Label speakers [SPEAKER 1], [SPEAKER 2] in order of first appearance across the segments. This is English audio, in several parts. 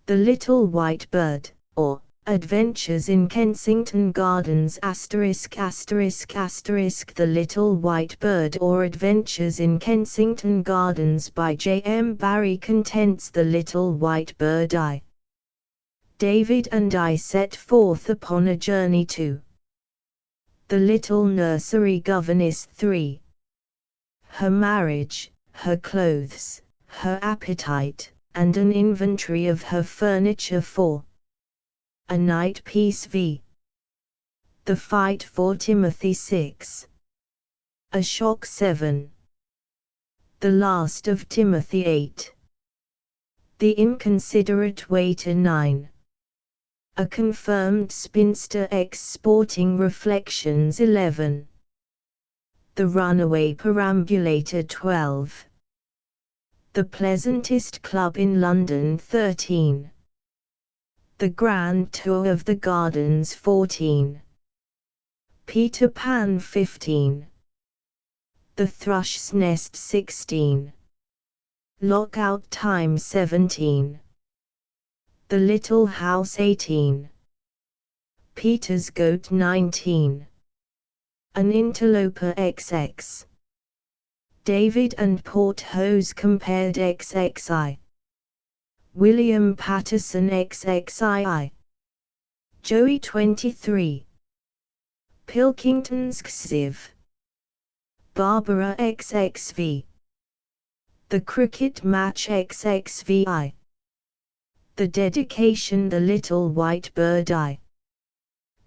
[SPEAKER 1] The Little White Bird, or Adventures in Kensington Gardens *******. The Little White Bird or Adventures in Kensington Gardens by J. M. Barrie contents the little white bird David and I set forth upon a journey to the little nursery governess 3. Her marriage, her clothes, her appetite, and an inventory of her furniture 4. A Night Piece v. The Fight for Timothy 6. A Shock 7. The Last of Timothy 8. The Inconsiderate Waiter 9. A Confirmed Spinster X Sporting Reflections 11. The Runaway Perambulator 12. The Pleasantest Club in London 13. The Grand Tour of the Gardens 14. Peter Pan 15. The Thrush's Nest 16. Lockout Time 17. The Little House 18. Peter's Goat 19. An Interloper XX. David and Porthos compared XXI. William Patterson XXII. Joey 23. Pilkington's Xiv. Barbara XXV. The Cricket Match XXVI. The Dedication The Little White Bird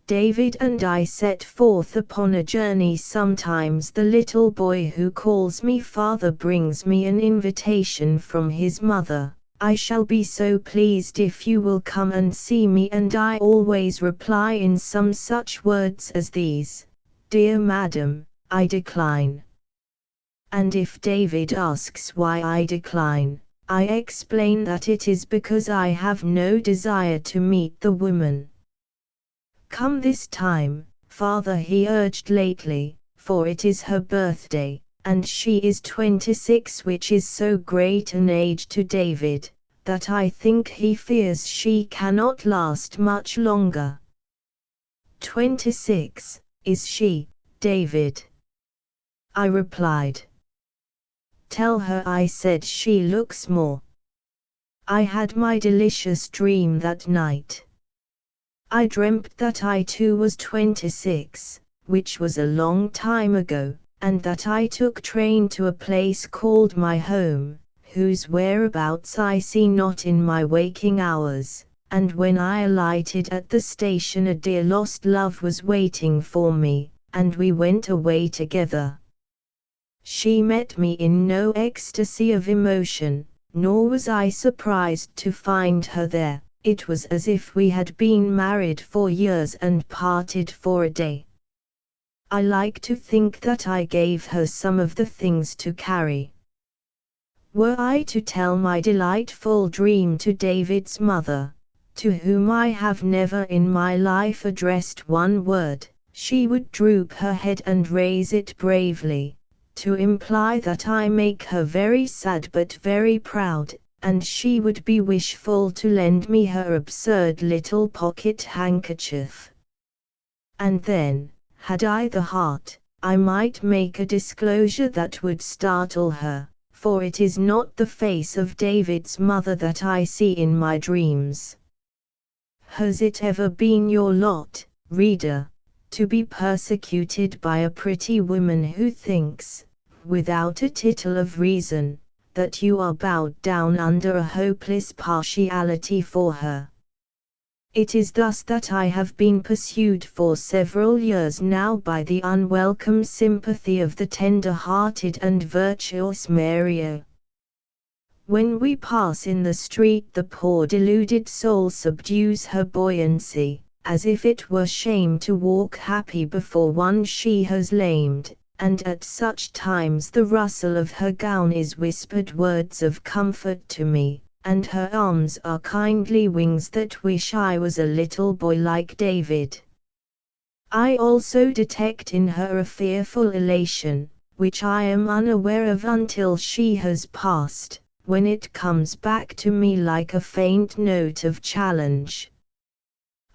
[SPEAKER 1] David and I set forth upon a journey. Sometimes the little boy who calls me father brings me an invitation from his mother. I shall be so pleased if you will come and see me, and I always reply in some such words as these: Dear madam, I decline. And if David asks why I decline, I explain that it is because I have no desire to meet the woman. Come this time, father, he urged lately, for it is her birthday, and she is 26, which is so great an age to David, that I think he fears she cannot last much longer. 26, is she, David? I replied. Tell her I said she looks more. I had my delicious dream that night. I dreamt that I too was 26, which was a long time ago, and that I took train to a place called my home, whose whereabouts I see not in my waking hours, and when I alighted at the station a dear lost love was waiting for me, and we went away together. She met me in no ecstasy of emotion, nor was I surprised to find her there. It was as if we had been married for years and parted for a day. I like to think that I gave her some of the things to carry. Were I to tell my delightful dream to David's mother, to whom I have never in my life addressed one word, she would droop her head and raise it bravely, to imply that I make her very sad but very proud, and she would be wishful to lend me her absurd little pocket handkerchief. And then, had I the heart, I might make a disclosure that would startle her, for it is not the face of David's mother that I see in my dreams. Has it ever been your lot, reader, to be persecuted by a pretty woman who thinks, without a tittle of reason, that you are bowed down under a hopeless partiality for her? It is thus that I have been pursued for several years now by the unwelcome sympathy of the tender-hearted and virtuous Mario. When we pass in the street the poor deluded soul subdues her buoyancy, as if it were shame to walk happy before one she has lamed, and at such times the rustle of her gown is whispered words of comfort to me, and her arms are kindly wings that wish I was a little boy like David. I also detect in her a fearful elation, which I am unaware of until she has passed, when it comes back to me like a faint note of challenge.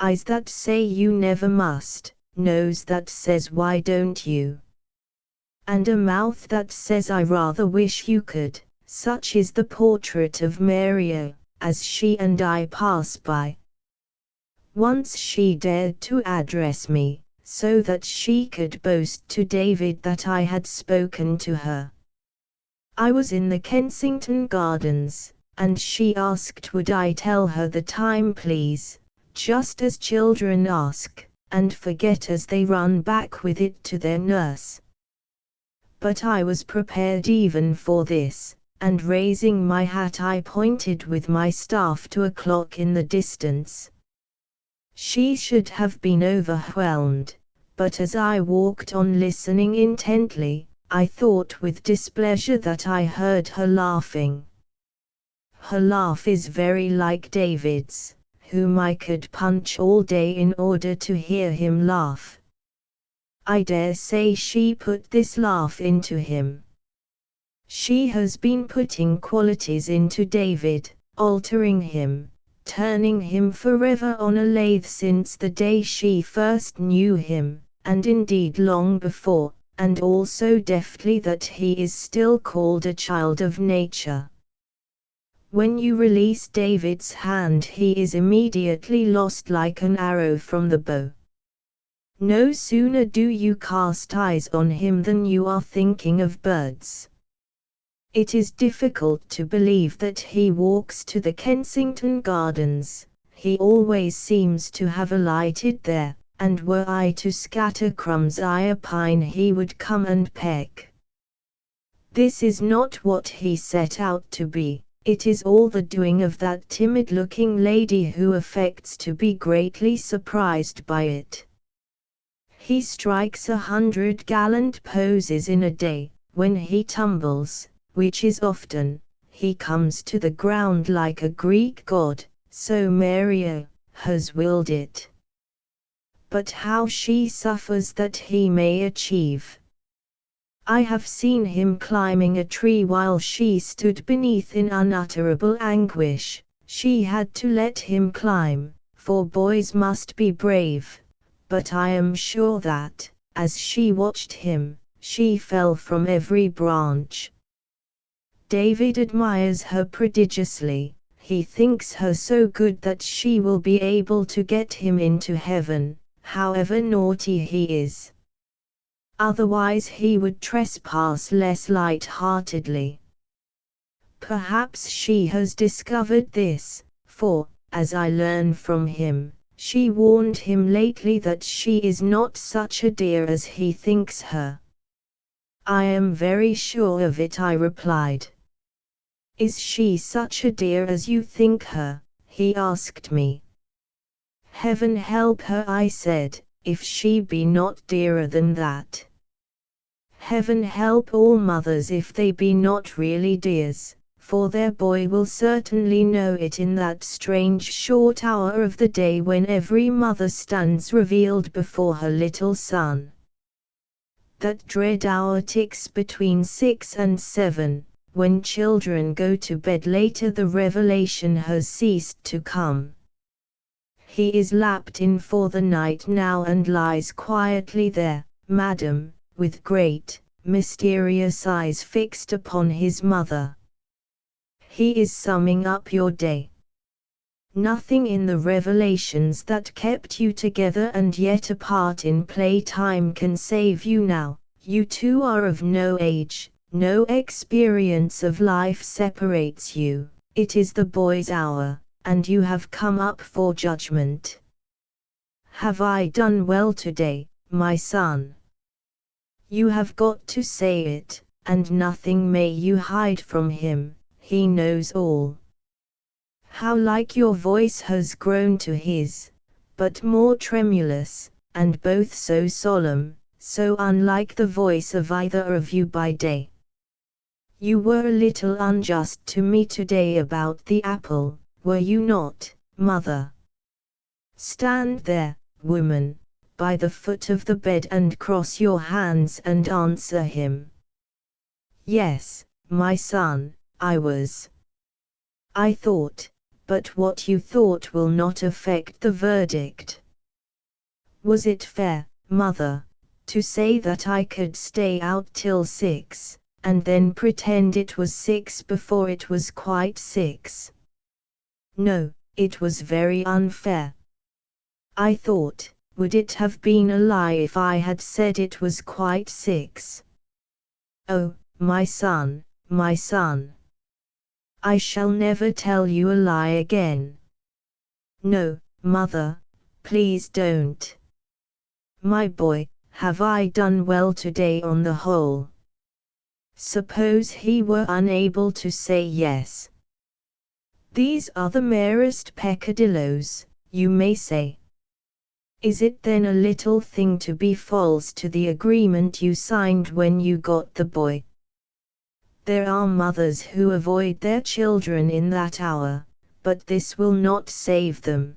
[SPEAKER 1] Eyes that say you never must, nose that says why don't you? And a mouth that says I rather wish you could. Such is the portrait of Maria, as she and I pass by. Once she dared to address me, so that she could boast to David that I had spoken to her. I was in the Kensington Gardens, and she asked would I tell her the time please, just as children ask, and forget as they run back with it to their nurse. But I was prepared even for this, and raising my hat I pointed with my staff to a clock in the distance. She should have been overwhelmed, but as I walked on listening intently, I thought with displeasure that I heard her laughing. Her laugh is very like David's, whom I could punch all day in order to hear him laugh. I dare say she put this laugh into him. She has been putting qualities into David, altering him, turning him forever on a lathe since the day she first knew him, and indeed long before, and all so deftly that he is still called a child of nature. When you release David's hand he is immediately lost like an arrow from the bow. No sooner do you cast eyes on him than you are thinking of birds. It is difficult to believe that he walks to the Kensington Gardens, he always seems to have alighted there, and were I to scatter crumbs I opine he would come and peck. This is not what he set out to be, it is all the doing of that timid-looking lady who affects to be greatly surprised by it. He strikes 100 gallant poses in a day, when he tumbles, which is often, he comes to the ground like a Greek god, so Maria has willed it. But how she suffers that he may achieve. I have seen him climbing a tree while she stood beneath in unutterable anguish. She had to let him climb, for boys must be brave. But I am sure that, as she watched him, she fell from every branch. David admires her prodigiously, he thinks her so good that she will be able to get him into heaven, however naughty he is. Otherwise he would trespass less light-heartedly. Perhaps she has discovered this, for, as I learn from him, she warned him lately that she is not such a dear as he thinks her. I am very sure of it, I replied. Is she such a dear as you think her? He asked me. Heaven help her, I said, if she be not dearer than that. Heaven help all mothers if they be not really dears, for their boy will certainly know it in that strange short hour of the day when every mother stands revealed before her little son. That dread hour ticks between 6 and 7, when children go to bed later the revelation has ceased to come. He is lapped in for the night now and lies quietly there, madam, with great, mysterious eyes fixed upon his mother. He is summing up your day. Nothing in the revelations that kept you together and yet apart in playtime can save you now. You two are of no age, no experience of life separates you. It is the boy's hour, and you have come up for judgment. Have I done well today, my son? You have got to say it, and nothing may you hide from him, he knows all. How like your voice has grown to his, but more tremulous, and both so solemn, so unlike the voice of either of you by day. You were a little unjust to me today about the apple, were you not, mother? Stand there, woman, by the foot of the bed and cross your hands and answer him. Yes, my son, I was. I thought, but what you thought will not affect the verdict. Was it fair, mother, to say that I could stay out till 6, and then pretend it was 6 before it was quite 6? No, it was very unfair. I thought, would it have been a lie if I had said it was quite 6? Oh, my son, my son. I shall never tell you a lie again. No, mother, please don't. My boy, have I done well today on the whole? Suppose he were unable to say yes. These are the merest peccadilloes, you may say. Is it then a little thing to be false to the agreement you signed when you got the boy? There are mothers who avoid their children in that hour, but this will not save them.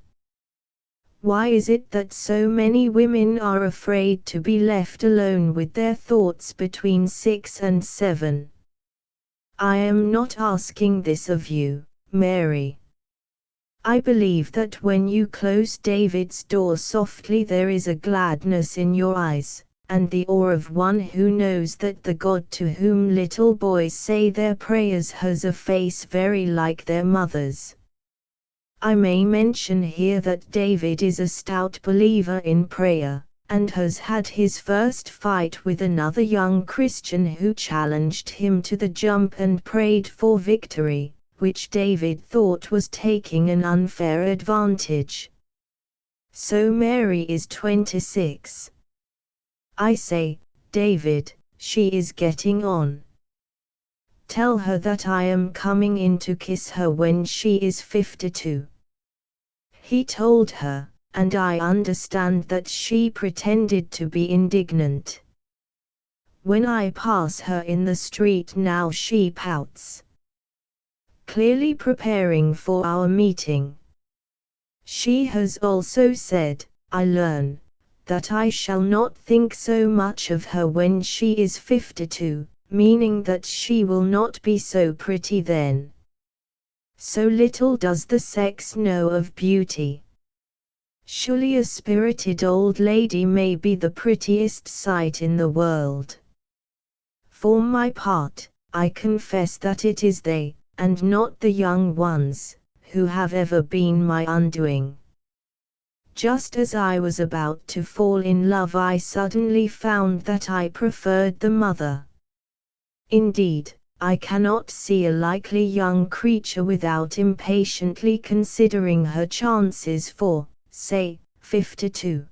[SPEAKER 1] Why is it that so many women are afraid to be left alone with their thoughts between 6 and 7? I am not asking this of you, Mary. I believe that when you close David's door softly there is a gladness in your eyes, and the awe of one who knows that the God to whom little boys say their prayers has a face very like their mother's. I may mention here that David is a stout believer in prayer, and has had his first fight with another young Christian who challenged him to the jump and prayed for victory, which David thought was taking an unfair advantage. So Mary is 26. I say, David, she is getting on. Tell her that I am coming in to kiss her when she is 52. He told her, and I understand that she pretended to be indignant. When I pass her in the street now she pouts, clearly preparing for our meeting. She has also said, I learn, that I shall not think so much of her when she is 52, meaning that she will not be so pretty then. So little does the sex know of beauty. Surely a spirited old lady may be the prettiest sight in the world. For my part, I confess that it is they, and not the young ones, who have ever been my undoing. Just as I was about to fall in love I suddenly found that I preferred the mother. Indeed, I cannot see a likely young creature without impatiently considering her chances for, say, 52.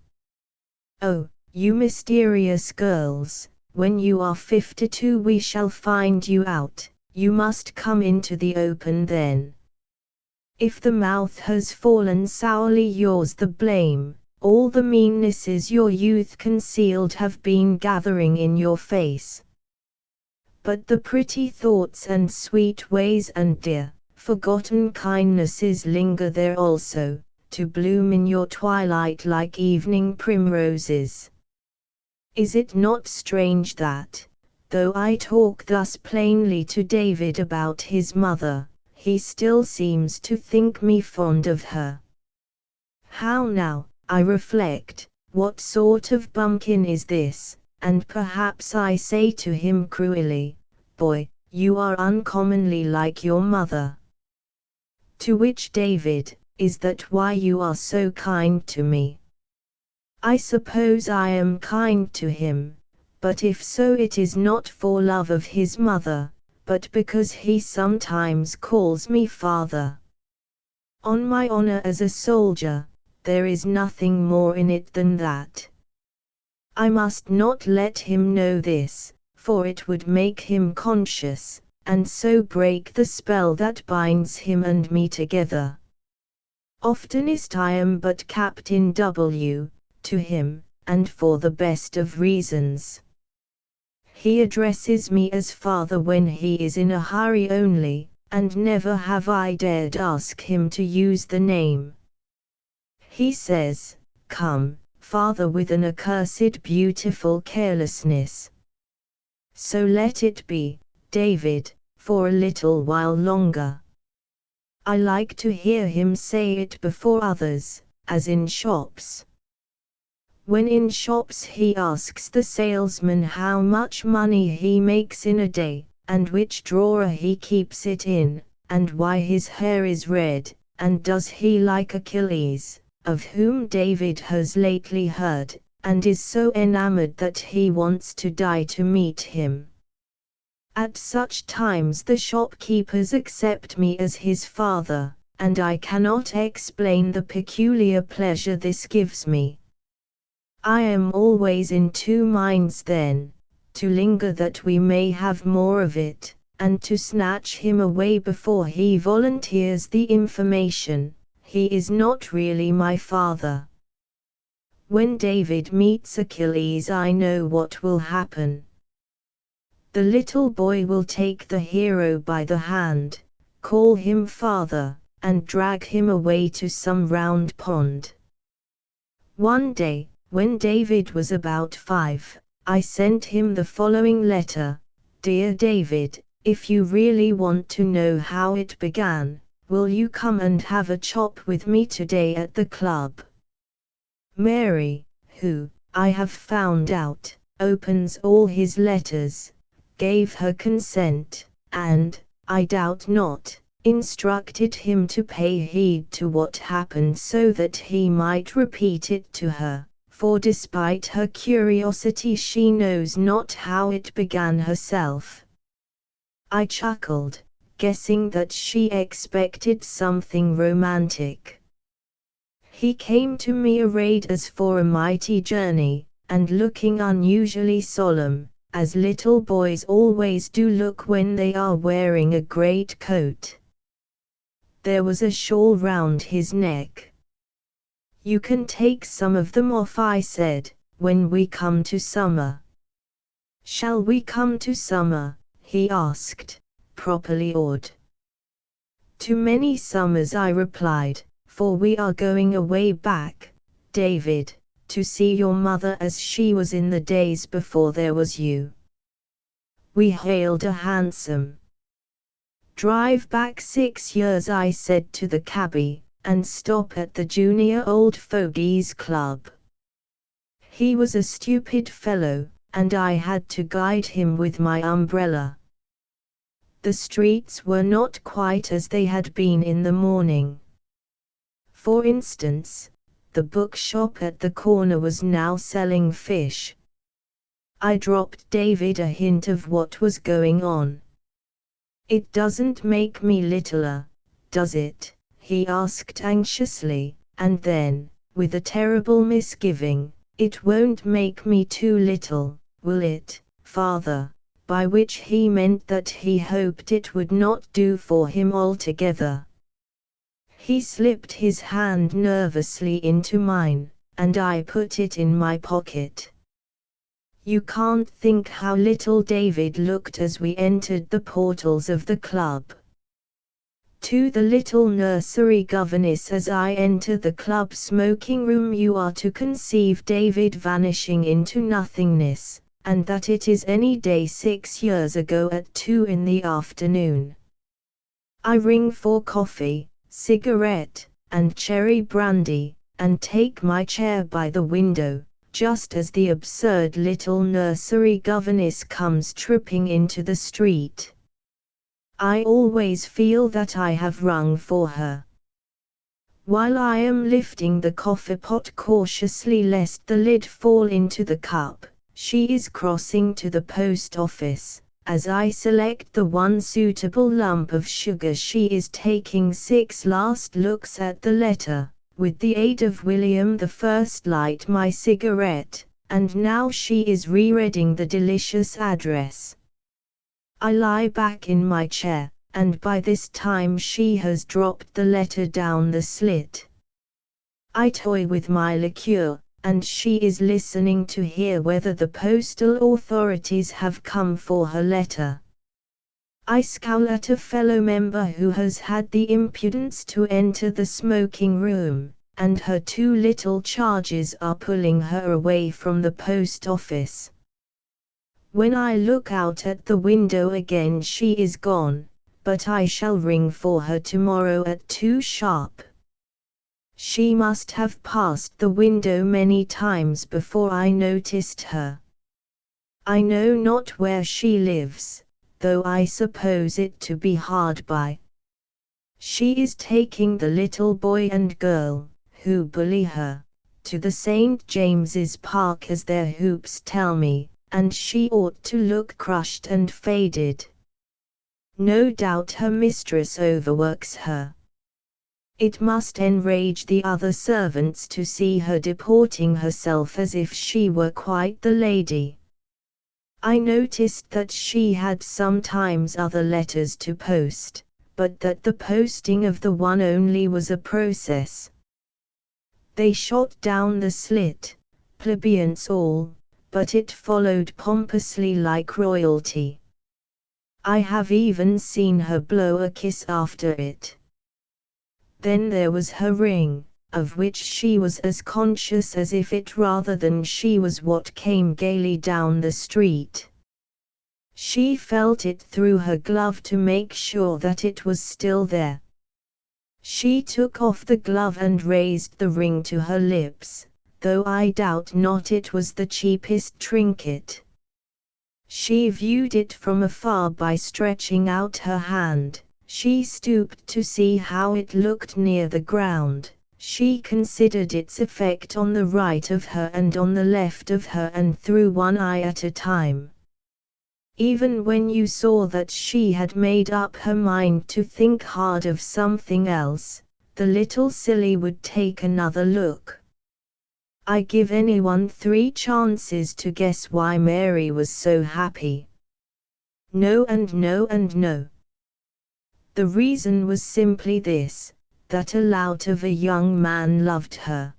[SPEAKER 1] Oh, you mysterious girls, when you are 52 we shall find you out, you must come into the open then. If the mouth has fallen sourly yours the blame, all the meannesses your youth concealed have been gathering in your face. But the pretty thoughts and sweet ways and dear, forgotten kindnesses linger there also, to bloom in your twilight like evening primroses. Is it not strange that, though I talk thus plainly to David about his mother, he still seems to think me fond of her? How now, I reflect, what sort of bumpkin is this? And perhaps I say to him cruelly, boy, you are uncommonly like your mother. To which David, is that why you are so kind to me? I suppose I am kind to him, but if so it is not for love of his mother, but because he sometimes calls me father. On my honor as a soldier, there is nothing more in it than that. I must not let him know this, for it would make him conscious, and so break the spell that binds him and me together. Oftenest I am but Captain W. to him, and for the best of reasons. He addresses me as father when he is in a hurry only, and never have I dared ask him to use the name. He says, come, father, with an accursed beautiful carelessness. So let it be, David, for a little while longer. I like to hear him say it before others, as in shops. When in shops he asks the salesman how much money he makes in a day, and which drawer he keeps it in, and why his hair is red, and does he like Achilles, of whom David has lately heard, and is so enamored that he wants to die to meet him. At such times the shopkeepers accept me as his father, and I cannot explain the peculiar pleasure this gives me. I am always in two minds then, to linger that we may have more of it, and to snatch him away before he volunteers the information, he is not really my father. When David meets Achilles, I know what will happen. The little boy will take the hero by the hand, call him father, and drag him away to some round pond. One day, when David was about 5, I sent him the following letter: Dear David, if you really want to know how it began, will you come and have a chop with me today at the club? Mary, who, I have found out, opens all his letters, gave her consent, and, I doubt not, instructed him to pay heed to what happened so that he might repeat it to her, for despite her curiosity she knows not how it began herself. I chuckled, guessing that she expected something romantic. He came to me arrayed as for a mighty journey, and looking unusually solemn, as little boys always do look when they are wearing a great coat. There was a shawl round his neck. You can take some of them off, I said, when we come to summer. Shall we come to summer? He asked, properly awed. To many summers, I replied, for we are going away back, David, to see your mother as she was in the days before there was you. We hailed a hansom. Drive back 6 years, I said to the cabby, and stop at the Junior Old Fogies Club. He was a stupid fellow, and I had to guide him with my umbrella. The streets were not quite as they had been in the morning. For instance, the bookshop at the corner was now selling fish. I dropped David a hint of what was going on. It doesn't make me littler, does it? He asked anxiously, and then, with a terrible misgiving, it won't make me too little, will it, father? By which he meant that he hoped it would not do for him altogether. He slipped his hand nervously into mine, and I put it in my pocket. You can't think how little David looked as we entered the portals of the club. To the little nursery governess as I enter the club smoking room, you are to conceive David vanishing into nothingness, and that it is any day 6 years ago at 2 in the afternoon. I ring for coffee, cigarette, and cherry brandy, and take my chair by the window, just as the absurd little nursery governess comes tripping into the street. I always feel that I have rung for her. While I am lifting the coffee pot cautiously lest the lid fall into the cup, she is crossing to the post office. As I select the one suitable lump of sugar, she is taking 6 last looks at the letter. With the aid of William I, light my cigarette, and now she is rereading the delicious address. I lie back in my chair, and by this time she has dropped the letter down the slit. I toy with my liqueur, and she is listening to hear whether the postal authorities have come for her letter. I scowl at a fellow member who has had the impudence to enter the smoking room, and her 2 little charges are pulling her away from the post office. When I look out at the window again, she is gone, but I shall ring for her tomorrow at 2 sharp. She must have passed the window many times before I noticed her. I know not where she lives, though I suppose it to be hard by. She is taking the little boy and girl, who bully her, to the St. James's Park as their hoops tell me, and she ought to look crushed and faded. No doubt her mistress overworks her. It must enrage the other servants to see her deporting herself as if she were quite the lady. I noticed that she had sometimes other letters to post, but that the posting of the one only was a process. They shot down the slit, plebeians all, but it followed pompously like royalty. I have even seen her blow a kiss after it. Then there was her ring, of which she was as conscious as if it rather than she was what came gaily down the street. She felt it through her glove to make sure that it was still there. She took off the glove and raised the ring to her lips, though I doubt not it was the cheapest trinket. She viewed it from afar by stretching out her hand. She stooped to see how it looked near the ground. She considered its effect on the right of her and on the left of her and through one eye at a time. Even when you saw that she had made up her mind to think hard of something else, the little silly would take another look. I give anyone 3 chances to guess why Mary was so happy. No and no and no. The reason was simply this, that a lout of a young man loved her.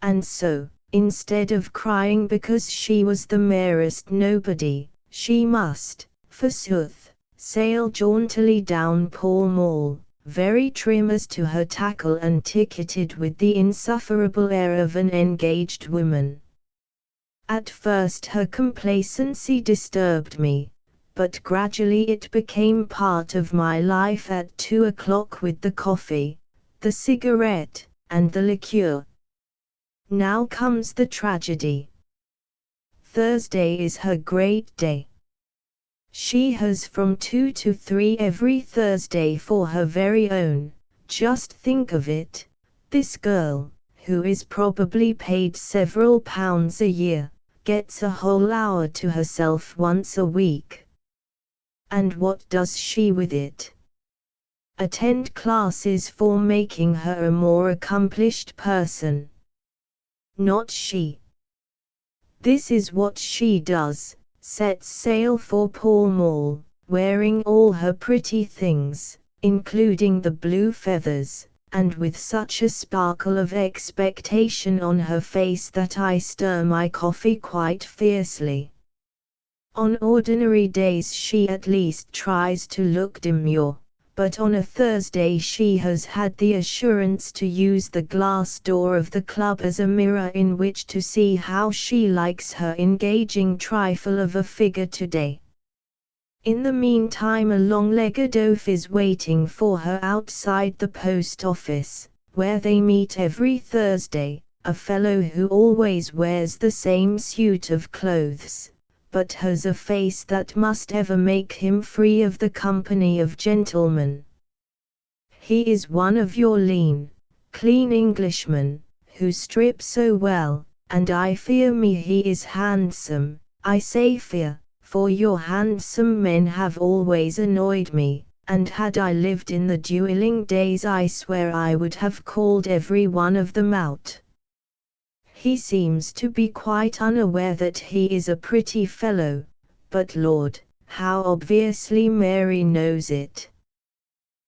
[SPEAKER 1] And so, instead of crying because she was the merest nobody, she must, forsooth, sail jauntily down Pall Mall, very trim as to her tackle and ticketed with the insufferable air of an engaged woman. At first her complacency disturbed me, but gradually it became part of my life at 2 o'clock with the coffee, the cigarette, and the liqueur. Now comes the tragedy. Thursday is her great day. She has from 2 to 3 every Thursday for her very own. Just think of it, this girl, who is probably paid several pounds a year, gets a whole hour to herself once a week. And what does she with it? Attend classes for making her a more accomplished person. Not she. This is what she does. Sets sail for Pall Mall, wearing all her pretty things, including the blue feathers, and with such a sparkle of expectation on her face that I stir my coffee quite fiercely. On ordinary days she at least tries to look demure, but on a Thursday she has had the assurance to use the glass door of the club as a mirror in which to see how she likes her engaging trifle of a figure today. In the meantime a long-legged oaf is waiting for her outside the post office, where they meet every Thursday, a fellow who always wears the same suit of clothes, but has a face that must ever make him free of the company of gentlemen. He is one of your lean, clean Englishmen, who strip so well, and I fear me he is handsome. I say fear, for your handsome men have always annoyed me, and had I lived in the duelling days I swear I would have called every one of them out. He seems to be quite unaware that he is a pretty fellow, but Lord, how obviously Mary knows it.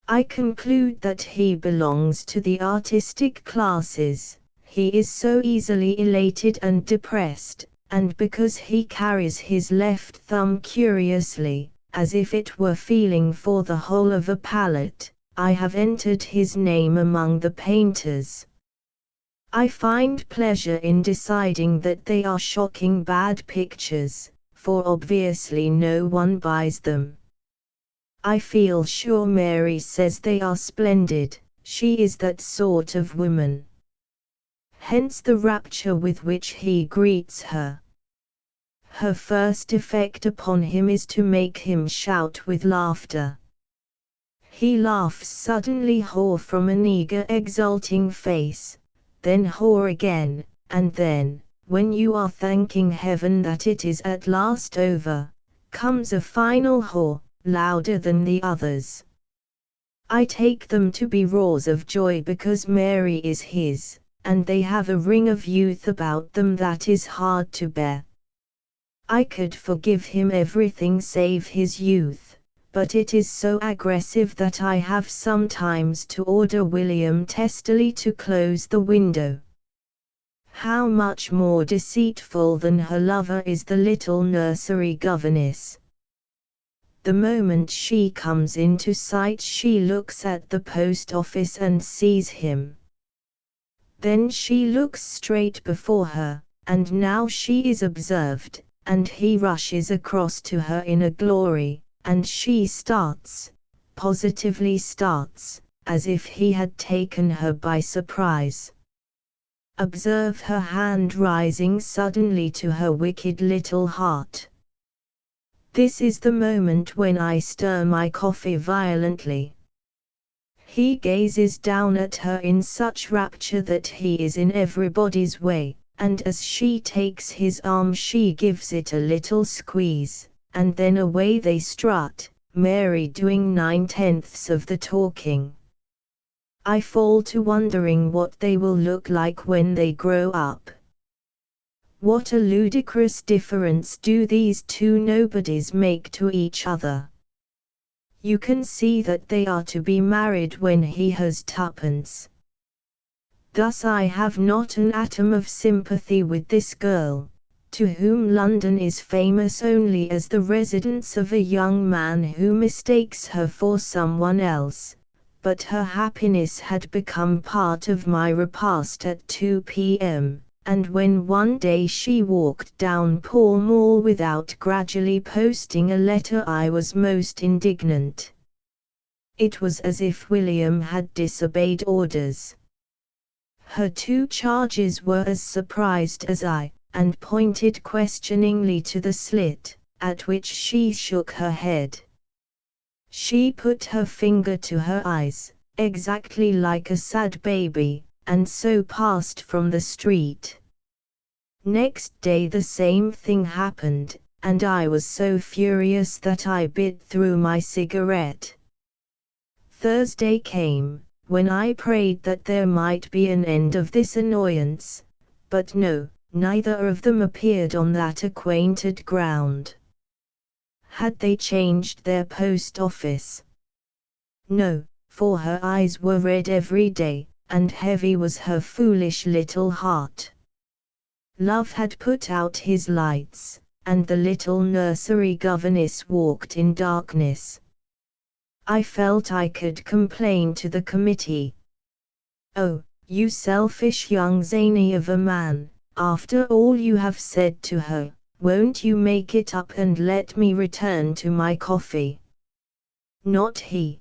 [SPEAKER 1] I conclude that he belongs to the artistic classes. He is so easily elated and depressed, and because he carries his left thumb curiously, as if it were feeling for the whole of a palette, I have entered his name among the painters. I find pleasure in deciding that they are shocking bad pictures, for obviously no one buys them. I feel sure Mary says they are splendid, she is that sort of woman. Hence the rapture with which he greets her. Her first effect upon him is to make him shout with laughter. He laughs suddenly haw from an eager exulting face, then haw again, and then, when you are thanking heaven that it is at last over, comes a final haw, louder than the others. I take them to be roars of joy because Mary is his, and they have a ring of youth about them that is hard to bear. I could forgive him everything save his youth, but it is so aggressive that I have sometimes to order William testily to close the window. How much more deceitful than her lover is the little nursery governess. The moment she comes into sight she looks at the post office and sees him. Then she looks straight before her, and now she is observed, and he rushes across to her in a glory, and she starts, positively starts, as if he had taken her by surprise. Observe her hand rising suddenly to her wicked little heart. This is the moment when I stir my coffee violently. He gazes down at her in such rapture that he is in everybody's way, and as she takes his arm she gives it a little squeeze, and then away they strut, Mary doing 9/10 of the talking. I fall to wondering what they will look like when they grow up. What a ludicrous difference do these two nobodies make to each other. You can see that they are to be married when he has twopence. Thus I have not an atom of sympathy with this girl, to whom London is famous only as the residence of a young man who mistakes her for someone else, but her happiness had become part of my repast at 2 p.m. And when one day she walked down Pall Mall without gradually posting a letter I was most indignant. It was as if William had disobeyed orders. Her two charges were as surprised as I, and pointed questioningly to the slit, at which she shook her head. She put her finger to her eyes, exactly like a sad baby, and so passed from the street. Next day the same thing happened, and I was so furious that I bit through my cigarette. Thursday came, when I prayed that there might be an end of this annoyance, but no, neither of them appeared on that acquainted ground. Had they changed their post office? No, for her eyes were red every day, and heavy was her foolish little heart. Love had put out his lights, and the little nursery governess walked in darkness. I felt I could complain to the committee. Oh, you selfish young zany of a man, after all you have said to her, won't you make it up and let me return to my coffee? Not he.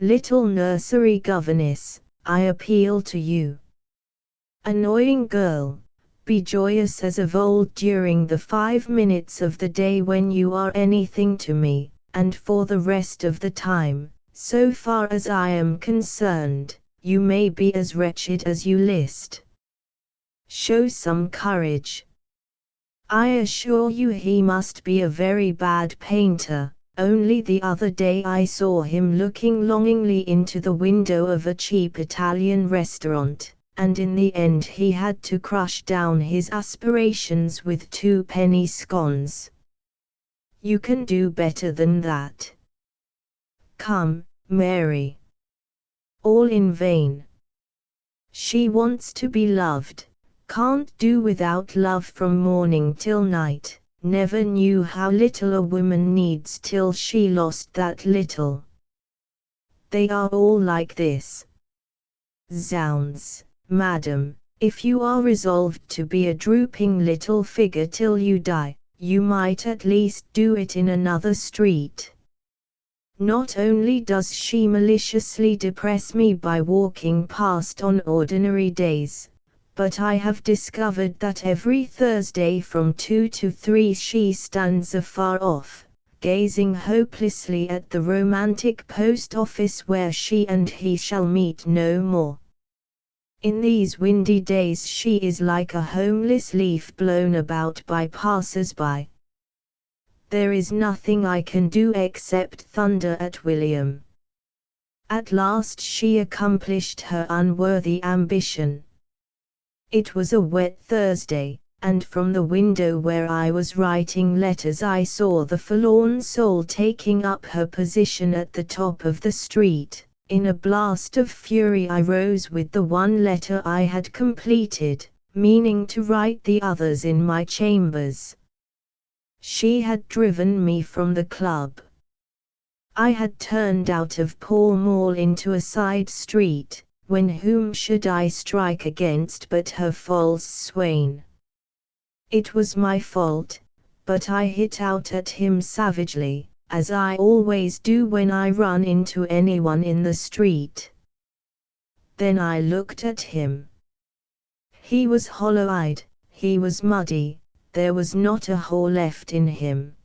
[SPEAKER 1] Little nursery governess, I appeal to you. Annoying girl, be joyous as of old during the 5 minutes of the day when you are anything to me, and for the rest of the time, so far as I am concerned, you may be as wretched as you list. Show some courage. I assure you he must be a very bad painter. Only the other day I saw him looking longingly into the window of a cheap Italian restaurant, and in the end he had to crush down his aspirations with 2-penny scones. You can do better than that. Come, Mary. All in vain. She wants to be loved, can't do without love from morning till night, never knew how little a woman needs till she lost that little. They are all like this. Zounds, madam, if you are resolved to be a drooping little figure till you die, you might at least do it in another street. Not only does she maliciously depress me by walking past on ordinary days, but I have discovered that every Thursday from 2 to 3 she stands afar off, gazing hopelessly at the romantic post office where she and he shall meet no more. In these windy days she is like a homeless leaf blown about by passers-by. There is nothing I can do except thunder at William. At last she accomplished her unworthy ambition. It was a wet Thursday, and from the window where I was writing letters I saw the forlorn soul taking up her position at the top of the street. In a blast of fury I rose with the one letter I had completed, meaning to write the others in my chambers. She had driven me from the club. I had turned out of Pall Mall into a side street, when whom should I strike against but her false swain? It was my fault, but I hit out at him savagely, as I always do when I run into anyone in the street. Then I looked at him. He was hollow-eyed, he was muddy, there was not a hole left in him.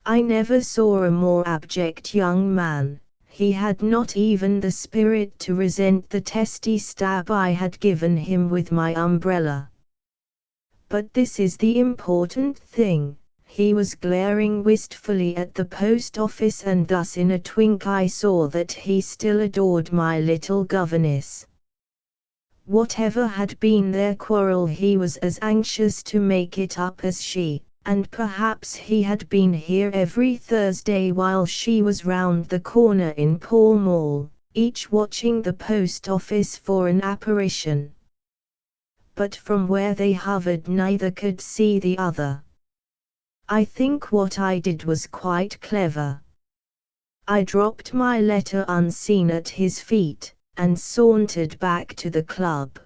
[SPEAKER 1] I never saw a more abject young man. He had not even the spirit to resent the testy stab I had given him with my umbrella. But this is the important thing. He was glaring wistfully at the post office, and thus in a twink I saw that he still adored my little governess. Whatever had been their quarrel he was as anxious to make it up as she, and perhaps he had been here every Thursday while she was round the corner in Pall Mall, each watching the post office for an apparition. But from where they hovered neither could see the other. I think what I did was quite clever. I dropped my letter unseen at his feet, and sauntered back to the club.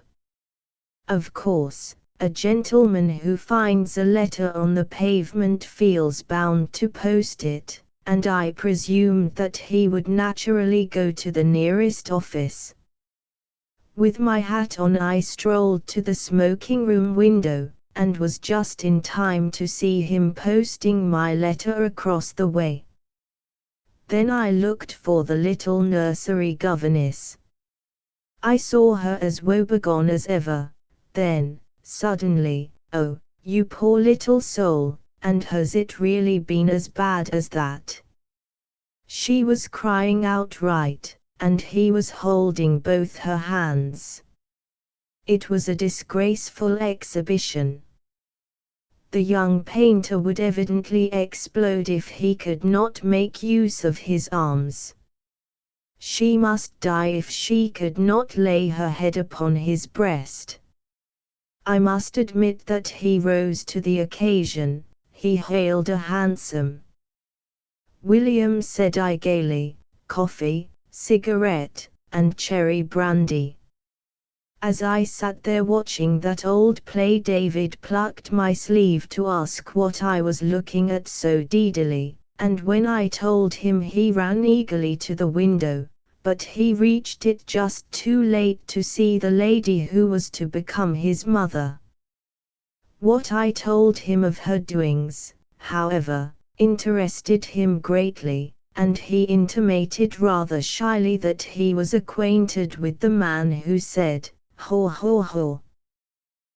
[SPEAKER 1] Of course, a gentleman who finds a letter on the pavement feels bound to post it, and I presumed that he would naturally go to the nearest office. With my hat on I strolled to the smoking room window, and was just in time to see him posting my letter across the way. Then I looked for the little nursery governess. I saw her as woebegone as ever, then, suddenly, oh, you poor little soul, and has it really been as bad as that? She was crying outright, and he was holding both her hands. It was a disgraceful exhibition. The young painter would evidently explode if he could not make use of his arms. She must die if she could not lay her head upon his breast. I must admit that he rose to the occasion. He hailed a hansom. "William," said I gaily, "coffee, cigarette, and cherry brandy." As I sat there watching that old play David plucked my sleeve to ask what I was looking at so deedily, and when I told him he ran eagerly to the window, but he reached it just too late to see the lady who was to become his mother. What I told him of her doings, however, interested him greatly, and he intimated rather shyly that he was acquainted with the man who said, "Haw haw haw."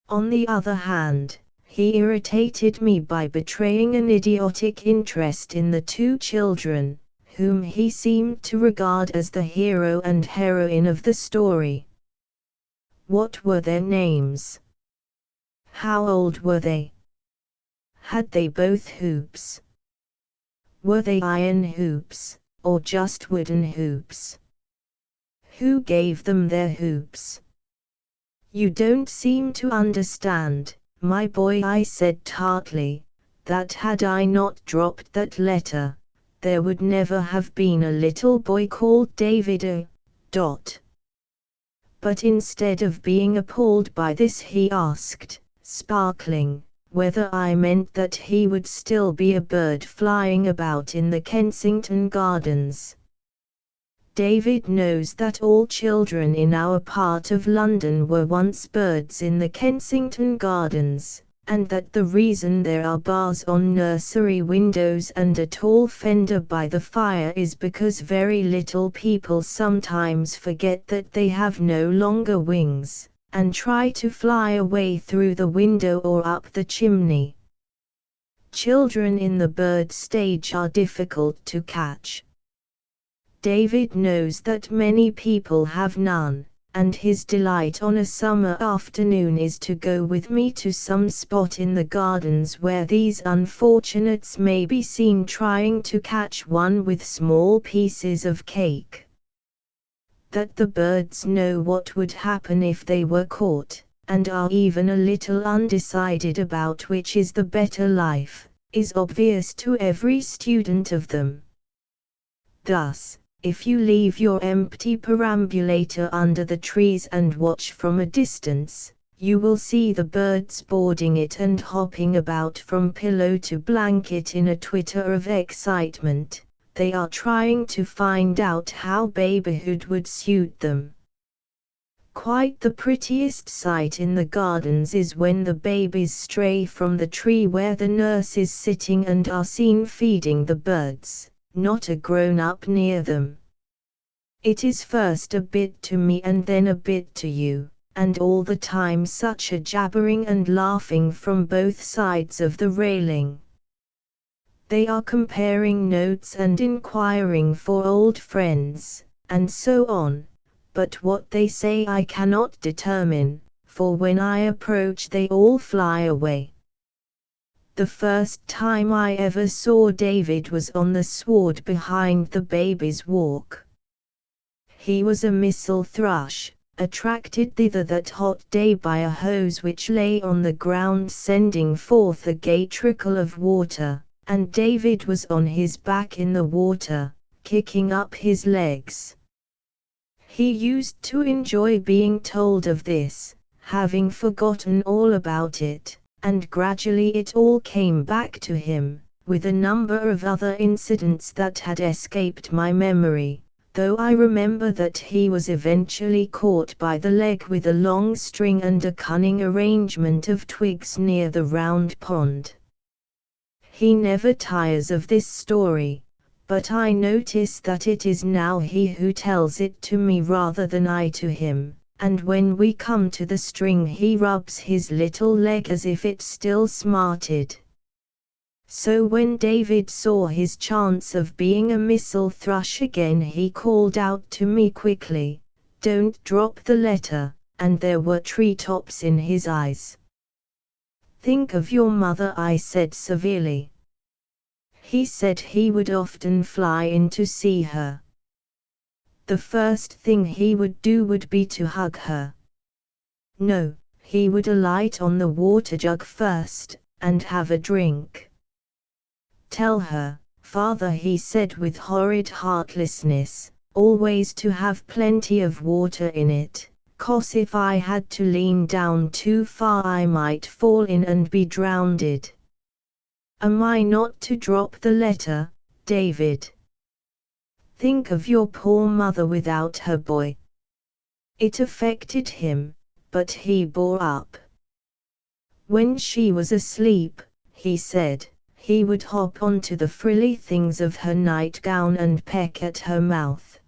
[SPEAKER 1] On the other hand, he irritated me by betraying an idiotic interest in the two children, whom he seemed to regard as the hero and heroine of the story. What were their names? How old were they? Had they both hoops? Were they iron hoops, or just wooden hoops? Who gave them their hoops? "You don't seem to understand, my boy," I said tartly, "that had I not dropped that letter, there would never have been a little boy called David. But instead of being appalled by this he asked, sparkling, whether I meant that he would still be a bird flying about in the Kensington gardens. David knows that all children in our part of London were once birds in the Kensington gardens, and that the reason there are bars on nursery windows and a tall fender by the fire is because very little people sometimes forget that they have no longer wings, and try to fly away through the window or up the chimney. Children in the bird stage are difficult to catch. David knows that many people have none, and his delight on a summer afternoon is to go with me to some spot in the gardens where these unfortunates may be seen trying to catch one with small pieces of cake. That the birds know what would happen if they were caught, and are even a little undecided about which is the better life, is obvious to every student of them. Thus, if you leave your empty perambulator under the trees and watch from a distance, you will see the birds boarding it and hopping about from pillow to blanket in a twitter of excitement. They are trying to find out how babyhood would suit them. Quite the prettiest sight in the gardens is when the babies stray from the tree where the nurse is sitting and are seen feeding the birds, not a grown-up near them. It is first a bit to me and then a bit to you, and all the time such a jabbering and laughing from both sides of the railing. They are comparing notes and inquiring for old friends, and so on, but what they say I cannot determine, for when I approach they all fly away. The first time I ever saw David was on the sward behind the baby's walk. He was a missel thrush, attracted thither that hot day by a hose which lay on the ground sending forth a gay trickle of water, and David was on his back in the water, kicking up his legs. He used to enjoy being told of this, having forgotten all about it, and gradually it all came back to him, with a number of other incidents that had escaped my memory, though I remember that he was eventually caught by the leg with a long string and a cunning arrangement of twigs near the round pond. He never tires of this story, but I notice that it is now he who tells it to me rather than I to him. And when we come to the string he rubs his little leg as if it still smarted. So when David saw his chance of being a missel thrush again he called out to me quickly, "Don't drop the letter," and there were treetops in his eyes. "Think of your mother," I said severely. He said he would often fly in to see her. The first thing he would do would be to hug her. No, he would alight on the water jug first, and have a drink. "Tell her, father," he said with horrid heartlessness, "always to have plenty of water in it, 'cause if I had to lean down too far I might fall in and be drowned. Am I not to drop the letter, David? Think of your poor mother without her boy." It affected him, but he bore up. When she was asleep, he said, he would hop onto the frilly things of her nightgown and peck at her mouth.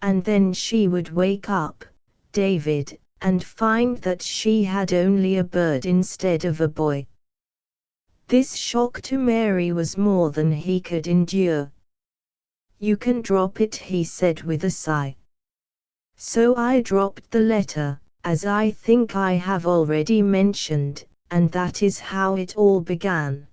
[SPEAKER 1] And then she would wake up, David, and find that she had only a bird instead of a boy. This shock to Mary was more than he could endure. "You can drop it," he said with a sigh. So I dropped the letter, as I think I have already mentioned, and that is how it all began.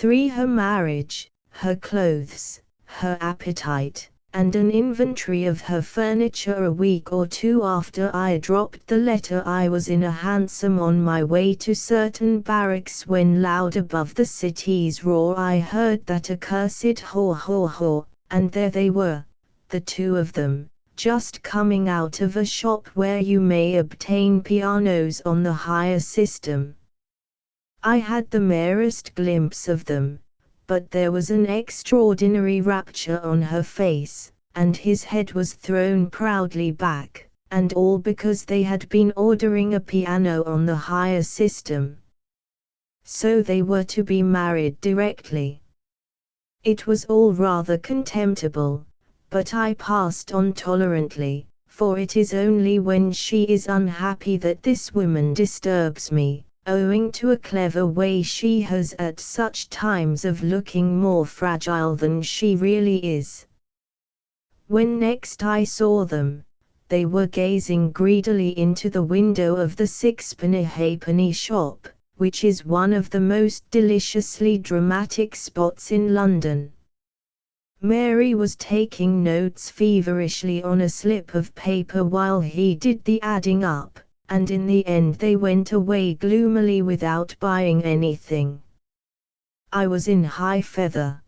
[SPEAKER 1] Her marriage, her clothes, her appetite, and an inventory of her furniture. A week or two after I dropped the letter I was in a hansom on my way to certain barracks when loud above the city's roar I heard that accursed haw haw haw, and there they were, the two of them, just coming out of a shop where you may obtain pianos on the hire system. I had the merest glimpse of them, but there was an extraordinary rapture on her face, and his head was thrown proudly back, and all because they had been ordering a piano on the hire system. So they were to be married directly. It was all rather contemptible, but I passed on tolerantly, for it is only when she is unhappy that this woman disturbs me, owing to a clever way she has at such times of looking more fragile than she really is. When next I saw them, they were gazing greedily into the window of the sixpenny halfpenny shop, which is one of the most deliciously dramatic spots in London. Mary was taking notes feverishly on a slip of paper while he did the adding up, and in the end they went away gloomily without buying anything. I was in high feather.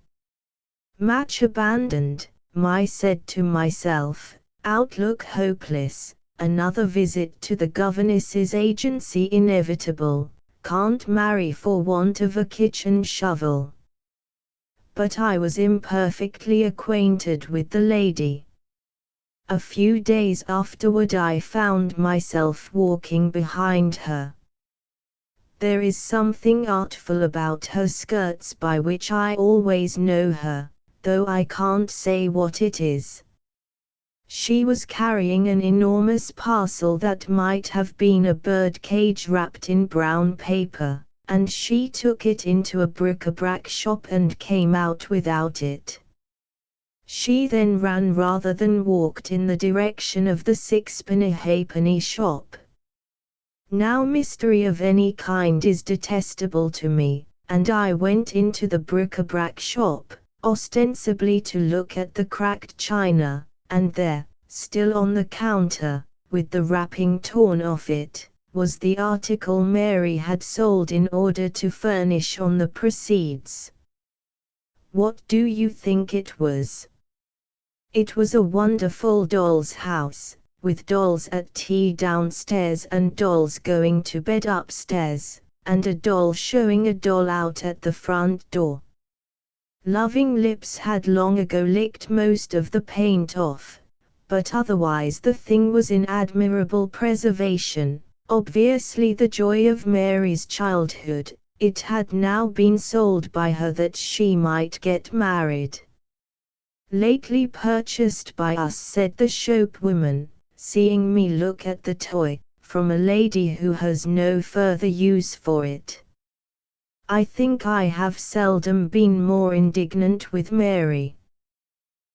[SPEAKER 1] Match abandoned, I said to myself, outlook hopeless, another visit to the governess's agency inevitable, can't marry for want of a kitchen shovel. But I was imperfectly acquainted with the lady. A few days afterward I found myself walking behind her. There is something artful about her skirts by which I always know her, though I can't say what it is. She was carrying an enormous parcel that might have been a bird cage wrapped in brown paper, and she took it into a bric-a-brac shop and came out without it. She then ran rather than walked in the direction of the sixpenny halfpenny shop. Now mystery of any kind is detestable to me, and I went into the bric-a-brac shop, ostensibly to look at the cracked china, and there, still on the counter, with the wrapping torn off it, was the article Mary had sold in order to furnish on the proceeds. What do you think it was? It was a wonderful doll's house, with dolls at tea downstairs and dolls going to bed upstairs, and a doll showing a doll out at the front door. Loving lips had long ago licked most of the paint off, but otherwise the thing was in admirable preservation, obviously the joy of Mary's childhood. It had now been sold by her that she might get married. Lately purchased by us, said the shopwoman, seeing me look at the toy, from a lady who has no further use for it. I think I have seldom been more indignant with Mary.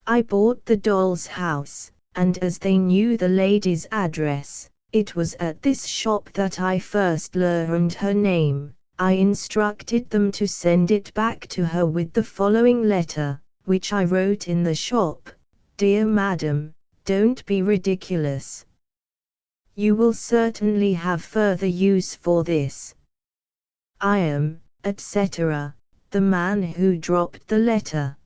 [SPEAKER 1] I bought the doll's house, and as they knew the lady's address, it was at this shop that I first learned her name. I instructed them to send it back to her with the following letter, which I wrote in the shop: Dear Madam, don't be ridiculous. You will certainly have further use for this. I am, etc., the man who dropped the letter.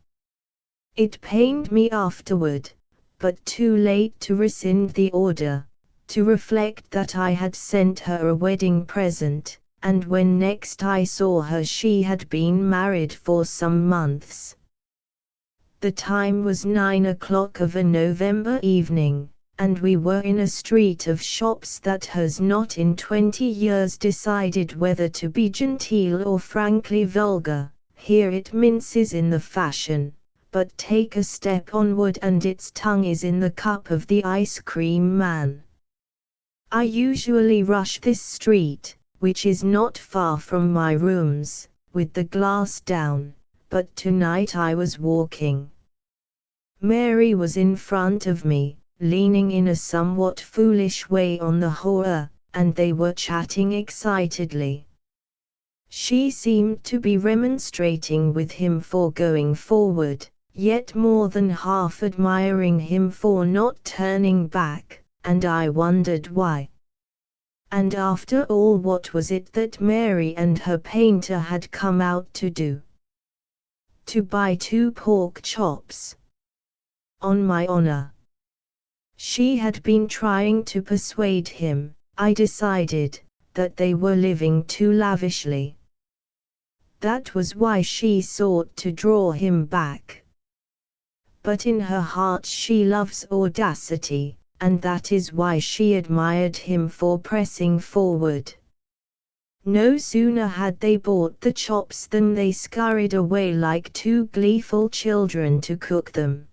[SPEAKER 1] It pained me afterward, but too late to rescind the order, to reflect that I had sent her a wedding present, and when next I saw her she had been married for some months. The time was 9 o'clock of a November evening, and we were in a street of shops that has not in 20 years decided whether to be genteel or frankly vulgar. Here it minces in the fashion, but take a step onward and its tongue is in the cup of the ice cream man. I usually rush this street, which is not far from my rooms, with the glass down, but tonight I was walking. Mary was in front of me, leaning in a somewhat foolish way on the horror, and they were chatting excitedly. She seemed to be remonstrating with him for going forward, yet more than half admiring him for not turning back, and I wondered why. And after all, what was it that Mary and her painter had come out to do? To buy 2 pork chops. On my honor. She had been trying to persuade him, I decided, that they were living too lavishly. That was why she sought to draw him back. But in her heart she loves audacity, and that is why she admired him for pressing forward. No sooner had they bought the chops than they scurried away like two gleeful children to cook them.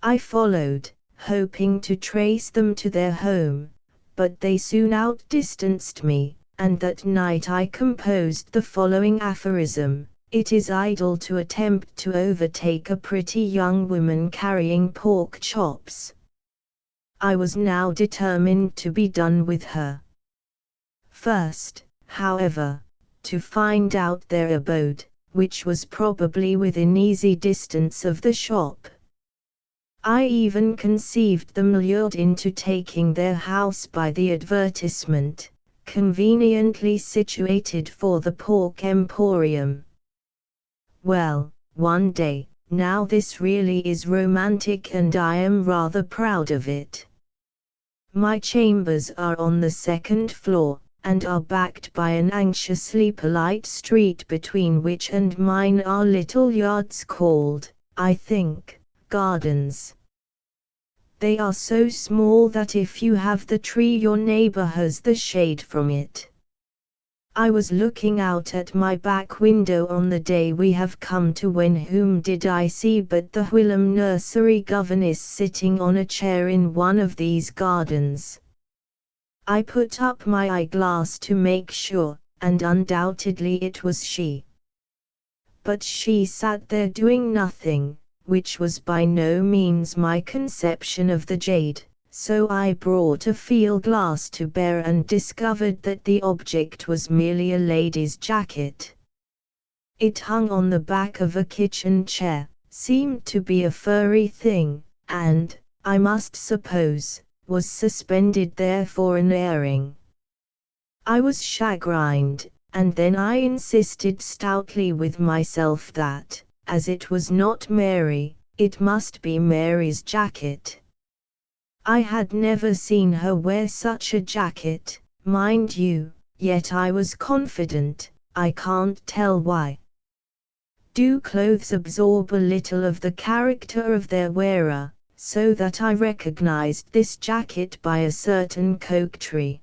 [SPEAKER 1] I followed, hoping to trace them to their home, but they soon outdistanced me, and that night I composed the following aphorism: "It is idle to attempt to overtake a pretty young woman carrying pork chops." I was now determined to be done with her. First, however, to find out their abode, which was probably within easy distance of the shop. I even conceived them lured into taking their house by the advertisement, conveniently situated for the pork emporium. Well, one day, now this really is romantic and I am rather proud of it. My chambers are on the second floor, and are backed by an anxiously polite street between which and mine are little yards called, I think, gardens. They are so small that if you have the tree your neighbor has the shade from it. I was looking out at my back window on the day we have come to, when whom did I see but the whilom nursery governess sitting on a chair in one of these gardens. I put up my eyeglass to make sure, and undoubtedly it was she. But she sat there doing nothing, which was by no means my conception of the jade, so I brought a field glass to bear and discovered that the object was merely a lady's jacket. It hung on the back of a kitchen chair, seemed to be a furry thing, and, I must suppose, was suspended there for an airing. I was chagrined, and then I insisted stoutly with myself that, as it was not Mary, it must be Mary's jacket. I had never seen her wear such a jacket, mind you, yet I was confident, I can't tell why. Do clothes absorb a little of the character of their wearer, so that I recognized this jacket by a certain coquetry.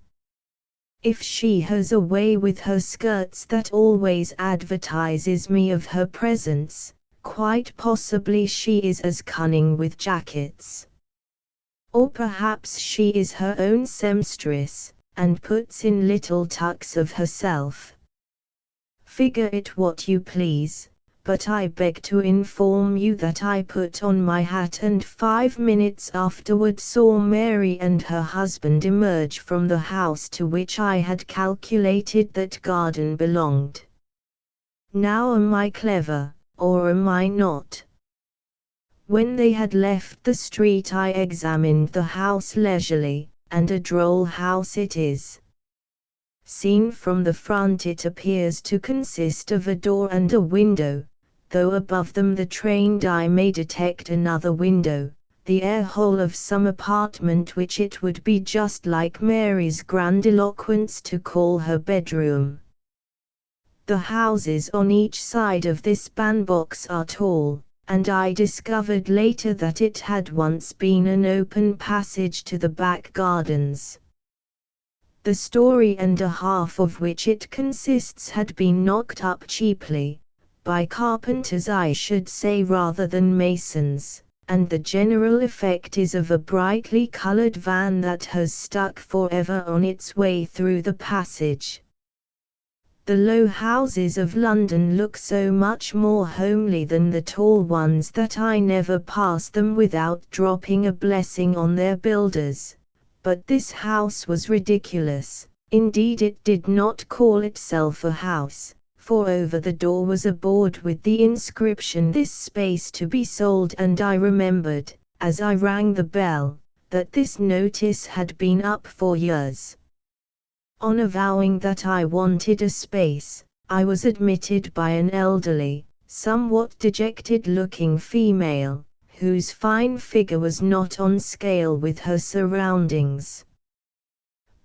[SPEAKER 1] If she has a way with her skirts that always advertises me of her presence, quite possibly she is as cunning with jackets. Or perhaps she is her own seamstress, and puts in little tucks of herself. Figure it what you please, but I beg to inform you that I put on my hat and 5 minutes afterward saw Mary and her husband emerge from the house to which I had calculated that garden belonged. Now am I clever, or am I not? When they had left the street I examined the house leisurely, and a droll house it is. Seen from the front it appears to consist of a door and a window, though above them the trained eye may detect another window, the air hole of some apartment which it would be just like Mary's grandiloquence to call her bedroom. The houses on each side of this bandbox are tall, and I discovered later that it had once been an open passage to the back gardens. The story and a half of which it consists had been knocked up cheaply, by carpenters I should say rather than masons, and the general effect is of a brightly colored van that has stuck forever on its way through the passage. The low houses of London look so much more homely than the tall ones that I never pass them without dropping a blessing on their builders, but this house was ridiculous. Indeed it did not call itself a house, for over the door was a board with the inscription "This space to be sold," and I remembered, as I rang the bell, that this notice had been up for years. On avowing that I wanted a space, I was admitted by an elderly, somewhat dejected-looking female, whose fine figure was not on scale with her surroundings.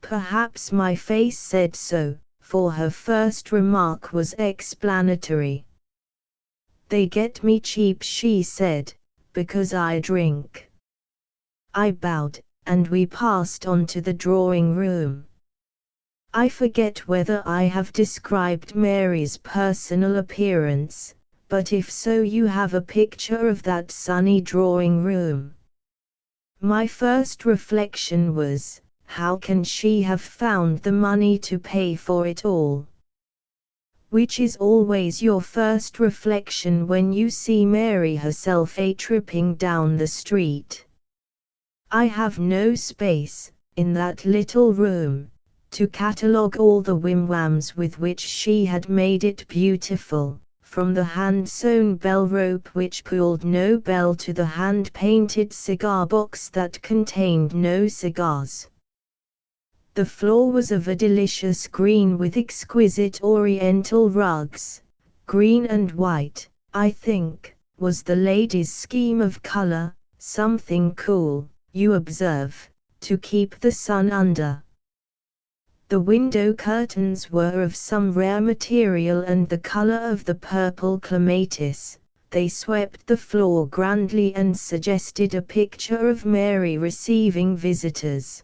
[SPEAKER 1] Perhaps my face said so, for her first remark was explanatory. "They get me cheap," she said, "because I drink." I bowed, and we passed on to the drawing room. I forget whether I have described Mary's personal appearance, but if so, you have a picture of that sunny drawing room. My first reflection was, how can she have found the money to pay for it all? Which is always your first reflection when you see Mary herself tripping down the street. I have no space, in that little room, to catalogue all the wimwams with which she had made it beautiful, from the hand-sewn bell rope which pulled no bell to the hand-painted cigar box that contained no cigars. The floor was of a delicious green with exquisite oriental rugs. Green and white, I think, was the lady's scheme of color, something cool, you observe, to keep the sun under. The window curtains were of some rare material and the color of the purple clematis. They swept the floor grandly and suggested a picture of Mary receiving visitors.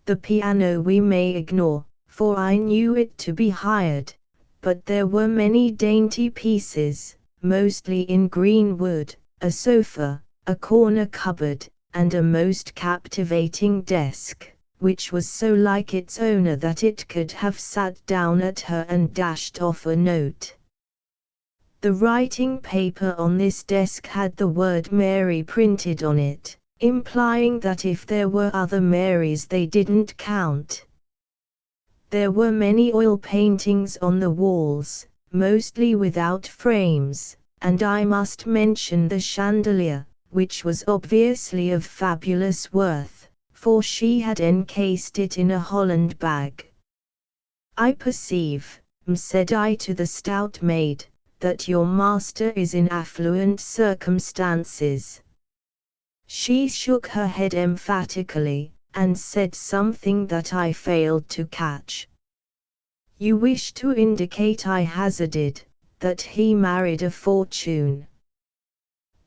[SPEAKER 1] The piano we may ignore, for I knew it to be hired, but there were many dainty pieces, mostly in green wood, a sofa, a corner cupboard, and a most captivating desk, which was so like its owner that it could have sat down at her and dashed off a note. The writing paper on this desk had the word Mary printed on it, implying that if there were other Marys they didn't count. There were many oil paintings on the walls, mostly without frames, and I must mention the chandelier, which was obviously of fabulous worth, for she had encased it in a holland bag. "I perceive," said I to the stout maid, "that your master is in affluent circumstances." She shook her head emphatically, and said something that I failed to catch. "You wish to indicate," I hazarded, "that he married a fortune."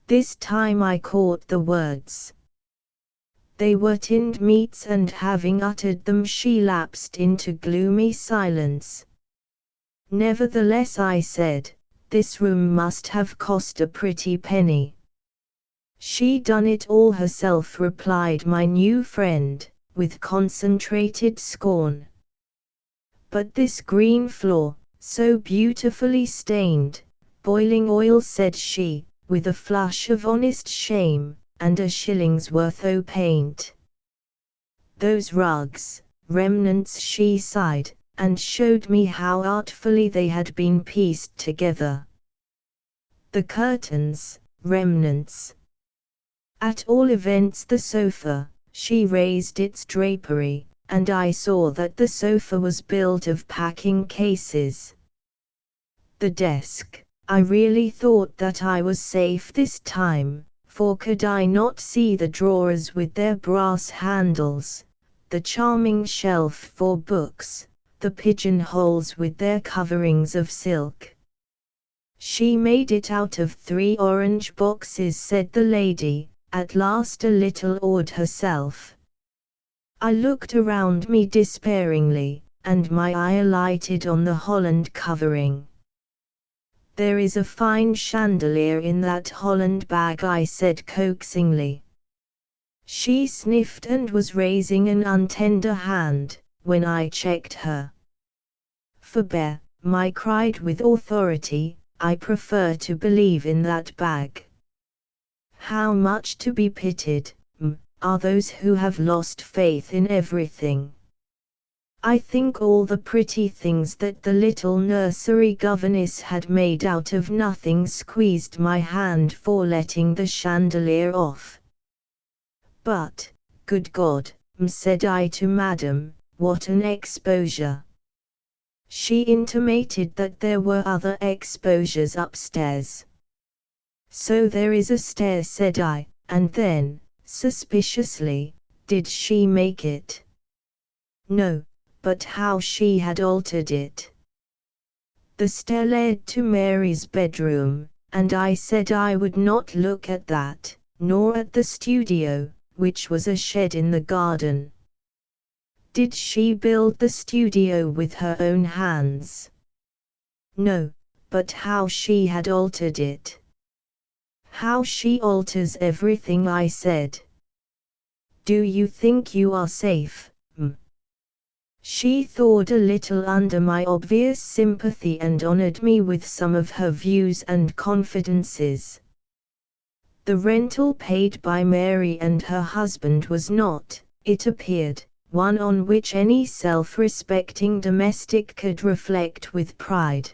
[SPEAKER 1] This time I caught the words. They were tinned meats, and having uttered them she lapsed into gloomy silence. "Nevertheless," I said, "this room must have cost a pretty penny." "She done it all herself," replied my new friend, with concentrated scorn. "But this green floor, so beautifully stained, boiling oil," said she, with a flush of honest shame, "and a shilling's worth o' paint. Those rugs, remnants," she sighed, and showed me how artfully they had been pieced together. "The curtains, remnants. At all events the sofa." She raised its drapery, and I saw that the sofa was built of packing cases. The desk. I really thought that I was safe this time, for could I not see the drawers with their brass handles, the charming shelf for books, the pigeonholes with their coverings of silk? "She made it out of 3 orange boxes," said the lady, at last a little awed herself. I looked around me despairingly, and my eye alighted on the holland covering. "There is a fine chandelier in that holland bag," I said coaxingly. She sniffed and was raising an untender hand, when I checked her. "Forbear," I cried with authority, "I prefer to believe in that bag. How much to be pitied, are those who have lost faith in everything. I think all the pretty things that the little nursery governess had made out of nothing squeezed my hand for letting the chandelier off. But, good God, said I to Madame, what an exposure!" She intimated that there were other exposures upstairs. "So there is a stair," said I, and then, suspiciously, "Did she make it?" "No, but how she had altered it. The stair led to Mary's bedroom, and I said I would not look at that, nor at the studio, which was a shed in the garden. Did she build the studio with her own hands? No, but how she had altered it. How she alters everything, I said. Do you think you are safe, She thawed a little under my obvious sympathy and honored me with some of her views and confidences. The rental paid by Mary and her husband was not, it appeared, one on which any self-respecting domestic could reflect with pride.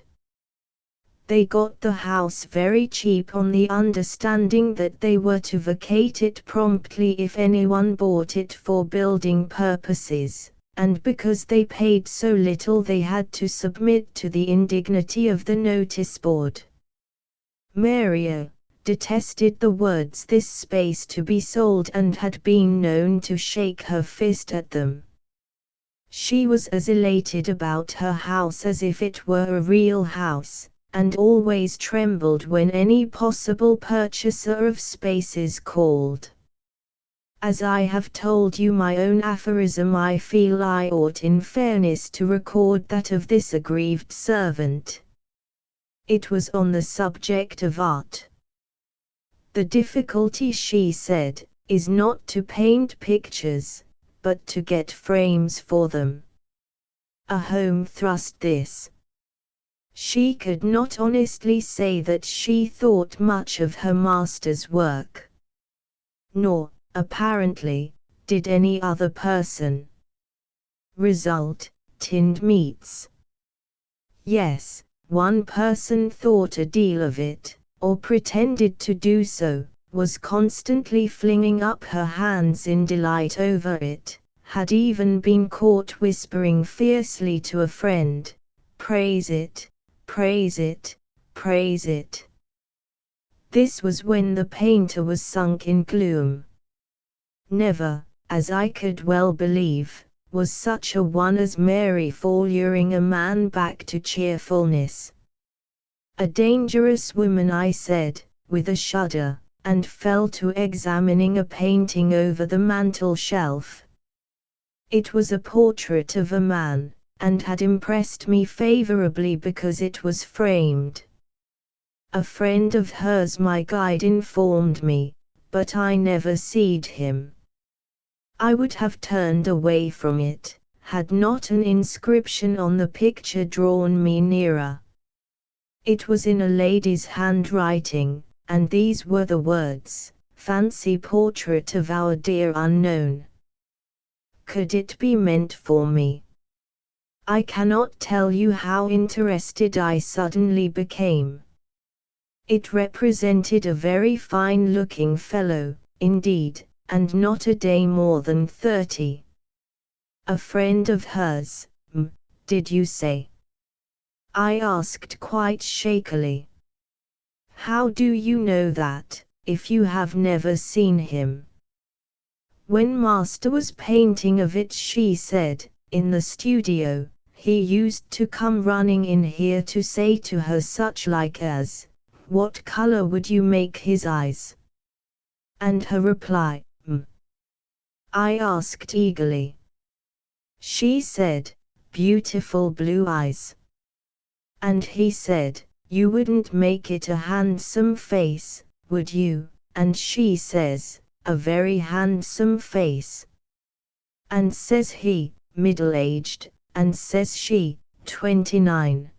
[SPEAKER 1] They got the house very cheap on the understanding that they were to vacate it promptly if anyone bought it for building purposes, and because they paid so little they had to submit to the indignity of the notice board. Mary detested the words "this space to be sold" and had been known to shake her fist at them. She was as elated about her house as if it were a real house, and always trembled when any possible purchaser of spaces called. As I have told you my own aphorism, I feel I ought in fairness to record that of this aggrieved servant. It was on the subject of art. The difficulty, she said, is not to paint pictures, but to get frames for them. A home thrust this. She could not honestly say that she thought much of her master's work. Nor, apparently, did any other person. Result, tinned meats. Yes, one person thought a deal of it, or pretended to do so, was constantly flinging up her hands in delight over it, had even been caught whispering fiercely to a friend, "Praise it, praise it, praise it." This was when the painter was sunk in gloom. Never, as I could well believe, was such a one as Mary for luring a man back to cheerfulness. A dangerous woman, I said, with a shudder, and fell to examining a painting over the mantel shelf. It was a portrait of a man, and had impressed me favorably because it was framed. A friend of hers, my guide informed me, but I never seed him. I would have turned away from it, had not an inscription on the picture drawn me nearer. It was in a lady's handwriting, and these were the words, "Fancy portrait of our dear unknown." Could it be meant for me? I cannot tell you how interested I suddenly became. It represented a very fine-looking fellow, indeed, and not a day more than 30. A friend of hers, did you say? I asked quite shakily. How do you know that, if you have never seen him? When master was painting of it, she said, in the studio, he used to come running in here to say to her such like as, "What color would you make his eyes?" And her reply, I asked eagerly. She said, "Beautiful blue eyes." And he said, "You wouldn't make it a handsome face, would you?" And she says, "A very handsome face." And says he, "Middle-aged," and says she, 29.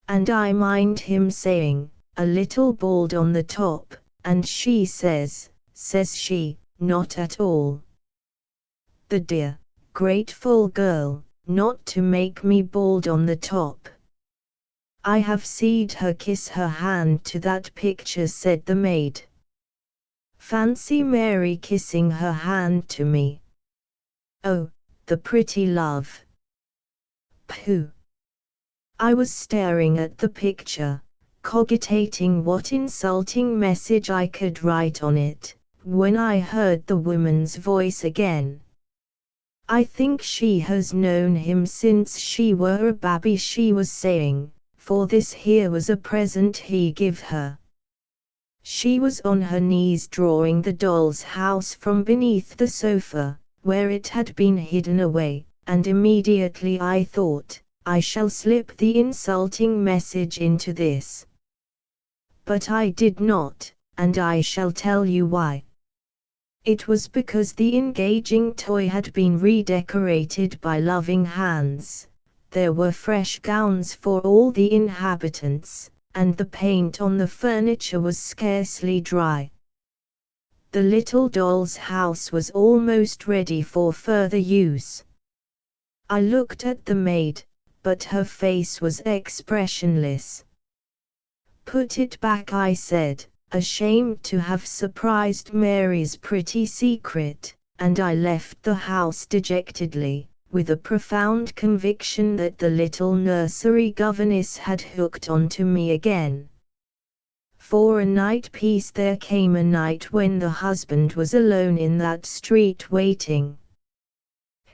[SPEAKER 1] And I mind him saying, "A little bald on the top," and she says she, "Not at all." The dear, grateful girl, not to make me bald on the top. I have seed her kiss her hand to that picture, said the maid. Fancy Mary kissing her hand to me. Oh, the pretty love. Pooh. I was staring at the picture, cogitating what insulting message I could write on it, when I heard the woman's voice again. I think she has known him since she were a babby, she was saying, for this here was a present he give her. She was on her knees drawing the doll's house from beneath the sofa, where it had been hidden away, and immediately I thought, I shall slip the insulting message into this. But I did not, and I shall tell you why. It was because the engaging toy had been redecorated by loving hands. There were fresh gowns for all the inhabitants, and the paint on the furniture was scarcely dry. The little doll's house was almost ready for further use. I looked at the maid, but her face was expressionless. "Put it back," I said, ashamed to have surprised Mary's pretty secret, and I left the house dejectedly, with a profound conviction that the little nursery governess had hooked on to me again. For a night piece there came a night when the husband was alone in that street waiting.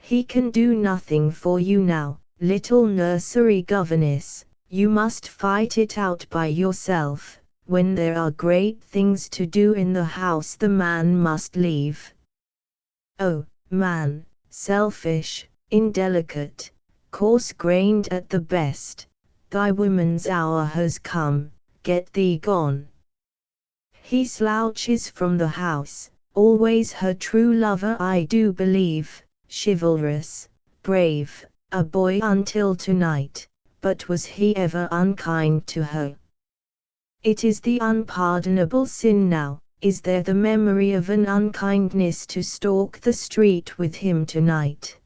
[SPEAKER 1] "He can do nothing for you now, little nursery governess, you must fight it out by yourself. When there are great things to do in the house the man must leave." "Oh, man, selfish, indelicate, coarse-grained at the best, thy woman's hour has come, get thee gone." He slouches from the house, always her true lover I do believe, chivalrous, brave, a boy until tonight, but was he ever unkind to her? It is the unpardonable sin now. Is there the memory of an unkindness to stalk the street with him tonight?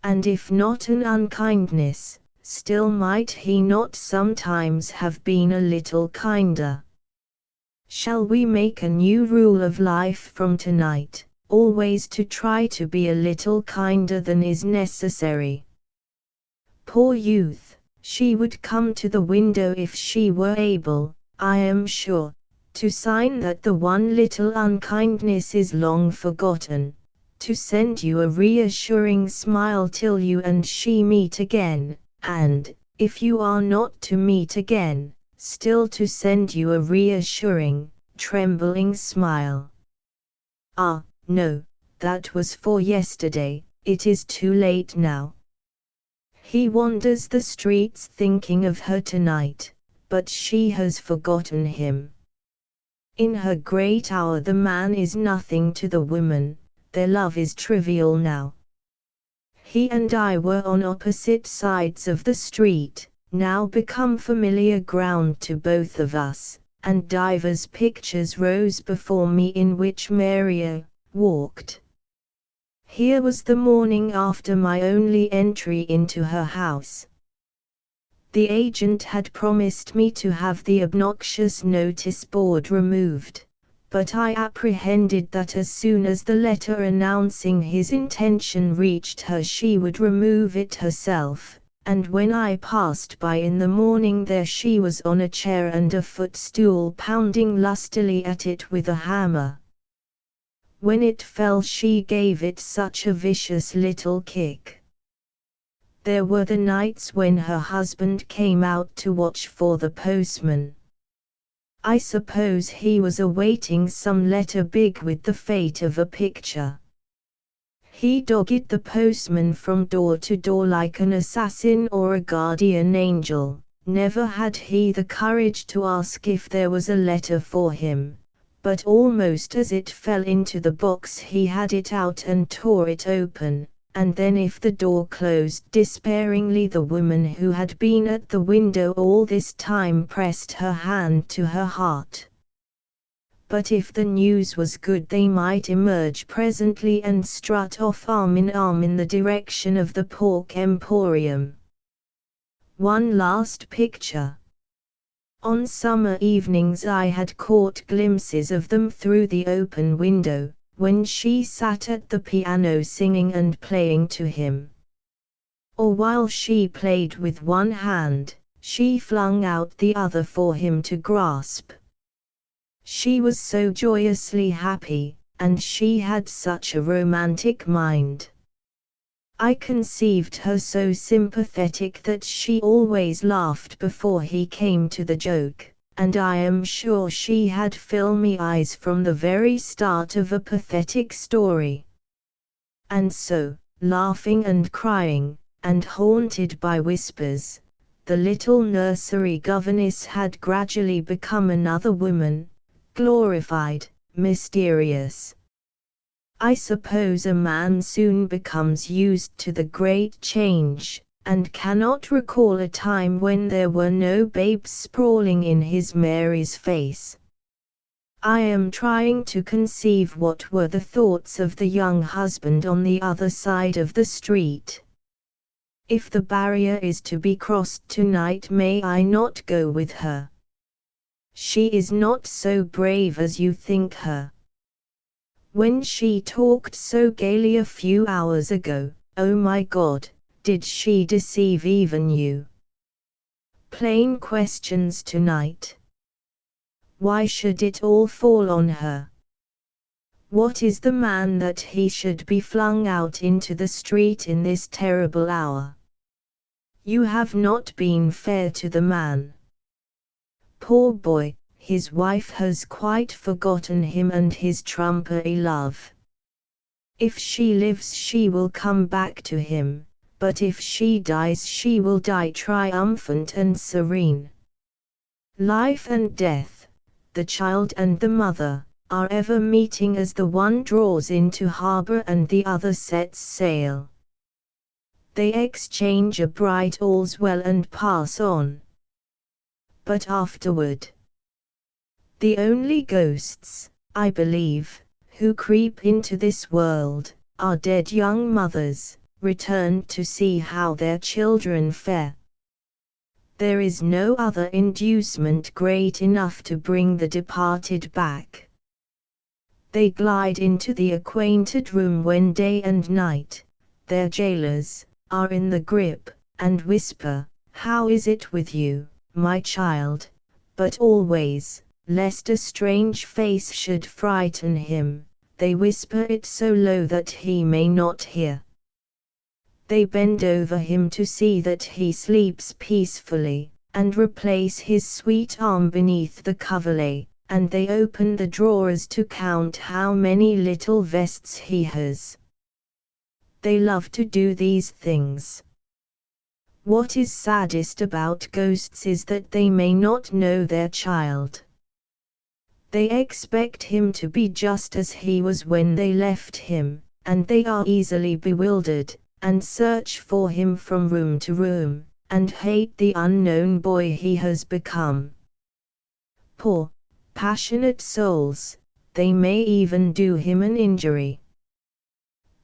[SPEAKER 1] And if not an unkindness, still might he not sometimes have been a little kinder? Shall we make a new rule of life from tonight, always to try to be a little kinder than is necessary? Poor youth, she would come to the window if she were able, I am sure, to sign that the one little unkindness is long forgotten, to send you a reassuring smile till you and she meet again, and, if you are not to meet again, still to send you a reassuring, trembling smile. Ah, no, that was for yesterday, it is too late now. He wanders the streets thinking of her tonight, but she has forgotten him. In her great hour the man is nothing to the woman, their love is trivial now. He and I were on opposite sides of the street, now become familiar ground to both of us, and divers pictures rose before me in which Maria walked. Here was the morning after my only entry into her house. The agent had promised me to have the obnoxious notice board removed, but I apprehended that as soon as the letter announcing his intention reached her she would remove it herself, and when I passed by in the morning there she was on a chair and a footstool pounding lustily at it with a hammer. When it fell she gave it such a vicious little kick. There were the nights when her husband came out to watch for the postman. I suppose he was awaiting some letter big with the fate of a picture. He dogged the postman from door to door like an assassin or a guardian angel. Never had he the courage to ask if there was a letter for him, but almost as it fell into the box he had it out and tore it open, and then if the door closed despairingly the woman who had been at the window all this time pressed her hand to her heart. But if the news was good they might emerge presently and strut off arm in the direction of the pork emporium. One last picture. On summer evenings I had caught glimpses of them through the open window, when she sat at the piano singing and playing to him. Or while she played with one hand, she flung out the other for him to grasp. She was so joyously happy, and she had such a romantic mind. I conceived her so sympathetic that she always laughed before he came to the joke, and I am sure she had filmy eyes from the very start of a pathetic story. And so, laughing and crying, and haunted by whispers, the little nursery governess had gradually become another woman, glorified, mysterious. I suppose a man soon becomes used to the great change, and cannot recall a time when there were no babes sprawling in his Mary's face. I am trying to conceive what were the thoughts of the young husband on the other side of the street. If the barrier is to be crossed tonight, may I not go with her? She is not so brave as you think her. When she talked so gaily a few hours ago, oh my God, did she deceive even you? Plain questions tonight. Why should it all fall on her? What is the man that he should be flung out into the street in this terrible hour? You have not been fair to the man. Poor boy, his wife has quite forgotten him and his trumpery love. If she lives she will come back to him, but if she dies she will die triumphant and serene. Life and death, the child and the mother, are ever meeting as the one draws into harbor and the other sets sail. They exchange a bright all's well and pass on. But afterward, the only ghosts, I believe, who creep into this world, are dead young mothers, returned to see how their children fare. There is no other inducement great enough to bring the departed back. They glide into the acquainted room when day and night, their jailers, are in the grip, and whisper, "How is it with you, my child?" But always, lest a strange face should frighten him, they whisper it so low that he may not hear. They bend over him to see that he sleeps peacefully, and replace his sweet arm beneath the coverlet, and they open the drawers to count how many little vests he has. They love to do these things. What is saddest about ghosts is that they may not know their child. They expect him to be just as he was when they left him, and they are easily bewildered, and search for him from room to room, and hate the unknown boy he has become. Poor, passionate souls, they may even do him an injury.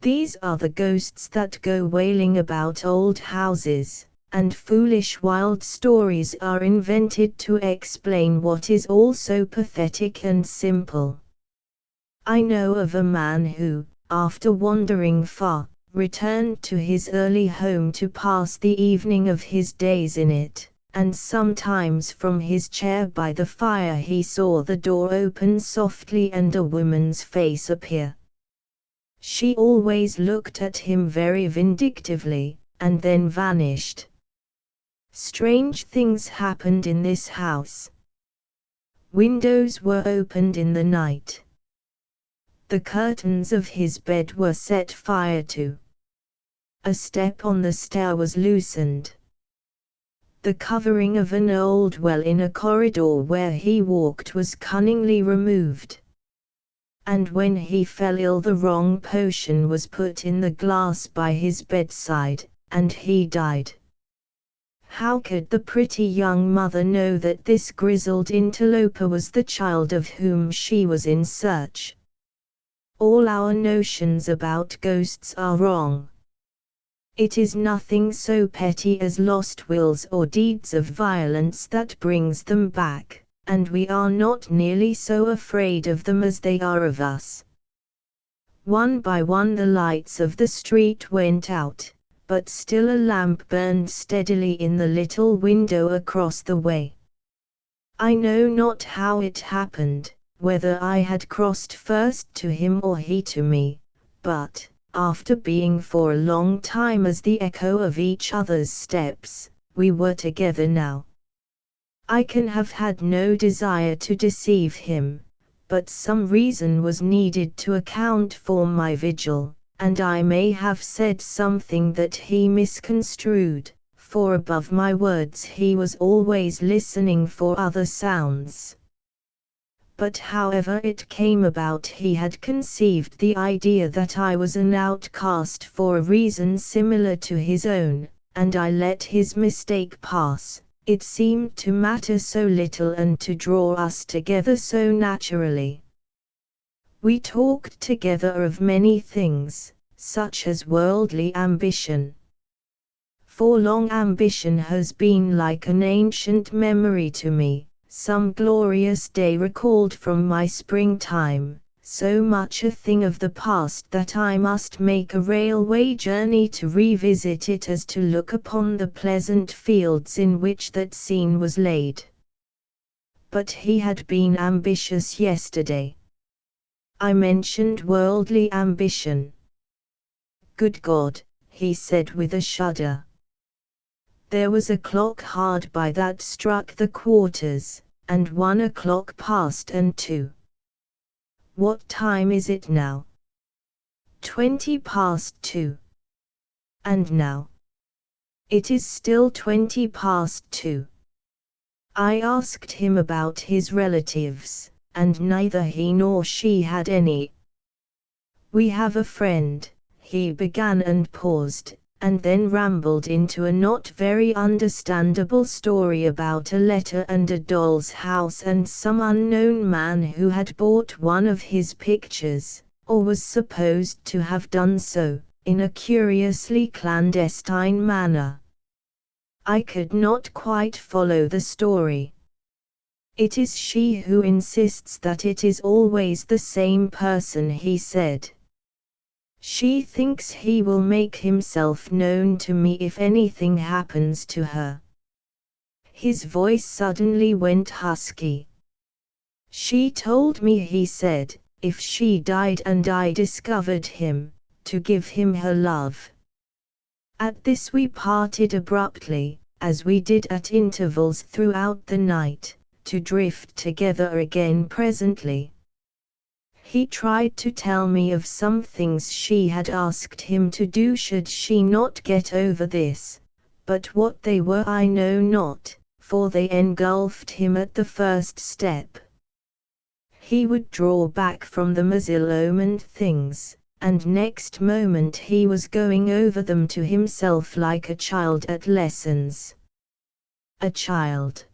[SPEAKER 1] These are the ghosts that go wailing about old houses, and foolish wild stories are invented to explain what is all so pathetic and simple. I know of a man who, after wandering far, returned to his early home to pass the evening of his days in it, and sometimes from his chair by the fire he saw the door open softly and a woman's face appear. She always looked at him very vindictively, and then vanished. Strange things happened in this house. Windows were opened in the night. The curtains of his bed were set fire to. A step on the stair was loosened. The covering of an old well in a corridor where he walked was cunningly removed. And when he fell ill the wrong potion was put in the glass by his bedside, and he died. How could the pretty young mother know that this grizzled interloper was the child of whom she was in search? All our notions about ghosts are wrong. It is nothing so petty as lost wills or deeds of violence that brings them back, and we are not nearly so afraid of them as they are of us. One by one the lights of the street went out, but still a lamp burned steadily in the little window across the way. I know not how it happened, whether I had crossed first to him or he to me, but, after being for a long time as the echo of each other's steps, we were together now. I can have had no desire to deceive him, but some reason was needed to account for my vigil, and I may have said something that he misconstrued, for above my words he was always listening for other sounds. But however it came about, he had conceived the idea that I was an outcast for a reason similar to his own, and I let his mistake pass. It seemed to matter so little and to draw us together so naturally. We talked together of many things, such as worldly ambition. For long ambition has been like an ancient memory to me, some glorious day recalled from my springtime, so much a thing of the past that I must make a railway journey to revisit it as to look upon the pleasant fields in which that scene was laid. But he had been ambitious yesterday. I mentioned worldly ambition. Good God, he said with a shudder. There was a clock hard by that struck the quarters, and 1 o'clock passed and 2. What time is it now? 20 past 2. And now? It is still 20 past 2. I asked him about his relatives, and neither he nor she had any. We have a friend, he began and paused, and then rambled into a not very understandable story about a letter and a doll's house and some unknown man who had bought one of his pictures, or was supposed to have done so, in a curiously clandestine manner. I could not quite follow the story. It is she who insists that it is always the same person, he said. She thinks he will make himself known to me if anything happens to her. His voice suddenly went husky. She told me, he said, if she died and I discovered him, to give him her love. At this we parted abruptly, as we did at intervals throughout the night, to drift together again presently. He tried to tell me of some things she had asked him to do should she not get over this, but what they were I know not, for they engulfed him at the first step. He would draw back from them as ill-omened things, and next moment he was going over them to himself like a child at lessons. A child.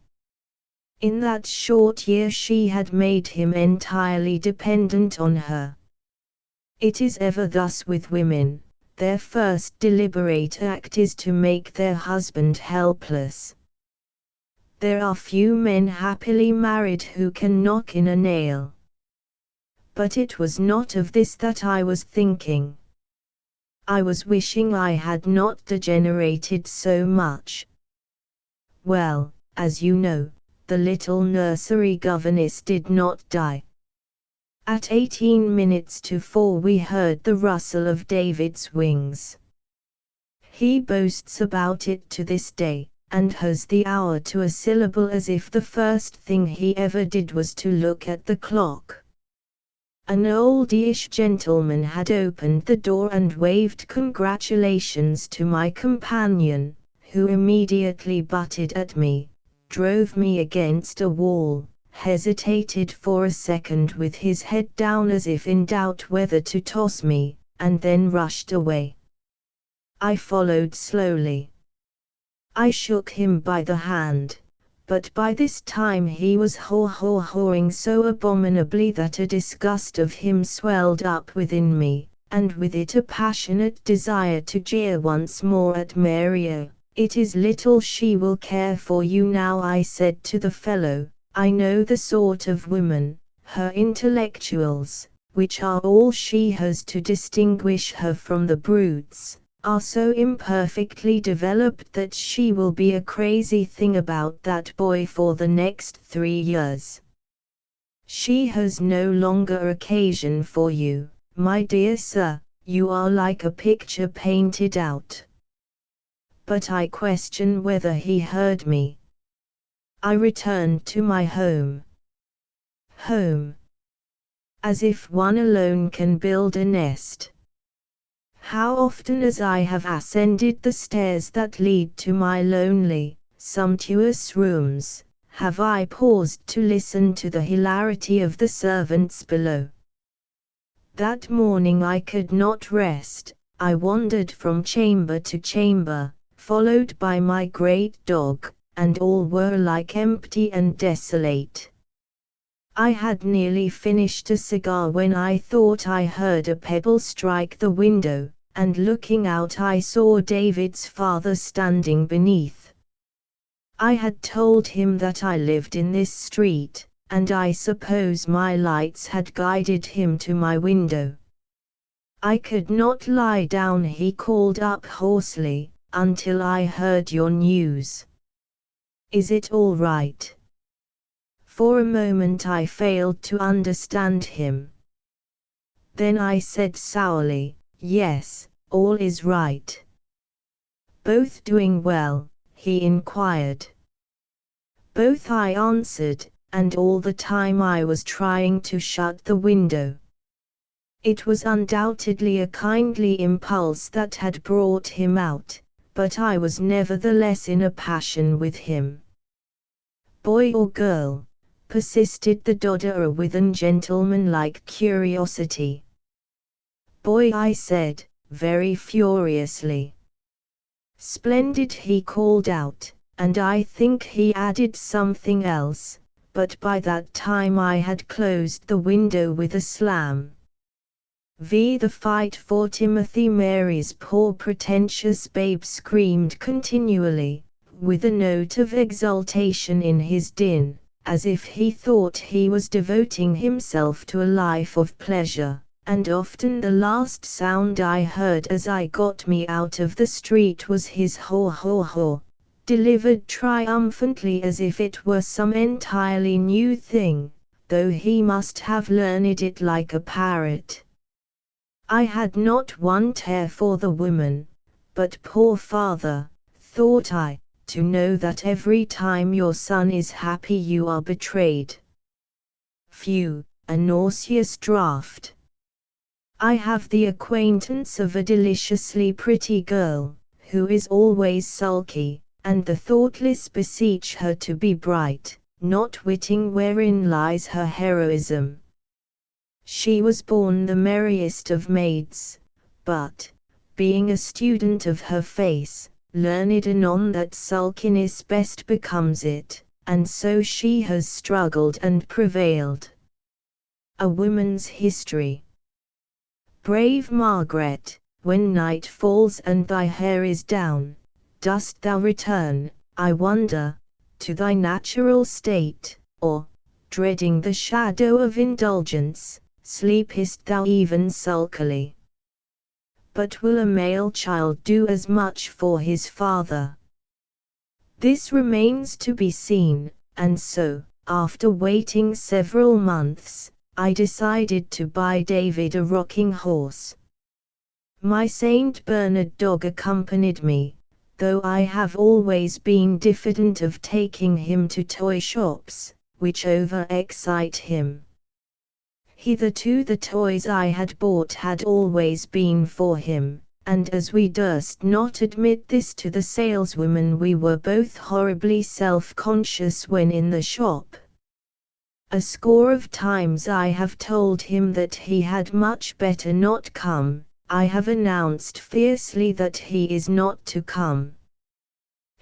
[SPEAKER 1] In that short year she had made him entirely dependent on her. It is ever thus with women, their first deliberate act is to make their husband helpless. There are few men happily married who can knock in a nail. But it was not of this that I was thinking. I was wishing I had not degenerated so much. Well, as you know, the little nursery governess did not die. At 18 minutes to 4 we heard the rustle of David's wings. He boasts about it to this day, and has the hour to a syllable as if the first thing he ever did was to look at the clock. An oldish gentleman had opened the door and waved congratulations to my companion, who immediately butted at me, drove me against a wall, hesitated for a second with his head down as if in doubt whether to toss me, and then rushed away. I followed slowly. I shook him by the hand, but by this time he was haw-haw-hawing so abominably that a disgust of him swelled up within me, and with it a passionate desire to jeer once more at Maria. It is little she will care for you now, I said to the fellow. I know the sort of woman, her intellectuals, which are all she has to distinguish her from the brutes, are so imperfectly developed that she will be a crazy thing about that boy for the next 3 years. She has no longer occasion for you, my dear sir. you are like a picture painted out. But I question whether he heard me. I returned to my home. Home. As if one alone can build a nest. How often as I have ascended the stairs that lead to my lonely, sumptuous rooms, have I paused to listen to the hilarity of the servants below. That morning I could not rest, I wandered from chamber to chamber, followed by my great dog, and all were alike empty and desolate. I had nearly finished a cigar when I thought I heard a pebble strike the window, and looking out I saw David's father standing beneath. I had told him that I lived in this street, and I suppose my lights had guided him to my window. I could not lie down, he called up hoarsely, until I heard your news. Is it all right? For a moment I failed to understand him. Then I said sourly, yes, all is right. Both doing well, he inquired. Both, I answered, and all the time I was trying to shut the window. It was undoubtedly a kindly impulse that had brought him out, but I was nevertheless in a passion with him. Boy or girl? Persisted the dodderer with ungentlemanlike curiosity. Boy, I said, very furiously. Splendid, he called out, and I think he added something else, but by that time I had closed the window with a slam. The fight for Timothy. Mary's poor pretentious babe screamed continually, with a note of exultation in his din, as if he thought he was devoting himself to a life of pleasure, and often the last sound I heard as I got me out of the street was his haw haw haw, delivered triumphantly as if it were some entirely new thing, though he must have learned it like a parrot. I had not one tear for the woman, but poor father, thought I, to know that every time your son is happy you are betrayed. Phew, a nauseous draught. I have the acquaintance of a deliciously pretty girl, who is always sulky, and the thoughtless beseech her to be bright, not witting wherein lies her heroism. She was born the merriest of maids, but, being a student of her face, learned anon that sulkiness best becomes it, and so she has struggled and prevailed. A woman's history. Brave Margaret, when night falls and thy hair is down, dost thou return, I wonder, to thy natural state, or, dreading the shadow of indulgence, sleepest thou even sulkily? But will a male child do as much for his father? This remains to be seen, and so, after waiting several months, I decided to buy David a rocking horse. My Saint Bernard dog accompanied me, though I have always been diffident of taking him to toy shops, which over-excite him. Hitherto the toys I had bought had always been for him, and as we durst not admit this to the saleswomen we were both horribly self-conscious when in the shop. A score of times I have told him that he had much better not come. I have announced fiercely that he is not to come.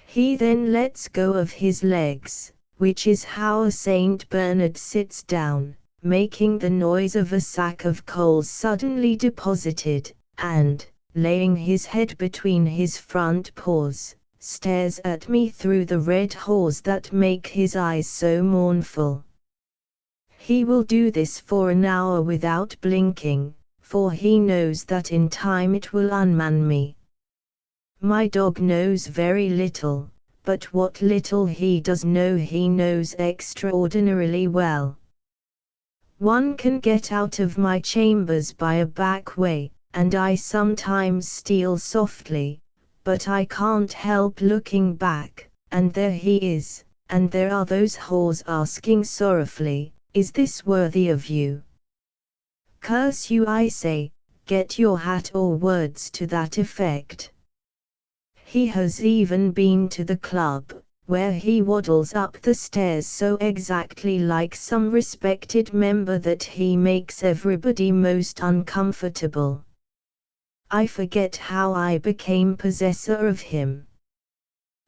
[SPEAKER 1] He then lets go of his legs, which is how a Saint Bernard sits down, making the noise of a sack of coals suddenly deposited, and, laying his head between his front paws, stares at me through the red haws that make his eyes so mournful. He will do this for an hour without blinking, for he knows that in time it will unman me. My dog knows very little, but what little he does know he knows extraordinarily well. One can get out of my chambers by a back way, and I sometimes steal softly, but I can't help looking back, and there he is, and there are those whores asking sorrowfully, is this worthy of you? Curse you, I say, get your hat, or words to that effect. He has even been to the club, where he waddles up the stairs so exactly like some respected member that he makes everybody most uncomfortable. I forget how I became possessor of him.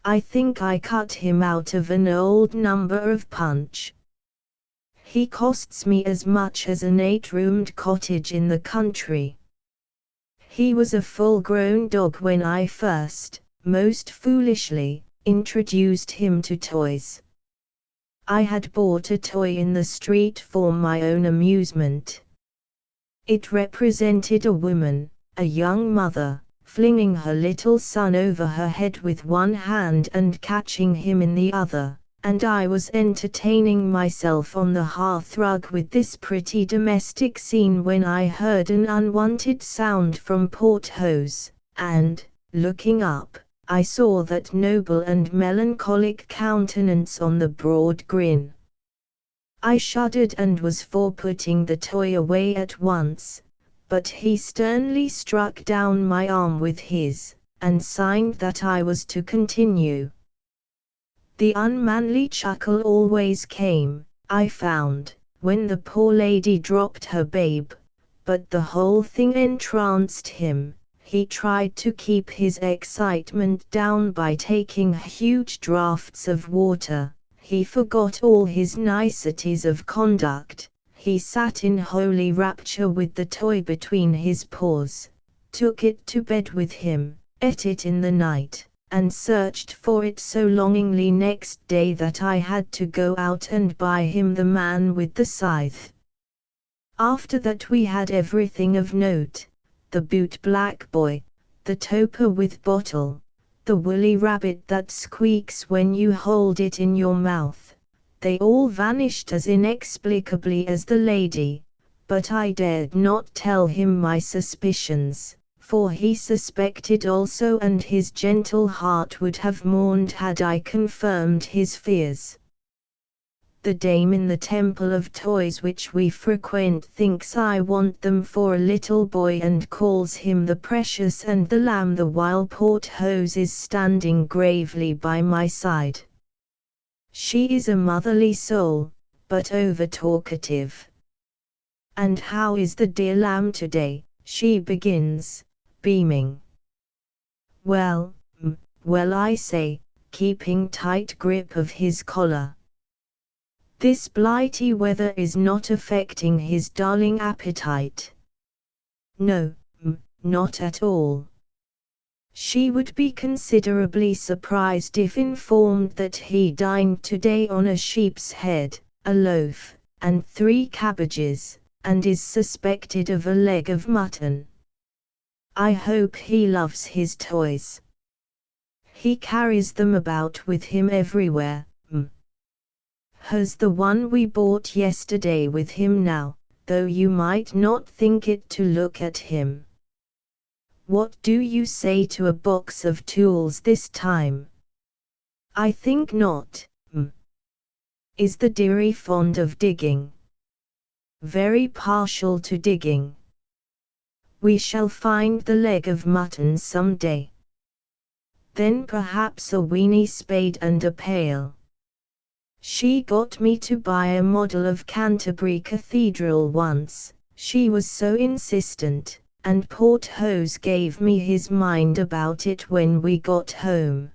[SPEAKER 1] I think I cut him out of an old number of Punch. He costs me as much as an 8-roomed cottage in the country. He was a full-grown dog when I first, most foolishly, introduced him to toys. I had bought a toy in the street for my own amusement. It represented a woman, a young mother, flinging her little son over her head with one hand and catching him in the other, and I was entertaining myself on the hearthrug with this pretty domestic scene when I heard an unwanted sound from porthose, and, looking up, I saw that noble and melancholic countenance on the broad grin. I shuddered and was for putting the toy away at once, but he sternly struck down my arm with his, and signed that I was to continue. The unmanly chuckle always came, I found, when the poor lady dropped her babe, but the whole thing entranced him. He tried to keep his excitement down by taking huge draughts of water. He forgot all his niceties of conduct. He sat in holy rapture with the toy between his paws, took it to bed with him, ate it in the night, and searched for it so longingly next day that I had to go out and buy him the man with the scythe. After that we had everything of note: the boot-black boy, the toper with bottle, the woolly rabbit that squeaks when you hold it in your mouth. They all vanished as inexplicably as the lady, but I dared not tell him my suspicions, for he suspected also, and his gentle heart would have mourned had I confirmed his fears. The dame in the temple of toys which we frequent thinks I want them for a little boy and calls him the precious and the lamb, the while porthose is standing gravely by my side. She is a motherly soul, but over-talkative. "And how is the dear lamb today?" she begins, beaming. Well, I say, keeping tight grip of his collar. This blighty weather is not affecting his darling appetite. No, not at all. She would be considerably surprised if informed that he dined today on a sheep's head, a loaf, and 3 cabbages, and is suspected of a leg of mutton. I hope he loves his toys. He carries them about with him everywhere. Has the one we bought yesterday with him now, though you might not think it to look at him. What do you say to a box of tools this time? I think not. Is the dearie fond of digging? Very partial to digging. We shall find the leg of mutton some day. Then perhaps a weeny spade and a pail. She got me to buy a model of Canterbury Cathedral once, she was so insistent, and porthose gave me his mind about it when we got home.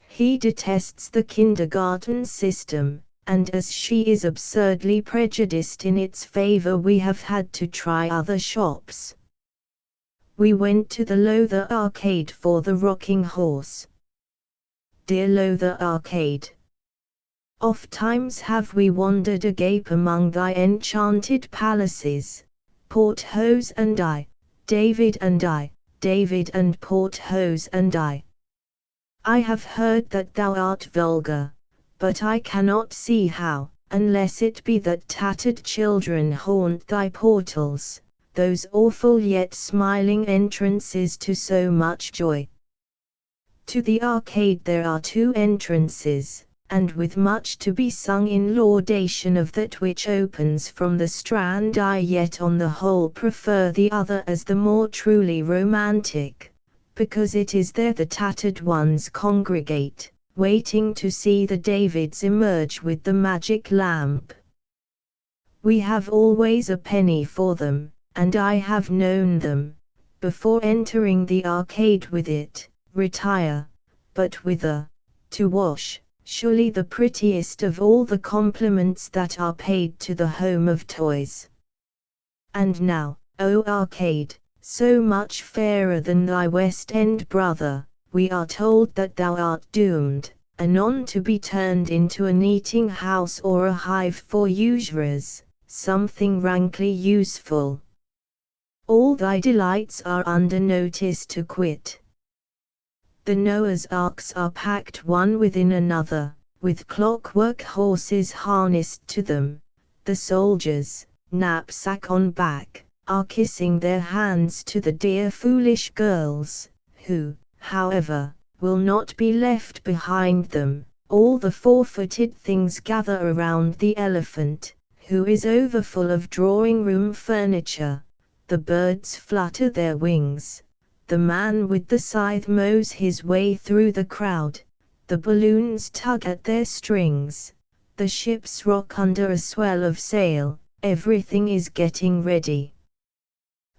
[SPEAKER 1] He detests the kindergarten system, and as she is absurdly prejudiced in its favor, we have had to try other shops. We went to the Lowther Arcade for the rocking horse. Dear Lowther Arcade! Oft times have we wandered agape among thy enchanted palaces, porthose and I, David and I, David and porthose and I. I have heard that thou art vulgar, but I cannot see how, unless it be that tattered children haunt thy portals, those awful yet smiling entrances to so much joy. To the arcade there are 2 entrances, and with much to be sung in laudation of that which opens from the Strand, I yet on the whole prefer the other as the more truly romantic, because it is there the tattered ones congregate, waiting to see the Davids emerge with the magic lamp. We have always a penny for them, and I have known them, before entering the arcade with it, retire, but whither? To wash, surely the prettiest of all the compliments that are paid to the home of toys. And now, O arcade, so much fairer than thy West End brother, we are told that thou art doomed, anon to be turned into an eating house or a hive for usurers, something rankly useful. All thy delights are under notice to quit. The Noah's arks are packed one within another, with clockwork horses harnessed to them. The soldiers, knapsack on back, are kissing their hands to the dear foolish girls, who, however, will not be left behind them. All the 4-footed things gather around the elephant, who is overfull of drawing-room furniture. The birds flutter their wings. The man with the scythe mows his way through the crowd. The balloons tug at their strings. The ships rock under a swell of sail. Everything is getting ready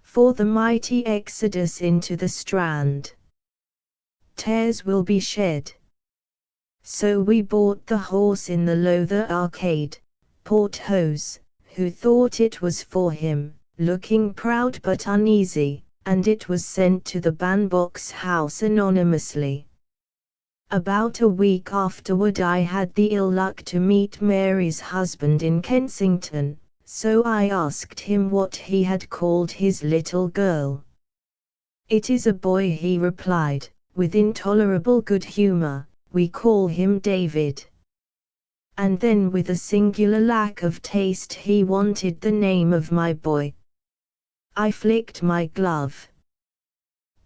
[SPEAKER 1] for the mighty exodus into the Strand. Tears will be shed. So we bought the horse in the Lowther arcade. Porthos, who thought it was for him, looking proud but uneasy, and it was sent to the bandbox house anonymously. About a week afterward I had the ill luck to meet Mary's husband in Kensington, so I asked him what he had called his little girl. "It is a boy," he replied, with intolerable good humor. "We call him David." And then with a singular lack of taste he wanted the name of my boy. I flicked my glove.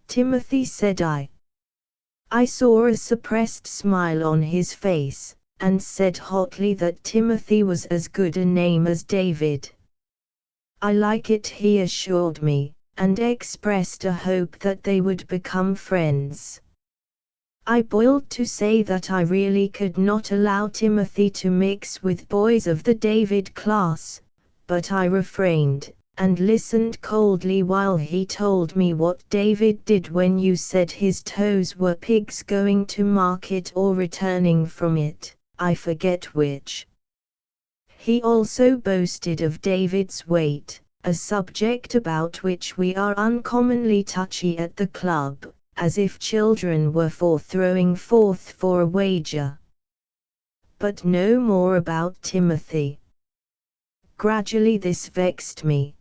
[SPEAKER 1] "Timothy," said I. I saw a suppressed smile on his face, and said hotly that Timothy was as good a name as David. "I like it," he assured me, and expressed a hope that they would become friends. I boiled to say that I really could not allow Timothy to mix with boys of the David class, but I refrained, and listened coldly while he told me what David did when you said his toes were pigs going to market or returning from it, I forget which. He also boasted of David's weight, a subject about which we are uncommonly touchy at the club, as if children were for throwing forth for a wager. But no more about Timothy. Gradually this vexed me.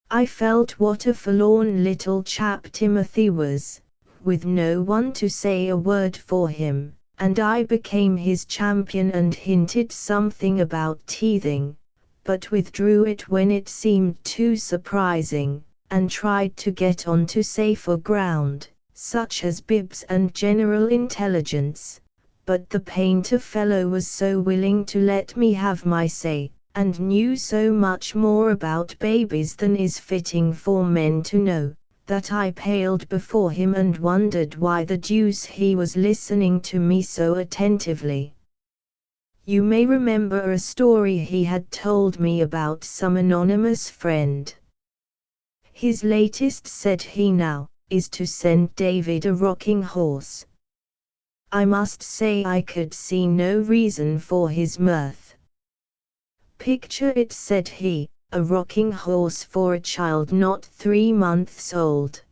[SPEAKER 1] I felt what a forlorn little chap Timothy was, with no one to say a word for him, and I became his champion and hinted something about teething, but withdrew it when it seemed too surprising, and tried to get on to safer ground, such as bibs and general intelligence, but the painter fellow was so willing to let me have my say, and knew so much more about babies than is fitting for men to know, that I paled before him and wondered why the deuce he was listening to me so attentively. You may remember a story he had told me about some anonymous friend. His latest, said he now, is to send David a rocking horse. I must say I could see no reason for his mirth. Picture it, said he, a rocking horse for a child not 3 months old.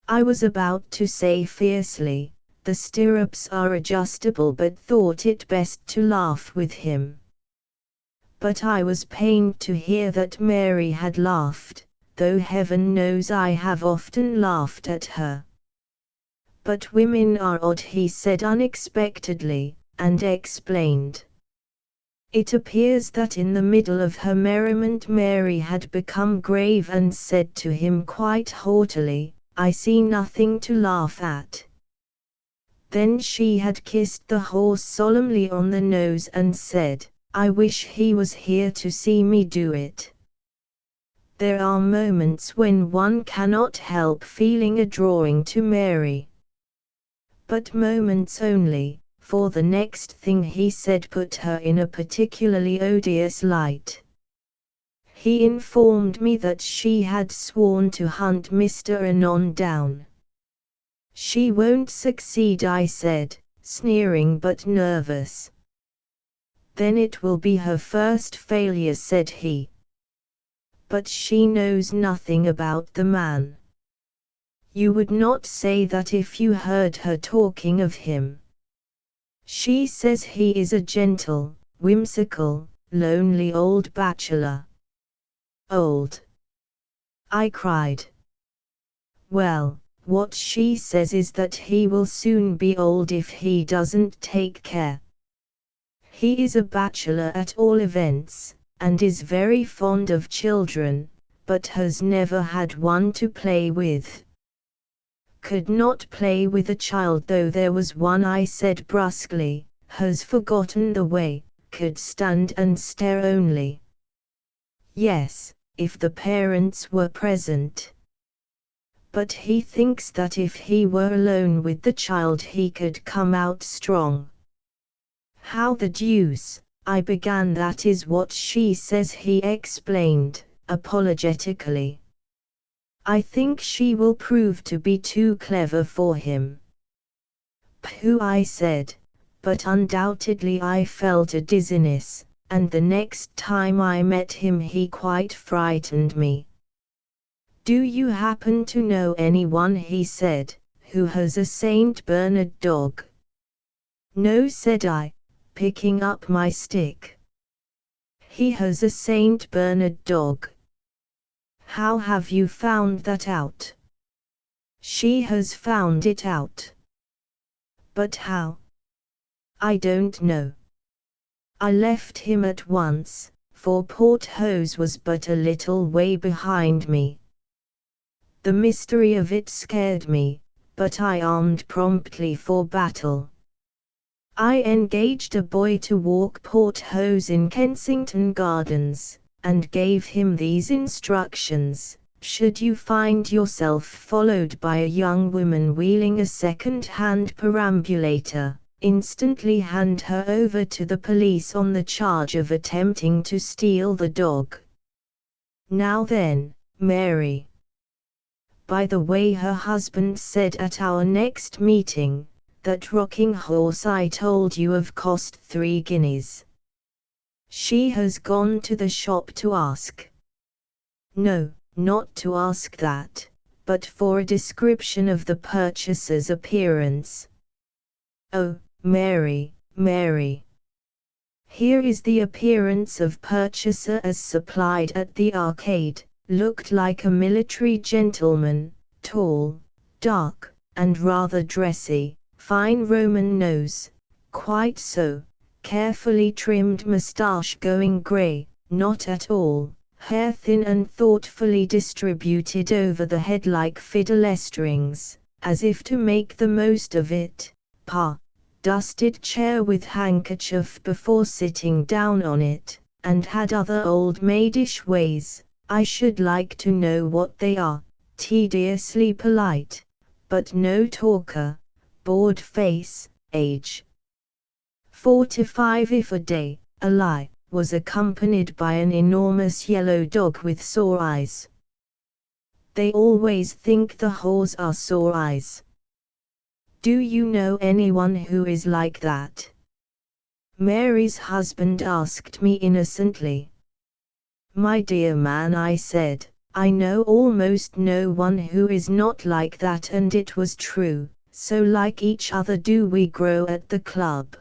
[SPEAKER 1] I was about to say fiercely, the stirrups are adjustable, but thought it best to laugh with him. But I was pained to hear that Mary had laughed, though heaven knows I have often laughed at her. But women are odd, he said unexpectedly, and explained. It appears that in the middle of her merriment Mary had become grave and said to him quite haughtily, "I see nothing to laugh at." Then she had kissed the horse solemnly on the nose and said, "I wish he was here to see me do it." There are moments when one cannot help feeling a drawing to Mary. But moments only, for the next thing he said put her in a particularly odious light. He informed me that she had sworn to hunt Mr. Annon down. "She won't succeed," I said, sneering but nervous. "Then it will be her first failure," said he. "But she knows nothing about the man." "You would not say that if you heard her talking of him." "She says he is a gentle, whimsical, lonely old bachelor." "Old?" I cried. "Well, what she says is that he will soon be old if he doesn't take care. He is a bachelor at all events, and is very fond of children, but has never had one to play with." "Could not play with a child though there was one," I said brusquely, "has forgotten the way, could stand and stare only." "Yes, if the parents were present. But he thinks that if he were alone with the child he could come out strong." "How the deuce," I began. "That is what she says," he explained, apologetically. "I think she will prove to be too clever for him." "Pooh," I said, but undoubtedly I felt a dizziness, and the next time I met him he quite frightened me. "Do you happen to know anyone," he said, "who has a Saint Bernard dog?" "No," said I, picking up my stick. "He has a Saint Bernard dog." "How have you found that out?" "She has found it out." "But how?" "I don't know." I left him at once, for Porthos was but a little way behind me. The mystery of it scared me, but I armed promptly for battle. I engaged a boy to walk Porthos in Kensington Gardens, and gave him these instructions: "Should you find yourself followed by a young woman wheeling a second-hand perambulator, instantly hand her over to the police on the charge of attempting to steal the dog." Now then, Mary. By the way, her husband said at our next meeting, "That rocking horse I told you of cost 3 guineas. She has gone to the shop to ask." "No, not to ask that, but for a description of the purchaser's appearance." "Oh, Mary, Mary. Here is the appearance of purchaser as supplied at the arcade. Looked like a military gentleman, tall, dark, and rather dressy, fine Roman nose, quite so, carefully trimmed moustache going grey, not at all, hair thin and thoughtfully distributed over the head like fiddle strings, as if to make the most of it, dusted chair with handkerchief before sitting down on it, and had other old maidish ways. I should like to know what they are. Tediously polite, but no talker, bored face, age 45 if a day, a lie, was accompanied by an enormous yellow dog with sore eyes. They always think the whores are sore eyes. Do you know anyone who is like that?" Mary's husband asked me innocently. "My dear man," I said, "I know almost no one who is not like that, and it was true, so like each other do we grow at the club."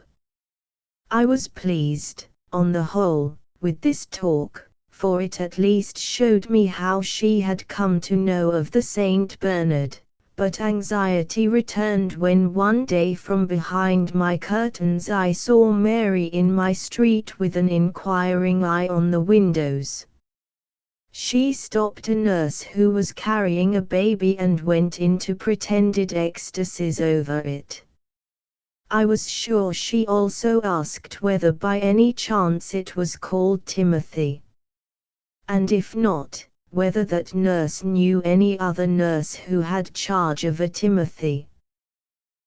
[SPEAKER 1] I was pleased, on the whole, with this talk, for it at least showed me how she had come to know of the Saint Bernard, but anxiety returned when one day from behind my curtains I saw Mary in my street with an inquiring eye on the windows. She stopped a nurse who was carrying a baby and went into pretended ecstasies over it. I was sure she also asked whether by any chance it was called Timothy. And if not, whether that nurse knew any other nurse who had charge of a Timothy.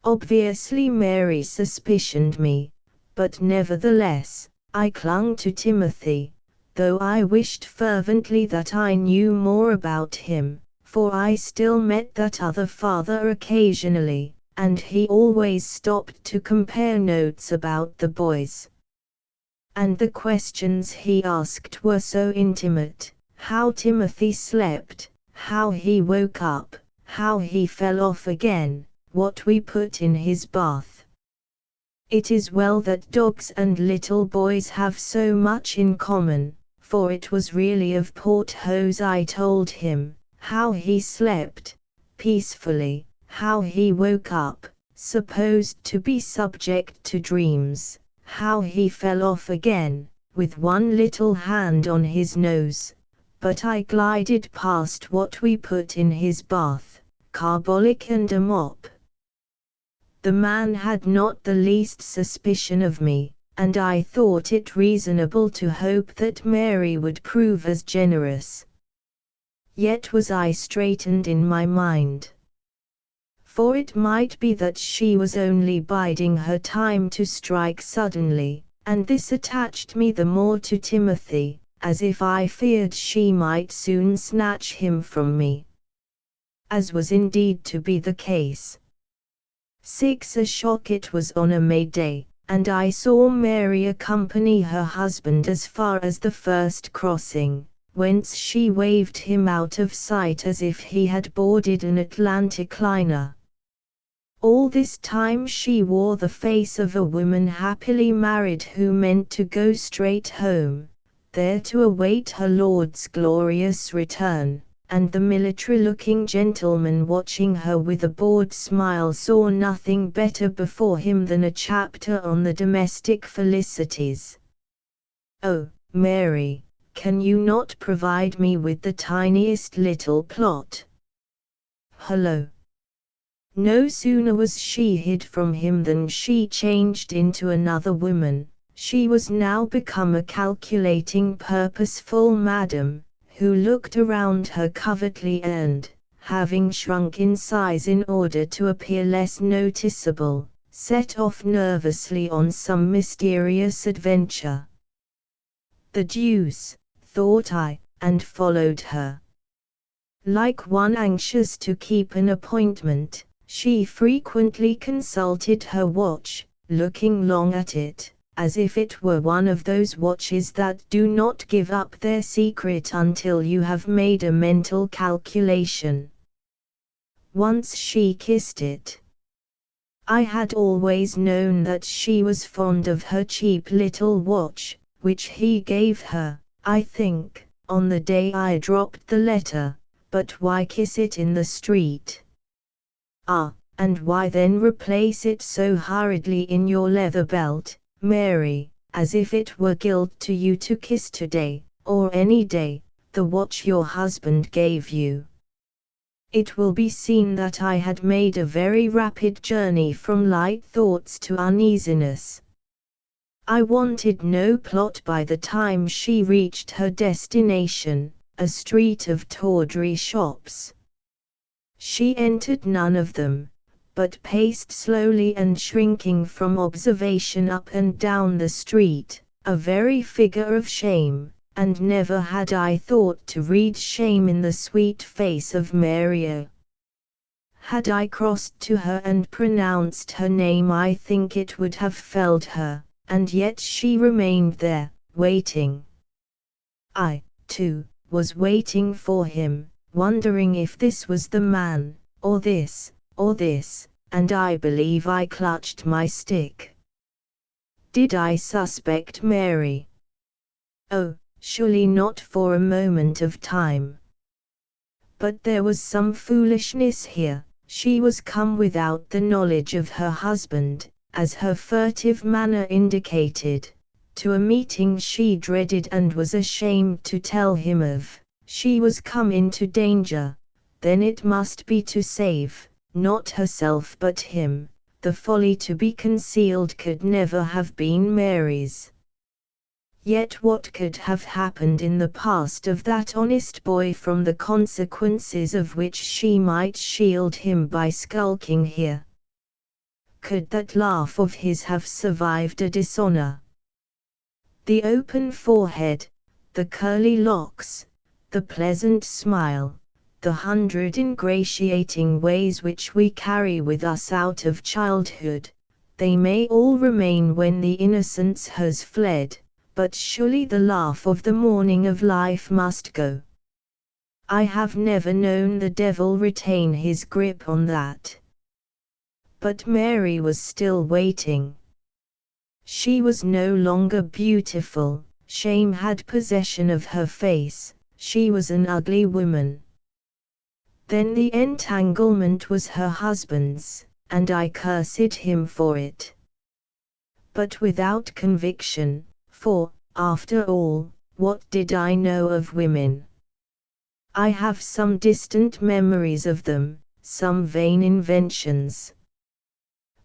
[SPEAKER 1] Obviously Mary suspicioned me, but nevertheless, I clung to Timothy, though I wished fervently that I knew more about him, for I still met that other father occasionally, and he always stopped to compare notes about the boys. And the questions he asked were so intimate. How Timothy slept, how he woke up, how he fell off again, what we put in his bath. It is well that dogs and little boys have so much in common, for it was really of Porthos I told him, how he slept, peacefully, how he woke up, supposed to be subject to dreams, how he fell off again, with one little hand on his nose. But I glided past what we put in his bath, carbolic and a mop. The man had not the least suspicion of me, and I thought it reasonable to hope that Mary would prove as generous. Yet was I straitened in my mind. For it might be that she was only biding her time to strike suddenly, and this attached me the more to Timothy, as if I feared she might soon snatch him from me. As was indeed to be the case. 6 o'clock it was on a May day, and I saw Mary accompany her husband as far as the first crossing, whence she waved him out of sight as if he had boarded an Atlantic liner. All this time she wore the face of a woman happily married who meant to go straight home, there to await her lord's glorious return, and the military-looking gentleman watching her with a bored smile saw nothing better before him than a chapter on the domestic felicities. "Oh, Mary, can you not provide me with the tiniest little plot?" Hello! No sooner was she hid from him than she changed into another woman. She was now become a calculating, purposeful madam, who looked around her covertly and, having shrunk in size in order to appear less noticeable, set off nervously on some mysterious adventure. The deuce, thought I, and followed her. Like one anxious to keep an appointment, she frequently consulted her watch, looking long at it, as if it were one of those watches that do not give up their secret until you have made a mental calculation. Once she kissed it. I had always known that she was fond of her cheap little watch, which he gave her, I think, on the day I dropped the letter, but why kiss it in the street? Ah, and why then replace it so hurriedly in your leather belt, Mary, as if it were guilt to you to kiss today, or any day, the watch your husband gave you? It will be seen that I had made a very rapid journey from light thoughts to uneasiness. I wanted no plot by the time she reached her destination, a street of tawdry shops. She entered none of them, but paced slowly and shrinking from observation up and down the street, a very figure of shame, and never had I thought to read shame in the sweet face of Mary. Had I crossed to her and pronounced her name, I think it would have felled her, and yet she remained there, waiting. I, too, was waiting for him, wondering if this was the man, or this, and I believe I clutched my stick. Did I suspect Mary? Oh, surely not for a moment of time. But there was some foolishness here, She was come without the knowledge of her husband, as her furtive manner indicated, to a meeting she dreaded and was ashamed to tell him of. She was come into danger, then it must be to save, not herself but him. The folly to be concealed could never have been Mary's. Yet what could have happened in the past of that honest boy from the consequences of which she might shield him by skulking here? Could that laugh of his have survived a dishonor? The open forehead, the curly locks, the pleasant smile, the 100 ingratiating ways which we carry with us out of childhood, they may all remain when the innocence has fled, but surely the laugh of the morning of life must go. I have never known the devil retain his grip on that. But Mary was still waiting. She was no longer beautiful, shame had possession of her face, she was an ugly woman. Then the entanglement was her husband's, and I cursed him for it. But without conviction, for, after all, what did I know of women? I have some distant memories of them, some vain inventions.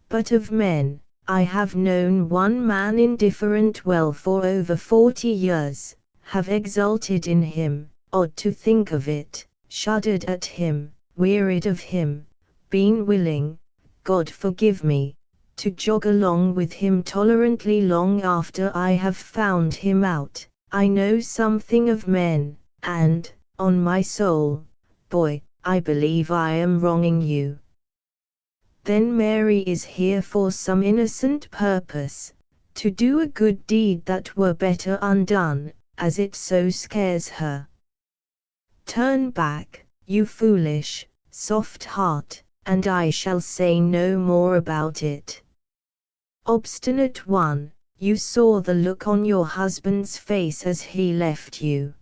[SPEAKER 1] But of men, I have known one man indifferent well for over 40 years, have exulted in him, odd to think of it, shuddered at him, wearied of him, been willing, God forgive me, to jog along with him tolerantly long after I have found him out. I know something of men, and, on my soul, boy, I believe I am wronging you. Then Mary is here for some innocent purpose, to do a good deed that were better undone, as it so scares her. Turn back, you foolish, soft heart, and I shall say no more about it. Obstinate one, you saw the look on your husband's face as he left you.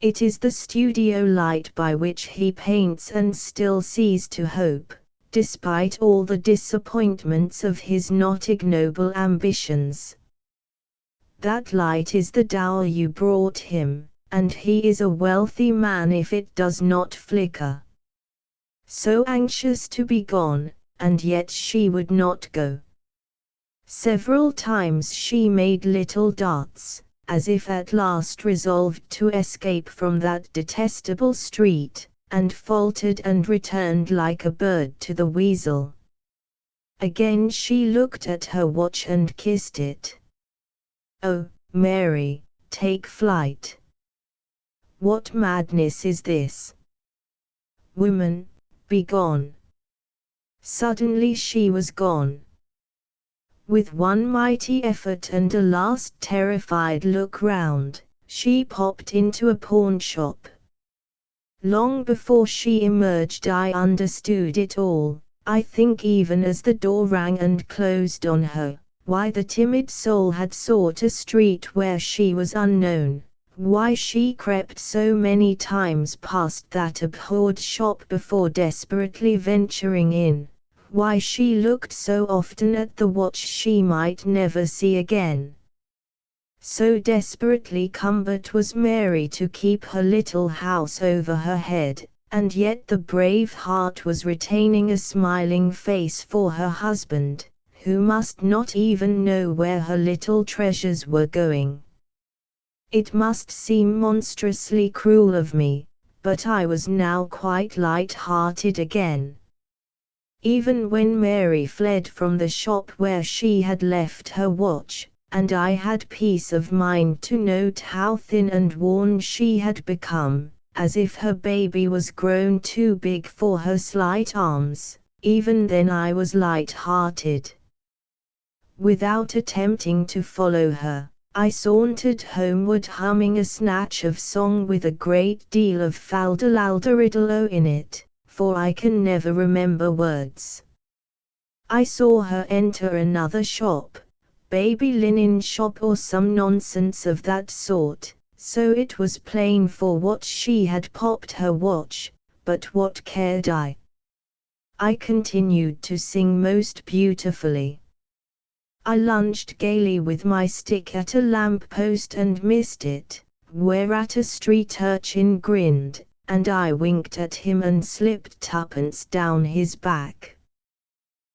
[SPEAKER 1] It is the studio light by which he paints and still sees to hope, despite all the disappointments of his not ignoble ambitions. That light is the dower you brought him, and he is a wealthy man if it does not flicker. So anxious to be gone, and yet she would not go. Several times she made little darts, as if at last resolved to escape from that detestable street, and faltered and returned like a bird to the weasel. Again she looked at her watch and kissed it. Oh, Mary, take flight. What madness is this? Woman, be gone. Suddenly she was gone. With one mighty effort and a last terrified look round, she popped into a pawn shop. Long before she emerged I understood it all, I think even as the door rang and closed on her, why the timid soul had sought a street where she was unknown. Why she crept so many times past that abhorred shop before desperately venturing in, why she looked so often at the watch she might never see again. So desperately cumbered was Mary to keep her little house over her head, and yet the brave heart was retaining a smiling face for her husband, who must not even know where her little treasures were going. It must seem monstrously cruel of me, but I was now quite light-hearted again. Even when Mary fled from the shop where she had left her watch, and I had peace of mind to note how thin and worn she had become, as if her baby was grown too big for her slight arms, even then I was light-hearted. Without attempting to follow her, I sauntered homeward humming a snatch of song with a great deal of faldelalderidalo in it, for I can never remember words. I saw her enter another shop, baby linen shop or some nonsense of that sort, so it was plain for what she had popped her watch, but what cared I? I continued to sing most beautifully. I lunged gaily with my stick at a lamp-post and missed it, whereat a street urchin grinned, and I winked at him and slipped twopence down his back.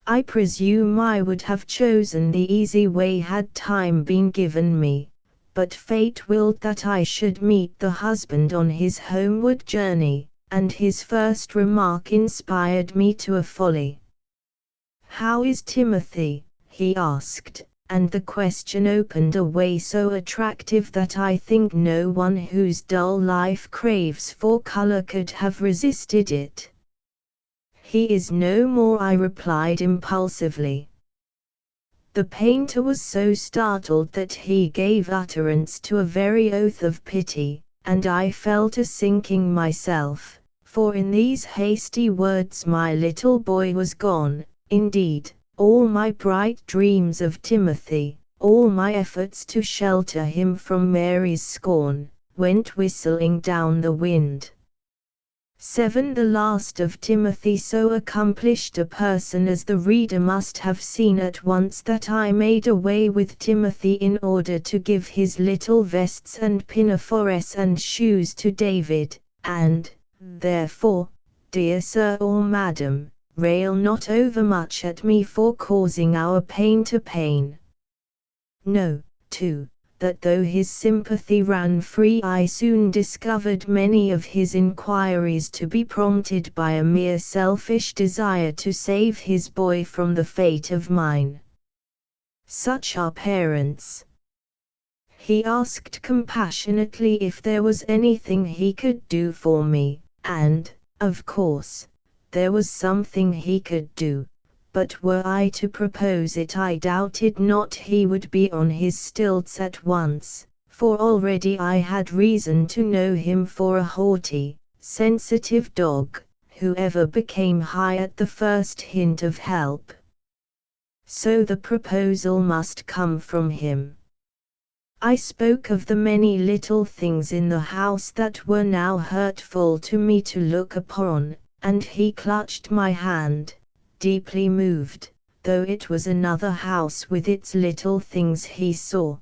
[SPEAKER 1] I presume I would have chosen the easy way had time been given me, but fate willed that I should meet the husband on his homeward journey, and his first remark inspired me to a folly. "How is Timothy?" he asked, and the question opened a way so attractive that I think no one whose dull life craves for color could have resisted it. "He is no more," I replied impulsively. The painter was so startled that he gave utterance to a very oath of pity, and I fell to sinking myself, for in these hasty words my little boy was gone. Indeed, all my bright dreams of Timothy, all my efforts to shelter him from Mary's scorn, went whistling down the wind. 7. The last of Timothy. So accomplished a person as the reader must have seen at once that I made away with Timothy in order to give his little vests and pinafores and shoes to David, and, therefore, dear sir or madam, rail not overmuch at me for causing our pain to pain. Know, too, that though his sympathy ran free, I soon discovered many of his inquiries to be prompted by a mere selfish desire to save his boy from the fate of mine. Such are parents. He asked compassionately if there was anything he could do for me, and, of course, there was something he could do. But were I to propose it, I doubted not he would be on his stilts at once, for already I had reason to know him for a haughty, sensitive dog, who ever became high at the first hint of help. So the proposal must come from him. I spoke of the many little things in the house that were now hurtful to me to look upon, and he clutched my hand, deeply moved, though it was another house with its little things he saw.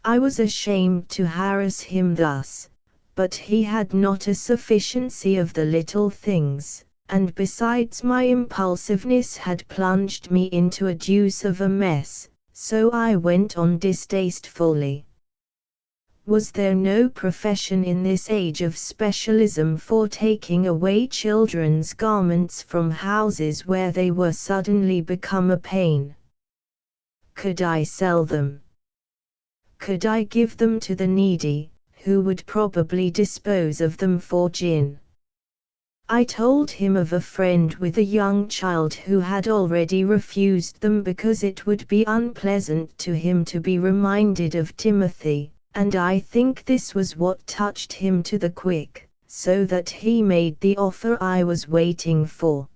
[SPEAKER 1] I was ashamed to harass him thus, but he had not a sufficiency of the little things, and besides my impulsiveness had plunged me into a deuce of a mess, so I went on distastefully. Was there no profession in this age of specialism for taking away children's garments from houses where they were suddenly become a pain? Could I sell them? Could I give them to the needy, who would probably dispose of them for gin? I told him of a friend with a young child who had already refused them because it would be unpleasant to him to be reminded of Timothy, and I think this was what touched him to the quick, so that he made the offer I was waiting for.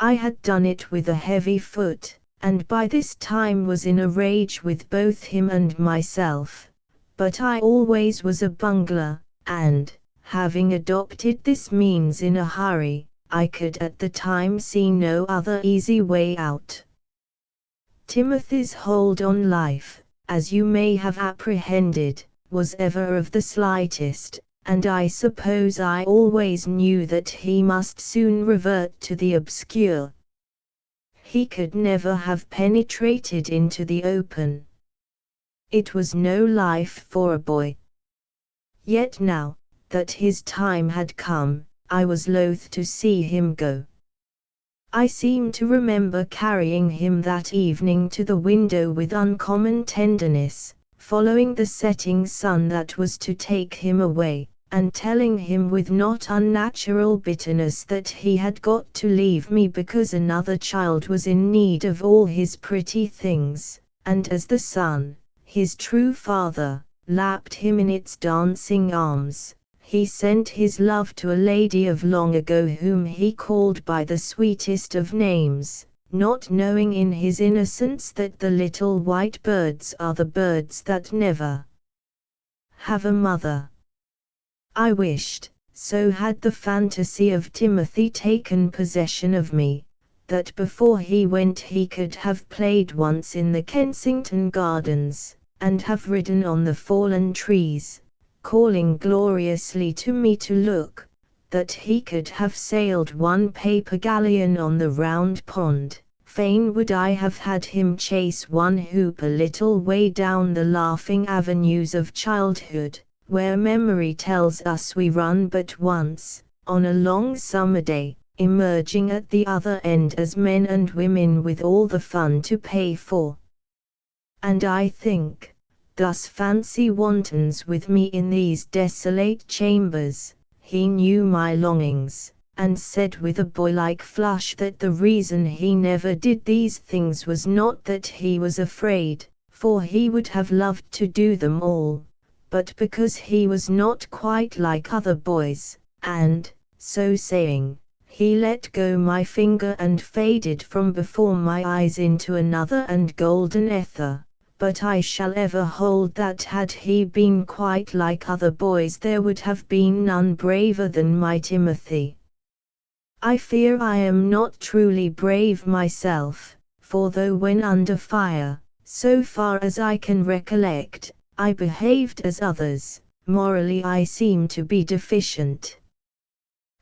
[SPEAKER 1] I had done it with a heavy foot, and by this time was in a rage with both him and myself, but I always was a bungler, and, having adopted this means in a hurry, I could at the time see no other easy way out. Timothy's hold on life, as you may have apprehended, was ever of the slightest, and I suppose I always knew that he must soon revert to the obscure. He could never have penetrated into the open. It was no life for a boy. Yet now, that his time had come, I was loath to see him go. I seem to remember carrying him that evening to the window with uncommon tenderness, following the setting sun that was to take him away, and telling him with not unnatural bitterness that he had got to leave me because another child was in need of all his pretty things, and as the sun, his true father, lapped him in its dancing arms, he sent his love to a lady of long ago whom he called by the sweetest of names, not knowing in his innocence that the little white birds are the birds that never have a mother. I wished, so had the fantasy of Timothy taken possession of me, that before he went he could have played once in the Kensington gardens, and have ridden on the fallen trees, calling gloriously to me to look, that he could have sailed one paper galleon on the round pond. Fain would I have had him chase one hoop a little way down the laughing avenues of childhood, where memory tells us we run but once, on a long summer day, emerging at the other end as men and women with all the fun to pay for. And I think, thus fancy wantons with me in these desolate chambers, he knew my longings, and said with a boy-like flush that the reason he never did these things was not that he was afraid, for he would have loved to do them all, but because he was not quite like other boys, and, so saying, he let go my finger and faded from before my eyes into another and golden ether. But I shall ever hold that had he been quite like other boys there would have been none braver than my Timothy. I fear I am not truly brave myself, for though when under fire, so far as I can recollect, I behaved as others, morally I seem to be deficient.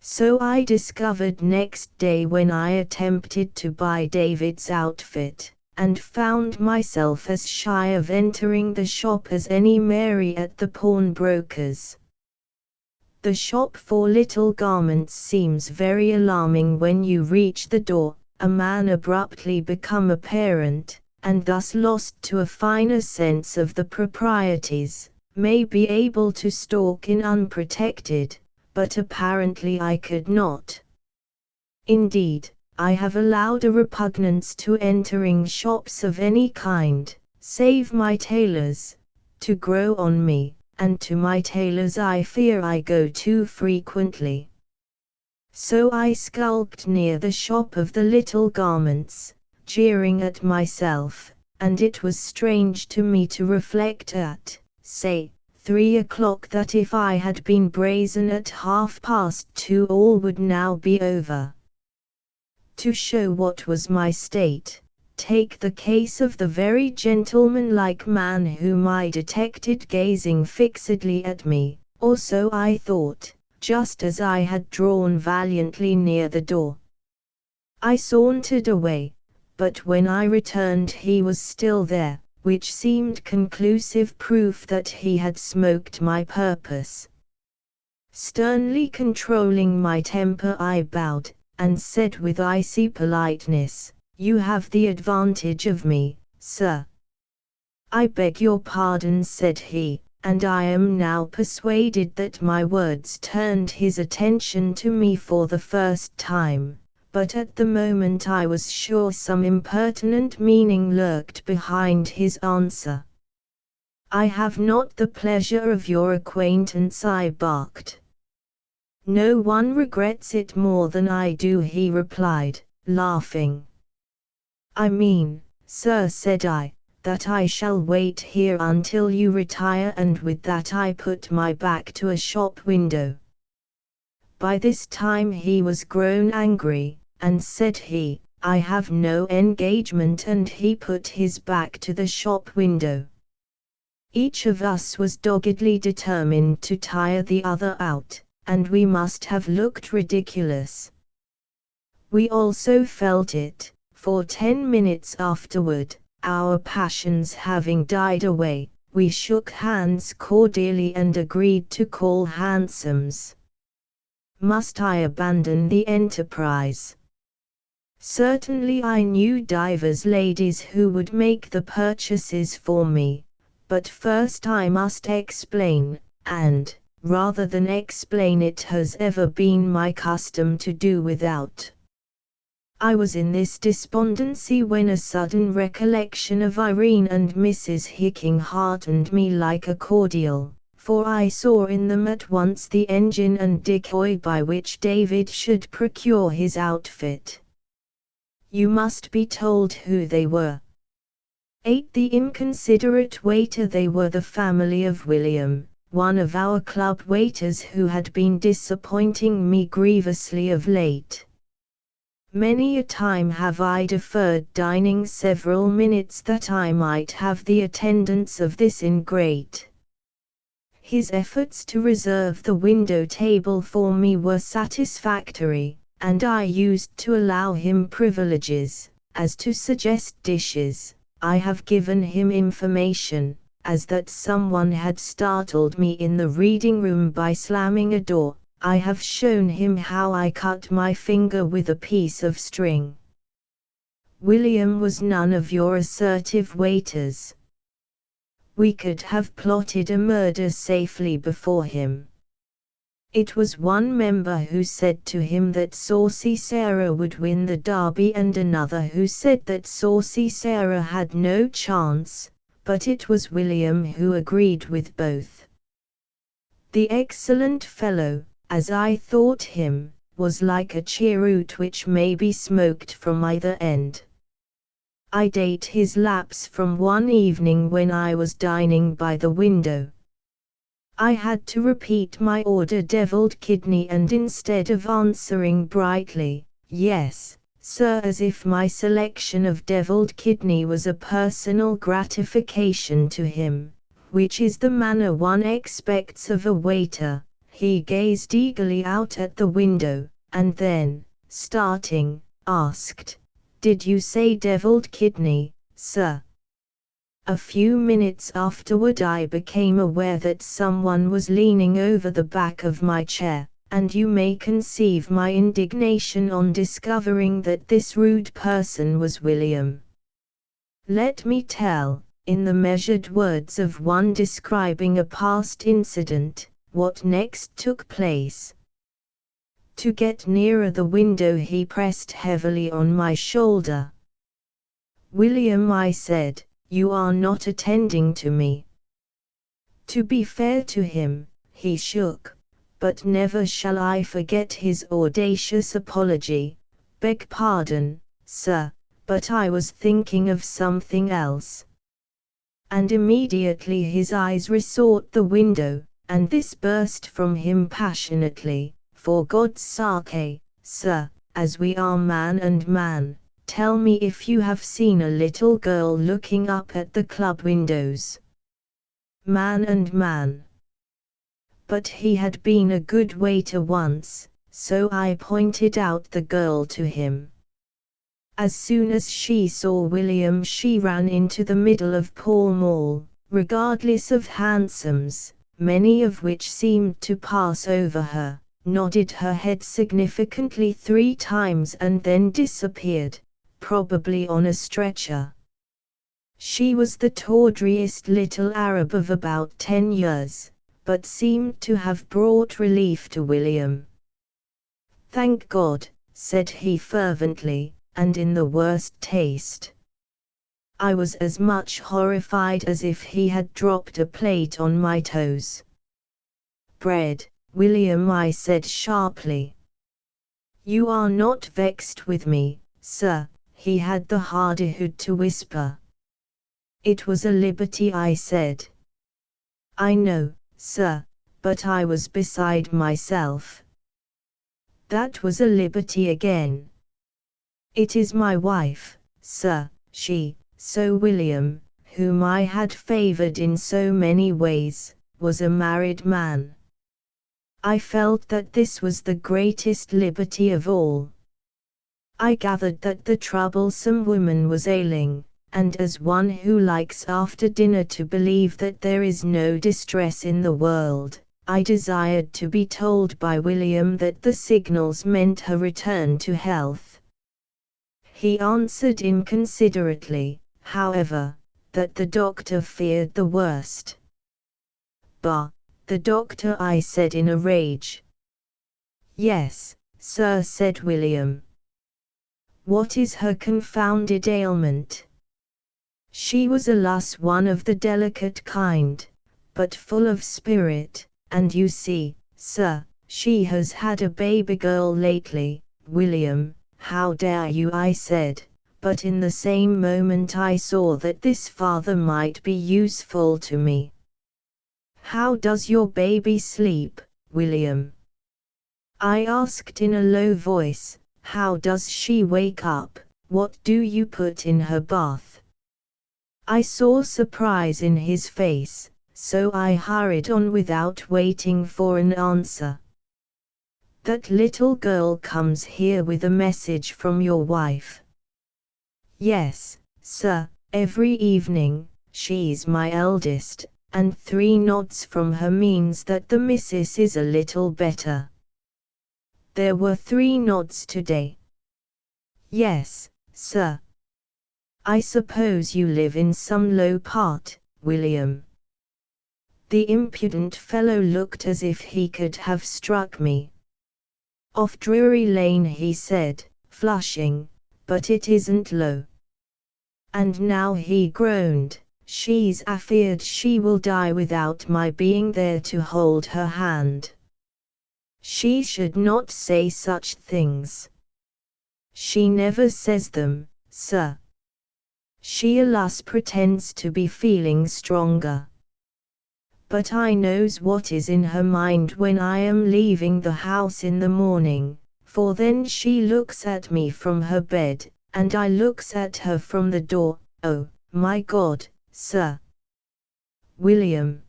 [SPEAKER 1] So I discovered next day when I attempted to buy David's outfit, and found myself as shy of entering the shop as any Mary at the pawnbroker's. The shop for little garments seems very alarming when you reach the door, a man abruptly become a parent, and thus lost to a finer sense of the proprieties, may be able to stalk in unprotected, but apparently I could not. Indeed, I have allowed a repugnance to entering shops of any kind, save my tailor's, to grow on me, and to my tailor's I fear I go too frequently. So I skulked near the shop of the little garments, jeering at myself, and it was strange to me to reflect at, say, 3 o'clock that if I had been brazen at 2:30 all would now be over. To show what was my state, take the case of the very gentlemanlike man whom I detected gazing fixedly at me, or so I thought, just as I had drawn valiantly near the door. I sauntered away, but when I returned he was still there, which seemed conclusive proof that he had smoked my purpose. Sternly controlling my temper I bowed, and said with icy politeness, "You have the advantage of me, sir." "I beg your pardon," said he, and I am now persuaded that my words turned his attention to me for the first time, but at the moment I was sure some impertinent meaning lurked behind his answer. "I have not the pleasure of your acquaintance," I barked. "No one regrets it more than I do," he replied, laughing. "I mean, sir," said I, "that I shall wait here until you retire," and with that I put my back to a shop window. By this time he was grown angry, and said he, "I have no engagement," and he put his back to the shop window. Each of us was doggedly determined to tire the other out, and we must have looked ridiculous. We also felt it, for 10 minutes afterward, our passions having died away, we shook hands cordially and agreed to call hansoms. Must I abandon the enterprise? Certainly I knew divers ladies who would make the purchases for me, but first I must explain, and, rather than explain it has ever been my custom to do without. I was in this despondency when a sudden recollection of Irene and Mrs. Hicking heartened me like a cordial, for I saw in them at once the engine and decoy by which David should procure his outfit. You must be told who they were. 8. The inconsiderate waiter. They were the family of William, one of our club waiters who had been disappointing me grievously of late. Many a time have I deferred dining several minutes that I might have the attendance of this ingrate. His efforts to reserve the window table for me were satisfactory, and I used to allow him privileges, as to suggest dishes. I have given him information, as that someone had startled me in the reading room by slamming a door. I have shown him how I cut my finger with a piece of string. William was none of your assertive waiters. We could have plotted a murder safely before him. It was one member who said to him that Saucy Sarah would win the derby and another who said that Saucy Sarah had no chance, but it was William who agreed with both. The excellent fellow, as I thought him, was like a cheroot which may be smoked from either end. I date his lapse from one evening when I was dining by the window. I had to repeat my order devilled kidney, and instead of answering brightly, "Yes, sir," as if my selection of devilled kidney was a personal gratification to him, which is the manner one expects of a waiter, he gazed eagerly out at the window, and then, starting, asked, "Did you say devilled kidney, sir?" A few minutes afterward I became aware that someone was leaning over the back of my chair, and you may conceive my indignation on discovering that this rude person was William. Let me tell, in the measured words of one describing a past incident, what next took place. To get nearer the window he pressed heavily on my shoulder. "William," I said, "you are not attending to me." To be fair to him, he shook, but never shall I forget his audacious apology. "Beg pardon, sir, but I was thinking of something else." And immediately his eyes resought the window, and this burst from him passionately, "For God's sake, sir, as we are man and man, tell me if you have seen a little girl looking up at the club windows." Man and man. But he had been a good waiter once, so I pointed out the girl to him. As soon as she saw William she ran into the middle of Pall Mall, regardless of hansoms, many of which seemed to pass over her, nodded her head significantly 3 times and then disappeared, probably on a stretcher. She was the tawdriest little Arab of about 10 years, but seemed to have brought relief to William. "Thank God," said he fervently, and in the worst taste. I was as much horrified as if he had dropped a plate on my toes. "Bread, William," I said sharply. "You are not vexed with me, sir," he had the hardihood to whisper. "It was a liberty," I said. "I know, sir, but I was beside myself." "That was a liberty again." "It is my wife, sir, so William, whom I had favored in so many ways, was a married man." I felt that this was the greatest liberty of all. I gathered that the troublesome woman was ailing, and as one who likes after dinner to believe that there is no distress in the world, I desired to be told by William that the signals meant her return to health. He answered inconsiderately, however, that the doctor feared the worst. "Bah, the doctor," I said in a rage. "Yes, sir," said William. "What is her confounded ailment?" "She was alas one of the delicate kind, but full of spirit, and you see, sir, she has had a baby girl lately." "William, how dare you?" I said, but in the same moment I saw that this father might be useful to me. How does your baby sleep, William? I asked in a low voice. How does she wake up? What do you put in her bath? I saw surprise in his face, so I hurried on without waiting for an answer. That little girl comes here with a message from your wife. Yes, sir, every evening. She's my eldest, and 3 nods from her means that the missus is a little better. There were 3 nods today. Yes, sir. I suppose you live in some low part, William. The impudent fellow looked as if he could have struck me. Off Drury Lane, he said, flushing, but it isn't low. And now he groaned, she's afeard she will die without my being there to hold her hand. She should not say such things. She never says them, sir. She alas pretends to be feeling stronger. But I knows what is in her mind when I am leaving the house in the morning, for then she looks at me from her bed, and I looks at her from the door. Oh, my God, sir. William.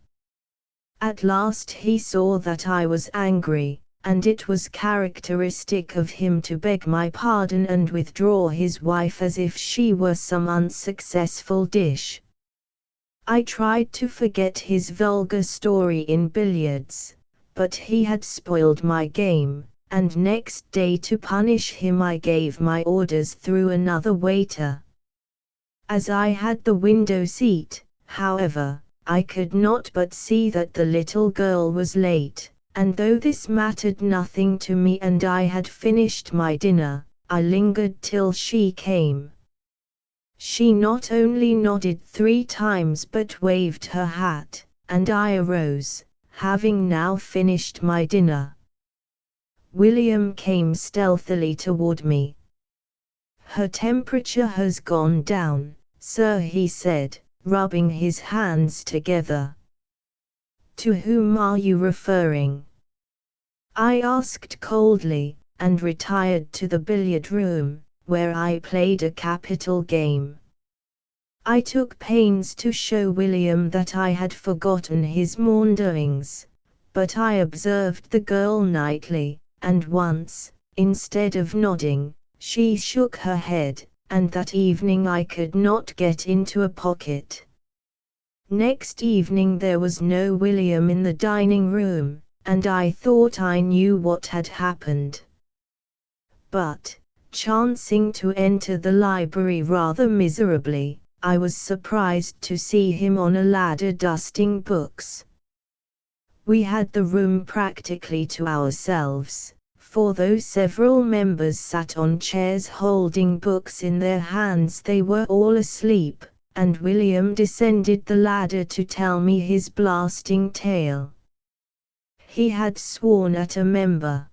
[SPEAKER 1] At last he saw that I was angry, and it was characteristic of him to beg my pardon and withdraw his wife as if she were some unsuccessful dish. I tried to forget his vulgar story in billiards, but he had spoiled my game, and next day to punish him I gave my orders through another waiter. As I had the window seat, however, I could not but see that the little girl was late, and though this mattered nothing to me and I had finished my dinner, I lingered till she came. She not only nodded 3 times but waved her hat, and I arose, having now finished my dinner. William came stealthily toward me. Her temperature has gone down, sir, he said, rubbing his hands together. To whom are you referring? I asked coldly, and retired to the billiard room, where I played a capital game. I took pains to show William that I had forgotten his maunderings, but I observed the girl nightly, and once, instead of nodding, she shook her head, and that evening I could not get into a pocket. Next evening there was no William in the dining room, and I thought I knew what had happened. But, chancing to enter the library rather miserably, I was surprised to see him on a ladder dusting books. We had the room practically to ourselves, for though several members sat on chairs holding books in their hands, they were all asleep, and William descended the ladder to tell me his blasting tale. He had sworn at a member.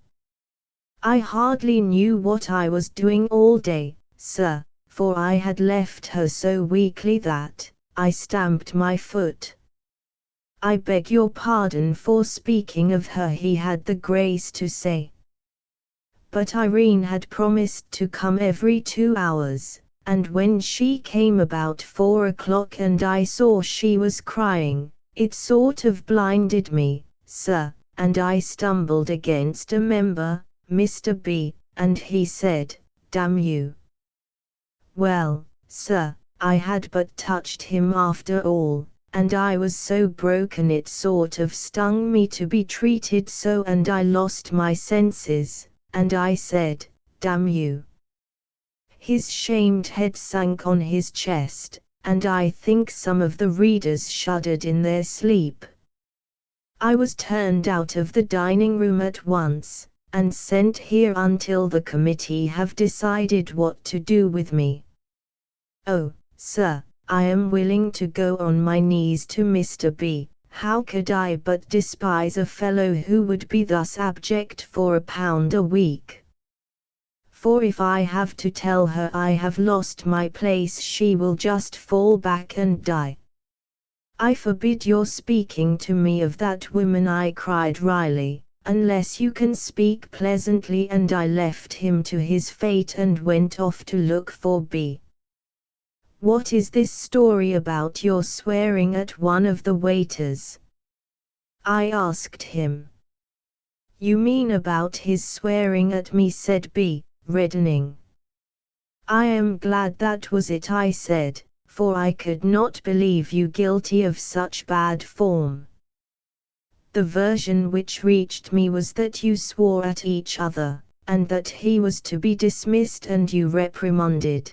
[SPEAKER 1] I hardly knew what I was doing all day, sir, for I had left her so weakly that I stamped my foot. I beg your pardon for speaking of her, he had the grace to say. But Irene had promised to come every 2 hours, and when she came about 4 o'clock and I saw she was crying, it sort of blinded me, sir, and I stumbled against a member, Mr. B, and he said, "Damn you." Well, sir, I had but touched him after all, and I was so broken it sort of stung me to be treated so, and I lost my senses, and I said, "Damn you." His shamed head sank on his chest, and I think some of the readers shuddered in their sleep. I was turned out of the dining room at once, and sent here until the committee have decided what to do with me. Oh, sir, I am willing to go on my knees to Mr. B. How could I but despise a fellow who would be thus abject for £1 a week? For if I have to tell her I have lost my place, she will just fall back and die. I forbid your speaking to me of that woman, I cried wryly, unless you can speak pleasantly, and I left him to his fate and went off to look for B. What is this story about your swearing at one of the waiters? I asked him. You mean about his swearing at me, said B, reddening. I am glad that was it, I said, for I could not believe you guilty of such bad form. The version which reached me was that you swore at each other, and that he was to be dismissed and you reprimanded.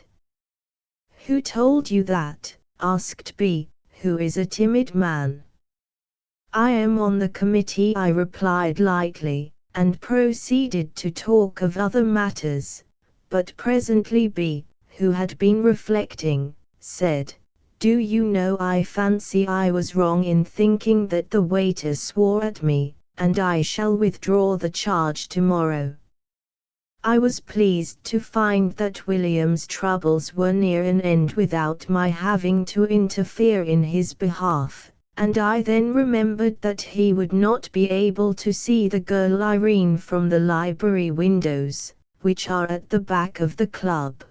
[SPEAKER 1] Who told you that? Asked B, who is a timid man. I am on the committee, I replied lightly, and proceeded to talk of other matters, but presently B, who had been reflecting, said, Do you know, I fancy I was wrong in thinking that the waiter swore at me, and I shall withdraw the charge tomorrow. I was pleased to find that William's troubles were near an end without my having to interfere in his behalf, and I then remembered that he would not be able to see the girl Irene from the library windows, which are at the back of the club.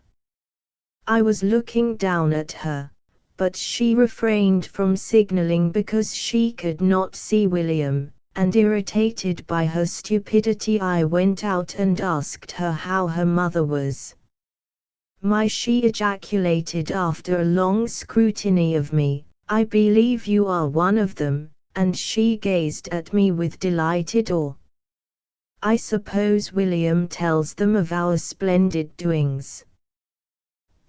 [SPEAKER 1] I was looking down at her, but she refrained from signaling because she could not see William, and irritated by her stupidity I went out and asked her how her mother was. My, she ejaculated after a long scrutiny of me, I believe you are one of them, and she gazed at me with delighted awe. I suppose William tells them of our splendid doings.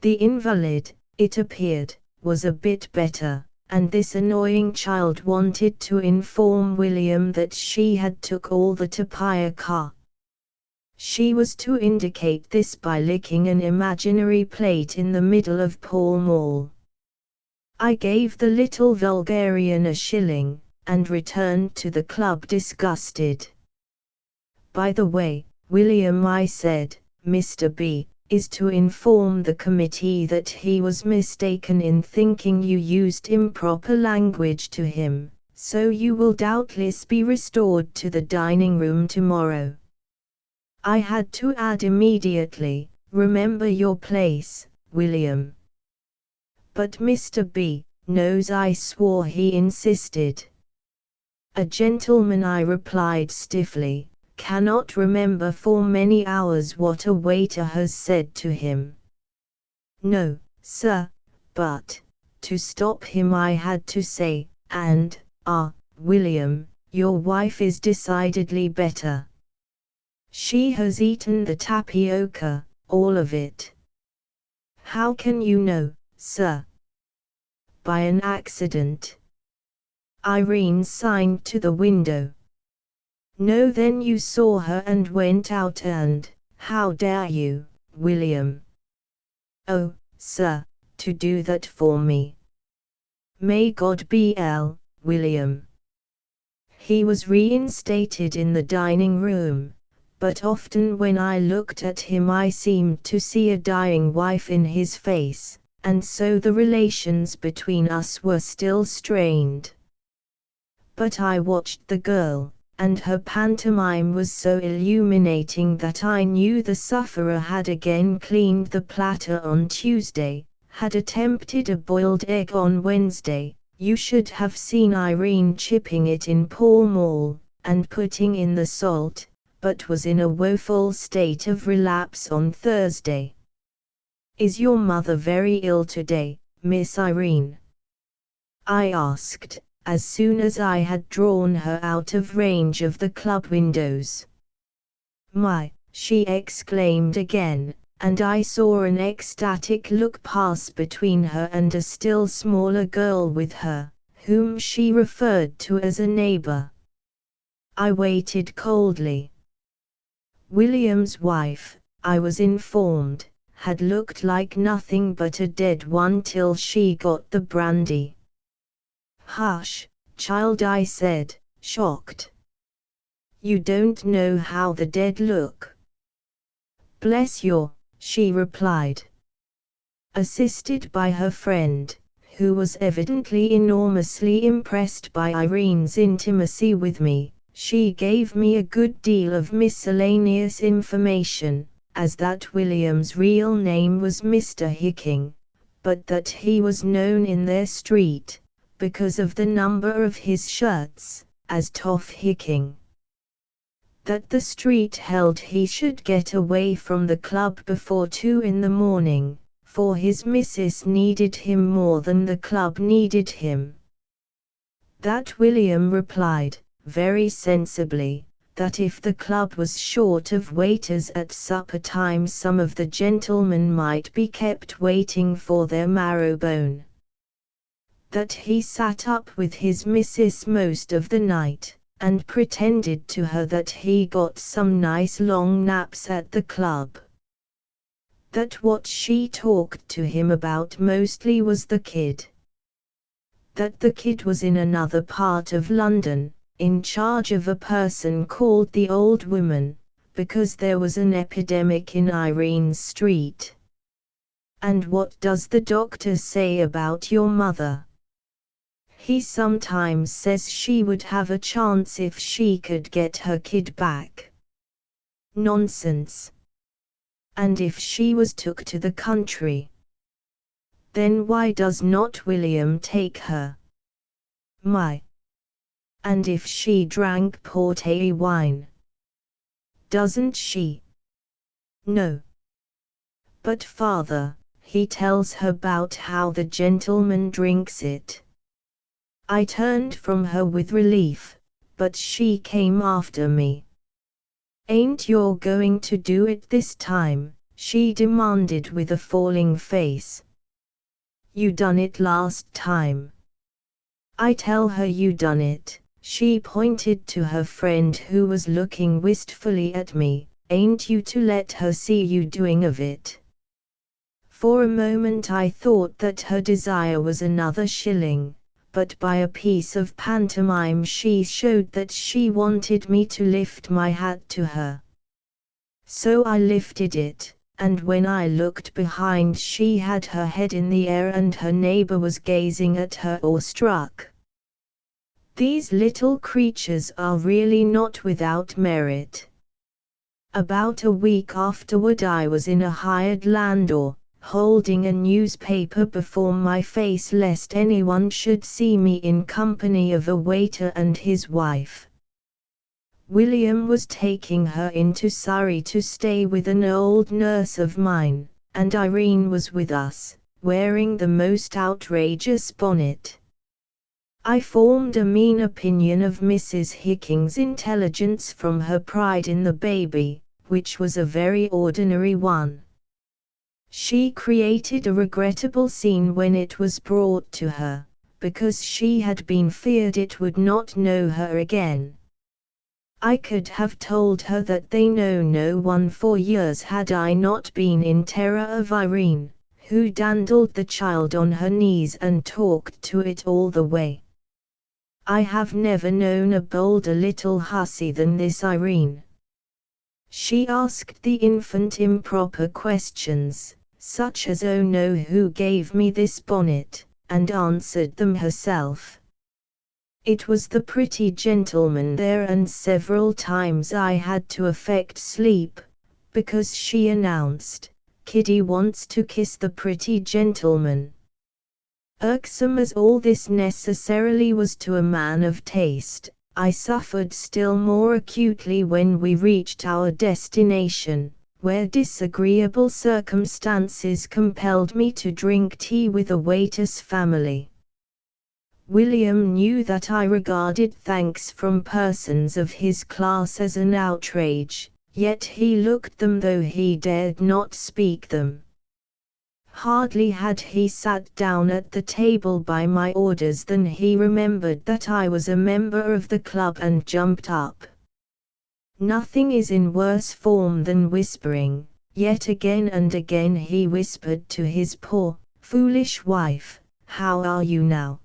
[SPEAKER 1] The invalid, it appeared, was a bit better, and this annoying child wanted to inform William that she had took all the Tapia car. She was to indicate this by licking an imaginary plate in the middle of Pall Mall. I gave the little vulgarian a shilling, and returned to the club disgusted. By the way, William, I said, Mr. B is to inform the committee that he was mistaken in thinking you used improper language to him, so you will doubtless be restored to the dining room tomorrow. I had to add immediately, remember your place, William. But Mr. B knows I swore, he insisted. A gentleman, I replied stiffly, cannot remember for many hours what a waiter has said to him. No, sir, but, to stop him I had to say, and, William, your wife is decidedly better. She has eaten the tapioca, all of it. How can you know, sir? By an accident. Irene signed to the window. No, then you saw her and went out, and, how dare you, William? Oh, sir, to do that for me. May God BL, William. He was reinstated in the dining room, but often when I looked at him I seemed to see a dying wife in his face, and so the relations between us were still strained. But I watched the girl, and her pantomime was so illuminating that I knew the sufferer had again cleaned the platter on Tuesday, had attempted a boiled egg on Wednesday. You should have seen Irene chipping it in Pall Mall, and putting in the salt, but was in a woeful state of relapse on Thursday. Is your mother very ill today, Miss Irene? I asked, as soon as I had drawn her out of range of the club windows. My, she exclaimed again, and I saw an ecstatic look pass between her and a still smaller girl with her, whom she referred to as a neighbor. I waited coldly. William's wife, I was informed, had looked like nothing but a dead one till she got the brandy. Hush, child, I said, shocked. You don't know how the dead look. Bless you, she replied. Assisted by her friend, who was evidently enormously impressed by Irene's intimacy with me. She gave me a good deal of miscellaneous information, as that William's real name was Mr. Hicking, but that he was known in their street, because of the number of his shirts, as Toff Hicking. That the street held he should get away from the club before 2 in the morning, for his missus needed him more than the club needed him. That William replied, very sensibly, that if the club was short of waiters at supper time some of the gentlemen might be kept waiting for their marrow-bone. That he sat up with his missus most of the night, and pretended to her that he got some nice long naps at the club. That what she talked to him about mostly was the kid. That the kid was in another part of London, in charge of a person called the Old Woman, because there was an epidemic in Irene's street. And what does the doctor say about your mother? He sometimes says she would have a chance if she could get her kid back. Nonsense. And if she was took to the country, then why does not William take her? My. And if she drank porter wine? Doesn't she? No. But father, he tells her about how the gentleman drinks it. I turned from her with relief, but she came after me. Ain't you going to do it this time? She demanded with a falling face. You done it last time. I tell her you done it. She pointed to her friend who was looking wistfully at me. Ain't you to let her see you doing of it? For a moment I thought that her desire was another shilling, but by a piece of pantomime she showed that she wanted me to lift my hat to her. So I lifted it, and when I looked behind she had her head in the air and her neighbor was gazing at her awestruck. These little creatures are really not without merit. About a week afterward I was in a hired landau, holding a newspaper before my face lest anyone should see me in company of a waiter and his wife. William was taking her into Surrey to stay with an old nurse of mine, and Irene was with us, wearing the most outrageous bonnet. I formed a mean opinion of Mrs. Hicking's intelligence from her pride in the baby, which was a very ordinary one. She created a regrettable scene when it was brought to her, because she had been feared it would not know her again. I could have told her that they know no one for years had I not been in terror of Irene, who dandled the child on her knees and talked to it all the way. I have never known a bolder little hussy than this Irene. She asked the infant improper questions, such as "Oh no, who gave me this bonnet?" and answered them herself. It was the pretty gentleman there, and several times I had to affect sleep, because she announced, "Kiddy wants to kiss the pretty gentleman." Irksome as all this necessarily was to a man of taste, I suffered still more acutely when we reached our destination, where disagreeable circumstances compelled me to drink tea with a waiter's family. William knew that I regarded thanks from persons of his class as an outrage, yet he looked them though he dared not speak them. Hardly had he sat down at the table by my orders than he remembered that I was a member of the club and jumped up. Nothing is in worse form than whispering, yet again and again he whispered to his poor, foolish wife, "How are you now?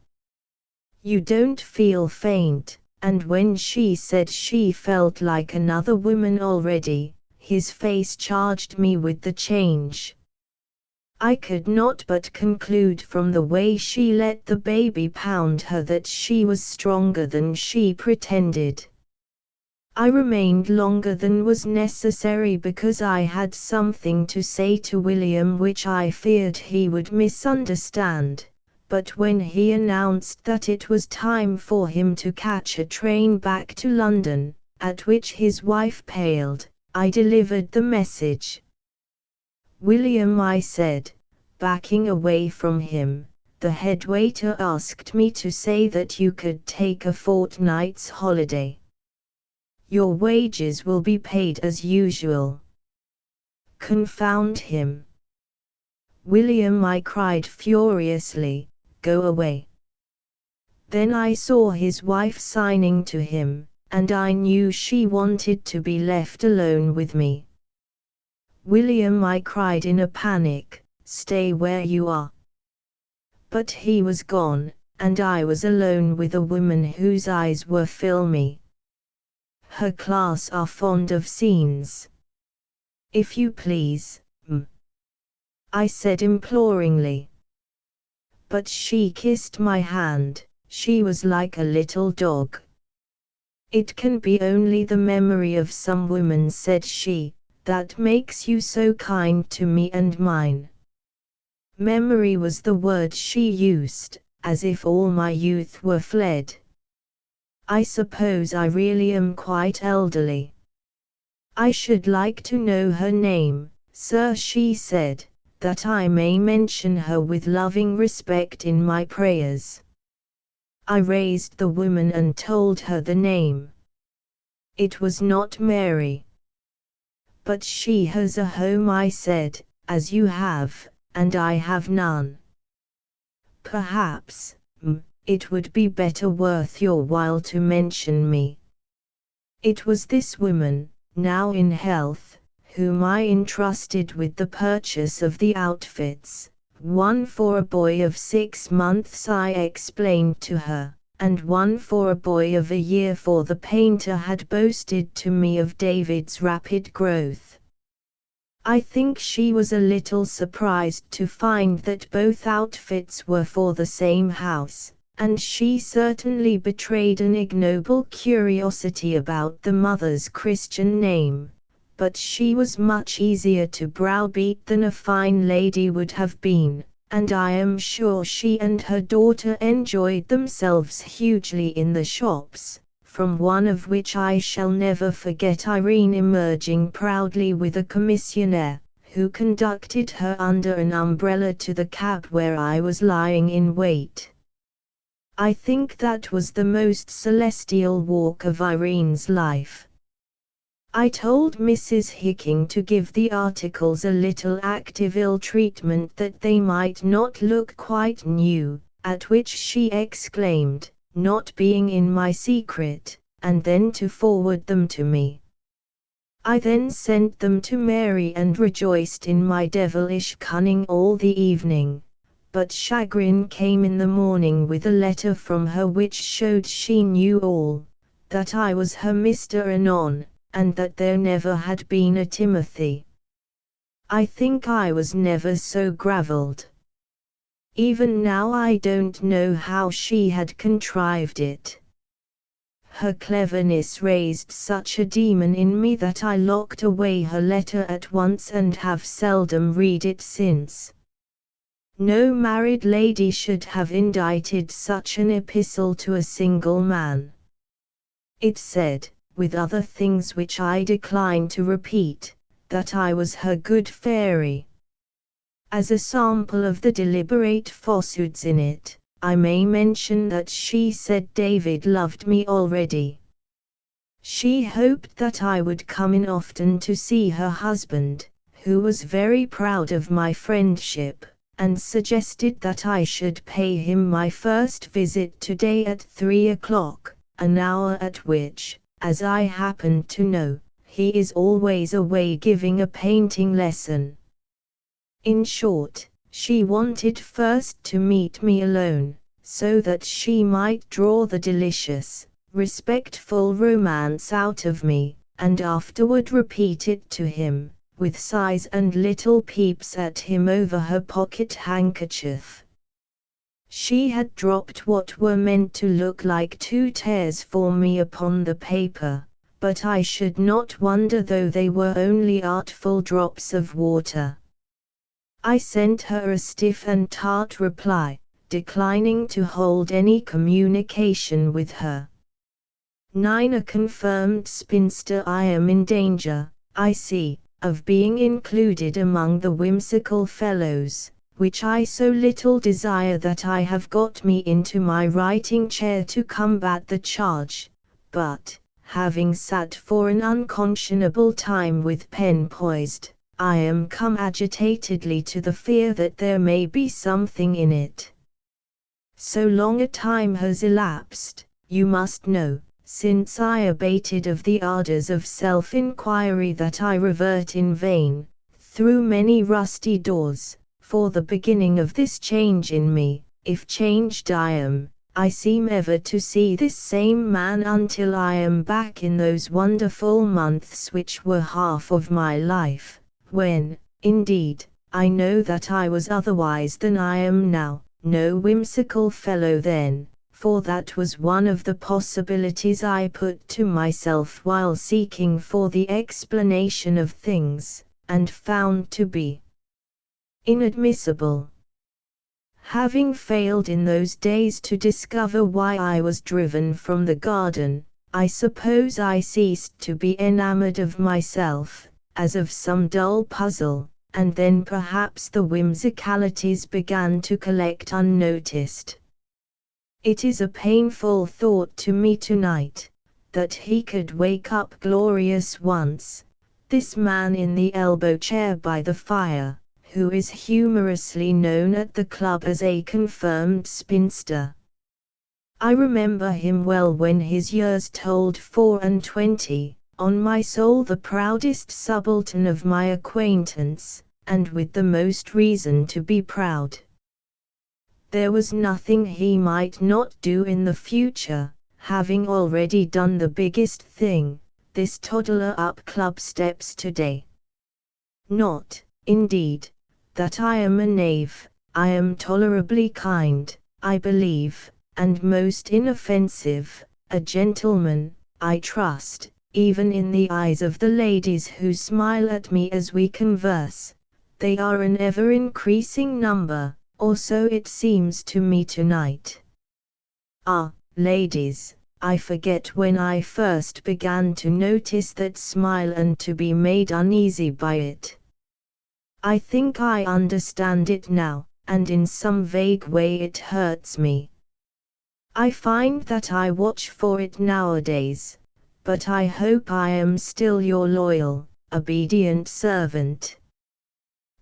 [SPEAKER 1] You don't feel faint?" And when she said she felt like another woman already, his face charged me with the change. I could not but conclude from the way she let the baby pound her that she was stronger than she pretended. I remained longer than was necessary because I had something to say to William which I feared he would misunderstand, but when he announced that it was time for him to catch a train back to London, at which his wife paled, I delivered the message. "William," I said, backing away from him, "the head waiter asked me to say that you could take a fortnight's holiday. Your wages will be paid as usual." "Confound him!" "William," I cried furiously, "go away." Then I saw his wife signing to him, and I knew she wanted to be left alone with me. "William," I cried in a panic, "stay where you are." But he was gone, and I was alone with a woman whose eyes were filmy. Her class are fond of scenes. "If you please, I said imploringly. But she kissed my hand. She was like a little dog. "It can be only the memory of some woman," said she, "that makes you so kind to me and mine." Memory was the word she used, as if all my youth were fled. "I suppose I really am quite elderly." "I should like to know her name, sir," she said, "that I may mention her with loving respect in my prayers." I raised the woman and told her the name. It was not Mary. "But she has a home," I said, "as you have, and I have none. Perhaps, it would be better worth your while to mention me." It was this woman, now in health, whom I entrusted with the purchase of the outfits, one for a boy of 6 months, I explained to her, and one for a boy of a year, for the painter had boasted to me of David's rapid growth. I think she was a little surprised to find that both outfits were for the same house, and she certainly betrayed an ignoble curiosity about the mother's Christian name, but she was much easier to browbeat than a fine lady would have been, and I am sure she and her daughter enjoyed themselves hugely in the shops, from one of which I shall never forget Irene emerging proudly with a commissionaire, who conducted her under an umbrella to the cab where I was lying in wait. I think that was the most celestial walk of Irene's life. I told Mrs. Hicking to give the articles a little active ill-treatment that they might not look quite new, at which she exclaimed, "Not being in my secret," and then to forward them to me. I then sent them to Mary and rejoiced in my devilish cunning all the evening, but chagrin came in the morning with a letter from her which showed she knew all, that I was her Mr. Anon, and that there never had been a Timothy. I think I was never so gravelled. Even now I don't know how she had contrived it. Her cleverness raised such a demon in me that I locked away her letter at once and have seldom read it since. No married lady should have indited such an epistle to a single man. It said, with other things which I decline to repeat, that I was her good fairy. As a sample of the deliberate falsehoods in it, I may mention that she said David loved me already. She hoped that I would come in often to see her husband, who was very proud of my friendship, and suggested that I should pay him my first visit today at 3 o'clock, an hour at which, as I happened to know, he is always away giving a painting lesson. In short, she wanted first to meet me alone, so that she might draw the delicious, respectful romance out of me, and afterward repeat it to him, with sighs and little peeps at him over her pocket handkerchief. She had dropped what were meant to look like 2 tears for me upon the paper, but I should not wonder though they were only artful drops of water. I sent her a stiff and tart reply, declining to hold any communication with her. 9. A confirmed spinster. I am in danger, I see, of being included among the whimsical fellows, which I so little desire that I have got me into my writing chair to combat the charge, but, having sat for an unconscionable time with pen poised, I am come agitatedly to the fear that there may be something in it. So long a time has elapsed, you must know, since I abated of the ardours of self-inquiry, that I revert in vain, through many rusty doors, for the beginning of this change in me. If changed I am, I seem ever to see this same man until I am back in those wonderful months which were half of my life, when, indeed, I know that I was otherwise than I am now, no whimsical fellow then, for that was one of the possibilities I put to myself while seeking for the explanation of things, and found to be inadmissible. Having failed in those days to discover why I was driven from the garden, I suppose I ceased to be enamored of myself, as of some dull puzzle, and then perhaps the whimsicalities began to collect unnoticed. It is a painful thought to me tonight, that he could wake up glorious once, this man in the elbow chair by the fire, who is humorously known at the club as a confirmed spinster. I remember him well when his years told 24, on my soul the proudest subaltern of my acquaintance, and with the most reason to be proud. There was nothing he might not do in the future, having already done the biggest thing, this toddler up club steps today. Not, indeed, that I am a knave, I am tolerably kind, I believe, and most inoffensive, a gentleman, I trust, even in the eyes of the ladies who smile at me as we converse. They are an ever-increasing number, or so it seems to me tonight. Ah, ladies, I forget when I first began to notice that smile and to be made uneasy by it. I think I understand it now, and in some vague way it hurts me. I find that I watch for it nowadays, but I hope I am still your loyal, obedient servant.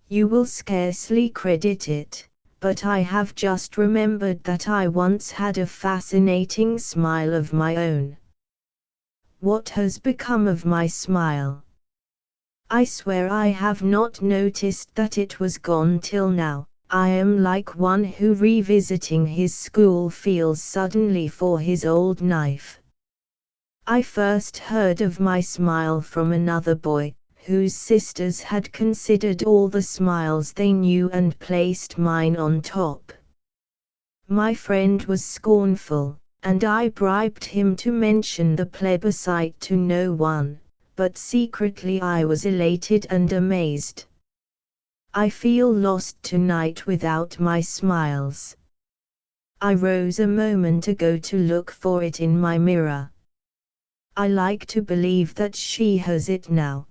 [SPEAKER 1] You will scarcely credit it, but I have just remembered that I once had a fascinating smile of my own. What has become of my smile? I swear I have not noticed that it was gone till now. I am like one who revisiting his school feels suddenly for his old knife. I first heard of my smile from another boy, whose sisters had considered all the smiles they knew and placed mine on top. My friend was scornful, and I bribed him to mention the plebiscite to no one, but secretly I was elated and amazed. I feel lost tonight without my smiles. I rose a moment ago to look for it in my mirror. I like to believe that she has it now.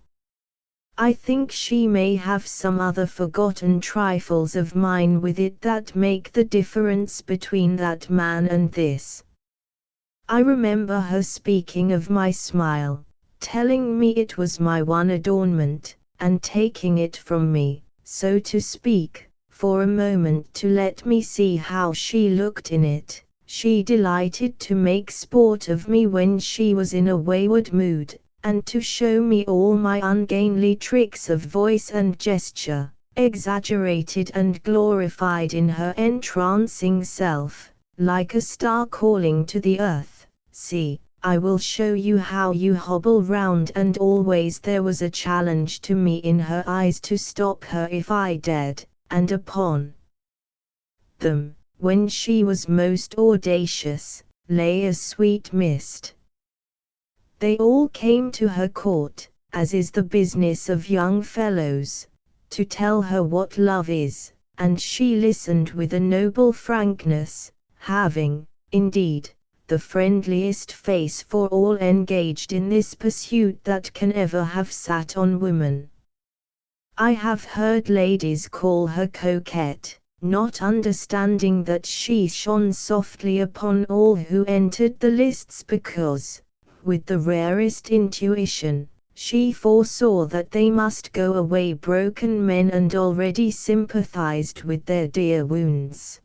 [SPEAKER 1] I think she may have some other forgotten trifles of mine with it that make the difference between that man and this. I remember her speaking of my smile, telling me it was my one adornment, and taking it from me, so to speak, for a moment to let me see how she looked in it. She delighted to make sport of me when she was in a wayward mood, and to show me all my ungainly tricks of voice and gesture, exaggerated and glorified in her entrancing self, like a star calling to the earth, "See, I will show you how you hobble round, and always there was a challenge to me in her eyes to stop her if I dared, and upon them, when she was most audacious, lay a sweet mist. They all came to her court, as is the business of young fellows, to tell her what love is, and she listened with a noble frankness, having, indeed, the friendliest face for all engaged in this pursuit that can ever have sat on woman. I have heard ladies call her coquette, not understanding that she shone softly upon all who entered the lists because, with the rarest intuition, she foresaw that they must go away broken men and already sympathized with their dear wounds.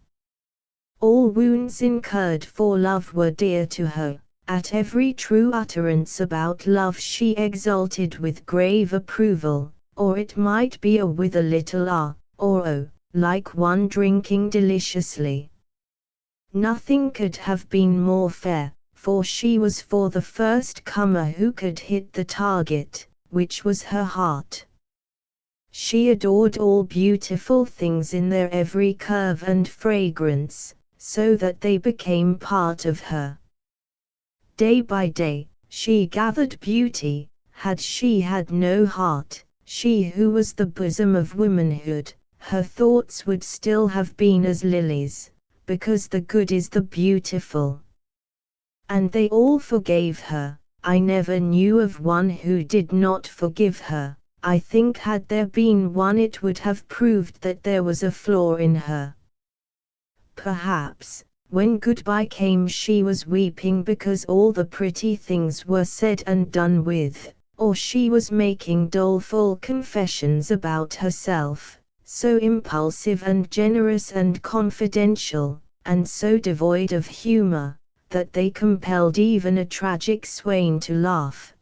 [SPEAKER 1] All wounds incurred for love were dear to her. At every true utterance about love she exulted with grave approval, or it might be a with a little or o, like one drinking deliciously. Nothing could have been more fair, for she was for the first comer who could hit the target, which was her heart. She adored all beautiful things in their every curve and fragrance, so that they became part of her. Day by day, she gathered beauty. Had she had no heart, she who was the bosom of womanhood, her thoughts would still have been as lilies, because the good is the beautiful. And they all forgave her. I never knew of one who did not forgive her. I think had there been one it would have proved that there was a flaw in her. Perhaps, when goodbye came she was weeping because all the pretty things were said and done with, or she was making doleful confessions about herself, so impulsive and generous and confidential, and so devoid of humor, that they compelled even a tragic swain to laugh.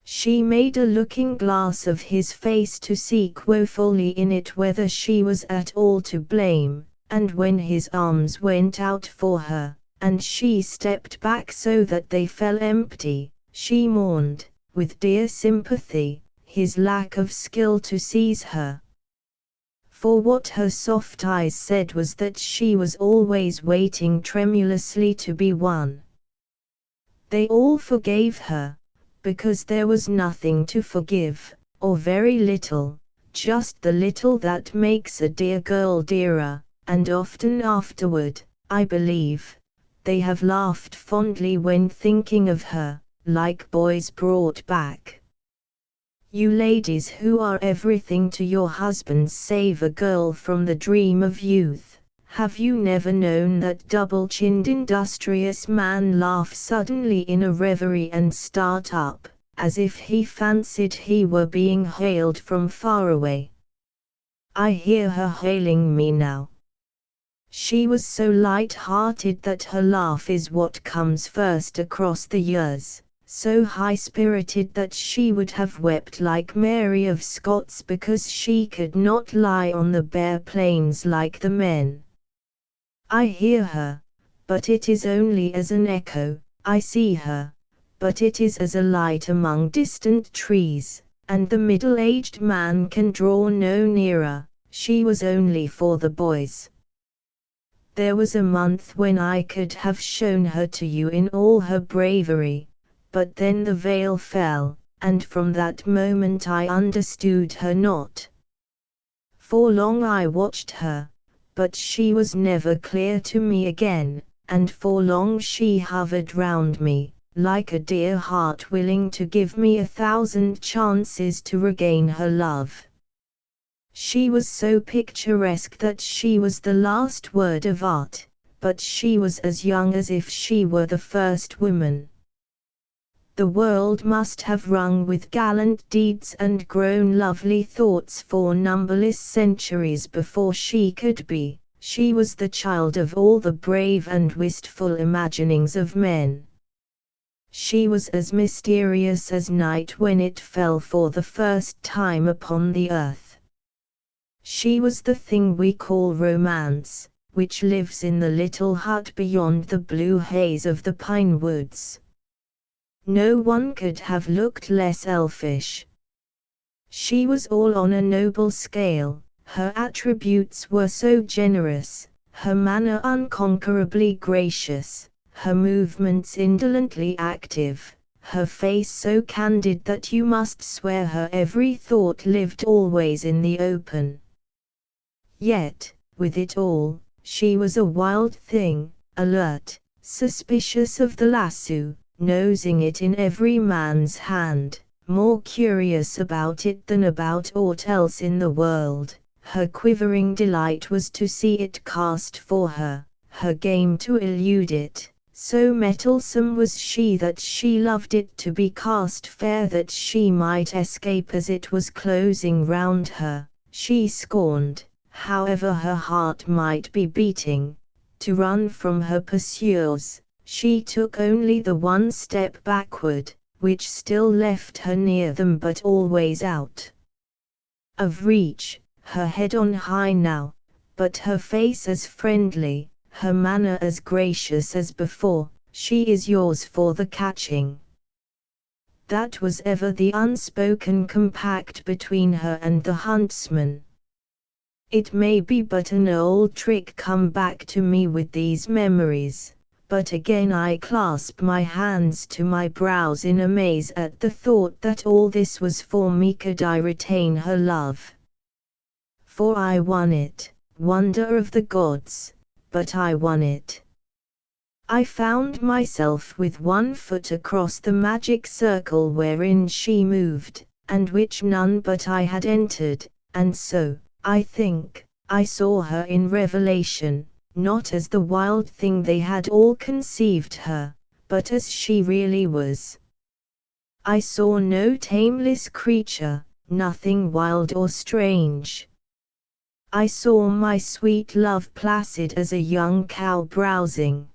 [SPEAKER 1] She made a looking-glass of his face to seek woefully in it whether she was at all to blame, and when his arms went out for her, and she stepped back so that they fell empty, she mourned, with dear sympathy, his lack of skill to seize her. For what her soft eyes said was that she was always waiting tremulously to be won. They all forgave her, because there was nothing to forgive, or very little, just the little that makes a dear girl dearer, and often afterward, I believe, they have laughed fondly when thinking of her, like boys brought back. You ladies who are everything to your husbands save a girl from the dream of youth, have you never known that double-chinned industrious man laugh suddenly in a reverie and start up, as if he fancied he were being hailed from far away? I hear her hailing me now. She was so light-hearted that her laugh is what comes first across the years, so high-spirited that she would have wept like Mary of Scots because she could not lie on the bare plains like the men. I hear her, but it is only as an echo. I see her, but it is as a light among distant trees, and the middle-aged man can draw no nearer. She was only for the boys. There was a month when I could have shown her to you in all her bravery, but then the veil fell, and from that moment I understood her not. For long I watched her, but she was never clear to me again, and for long she hovered round me, like a dear heart willing to give me 1,000 chances to regain her love. She was so picturesque that she was the last word of art, but she was as young as if she were the first woman. The world must have rung with gallant deeds and grown lovely thoughts for numberless centuries before she could be. She was the child of all the brave and wistful imaginings of men. She was as mysterious as night when it fell for the first time upon the earth. She was the thing we call romance, which lives in the little hut beyond the blue haze of the pine woods. No one could have looked less elfish. She was all on a noble scale, her attributes were so generous, her manner unconquerably gracious, her movements indolently active, her face so candid that you must swear her every thought lived always in the open. Yet, with it all, she was a wild thing, alert, suspicious of the lasso, nosing it in every man's hand, more curious about it than about aught else in the world. Her quivering delight was to see it cast for her, her game to elude it. So mettlesome was she that she loved it to be cast fair that she might escape as it was closing round her. She scorned, however her heart might be beating, to run from her pursuers. She took only the one step backward, which still left her near them but always out of reach, her head on high now, but her face as friendly, her manner as gracious as before. She is yours for the catching. That was ever the unspoken compact between her and the huntsman. It may be but an old trick come back to me with these memories, but again I clasp my hands to my brows in amaze at the thought that all this was for me. Could I retain her love? For I won it, wonder of the gods, but I won it. I found myself with one foot across the magic circle wherein she moved, and which none but I had entered, and so, I think, I saw her in revelation, not as the wild thing they had all conceived her, but as she really was. I saw no tameless creature, nothing wild or strange. I saw my sweet love placid as a young cow browsing.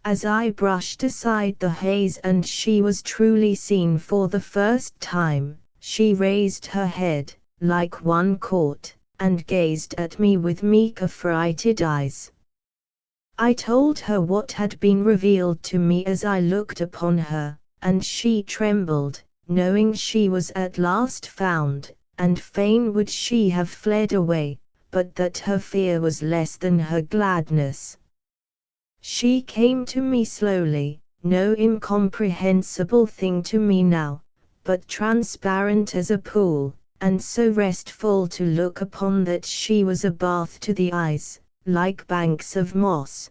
[SPEAKER 1] As I brushed aside the haze and she was truly seen for the first time, she raised her head, like one caught, and gazed at me with meek affrighted eyes. I told her what had been revealed to me as I looked upon her, and she trembled, knowing she was at last found, and fain would she have fled away, but that her fear was less than her gladness. She came to me slowly, no incomprehensible thing to me now, but transparent as a pool, and so restful to look upon that she was a bath to the eyes, like banks of moss.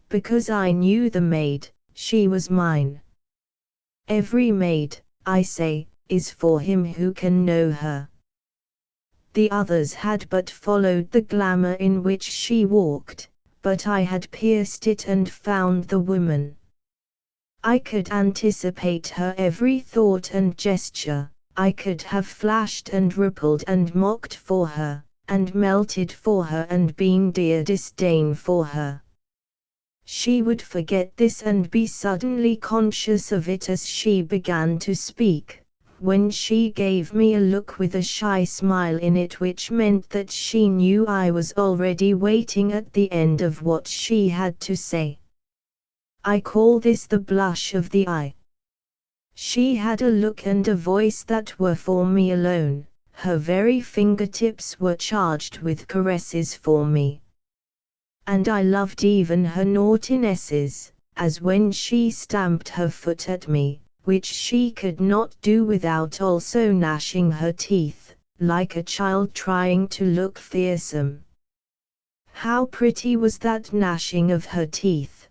[SPEAKER 1] Because I knew the maid, she was mine. Every maid, I say, is for him who can know her. The others had but followed the glamour in which she walked, but I had pierced it and found the woman. I could anticipate her every thought and gesture. I could have flashed and rippled and mocked for her, and melted for her and been dear disdain for her. She would forget this and be suddenly conscious of it as she began to speak, when she gave me a look with a shy smile in it which meant that she knew I was already waiting at the end of what she had to say. I call this the blush of the eye. She had a look and a voice that were for me alone, her very fingertips were charged with caresses for me. And I loved even her naughtinesses, as when she stamped her foot at me, which she could not do without also gnashing her teeth, like a child trying to look fearsome. How pretty was that gnashing of her teeth!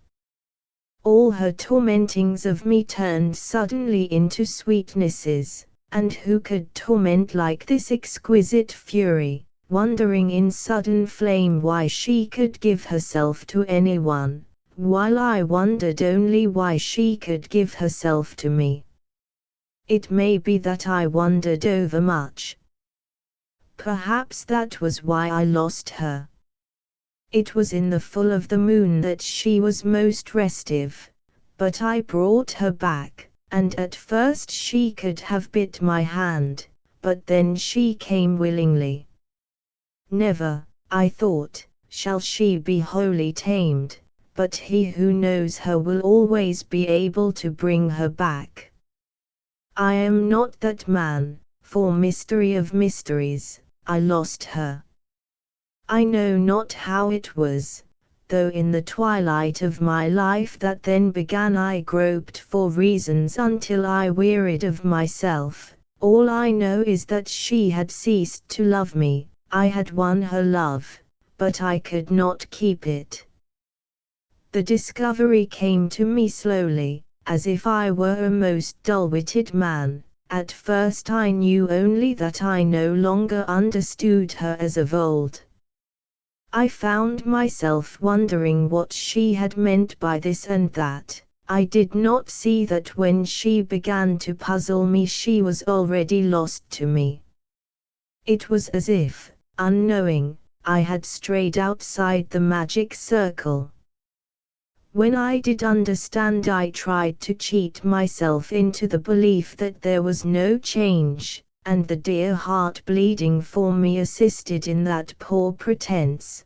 [SPEAKER 1] All her tormentings of me turned suddenly into sweetnesses, and who could torment like this exquisite fury, wondering in sudden flame why she could give herself to anyone, while I wondered only why she could give herself to me. It may be that I wondered overmuch. Perhaps that was why I lost her. It was in the full of the moon that she was most restive, but I brought her back, and at first she could have bit my hand, but then she came willingly. Never, I thought, shall she be wholly tamed, but he who knows her will always be able to bring her back. I am not that man, for mystery of mysteries, I lost her. I know not how it was, though in the twilight of my life that then began I groped for reasons until I wearied of myself. All I know is that she had ceased to love me. I had won her love, but I could not keep it. The discovery came to me slowly, as if I were a most dull-witted man. At first I knew only that I no longer understood her as of old. I found myself wondering what she had meant by this and that. I did not see that when she began to puzzle me she was already lost to me. It was as if, unknowing, I had strayed outside the magic circle. When I did understand I tried to cheat myself into the belief that there was no change, and the dear heart bleeding for me assisted in that poor pretense.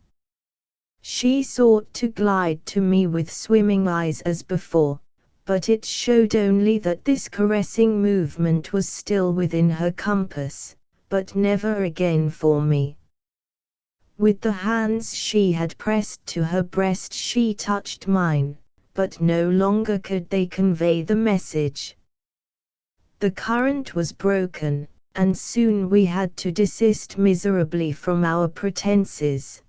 [SPEAKER 1] She sought to glide to me with swimming eyes as before, but it showed only that this caressing movement was still within her compass, but never again for me. With the hands she had pressed to her breast she touched mine, but no longer could they convey the message. The current was broken, and soon we had to desist miserably from our pretenses.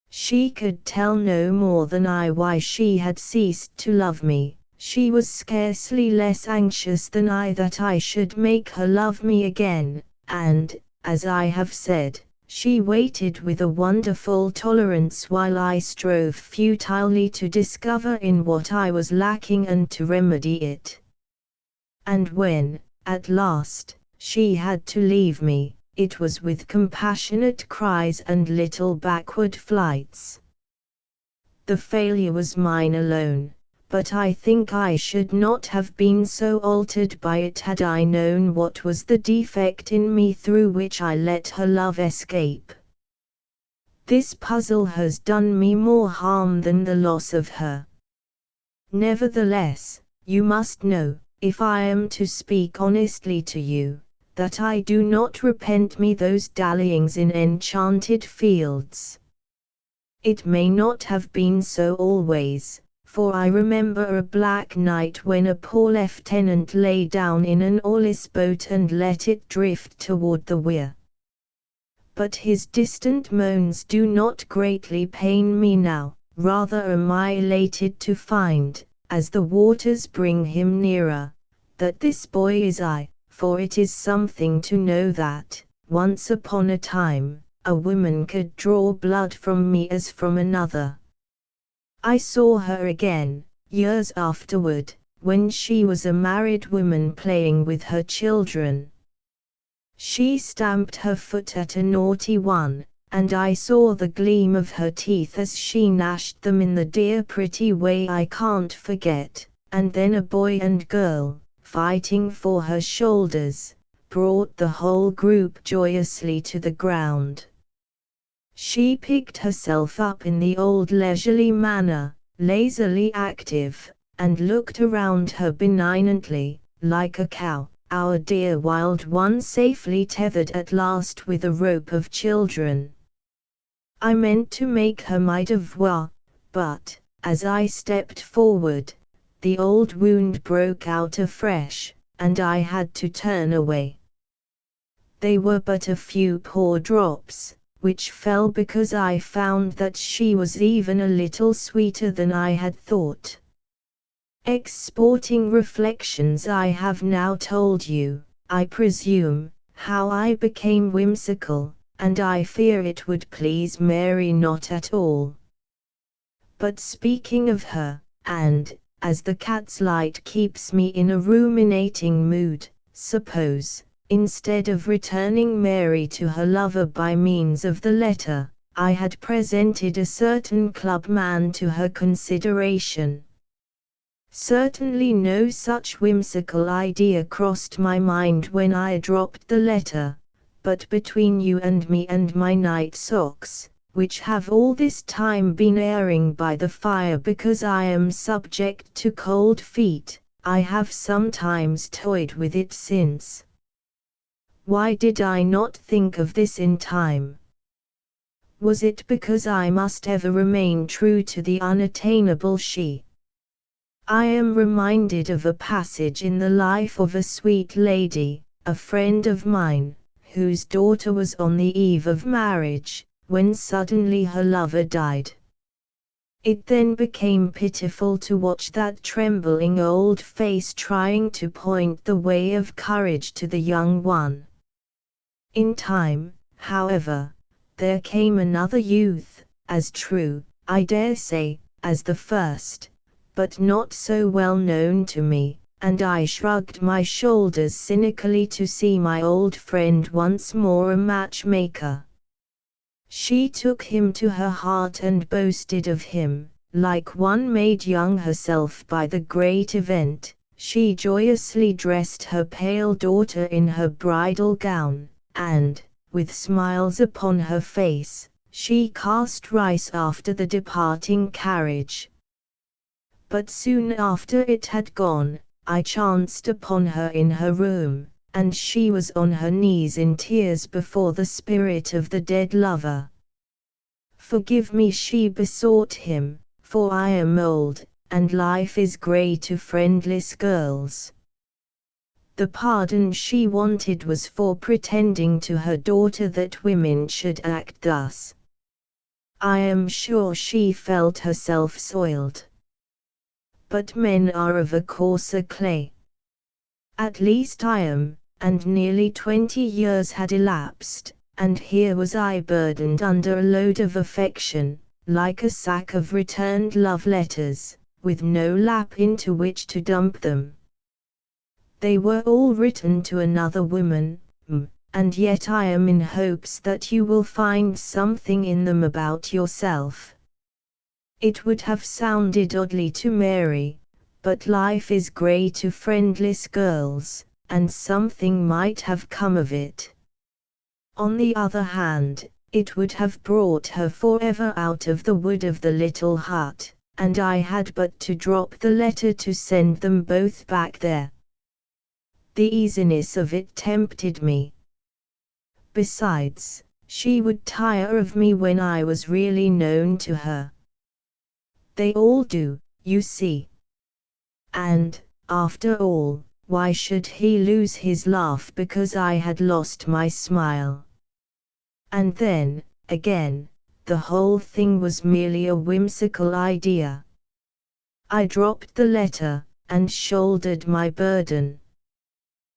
[SPEAKER 1] She could tell no more than I why she had ceased to love me. She was scarcely less anxious than I that I should make her love me again, and, as I have said, she waited with a wonderful tolerance while I strove futilely to discover in what I was lacking and to remedy it. And when, at last, she had to leave me, it was with compassionate cries and little backward flights. The failure was mine alone, but I think I should not have been so altered by it had I known what was the defect in me through which I let her love escape. This puzzle has done me more harm than the loss of her. Nevertheless, you must know, if I am to speak honestly to you, that I do not repent me those dallyings in enchanted fields. It may not have been so always, for I remember a black night when a poor lieutenant lay down in an oarless boat and let it drift toward the weir. But his distant moans do not greatly pain me now, rather am I elated to find, as the waters bring him nearer, that this boy is I, for it is something to know that, once upon a time, a woman could draw blood from me as from another. I saw her again, years afterward, when she was a married woman playing with her children. She stamped her foot at a naughty one, and I saw the gleam of her teeth as she gnashed them in the dear pretty way I can't forget, and then a boy and girl, fighting for her shoulders, brought the whole group joyously to the ground. She picked herself up in the old leisurely manner, lazily active, and looked around her benignantly, like a cow, our dear wild one safely tethered at last with a rope of children. I meant to make her my devoir, but, as I stepped forward, the old wound broke out afresh, and I had to turn away. They were but a few poor drops, which fell because I found that she was even a little sweeter than I had thought. Exporting reflections I have now told you, I presume, how I became whimsical, and I fear it would please Mary not at all. But speaking of her, and, as the cat's light keeps me in a ruminating mood, suppose, instead of returning Mary to her lover by means of the letter, I had presented a certain clubman to her consideration. Certainly no such whimsical idea crossed my mind when I dropped the letter, but between you and me and my night socks, which have all this time been airing by the fire because I am subject to cold feet. I have sometimes toyed with it since. Why did I not think of this in time? Was it because I must ever remain true to the unattainable she? I am reminded of a passage in the life of a sweet lady, a friend of mine, whose daughter was on the eve of marriage, when suddenly her lover died. It then became pitiful to watch that trembling old face trying to point the way of courage to the young one. In time, however, there came another youth, as true, I dare say, as the first, but not so well known to me, and I shrugged my shoulders cynically to see my old friend once more a matchmaker. She took him to her heart and boasted of him, like one made young herself by the great event. She joyously dressed her pale daughter in her bridal gown, and, with smiles upon her face, she cast rice after the departing carriage. But soon after it had gone, I chanced upon her in her room, and she was on her knees in tears before the spirit of the dead lover. Forgive me, she besought him, for I am old, and life is grey to friendless girls. The pardon she wanted was for pretending to her daughter that women should act thus. I am sure she felt herself soiled. But men are of a coarser clay. At least I am, and nearly 20 years had elapsed, and here was I burdened under a load of affection, like a sack of returned love letters, with no lap into which to dump them. They were all written to another woman, and yet I am in hopes that you will find something in them about yourself. It would have sounded oddly to Mary, but life is grey to friendless girls, and something might have come of it. On the other hand, it would have brought her forever out of the wood of the little hut, and I had but to drop the letter to send them both back there. The easiness of it tempted me. Besides, she would tire of me when I was really known to her. They all do, you see. And, after all, why should he lose his laugh because I had lost my smile? And then, again, the whole thing was merely a whimsical idea. I dropped the letter, and shouldered my burden.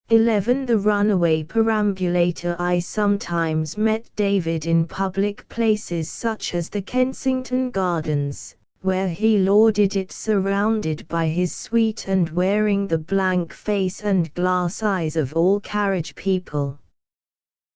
[SPEAKER 1] 11. The runaway perambulator. I sometimes met David in public places such as the Kensington Gardens, where he lauded it surrounded by his suite and wearing the blank face and glass eyes of all carriage people.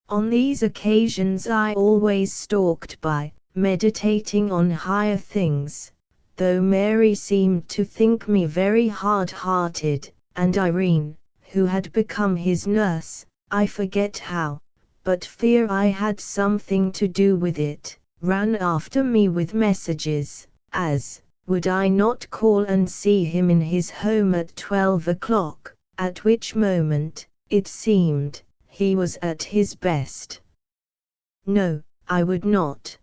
[SPEAKER 1] On these occasions I always stalked by, meditating on higher things, though Mary seemed to think me very hard-hearted, and Irene, who had become his nurse, I forget how, but fear I had something to do with it, ran after me with messages, as, would I not call and see him in his home at 12 o'clock, at which moment, it seemed, he was at his best. No, I would not.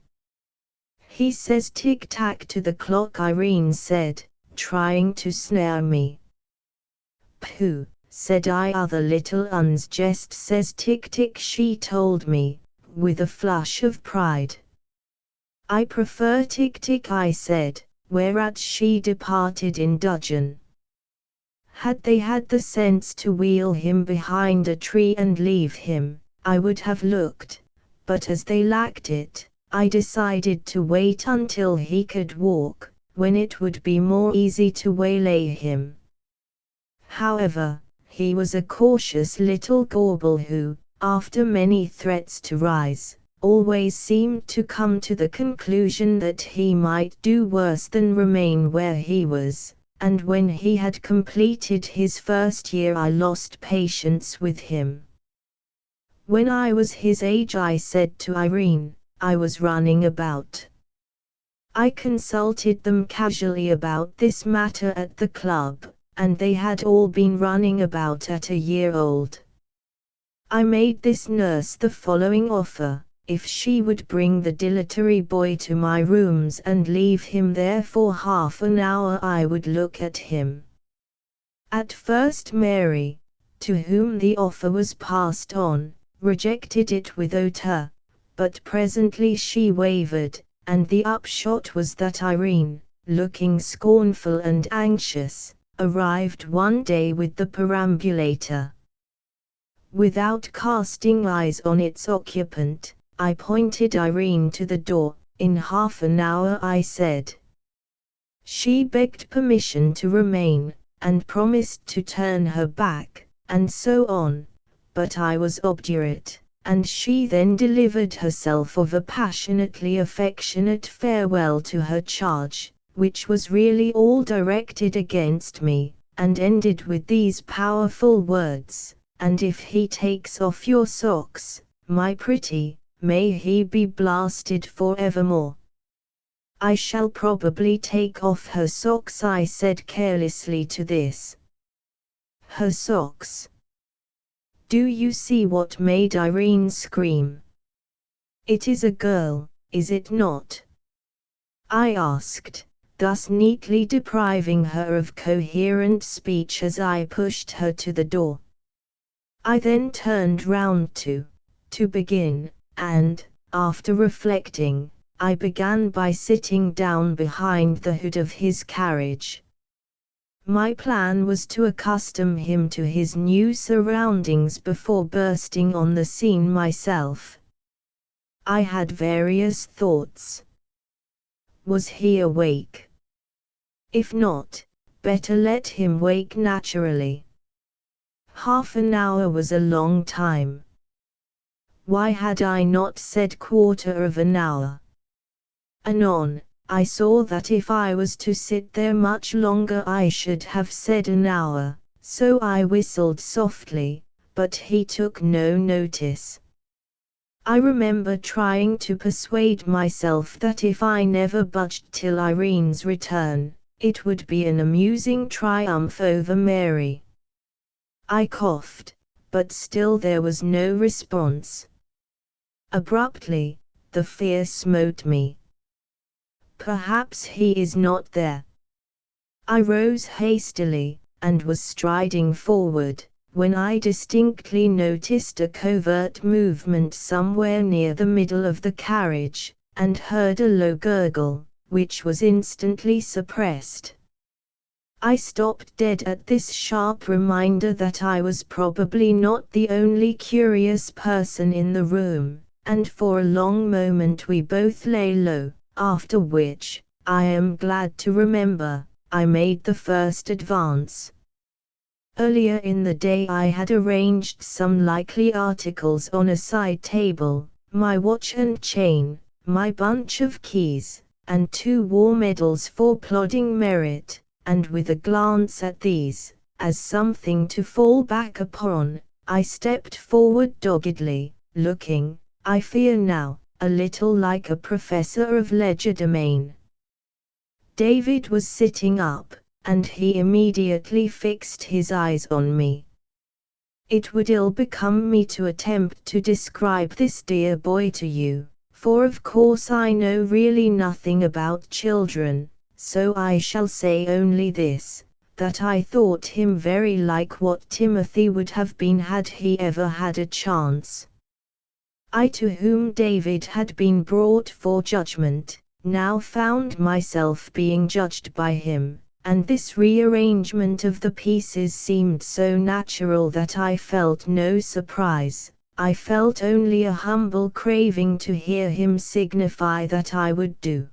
[SPEAKER 1] He says tick-tack to the clock, Irene said, trying to snare me. Pooh, said I. Other little uns just says tick-tick, she told me, with a flush of pride. I prefer tick-tick, I said, whereat she departed in dudgeon. Had they had the sense to wheel him behind a tree and leave him, I would have looked, but as they lacked it, I decided to wait until he could walk, when it would be more easy to waylay him. However, he was a cautious little gauble who, after many threats to rise, always seemed to come to the conclusion that he might do worse than remain where he was, and when he had completed his first year I lost patience with him. When I was his age, I said to Irene, I was running about. I consulted them casually about this matter at the club, and they had all been running about at a year old. I made this nurse the following offer: if she would bring the dilatory boy to my rooms and leave him there for half an hour, I would look at him. At first Mary, to whom the offer was passed on, rejected it without her, but presently she wavered, and the upshot was that Irene, looking scornful and anxious, arrived one day with the perambulator. Without casting eyes on its occupant, I pointed Irene to the door. In half an hour, I said. She begged permission to remain, and promised to turn her back, and so on, but I was obdurate, and she then delivered herself of a passionately affectionate farewell to her charge, which was really all directed against me, and ended with these powerful words: "And if he takes off your socks, my pretty, may he be blasted forevermore." "I shall probably take off her socks," I said carelessly to this. Her socks. Do you see what made Irene scream? "It is a girl, is it not?" I asked, thus neatly depriving her of coherent speech as I pushed her to the door. I then turned round to begin, and, after reflecting, I began by sitting down behind the hood of his carriage. My plan was to accustom him to his new surroundings before bursting on the scene myself. I had various thoughts. Was he awake? If not, better let him wake naturally. Half an hour was a long time. Why had I not said quarter of an hour? Anon, I saw that if I was to sit there much longer I should have said an hour, so I whistled softly, but he took no notice. I remember trying to persuade myself that if I never budged till Irene's return, it would be an amusing triumph over Mary. I coughed, but still there was no response. Abruptly, the fear smote me. Perhaps he is not there. I rose hastily, and was striding forward, when I distinctly noticed a covert movement somewhere near the middle of the carriage, and heard a low gurgle, which was instantly suppressed. I stopped dead at this sharp reminder that I was probably not the only curious person in the room, and for a long moment we both lay low, after which, I am glad to remember, I made the first advance. Earlier in the day I had arranged some likely articles on a side table, my watch and chain, my bunch of keys, and 2 war medals for plodding merit, and with a glance at these, as something to fall back upon, I stepped forward doggedly, looking, I fear now, a little like a professor of legerdemain. David was sitting up, and he immediately fixed his eyes on me. It would ill become me to attempt to describe this dear boy to you, for of course I know really nothing about children, so I shall say only this, that I thought him very like what Timothy would have been had he ever had a chance. I, to whom David had been brought for judgment, now found myself being judged by him, and this rearrangement of the pieces seemed so natural that I felt no surprise. I felt only a humble craving to hear him signify that I would do.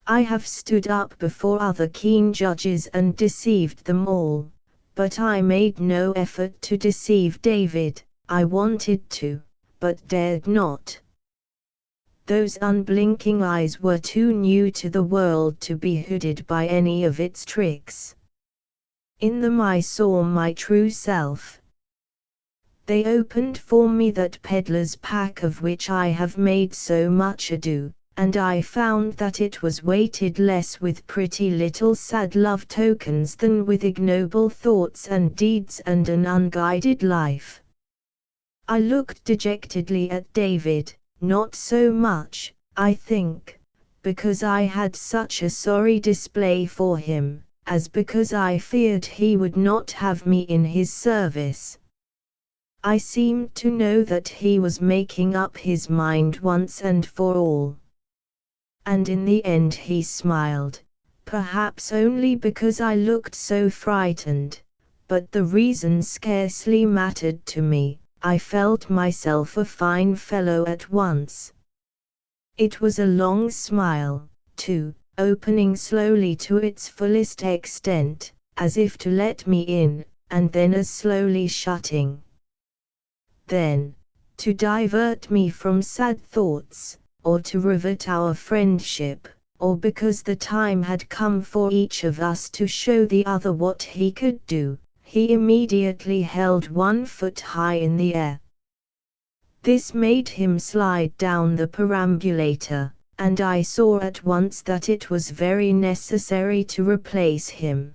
[SPEAKER 1] I have stood up before other keen judges and deceived them all, but I made no effort to deceive David. I wanted to, but dared not. Those unblinking eyes were too new to the world to be hooded by any of its tricks. In them I saw my true self. They opened for me that peddler's pack of which I have made so much ado, and I found that it was weighted less with pretty little sad love tokens than with ignoble thoughts and deeds and an unguided life. I looked dejectedly at David, not so much, I think, because I had such a sorry display for him, as because I feared he would not have me in his service. I seemed to know that he was making up his mind once and for all. And in the end he smiled, perhaps only because I looked so frightened, but the reason scarcely mattered to me. I felt myself a fine fellow at once. It was a long smile, too, opening slowly to its fullest extent, as if to let me in, and then as slowly shutting. Then, to divert me from sad thoughts, or to rivet our friendship, or because the time had come for each of us to show the other what he could do, he immediately held one foot high in the air. This made him slide down the perambulator, and I saw at once that it was very necessary to replace him.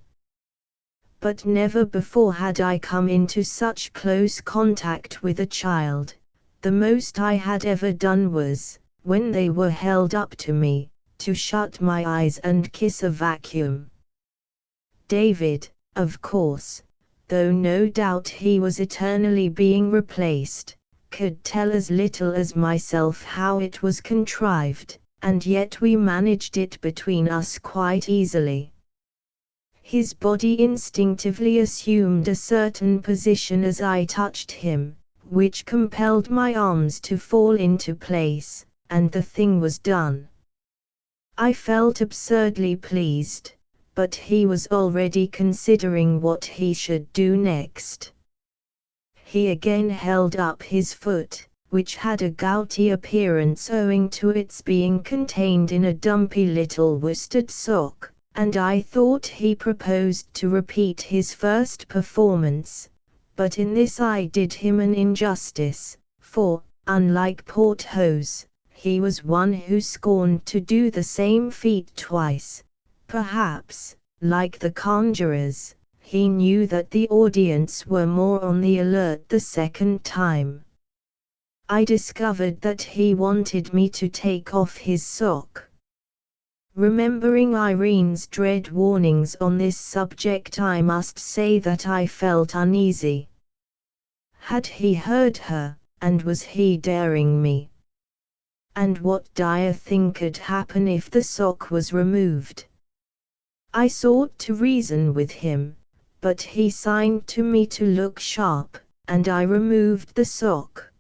[SPEAKER 1] But never before had I come into such close contact with a child. The most I had ever done was, when they were held up to me, to shut my eyes and kiss a vacuum. David, of course, though no doubt he was eternally being replaced, could tell as little as myself how it was contrived, and yet we managed it between us quite easily. His body instinctively assumed a certain position as I touched him, which compelled my arms to fall into place, and the thing was done. I felt absurdly pleased, but he was already considering what he should do next. He again held up his foot, which had a gouty appearance owing to its being contained in a dumpy little worsted sock, and I thought he proposed to repeat his first performance, but in this I did him an injustice, for, unlike Porthos, he was one who scorned to do the same feat twice. Perhaps, like the conjurers, he knew that the audience were more on the alert the second time. I discovered that he wanted me to take off his sock. Remembering Irene's dread warnings on this subject, I must say that I felt uneasy. Had he heard her, and was he daring me? And what dire thing could happen if the sock was removed? I sought to reason with him, but he signed to me to look sharp, and I removed the sock.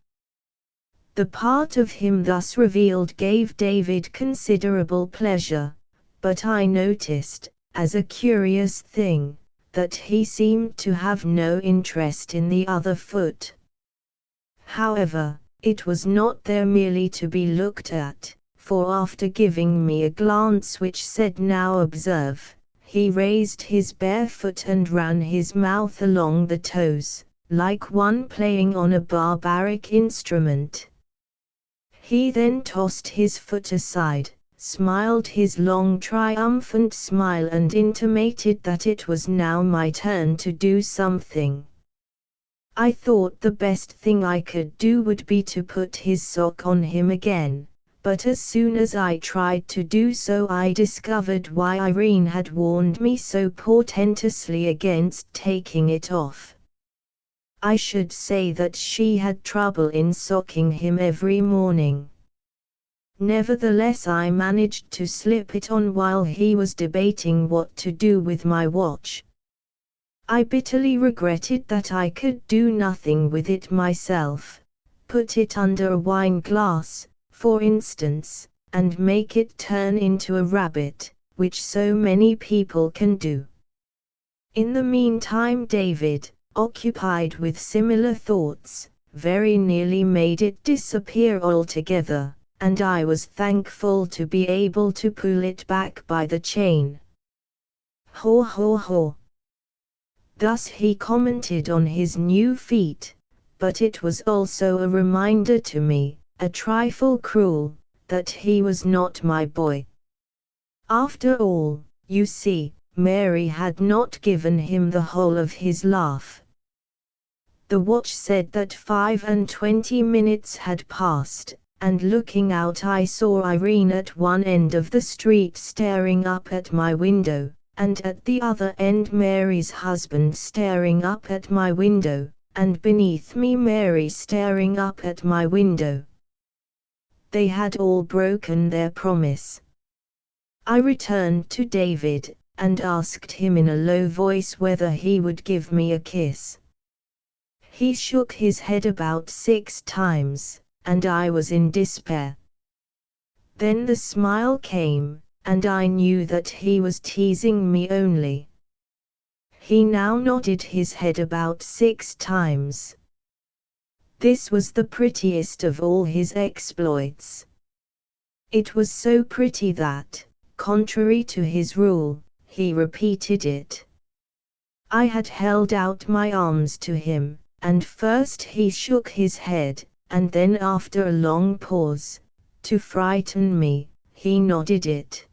[SPEAKER 1] The part of him thus revealed gave David considerable pleasure, but I noticed, as a curious thing, that he seemed to have no interest in the other foot. However, it was not there merely to be looked at, for after giving me a glance which said "Now observe," he raised his bare foot and ran his mouth along the toes, like one playing on a barbaric instrument. He then tossed his foot aside, smiled his long triumphant smile and intimated that it was now my turn to do something. I thought the best thing I could do would be to put his sock on him again, but as soon as I tried to do so I discovered why Irene had warned me so portentously against taking it off. I should say that she had trouble in socking him every morning. Nevertheless, I managed to slip it on while he was debating what to do with my watch. I bitterly regretted that I could do nothing with it myself, put it under a wine glass, for instance, and make it turn into a rabbit, which so many people can do. In the meantime David, occupied with similar thoughts, very nearly made it disappear altogether, and I was thankful to be able to pull it back by the chain. Haw haw haw. Thus he commented on his new feat, but it was also a reminder to me, a trifle cruel, that he was not my boy. After all, you see, Mary had not given him the whole of his laugh. The watch said that 25 minutes had passed, and looking out I saw Irene at one end of the street staring up at my window, and at the other end Mary's husband staring up at my window, and beneath me Mary staring up at my window. They had all broken their promise. I returned to David, and asked him in a low voice whether he would give me a kiss. He shook his head about 6 times, and I was in despair. Then the smile came, and I knew that he was teasing me only. He now nodded his head about 6 times. This was the prettiest of all his exploits. It was so pretty that, contrary to his rule, he repeated it. I had held out my arms to him, and first he shook his head, and then after a long pause, to frighten me, he nodded it.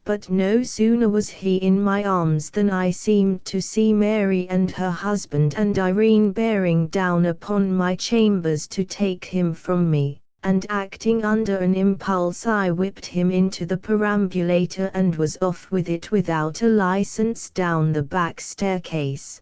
[SPEAKER 1] But no sooner was he in my arms than I seemed to see Mary and her husband and Irene bearing down upon my chambers to take him from me, and acting under an impulse I whipped him into the perambulator and was off with it without a license down the back staircase.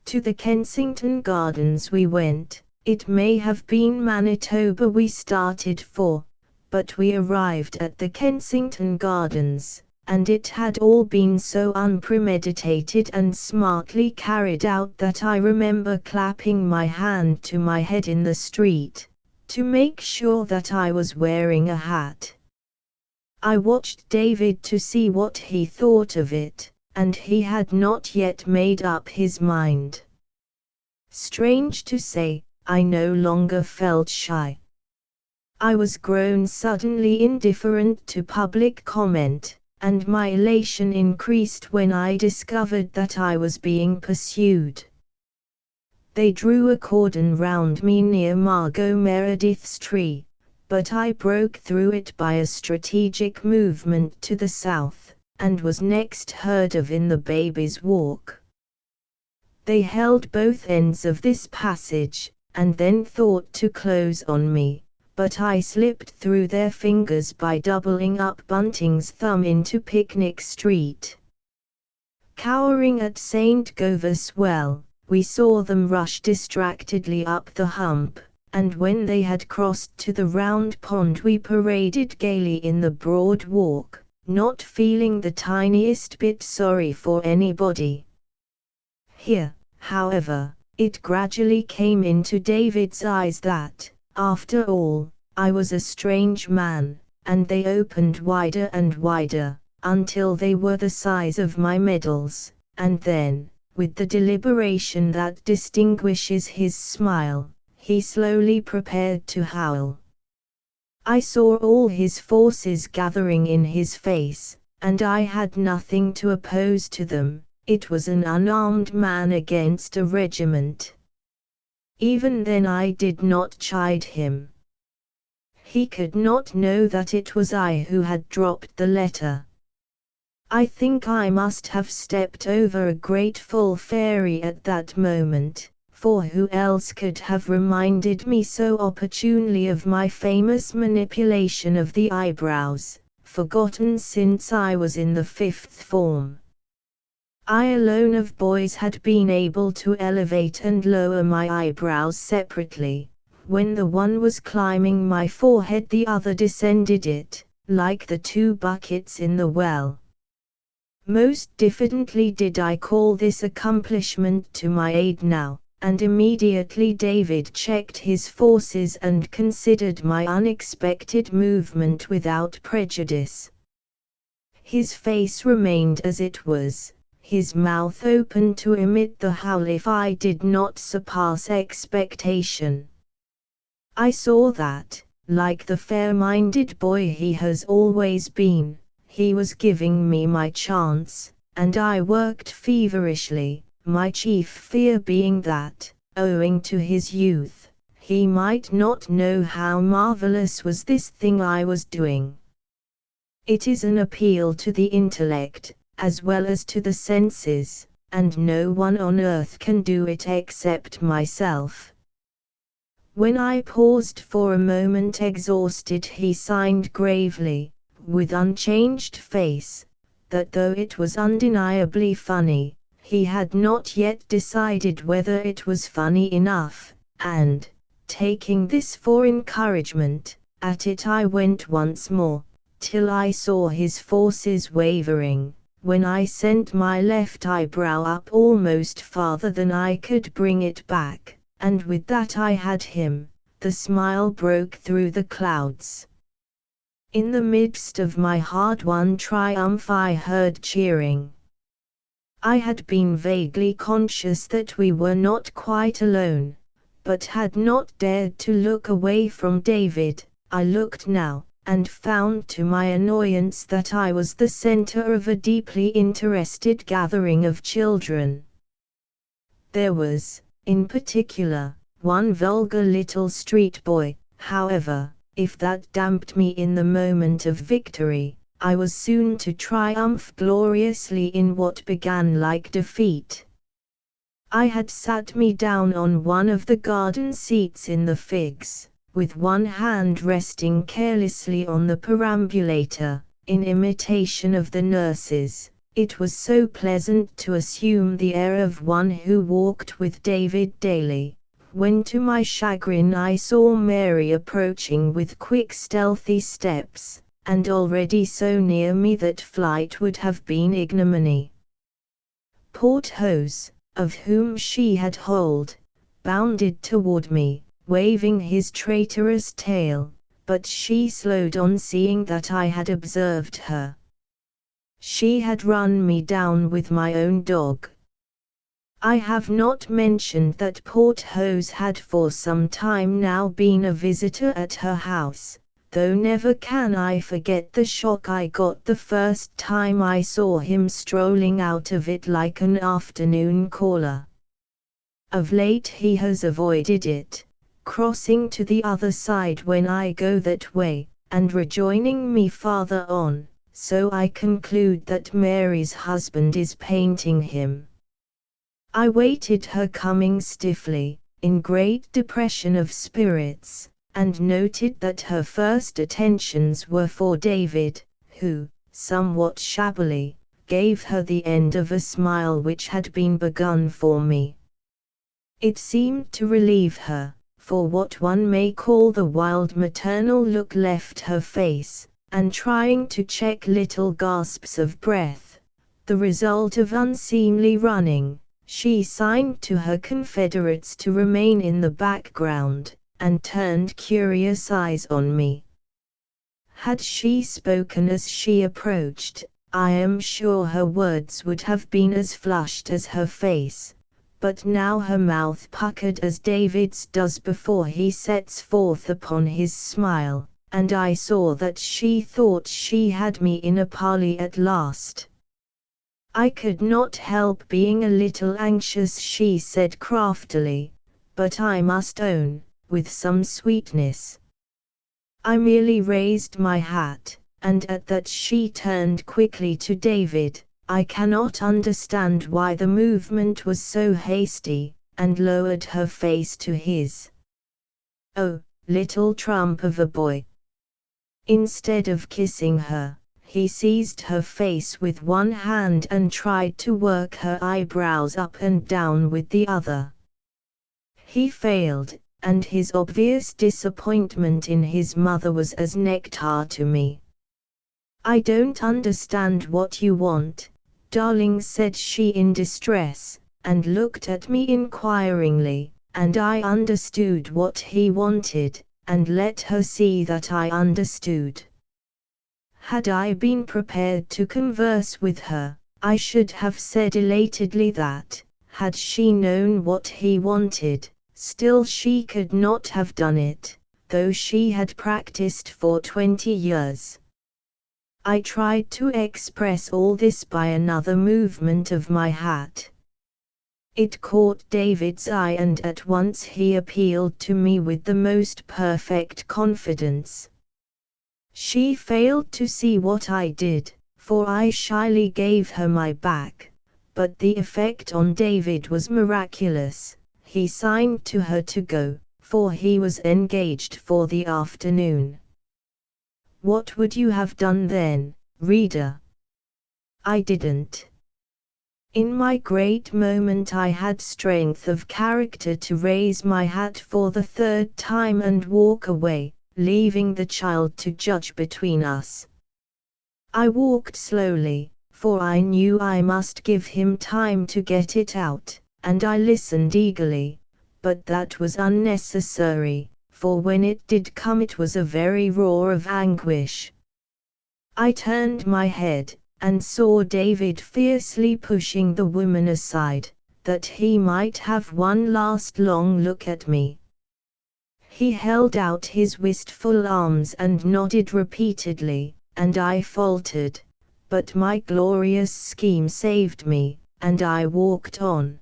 [SPEAKER 1] To the Kensington Gardens we went. It may have been Manitoba we started for, but we arrived at the Kensington Gardens, and it had all been so unpremeditated and smartly carried out that I remember clapping my hand to my head in the street, to make sure that I was wearing a hat. I watched David to see what he thought of it, and he had not yet made up his mind. Strange to say, I no longer felt shy. I was grown suddenly indifferent to public comment, and my elation increased when I discovered that I was being pursued. They drew a cordon round me near Margot Meredith's tree, but I broke through it by a strategic movement to the south, and was next heard of in the Baby's Walk. They held both ends of this passage, and then thought to close on me, but I slipped through their fingers by doubling up Bunting's thumb into Picnic Street. Cowering at St. Govers Well, we saw them rush distractedly up the hump, and when they had crossed to the Round Pond we paraded gaily in the Broad Walk, not feeling the tiniest bit sorry for anybody. Here, however, it gradually came into David's eyes that, after all, I was a strange man, and they opened wider and wider, until they were the size of my medals, and then, with the deliberation that distinguishes his smile, he slowly prepared to howl. I saw all his forces gathering in his face, and I had nothing to oppose to them. It was an unarmed man against a regiment. Even then I did not chide him. He could not know that it was I who had dropped the letter. I think I must have stepped over a grateful fairy at that moment, for who else could have reminded me so opportunely of my famous manipulation of the eyebrows, forgotten since I was in the 5th form. I alone of boys had been able to elevate and lower my eyebrows separately. When the one was climbing my forehead the other descended it, like the 2 buckets in the well. Most diffidently did I call this accomplishment to my aid now, and immediately David checked his forces and considered my unexpected movement without prejudice. His face remained as it was, his mouth open to emit the howl if I did not surpass expectation. I saw that, like the fair-minded boy he has always been, he was giving me my chance, and I worked feverishly, my chief fear being that, owing to his youth, he might not know how marvelous was this thing I was doing. It is an appeal to the intellect, as well as to the senses, and no one on earth can do it except myself. When I paused for a moment exhausted, he signed gravely, with unchanged face, that though it was undeniably funny, he had not yet decided whether it was funny enough, and, taking this for encouragement, at it I went once more, till I saw his forces wavering, when I sent my left eyebrow up almost farther than I could bring it back, and with that I had him. The smile broke through the clouds. In the midst of my hard-won triumph I heard cheering. I had been vaguely conscious that we were not quite alone, but had not dared to look away from David. I looked now, and found to my annoyance that I was the center of a deeply interested gathering of children. There was, in particular, one vulgar little street boy. However, if that damped me in the moment of victory, I was soon to triumph gloriously in what began like defeat. I had sat me down on one of the garden seats in the figs, with one hand resting carelessly on the perambulator, in imitation of the nurses. It was so pleasant to assume the air of one who walked with David daily, when to my chagrin I saw Mary approaching with quick stealthy steps, and already so near me that flight would have been ignominy. Porthos, of whom she had hold, bounded toward me, waving his traitorous tail, but she slowed on seeing that I had observed her. She had run me down with my own dog. I have not mentioned that Porthos had for some time now been a visitor at her house, though never can I forget the shock I got the first time I saw him strolling out of it like an afternoon caller. Of late he has avoided it, crossing to the other side when I go that way, and rejoining me farther on, so I conclude that Mary's husband is painting him. I waited her coming stiffly, in great depression of spirits, and noted that her first attentions were for David, who, somewhat shabbily, gave her the end of a smile which had been begun for me. It seemed to relieve her, for what one may call the wild maternal look left her face, and trying to check little gasps of breath, the result of unseemly running, she signed to her confederates to remain in the background, and turned curious eyes on me. Had she spoken as she approached, I am sure her words would have been as flushed as her face, but now her mouth puckered as David's does before he sets forth upon his smile, and I saw that she thought she had me in a parley at last. I could not help being a little anxious, she said craftily, but I must own, with some sweetness. I merely raised my hat, and at that she turned quickly to David. I cannot understand why the movement was so hasty, and lowered her face to his. Oh, little trump of a boy! Instead of kissing her, he seized her face with one hand and tried to work her eyebrows up and down with the other. He failed, and his obvious disappointment in his mother was as nectar to me. I don't understand what you want, darling, said she in distress, and looked at me inquiringly, and I understood what he wanted, and let her see that I understood. Had I been prepared to converse with her, I should have said elatedly that, had she known what he wanted, still she could not have done it, though she had practiced for 20 years. I tried to express all this by another movement of my hat. It caught David's eye, and at once he appealed to me with the most perfect confidence. She failed to see what I did, for I shyly gave her my back, but the effect on David was miraculous. He signed to her to go, for he was engaged for the afternoon. What would you have done then, reader? I didn't. In my great moment I had strength of character to raise my hat for the third time and walk away, leaving the child to judge between us. I walked slowly, for I knew I must give him time to get it out, and I listened eagerly, but that was unnecessary, for when it did come it was a very roar of anguish. I turned my head, and saw David fiercely pushing the woman aside, that he might have one last long look at me. He held out his wistful arms and nodded repeatedly, and I faltered, but my glorious scheme saved me, and I walked on.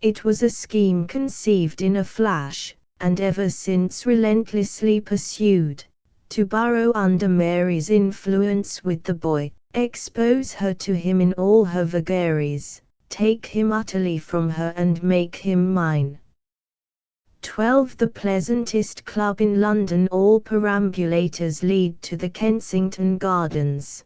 [SPEAKER 1] It was a scheme conceived in a flash, and ever since relentlessly pursued, to burrow under Mary's influence with the boy, expose her to him in all her vagaries, take him utterly from her and make him mine. 12. The pleasantest club in London. All perambulators lead to the Kensington Gardens.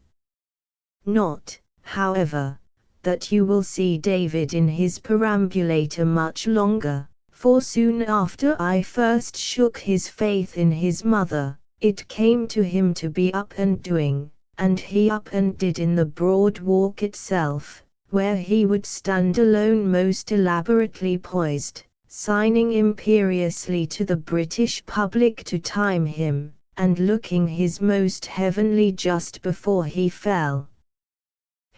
[SPEAKER 1] Not, however, that you will see David in his perambulator much longer, for soon after I first shook his faith in his mother, it came to him to be up and doing, and he up and did in the Broad Walk itself, where he would stand alone most elaborately poised, signing imperiously to the British public to time him, and looking his most heavenly just before he fell.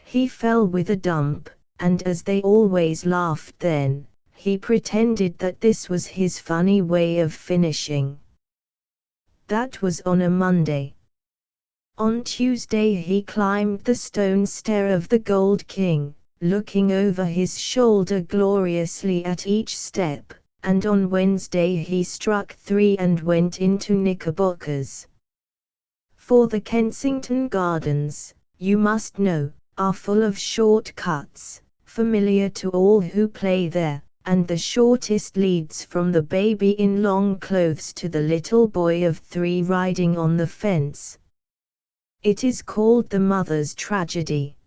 [SPEAKER 1] He fell with a dump, and as they always laughed then, he pretended that this was his funny way of finishing. That was on a Monday. On Tuesday he climbed the stone stair of the Gold King, looking over his shoulder gloriously at each step, and on Wednesday he struck 3 and went into knickerbockers. For the Kensington Gardens, you must know, are full of short cuts, familiar to all who play there, and the shortest leads from the baby in long clothes to the little boy of 3 riding on the fence. It is called the mother's tragedy.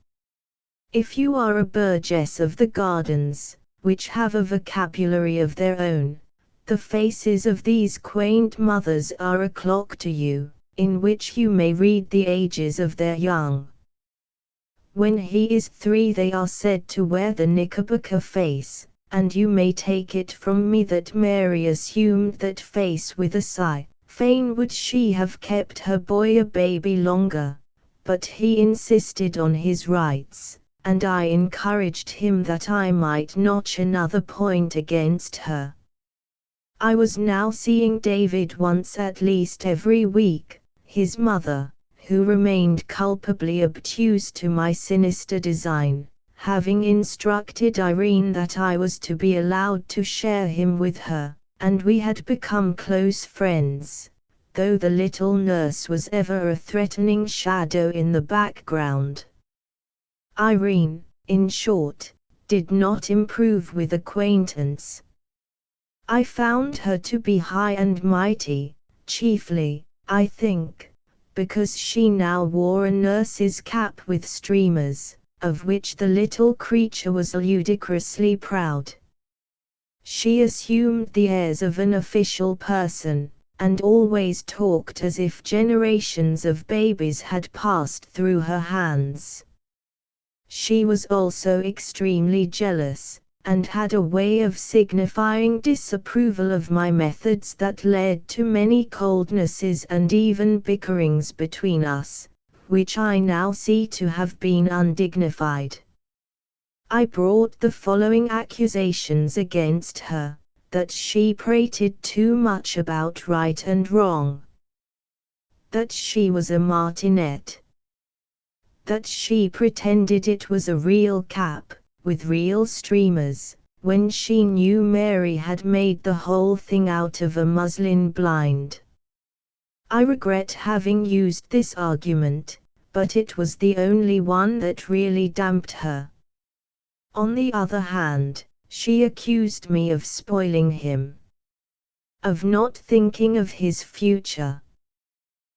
[SPEAKER 1] If you are a burgess of the gardens, which have a vocabulary of their own, the faces of these quaint mothers are a clock to you, in which you may read the ages of their young. When he is 3 they are said to wear the knickerbocker face, and you may take it from me that Mary assumed that face with a sigh. Fain would she have kept her boy a baby longer, but he insisted on his rights, and I encouraged him that I might notch another point against her. I was now seeing David once at least every week. His mother, who remained culpably obtuse to my sinister design, having instructed Irene that I was to be allowed to share him with her, and we had become close friends, though the little nurse was ever a threatening shadow in the background. Irene, in short, did not improve with acquaintance. I found her to be high and mighty, chiefly, I think, because she now wore a nurse's cap with streamers, of which the little creature was ludicrously proud. She assumed the airs of an official person, and always talked as if generations of babies had passed through her hands. She was also extremely jealous, and had a way of signifying disapproval of my methods that led to many coldnesses and even bickerings between us, which I now see to have been undignified. I brought the following accusations against her: that she prated too much about right and wrong, that she was a martinet, that she pretended it was a real cap, with real streamers, when she knew Mary had made the whole thing out of a muslin blind. I regret having used this argument, but it was the only one that really damped her. On the other hand, she accused me of spoiling him, of not thinking of his future,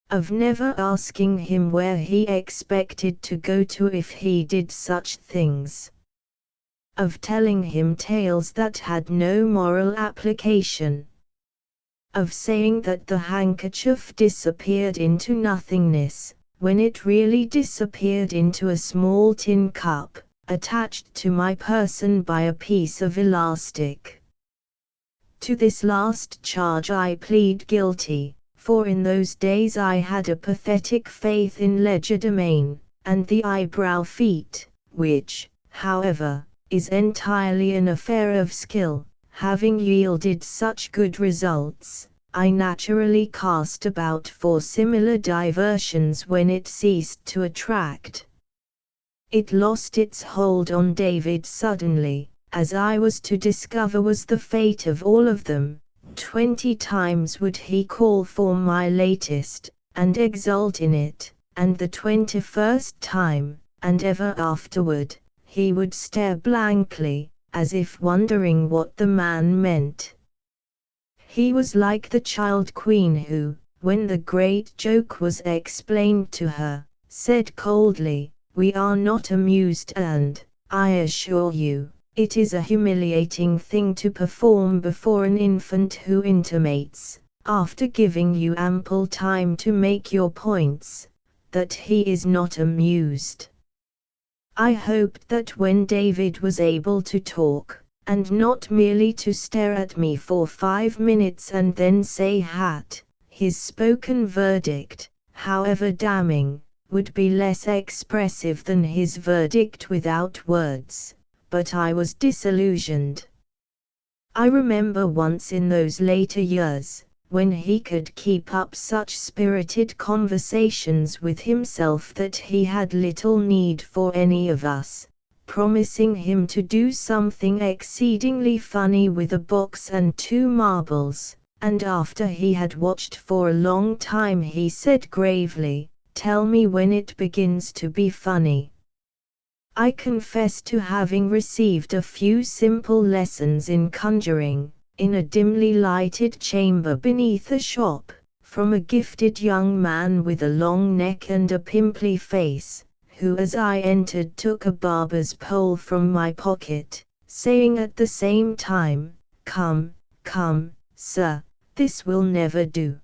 [SPEAKER 1] of never asking him where he expected to go to if he did such things, of telling him tales that had no moral application, of saying that the handkerchief disappeared into nothingness, when it really disappeared into a small tin cup, attached to my person by a piece of elastic. To this last charge I plead guilty, for in those days I had a pathetic faith in legerdemain, and the eyebrow feat, which, however, is entirely an affair of skill. Having yielded such good results, I naturally cast about for similar diversions when it ceased to attract. It lost its hold on David suddenly, as I was to discover was the fate of all of them. 20 times would he call for my latest, and exult in it, and the 21st time, and ever afterward, he would stare blankly, as if wondering what the man meant. He was like the child queen who, when the great joke was explained to her, said coldly, "We are not amused, and, I assure you, it is a humiliating thing to perform before an infant who intimates, after giving you ample time to make your points, that he is not amused." I hoped that when David was able to talk, and not merely to stare at me for 5 minutes and then say "hat," his spoken verdict, however damning, would be less expressive than his verdict without words, but I was disillusioned. I remember once in those later years, when he could keep up such spirited conversations with himself that he had little need for any of us, promising him to do something exceedingly funny with a box and 2 marbles, and after he had watched for a long time he said gravely, "Tell me when it begins to be funny." I confess to having received a few simple lessons in conjuring, in a dimly lighted chamber beneath a shop, from a gifted young man with a long neck and a pimply face, who as I entered took a barber's pole from my pocket, saying at the same time, "Come, come, sir, this will never do."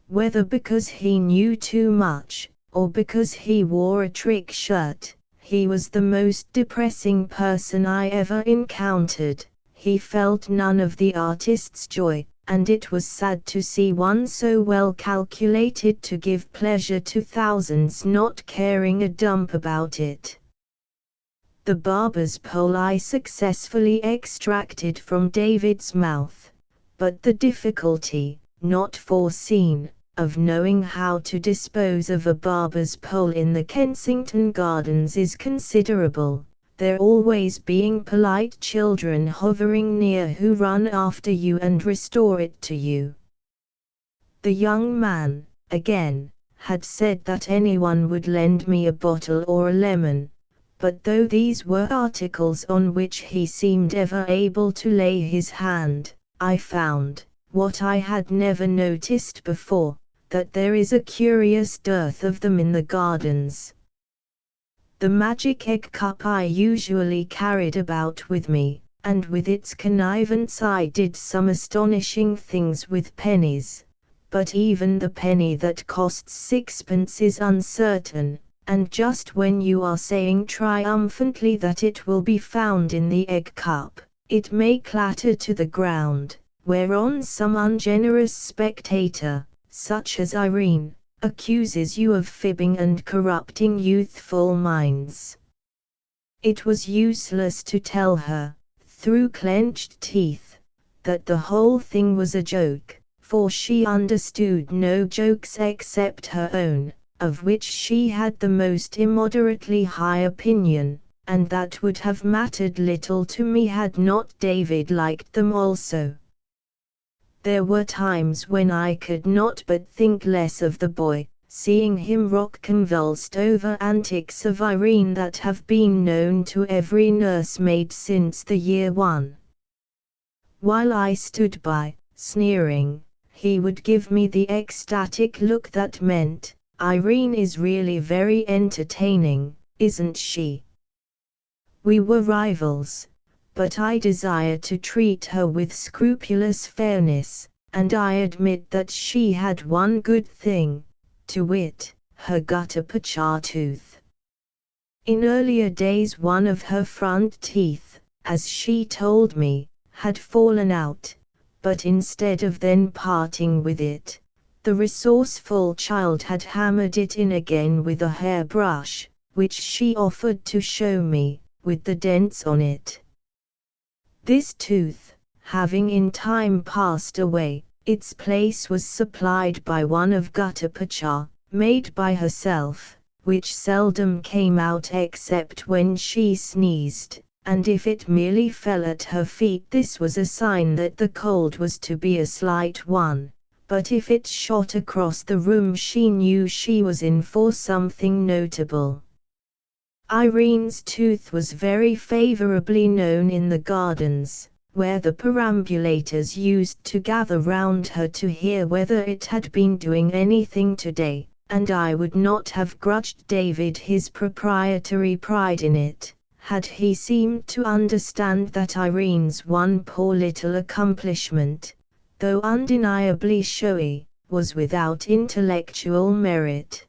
[SPEAKER 1] Whether because he knew too much, or because he wore a trick shirt, he was the most depressing person I ever encountered. He felt none of the artist's joy, and it was sad to see one so well calculated to give pleasure to thousands not caring a dump about it. The barber's pole I successfully extracted from David's mouth, but the difficulty, not foreseen, of knowing how to dispose of a barber's pole in the Kensington gardens is considerable, there always being polite children hovering near who run after you and restore it to you. The young man, again, had said that anyone would lend me a bottle or a lemon, but though these were articles on which he seemed ever able to lay his hand, I found, what I had never noticed before, that there is a curious dearth of them in the gardens. The magic egg cup I usually carried about with me, and with its connivance I did some astonishing things with pennies, but even the penny that costs 6pence is uncertain, and just when you are saying triumphantly that it will be found in the egg cup, it may clatter to the ground, whereon some ungenerous spectator, such as Irene, accuses you of fibbing and corrupting youthful minds. It was useless to tell her, through clenched teeth, that the whole thing was a joke, for she understood no jokes except her own, of which she had the most immoderately high opinion, and that would have mattered little to me had not David liked them also. There were times when I could not but think less of the boy, seeing him rock convulsed over antics of Irene that have been known to every nursemaid since the year one. While I stood by, sneering, he would give me the ecstatic look that meant, "Irene is really very entertaining, isn't she?" We were rivals, but I desired to treat her with scrupulous fairness, and I admit that she had one good thing, to wit, her gutta-percha tooth. In earlier days one of her front teeth, as she told me, had fallen out, but instead of then parting with it, the resourceful child had hammered it in again with a hairbrush, which she offered to show me, with the dents on it. This tooth, having in time passed away, its place was supplied by one of gutta-percha, made by herself, which seldom came out except when she sneezed, and if it merely fell at her feet this was a sign that the cold was to be a slight one, but if it shot across the room she knew she was in for something notable. Irene's tooth was very favorably known in the gardens, where the perambulators used to gather round her to hear whether it had been doing anything today, and I would not have grudged David his proprietary pride in it, had he seemed to understand that Irene's one poor little accomplishment, though undeniably showy, was without intellectual merit.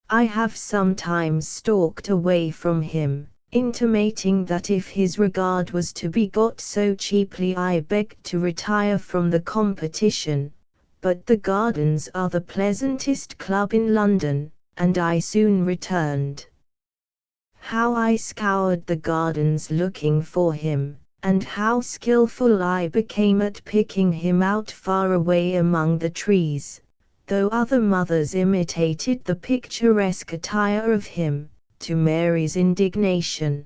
[SPEAKER 1] I have sometimes stalked away from him, intimating that if his regard was to be got so cheaply I begged to retire from the competition, but the Gardens are the pleasantest club in London, and I soon returned. How I scoured the Gardens looking for him, and how skillful I became at picking him out far away among the trees, though other mothers imitated the picturesque attire of him, to Mary's indignation.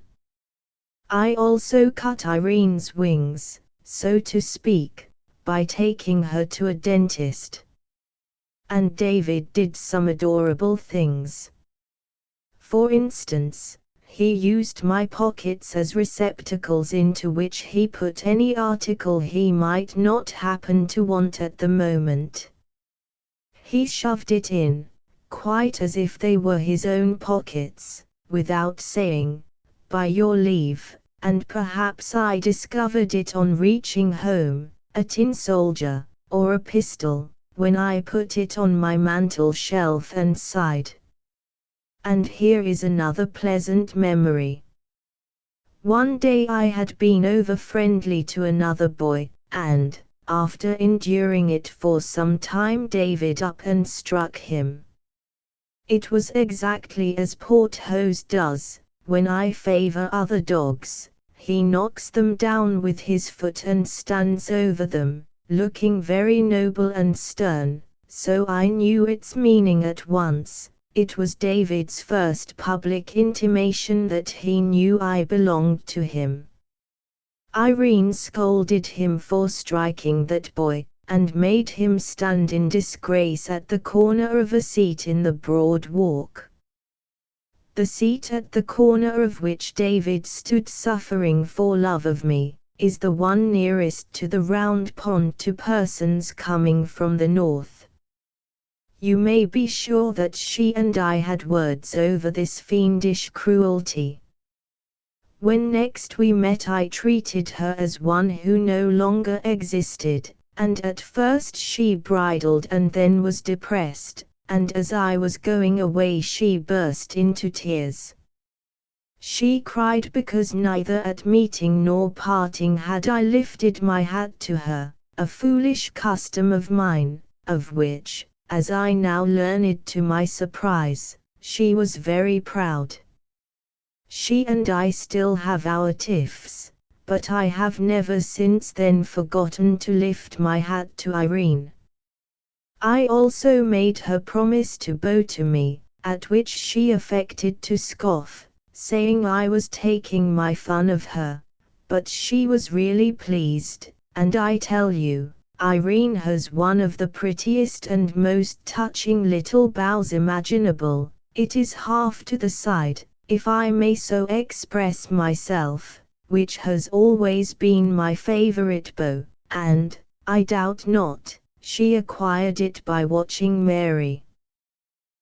[SPEAKER 1] I also cut Irene's wings, so to speak, by taking her to a dentist. And David did some adorable things. For instance, he used my pockets as receptacles into which he put any article he might not happen to want at the moment. He shoved it in, quite as if they were his own pockets, without saying, "By your leave," and perhaps I discovered it on reaching home, a tin soldier, or a pistol, when I put it on my mantel shelf and sighed. And here is another pleasant memory. One day I had been over-friendly to another boy, and, after enduring it for some time, David up and struck him. It was exactly as Porthos does, when I favor other dogs, he knocks them down with his foot and stands over them, looking very noble and stern, so I knew its meaning at once. It was David's first public intimation that he knew I belonged to him. Irene scolded him for striking that boy, and made him stand in disgrace at the corner of a seat in the Broad Walk. The seat at the corner of which David stood suffering for love of me, is the one nearest to the Round Pond to persons coming from the north. You may be sure that she and I had words over this fiendish cruelty. When next we met I treated her as one who no longer existed, and at first she bridled and then was depressed, and as I was going away she burst into tears. She cried because neither at meeting nor parting had I lifted my hat to her, a foolish custom of mine, of which, as I now learned to my surprise, she was very proud. She and I still have our tiffs, but I have never since then forgotten to lift my hat to Irene. I also made her promise to bow to me, at which she affected to scoff, saying I was taking my fun of her, but she was really pleased, and I tell you, Irene has one of the prettiest and most touching little bows imaginable. It is half to the side, if I may so express myself, which has always been my favorite bow, and, I doubt not, she acquired it by watching Mary.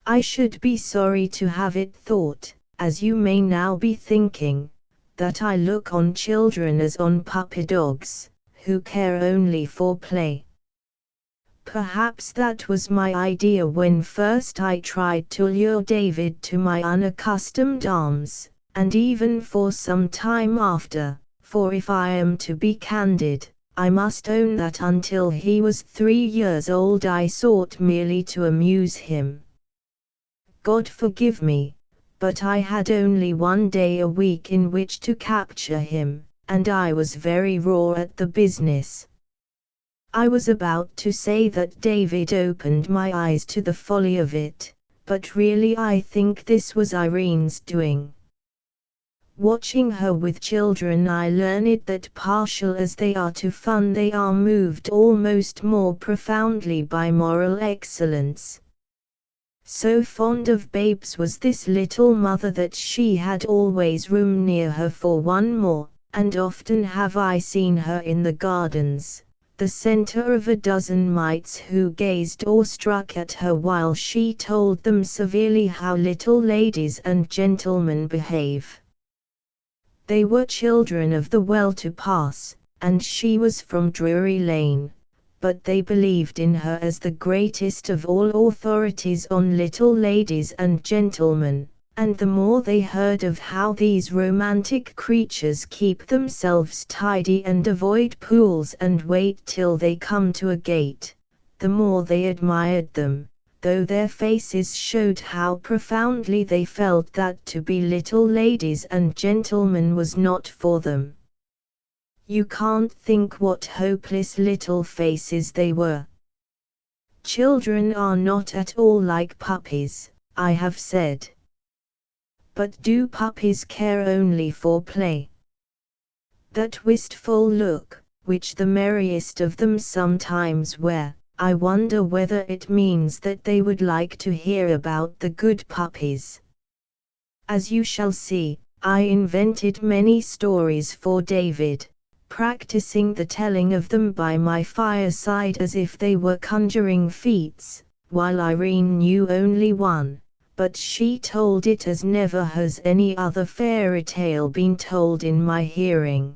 [SPEAKER 1] I should be sorry to have it thought, as you may now be thinking, that I look on children as on puppy dogs, who care only for play. Perhaps that was my idea when first I tried to lure David to my unaccustomed arms, and even for some time after, for if I am to be candid, I must own that until he was 3 years old I sought merely to amuse him. God forgive me, but I had only 1 day a week in which to capture him, and I was very raw at the business. I was about to say that David opened my eyes to the folly of it, but really I think this was Irene's doing. Watching her with children I learned that partial as they are to fun they are moved almost more profoundly by moral excellence. So fond of babes was this little mother that she had always room near her for one more, and often have I seen her in the gardens, the center of a dozen mites who gazed awestruck at her while she told them severely how little ladies and gentlemen behave. They were children of the well-to-pass, and she was from Drury Lane, but they believed in her as the greatest of all authorities on little ladies and gentlemen, and the more they heard of how these romantic creatures keep themselves tidy and avoid pools and wait till they come to a gate, the more they admired them, though their faces showed how profoundly they felt that to be little ladies and gentlemen was not for them. You can't think what hopeless little faces they were. Children are not at all like puppies, I have said. But do puppies care only for play? That wistful look, which the merriest of them sometimes wear, I wonder whether it means that they would like to hear about the good puppies. As you shall see, I invented many stories for David, practicing the telling of them by my fireside as if they were conjuring feats, while Irene knew only one, but she told it as never has any other fairy tale been told in my hearing.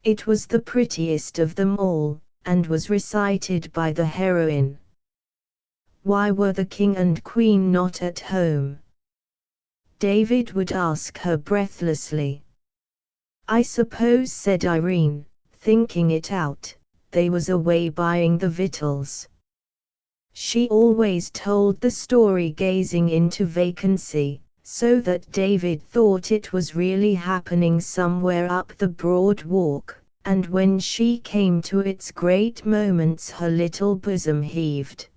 [SPEAKER 1] It was the prettiest of them all, and was recited by the heroine. Why were the king and queen not at home? David would ask her breathlessly. I suppose, said Irene, thinking it out, they was away buying the victuals. She always told the story gazing into vacancy, so that David thought it was really happening somewhere up the broad walk, and when she came to its great moments her little bosom heaved.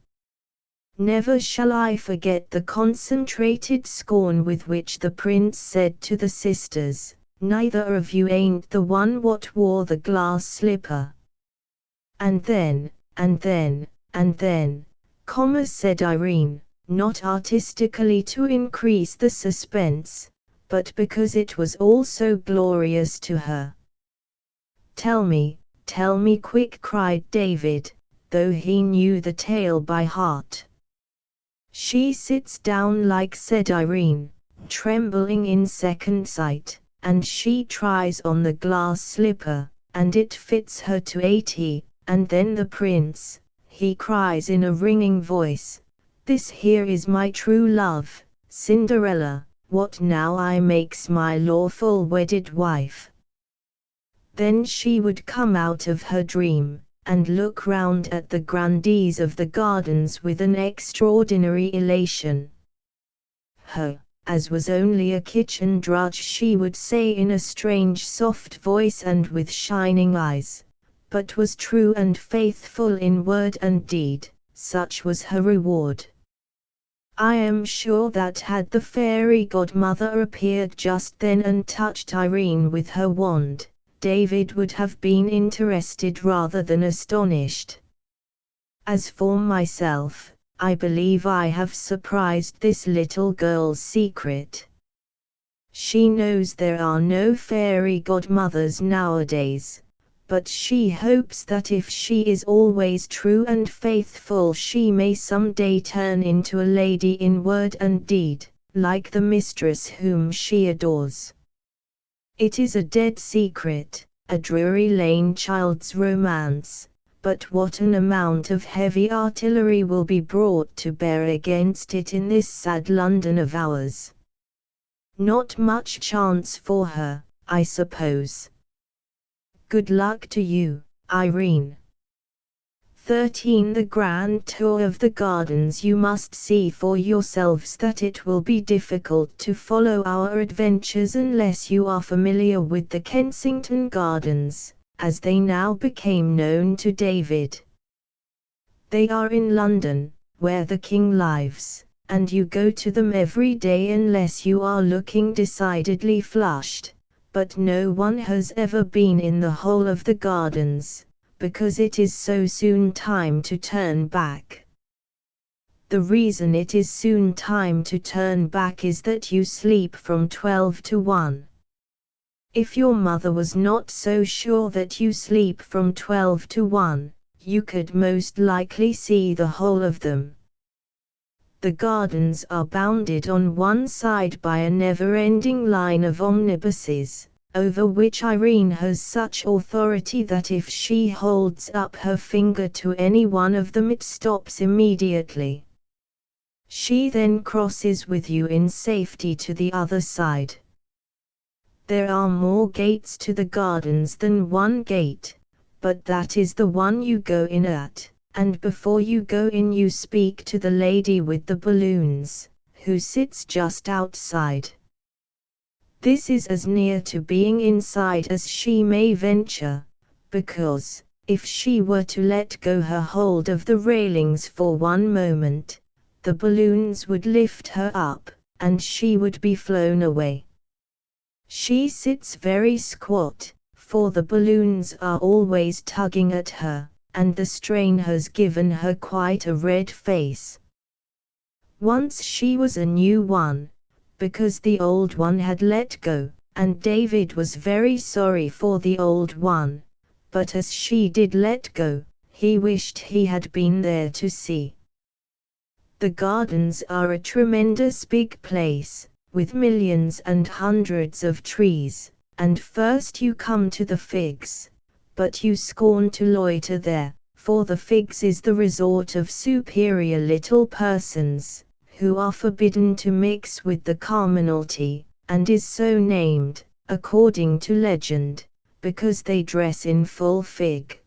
[SPEAKER 1] Never shall I forget the concentrated scorn with which the prince said to the sisters, neither of you ain't the one what wore the glass slipper. And then, said Irene, not artistically to increase the suspense, but because it was all so glorious to her. Tell me quick, cried David, though he knew the tale by heart. She sits down like, said Irene, trembling in second sight, and she tries on the glass slipper, and it fits her to 80, and then the prince, he cries in a ringing voice, this here is my true love, Cinderella, what now I makes my lawful wedded wife. Then she would come out of her dream, and look round at the grandees of the gardens with an extraordinary elation. Her, as was only a kitchen drudge, she would say in a strange soft voice and with shining eyes, but was true and faithful in word and deed, such was her reward. I am sure that had the fairy godmother appeared just then and touched Irene with her wand, David would have been interested rather than astonished. As for myself, I believe I have surprised this little girl's secret. She knows there are no fairy godmothers nowadays, but she hopes that if she is always true and faithful she may someday turn into a lady in word and deed, like the mistress whom she adores. It is a dead secret, a Drury Lane child's romance, but what an amount of heavy artillery will be brought to bear against it in this sad London of ours. Not much chance for her, I suppose. Good luck to you, Irene. 13. The grand tour of the gardens. You must see for yourselves that it will be difficult to follow our adventures unless you are familiar with the Kensington Gardens, as they now became known to David. They are in London, where the King lives, and you go to them every day unless you are looking decidedly flushed, but no one has ever been in the whole of the gardens, because it is so soon time to turn back. The reason it is soon time to turn back is that you sleep from 12 to 1. If your mother was not so sure that you sleep from 12 to 1, you could most likely see the whole of them. The gardens are bounded on one side by a never-ending line of omnibuses, over which Irene has such authority that if she holds up her finger to any one of them it stops immediately. She then crosses with you in safety to the other side. There are more gates to the gardens than one gate, but that is the one you go in at, and before you go in you speak to the lady with the balloons, who sits just outside. This is as near to being inside as she may venture, because, if she were to let go her hold of the railings for one moment, the balloons would lift her up, and she would be flown away. She sits very squat, for the balloons are always tugging at her, and the strain has given her quite a red face. Once she was a new one, because the old one had let go, and David was very sorry for the old one, but as she did let go, he wished he had been there to see. The gardens are a tremendous big place, with millions and hundreds of trees, and first you come to the figs, but you scorn to loiter there, for the figs is the resort of superior little persons, who are forbidden to mix with the commonalty, and is so named, according to legend, because they dress in full fig.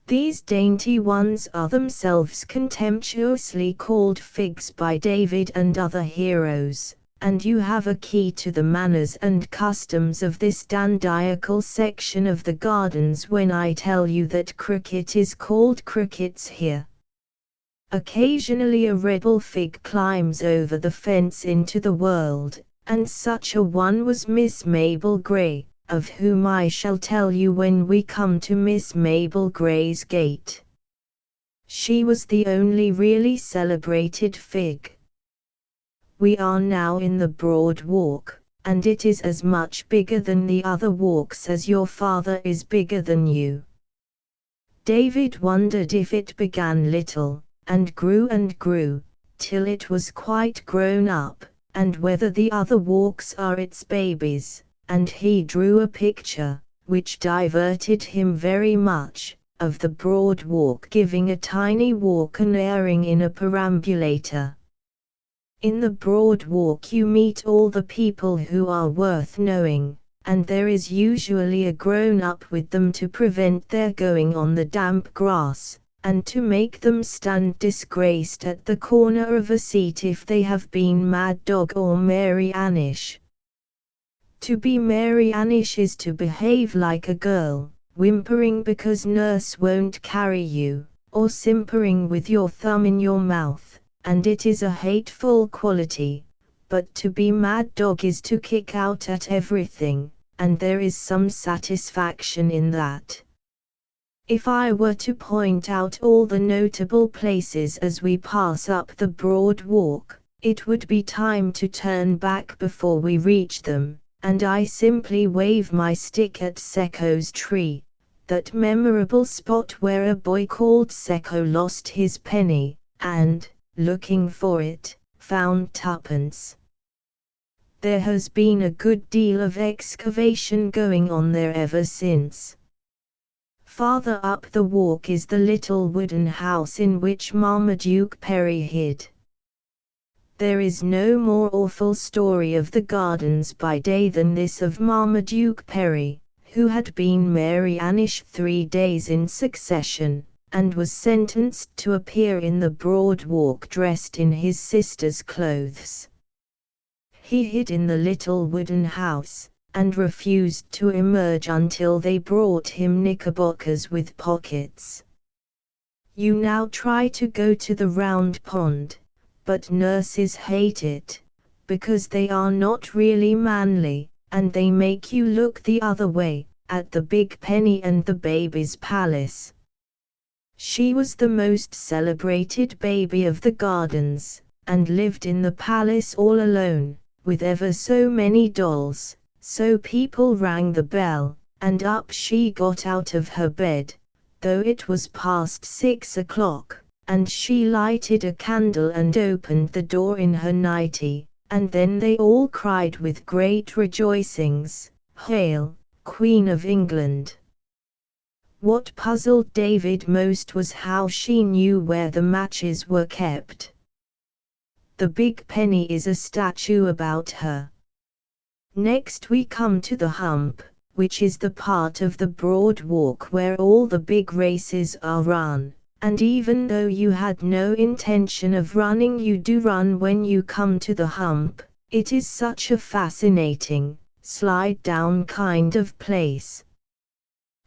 [SPEAKER 1] These dainty ones are themselves contemptuously called figs by David and other heroes, and you have a key to the manners and customs of this dandiacal section of the gardens when I tell you that cricket is called crickets here. Occasionally a rebel fig climbs over the fence into the world, and such a one was Miss Mabel Grey, of whom I shall tell you when we come to Miss Mabel Grey's gate. She was the only really celebrated fig. We are now in the Broad Walk, and it is as much bigger than the other walks as your father is bigger than you. David wondered if it began little, and grew, till it was quite grown up, and whether the other walks are its babies, and he drew a picture, which diverted him very much, of the Broad Walk giving a tiny walk and airing in a perambulator. In the Broad Walk you meet all the people who are worth knowing, and there is usually a grown-up with them to prevent their going on the damp grass, and to make them stand disgraced at the corner of a seat if they have been Mad Dog or Mary Annish. To be Mary Annish is to behave like a girl, whimpering because nurse won't carry you, or simpering with your thumb in your mouth, and it is a hateful quality, but to be mad dog is to kick out at everything, and there is some satisfaction in that. If I were to point out all the notable places as we pass up the broad walk, it would be time to turn back before we reach them, and I simply wave my stick at Secco's tree, that memorable spot where a boy called Secco lost his penny, and, looking for it, found twopence. There has been a good deal of excavation going on there ever since. Farther up the walk is the little wooden house in which Marmaduke Perry hid. There is no more awful story of the gardens by day than this of Marmaduke Perry, who had been Mary Annish 3 days in succession, and was sentenced to appear in the broad walk dressed in his sister's clothes. He hid in the little wooden house, and refused to emerge until they brought him knickerbockers with pockets. You now try to go to the Round Pond, but nurses hate it, because they are not really manly, and they make you look the other way, at the Big Penny and the Baby's Palace. She was the most celebrated baby of the gardens, and lived in the palace all alone, with ever so many dolls, so people rang the bell, and up she got out of her bed, though it was past 6 o'clock. And she lighted a candle and opened the door in her nightie, and then they all cried with great rejoicings, "Hail, Queen of England!" What puzzled David most was how she knew where the matches were kept. The Big Penny is a statue about her. Next we come to the Hump, which is the part of the broad walk where all the big races are run. And even though you had no intention of running, you do run when you come to the Hump. It is such a fascinating, slide-down kind of place.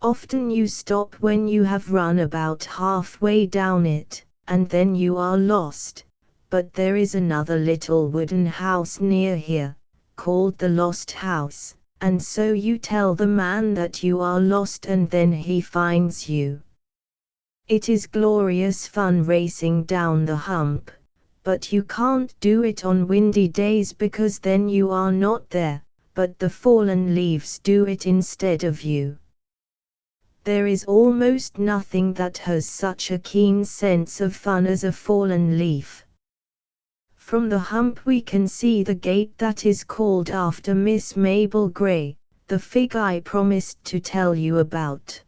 [SPEAKER 1] Often you stop when you have run about halfway down it, and then you are lost. But there is another little wooden house near here, called the Lost House, and so you tell the man that you are lost and then he finds you. It is glorious fun racing down the Hump, but you can't do it on windy days because then you are not there, but the fallen leaves do it instead of you. There is almost nothing that has such a keen sense of fun as a fallen leaf. From the Hump we can see the gate that is called after Miss Mabel Grey, the fig I promised to tell you about.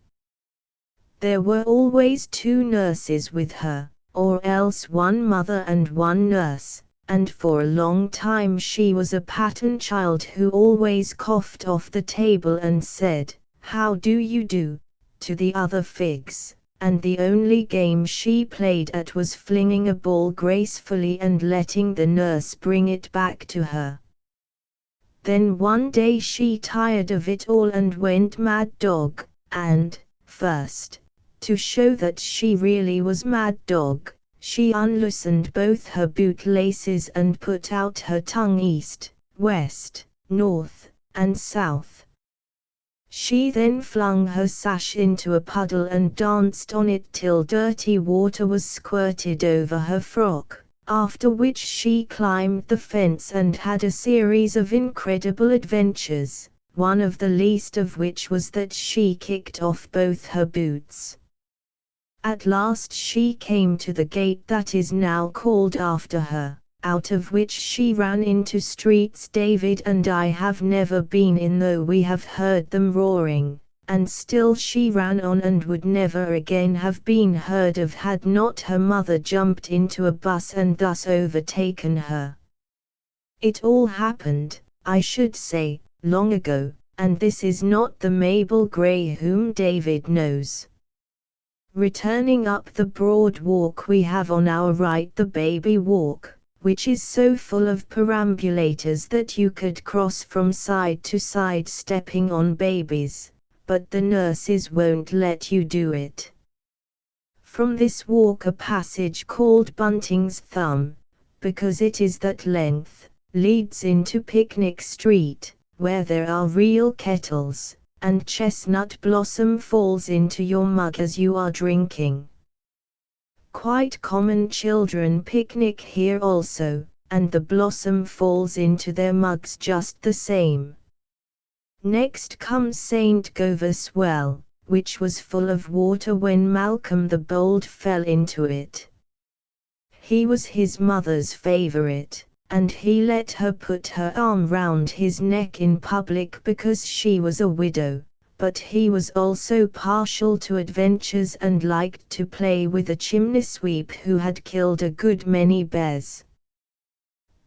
[SPEAKER 1] There were always 2 nurses with her, or else 1 mother and 1 nurse, and for a long time she was a pattern child who always coughed off the table and said, "How do you do?" to the other figs, and the only game she played at was flinging a ball gracefully and letting the nurse bring it back to her. Then one day she tired of it all and went mad dog, and, first, to show that she really was mad dog, she unloosened both her bootlaces and put out her tongue east, west, north, and south. She then flung her sash into a puddle and danced on it till dirty water was squirted over her frock, after which she climbed the fence and had a series of incredible adventures, one of the least of which was that she kicked off both her boots. At last she came to the gate that is now called after her, out of which she ran into streets David and I have never been in, though we have heard them roaring, and still she ran on and would never again have been heard of had not her mother jumped into a bus and thus overtaken her. It all happened, I should say, long ago, and this is not the Mabel Grey whom David knows. Returning up the broad walk we have on our right the Baby Walk, which is so full of perambulators that you could cross from side to side stepping on babies, but the nurses won't let you do it. From this walk a passage called Bunting's Thumb, because it is that length, leads into Picnic Street, where there are real kettles, and chestnut blossom falls into your mug as you are drinking. Quite common children picnic here also, and the blossom falls into their mugs just the same. Next comes St. Govor's Well, which was full of water when Malcolm the Bold fell into it. He was his mother's favorite, and he let her put her arm round his neck in public because she was a widow, but he was also partial to adventures and liked to play with a chimney sweep who had killed a good many bears.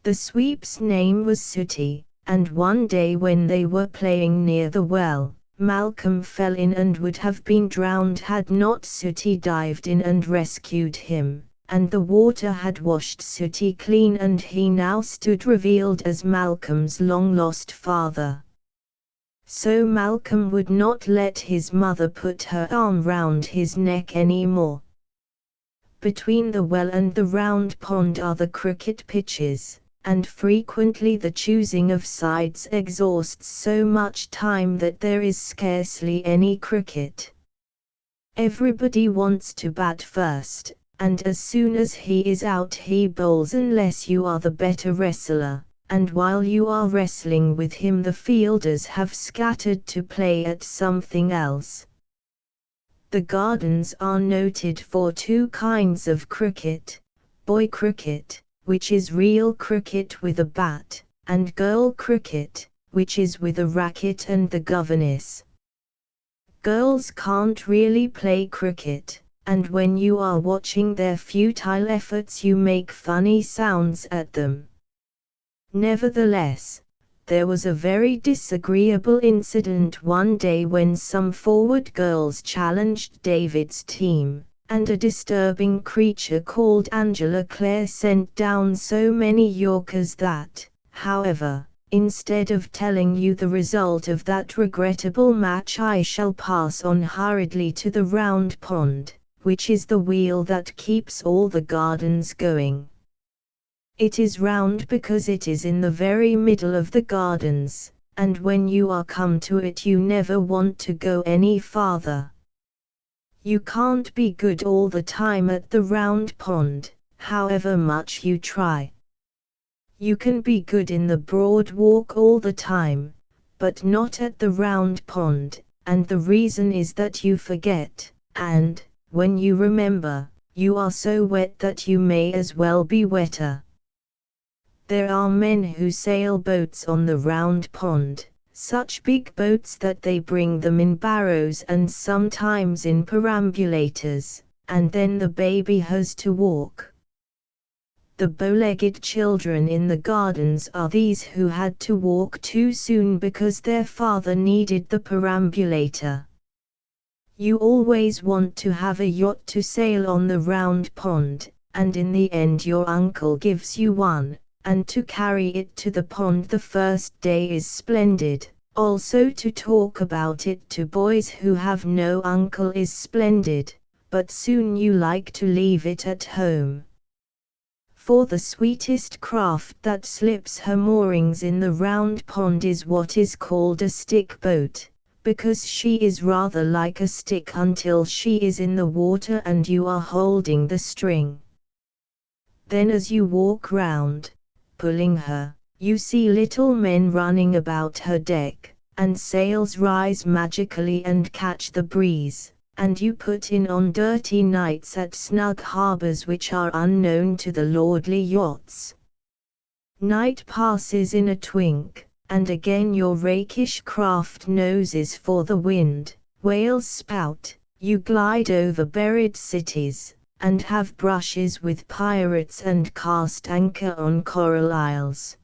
[SPEAKER 1] The sweep's name was Sooty, and one day when they were playing near the well, Malcolm fell in and would have been drowned had not Sooty dived in and rescued him, and the water had washed Sooty clean and he now stood revealed as Malcolm's long-lost father. So Malcolm would not let his mother put her arm round his neck any more. Between the well and the round pond are the cricket pitches, and frequently the choosing of sides exhausts so much time that there is scarcely any cricket. Everybody wants to bat first, and as soon as he is out he bowls unless you are the better wrestler, and while you are wrestling with him the fielders have scattered to play at something else. The gardens are noted for two kinds of cricket: boy cricket, which is real cricket with a bat, and girl cricket, which is with a racket and the governess. Girls can't really play cricket, and when you are watching their futile efforts you make funny sounds at them. Nevertheless, there was a very disagreeable incident one day when some forward girls challenged David's team, and a disturbing creature called Angela Clare sent down so many Yorkers that, however, instead of telling you the result of that regrettable match I shall pass on hurriedly to the round pond, which is the wheel that keeps all the gardens going. It is round because it is in the very middle of the gardens, and when you are come to it you never want to go any farther. You can't be good all the time at the round pond, however much you try. You can be good in the broad walk all the time, but not at the round pond, and the reason is that you forget, and, when you remember, you are so wet that you may as well be wetter. There are men who sail boats on the round pond, such big boats that they bring them in barrows and sometimes in perambulators, and then the baby has to walk. The bow-legged children in the gardens are these who had to walk too soon because their father needed the perambulator. You always want to have a yacht to sail on the round pond, and in the end your uncle gives you one, and to carry it to the pond the first day is splendid, also to talk about it to boys who have no uncle is splendid, but soon you like to leave it at home. For the sweetest craft that slips her moorings in the round pond is what is called a stick boat, because she is rather like a stick until she is in the water and you are holding the string. Then as you walk round, pulling her, you see little men running about her deck, and sails rise magically and catch the breeze, and you put in on dirty nights at snug harbors which are unknown to the lordly yachts. Night passes in a twink, and again your rakish craft noses for the wind, whales spout, you glide over buried cities, and have brushes with pirates and cast anchor on coral isles.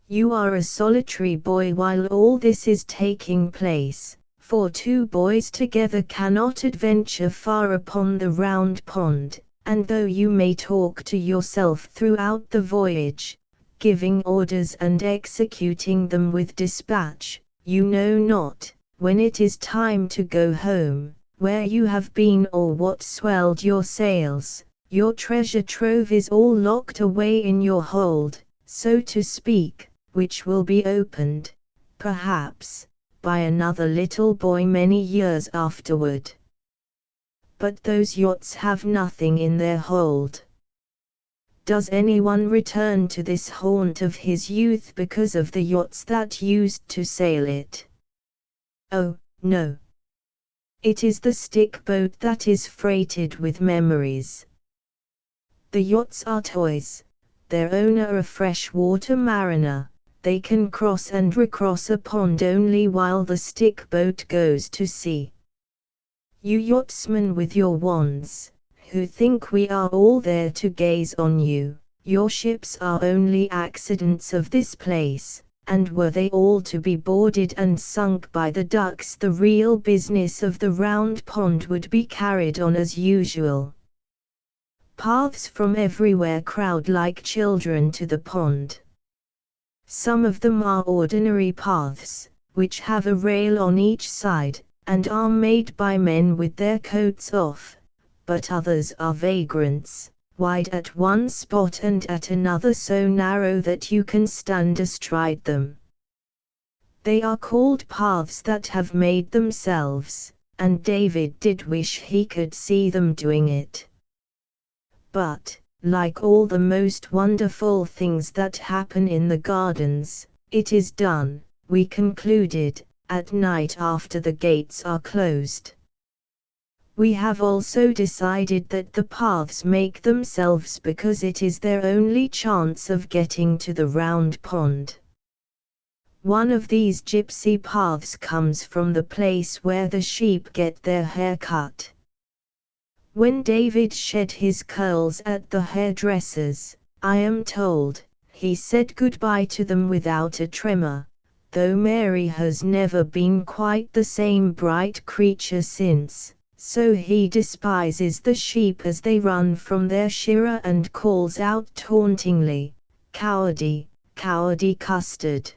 [SPEAKER 1] You are a solitary boy while all this is taking place, for two boys together cannot adventure far upon the round pond, and though you may talk to yourself throughout the voyage, giving orders and executing them with dispatch, you know not, when it is time to go home, where you have been or what swelled your sails. Your treasure trove is all locked away in your hold, so to speak, which will be opened, perhaps, by another little boy many years afterward. But those yachts have nothing in their hold. Does anyone return to this haunt of his youth because of the yachts that used to sail it? Oh, no. It is the stick boat that is freighted with memories. The yachts are toys, their owner a freshwater mariner. They can cross and recross a pond only while the stick boat goes to sea. You yachtsmen with your wands, who think we are all there to gaze on you, your ships are only accidents of this place, and were they all to be boarded and sunk by the ducks, the real business of the round pond would be carried on as usual. Paths from everywhere crowd like children to the pond. Some of them are ordinary paths, which have a rail on each side, and are made by men with their coats off, but others are vagrants, wide at one spot and at another so narrow that you can stand astride them. They are called paths that have made themselves, and David did wish he could see them doing it. But, like all the most wonderful things that happen in the gardens, it is done, we concluded, at night after the gates are closed. We have also decided that the paths make themselves because it is their only chance of getting to the round pond. One of these gypsy paths comes from the place where the sheep get their hair cut. When David shed his curls at the hairdresser's, I am told, he said goodbye to them without a tremor, though Mary has never been quite the same bright creature since, so he despises the sheep as they run from their shearer and calls out tauntingly, "Cowardy, cowardy custard."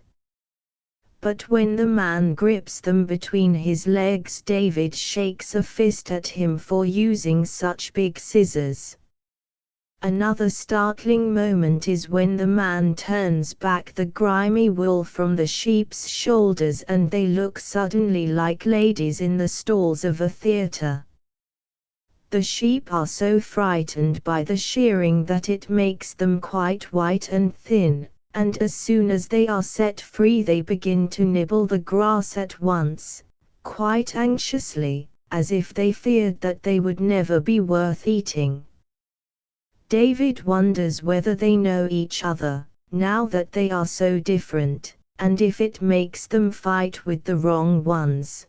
[SPEAKER 1] But when the man grips them between his legs, David shakes a fist at him for using such big scissors. Another startling moment is when the man turns back the grimy wool from the sheep's shoulders and they look suddenly like ladies in the stalls of a theatre. The sheep are so frightened by the shearing that it makes them quite white and thin, and as soon as they are set free they begin to nibble the grass at once, quite anxiously, as if they feared that they would never be worth eating. David wonders whether they know each other, now that they are so different, and if it makes them fight with the wrong ones.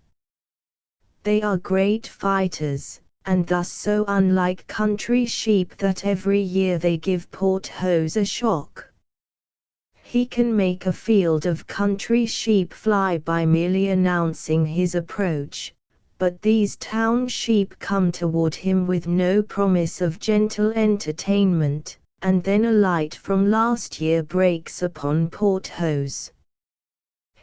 [SPEAKER 1] They are great fighters, and thus so unlike country sheep that every year they give Porthos a shock. He can make a field of country sheep fly by merely announcing his approach, but these town sheep come toward him with no promise of gentle entertainment, and then a light from last year breaks upon Porthos.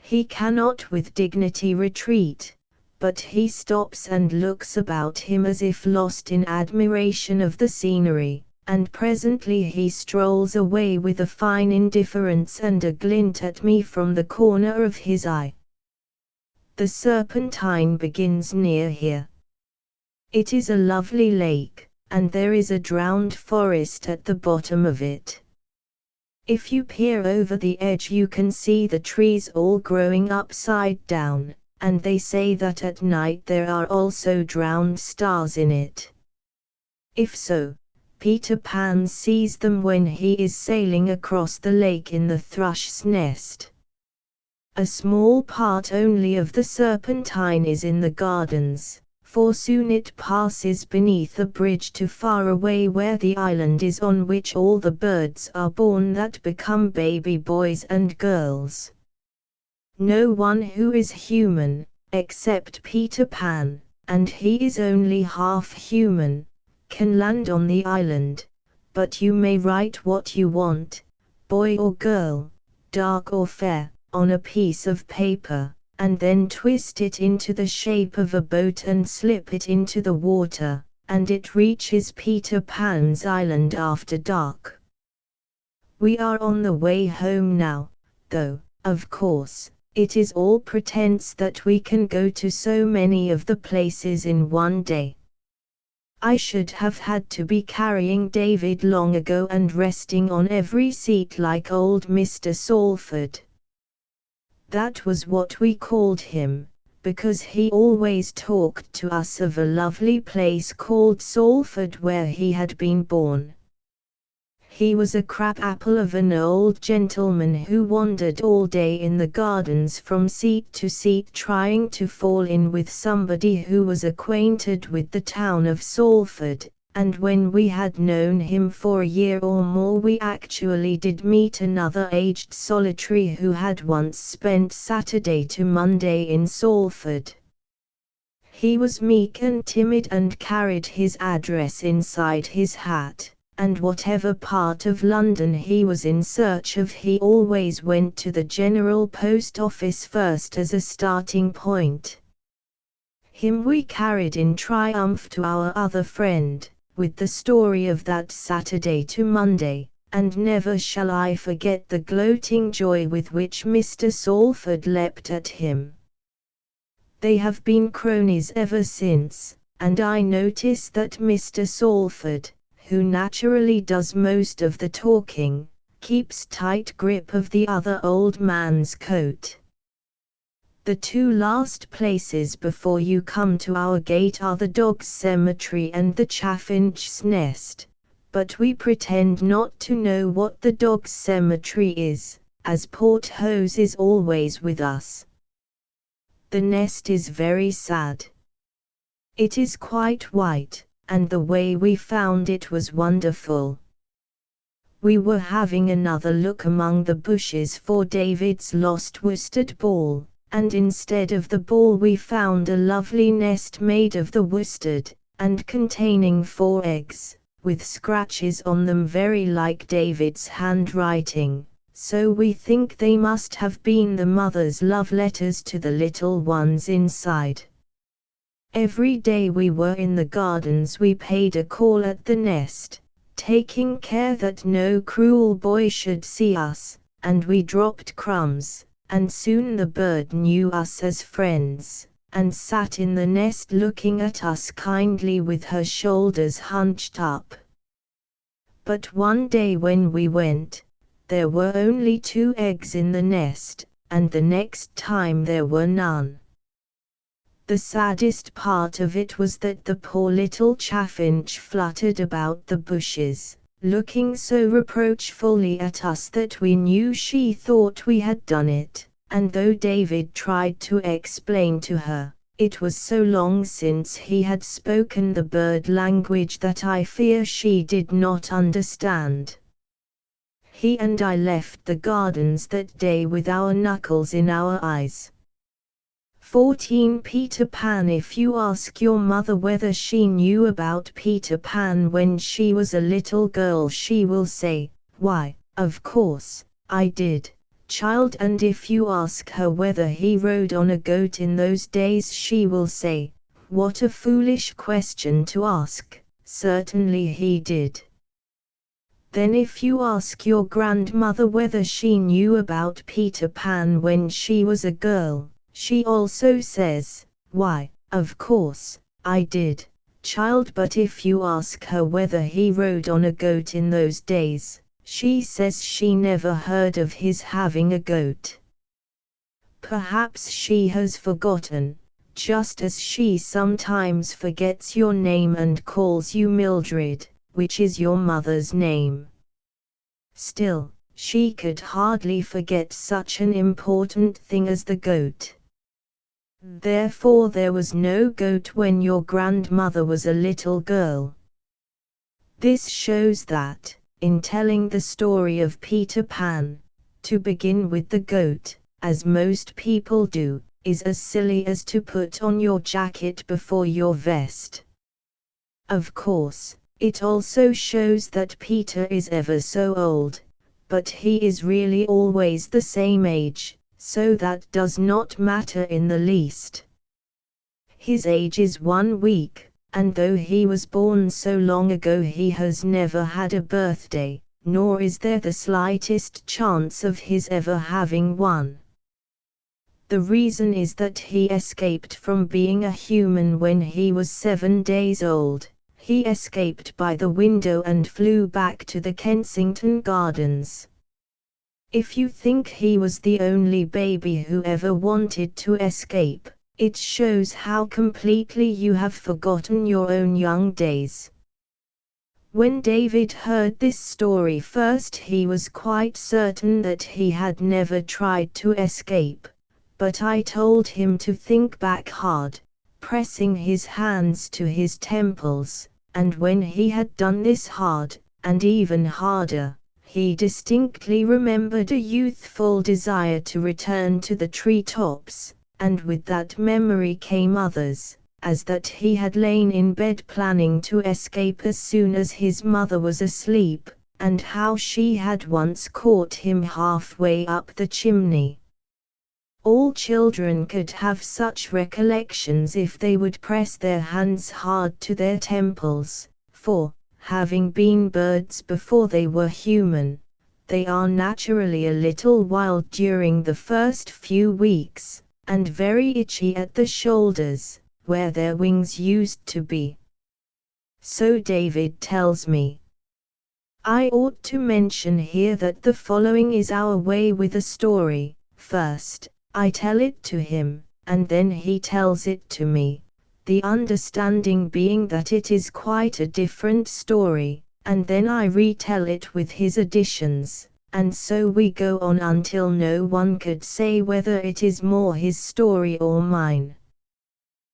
[SPEAKER 1] He cannot with dignity retreat, but he stops and looks about him as if lost in admiration of the scenery. And presently he strolls away with a fine indifference and a glint at me from the corner of his eye. The Serpentine begins near here. It is a lovely lake, and there is a drowned forest at the bottom of it. If you peer over the edge you can see the trees all growing upside down, and they say that at night there are also drowned stars in it. If so, Peter Pan sees them when he is sailing across the lake in the thrush's nest. A small part only of the Serpentine is in the gardens, for soon it passes beneath a bridge to far away where the island is on which all the birds are born that become baby boys and girls. No one who is human, except Peter Pan, and he is only half human, can land on the island, but you may write what you want, boy or girl, dark or fair, on a piece of paper, and then twist it into the shape of a boat and slip it into the water, and it reaches Peter Pan's island after dark. We are on the way home now, though, of course, it is all pretense that we can go to so many of the places in one day. I should have had to be carrying David long ago and resting on every seat like old Mr. Salford. That was what we called him, because he always talked to us of a lovely place called Salford where he had been born. He was a crab-apple of an old gentleman who wandered all day in the gardens from seat to seat trying to fall in with somebody who was acquainted with the town of Salford, and when we had known him for a year or more we actually did meet another aged solitary who had once spent Saturday to Monday in Salford. He was meek and timid and carried his address inside his hat, and whatever part of London he was in search of he always went to the General Post Office first as a starting point. Him we carried in triumph to our other friend, with the story of that Saturday to Monday, and never shall I forget the gloating joy with which Mr. Salford leapt at him. They have been cronies ever since, and I notice that Mr. Salford, who naturally does most of the talking, keeps tight grip of the other old man's coat. The two last places before you come to our gate are the Dog's Cemetery and the Chaffinch's Nest, but we pretend not to know what the Dog's Cemetery is, as Porthos is always with us. The nest is very sad. It is quite white, and the way we found it was wonderful. We were having another look among the bushes for David's lost worsted ball, and instead of the ball we found a lovely nest made of the worsted, and containing 4 eggs, with scratches on them very like David's handwriting, so we think they must have been the mother's love letters to the little ones inside. Every day we were in the gardens we paid a call at the nest, taking care that no cruel boy should see us, and we dropped crumbs, and soon the bird knew us as friends, and sat in the nest looking at us kindly with her shoulders hunched up. But one day when we went, there were only 2 eggs in the nest, and the next time there were none. The saddest part of it was that the poor little chaffinch fluttered about the bushes, looking so reproachfully at us that we knew she thought we had done it, and though David tried to explain to her, it was so long since he had spoken the bird language that I fear she did not understand. He and I left the gardens that day with our knuckles in our eyes. 14 Peter Pan. If you ask your mother whether she knew about Peter Pan when she was a little girl, she will say, "Why, of course, I did, child." And if you ask her whether he rode on a goat in those days, she will say, "What a foolish question to ask, certainly he did." Then if you ask your grandmother whether she knew about Peter Pan when she was a girl, she also says, "Why, of course, I did, child." But if you ask her whether he rode on a goat in those days, she says she never heard of his having a goat. Perhaps she has forgotten, just as she sometimes forgets your name and calls you Mildred, which is your mother's name. Still, she could hardly forget such an important thing as the goat. Therefore there was no goat when your grandmother was a little girl. This shows that, in telling the story of Peter Pan, to begin with the goat, as most people do, is as silly as to put on your jacket before your vest. Of course, it also shows that Peter is ever so old, but he is really always the same age, so that does not matter in the least. His age is 1 week, and though he was born so long ago he has never had a birthday, nor is there the slightest chance of his ever having one. The reason is that he escaped from being a human when he was 7 days old. He escaped by the window and flew back to the Kensington Gardens. If you think he was the only baby who ever wanted to escape, it shows how completely you have forgotten your own young days. When David heard this story first, he was quite certain that he had never tried to escape, but I told him to think back hard, pressing his hands to his temples, and when he had done this hard, and even harder, he distinctly remembered a youthful desire to return to the treetops, and with that memory came others, as that he had lain in bed planning to escape as soon as his mother was asleep, and how she had once caught him halfway up the chimney. All children could have such recollections if they would press their hands hard to their temples, for, having been birds before they were human, they are naturally a little wild during the first few weeks, and very itchy at the shoulders, where their wings used to be. So David tells me. I ought to mention here that the following is our way with a story. First, I tell it to him, and then he tells it to me, the understanding being that it is quite a different story, and then I retell it with his additions, and so we go on until no one could say whether it is more his story or mine.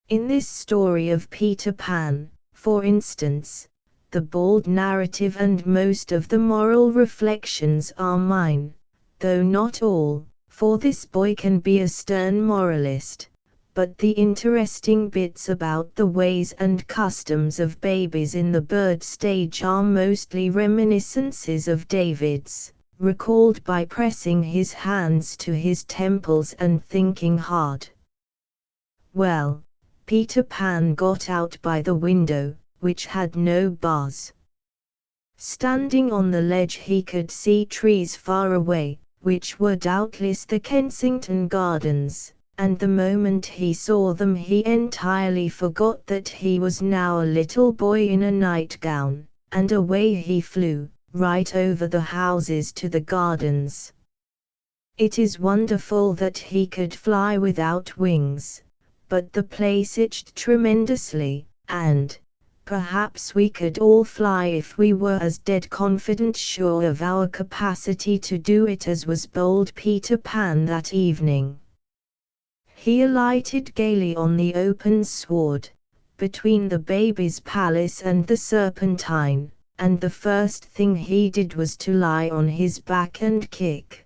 [SPEAKER 1] In this story of Peter Pan, for instance, the bald narrative and most of the moral reflections are mine, though not all, for this boy can be a stern moralist, but the interesting bits about the ways and customs of babies in the bird stage are mostly reminiscences of David's, recalled by pressing his hands to his temples and thinking hard. Well, Peter Pan got out by the window, which had no bars. Standing on the ledge he could see trees far away, which were doubtless the Kensington Gardens, and the moment he saw them he entirely forgot that he was now a little boy in a nightgown, and away he flew, right over the houses to the gardens. It is wonderful that he could fly without wings, but the place itched tremendously, and perhaps we could all fly if we were as dead confident sure of our capacity to do it as was bold Peter Pan that evening. He alighted gaily on the open sward, between the baby's palace and the Serpentine, and the first thing he did was to lie on his back and kick.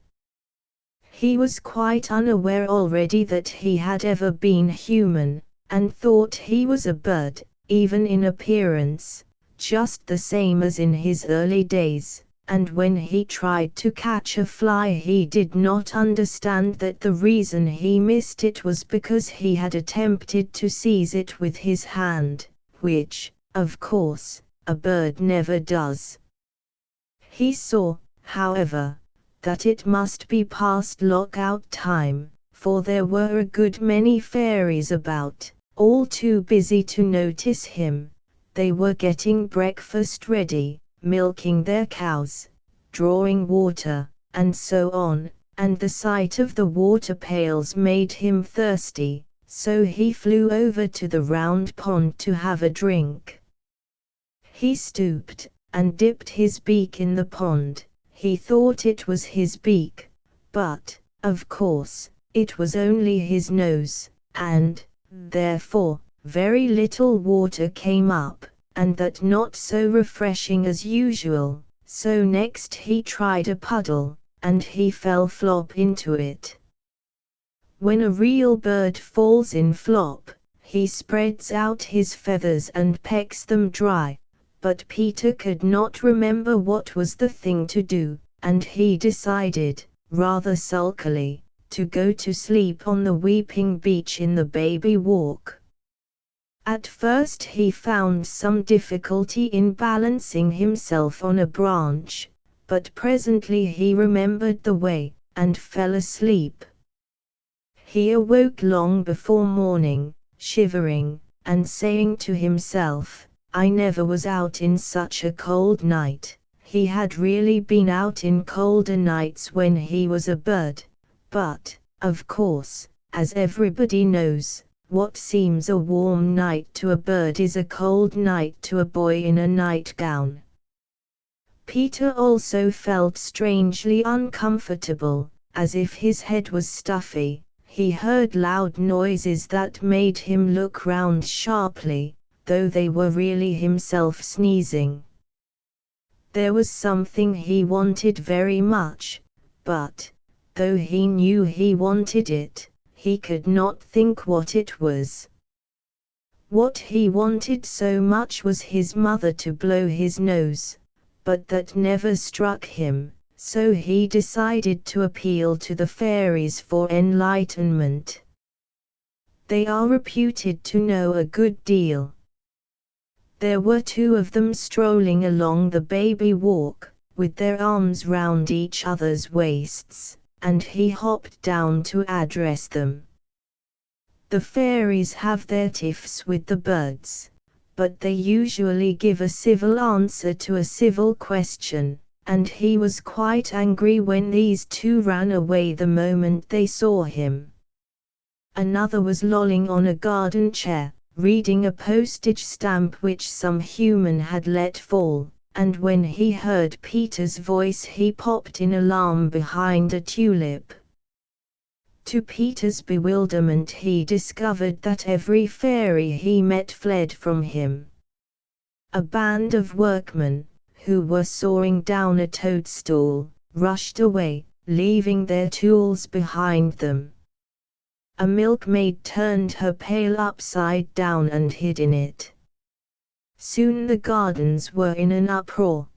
[SPEAKER 1] He was quite unaware already that he had ever been human, and thought he was a bird, even in appearance, just the same as in his early days, and when he tried to catch a fly he did not understand that the reason he missed it was because he had attempted to seize it with his hand, which, of course, a bird never does. He saw, however, that it must be past lockout time, for there were a good many fairies about, all too busy to notice him. They were getting breakfast ready, milking their cows, drawing water, and so on, and the sight of the water pails made him thirsty, so he flew over to the round pond to have a drink. He stooped, and dipped his beak in the pond. He thought it was his beak, but, of course, it was only his nose, and, therefore, very little water came up, and that not so refreshing as usual, so next he tried a puddle, and he fell flop into it. When a real bird falls in flop, he spreads out his feathers and pecks them dry, but Peter could not remember what was the thing to do, and he decided, rather sulkily, to go to sleep on the weeping beech in the Baby Walk. At first he found some difficulty in balancing himself on a branch, but presently he remembered the way, and fell asleep. He awoke long before morning, shivering, and saying to himself, "I never was out in such a cold night." He had really been out in colder nights when he was a bird, but, of course, as everybody knows, what seems a warm night to a bird is a cold night to a boy in a nightgown. Peter also felt strangely uncomfortable, as if his head was stuffy. He heard loud noises that made him look round sharply, though they were really himself sneezing. There was something he wanted very much, but, though he knew he wanted it, he could not think what it was. What he wanted so much was his mother to blow his nose, but that never struck him, so he decided to appeal to the fairies for enlightenment. They are reputed to know a good deal. There were two of them strolling along the baby walk, with their arms round each other's waists, and he hopped down to address them. The fairies have their tiffs with the birds, but they usually give a civil answer to a civil question, and he was quite angry when these two ran away the moment they saw him. Another was lolling on a garden chair, reading a postage stamp which some human had let fall, and when he heard Peter's voice he popped in alarm behind a tulip. To Peter's bewilderment he discovered that every fairy he met fled from him. A band of workmen, who were sawing down a toadstool, rushed away, leaving their tools behind them. A milkmaid turned her pail upside down and hid in it. Soon the gardens were in an uproar.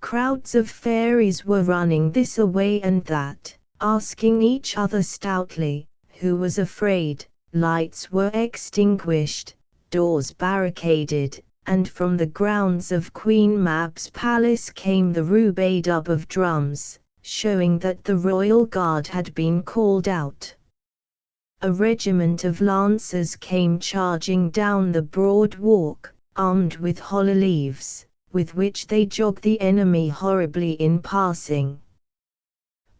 [SPEAKER 1] Crowds of fairies were running this way and that, asking each other stoutly, who was afraid. Lights were extinguished, doors barricaded, and from the grounds of Queen Mab's palace came the rub-a-dub of drums, showing that the royal guard had been called out. A regiment of lancers came charging down the broad walk, armed with holly leaves, with which they jogged the enemy horribly in passing.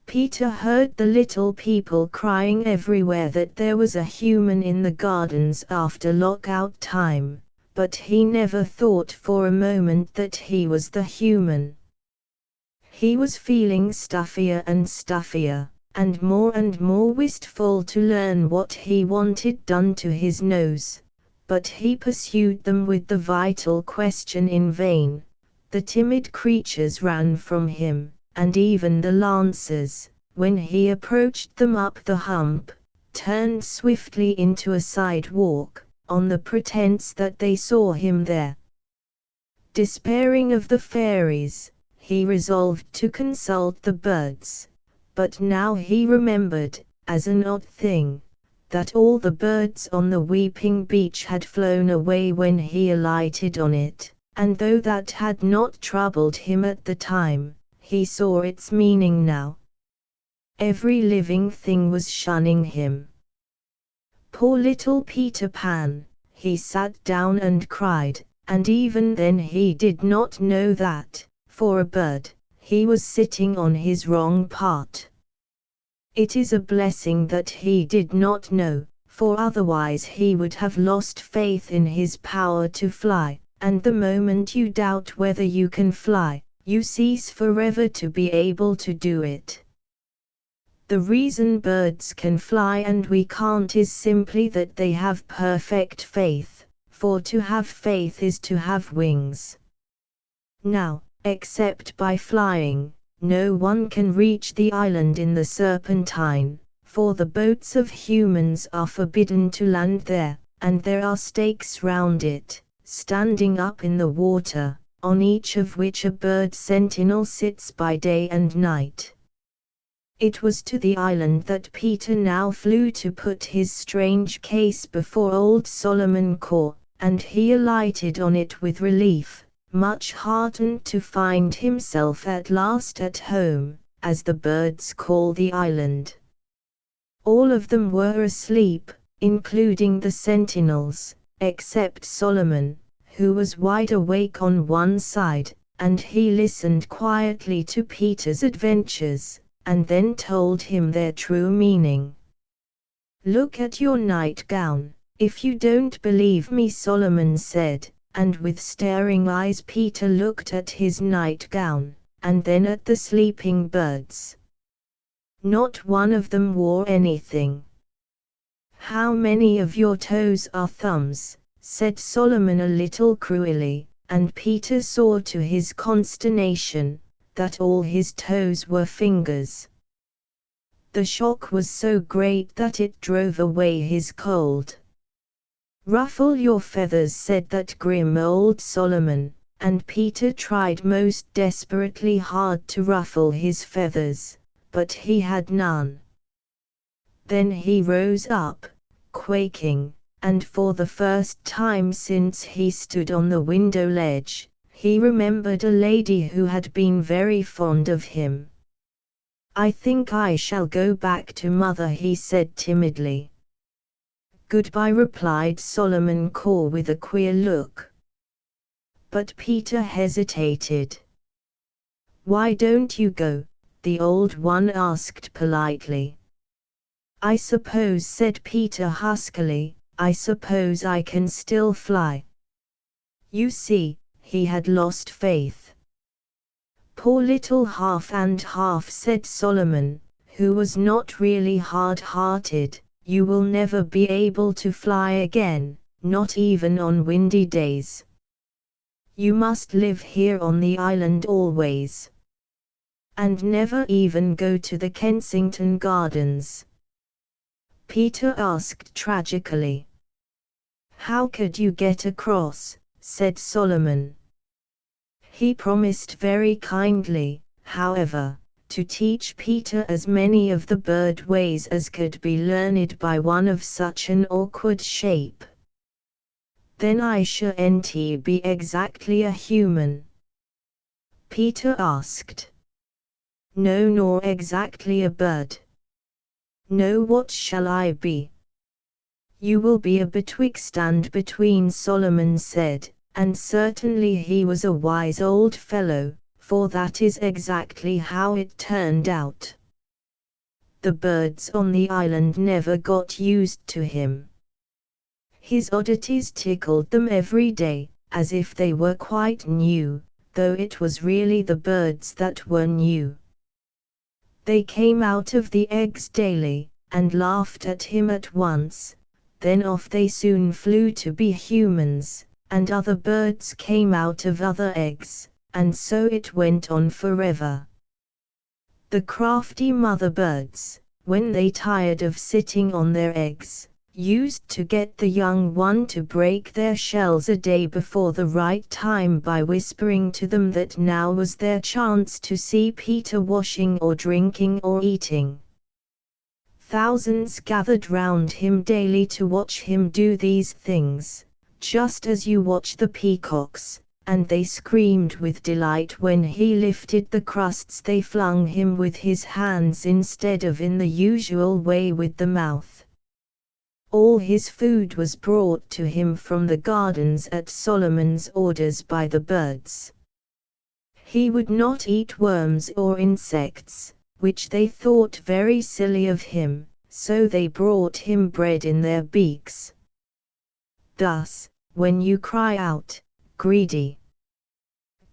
[SPEAKER 1] Peter heard the little people crying everywhere that there was a human in the gardens after lockout time, but he never thought for a moment that he was the human. He was feeling stuffier and stuffier, and more wistful to learn what he wanted done to his nose, but he pursued them with the vital question in vain. The timid creatures ran from him, and even the lancers, when he approached them up the hump, turned swiftly into a sidewalk, on the pretense that they saw him there. Despairing of the fairies, he resolved to consult the birds, but now he remembered, as an odd thing, that all the birds on the weeping beach had flown away when he alighted on it, and though that had not troubled him at the time, he saw its meaning now. Every living thing was shunning him. Poor little Peter Pan, he sat down and cried, and even then he did not know that, for a bird, he was sitting on his wrong part. It is a blessing that he did not know, for otherwise he would have lost faith in his power to fly, and the moment you doubt whether you can fly, you cease forever to be able to do it. The reason birds can fly and we can't is simply that they have perfect faith, for to have faith is to have wings. Now, except by flying, no one can reach the island in the Serpentine, for the boats of humans are forbidden to land there, and there are stakes round it, standing up in the water, on each of which a bird sentinel sits by day and night. It was to the island that Peter now flew to put his strange case before old Solomon Caw, and he alighted on it with relief, much heartened to find himself at last at home, as the birds call the island. All of them were asleep, including the sentinels, except Solomon, who was wide awake on one side, and he listened quietly to Peter's adventures, and then told him their true meaning. "Look at your nightgown, if you don't believe me," Solomon said, and with staring eyes Peter looked at his nightgown, and then at the sleeping birds. Not one of them wore anything. "How many of your toes are thumbs?" said Solomon a little cruelly, and Peter saw to his consternation that all his toes were fingers. The shock was so great that it drove away his cold. "Ruffle your feathers," said that grim old Solomon, and Peter tried most desperately hard to ruffle his feathers, but he had none. Then he rose up, quaking, and for the first time since he stood on the window ledge, he remembered a lady who had been very fond of him. "I think I shall go back to mother," he said timidly. "Goodbye," replied Solomon Caw with a queer look. But Peter hesitated. "Why don't you go?" the old one asked politely. "I suppose," said Peter huskily, "I suppose I can still fly." You see, he had lost faith. "Poor little half and half," said Solomon, who was not really hard-hearted. "You will never be able to fly again, not even on windy days. You must live here on the island always. And never even go to the Kensington Gardens." Peter asked tragically. "How could you get across?" said Solomon. He promised very kindly, however, to teach Peter as many of the bird ways as could be learned by one of such an awkward shape. "Then I shan't be exactly a human?" Peter asked. "No, nor exactly a bird." "No, what shall I be?" "You will be a betwixt and between," Solomon said, and certainly he was a wise old fellow, for that is exactly how it turned out. The birds on the island never got used to him. His oddities tickled them every day, as if they were quite new, though it was really the birds that were new. They came out of the eggs daily, and laughed at him at once, then off they soon flew to be humans, and other birds came out of other eggs, and so it went on forever. The crafty mother birds, when they tired of sitting on their eggs, used to get the young one to break their shells a day before the right time by whispering to them that now was their chance to see Peter washing or drinking or eating. Thousands gathered round him daily to watch him do these things, just as you watch the peacocks, and they screamed with delight when he lifted the crusts they flung him with his hands instead of in the usual way with the mouth. All his food was brought to him from the gardens at Solomon's orders by the birds. He would not eat worms or insects, which they thought very silly of him, so they brought him bread in their beaks. Thus, when you cry out, "Greedy!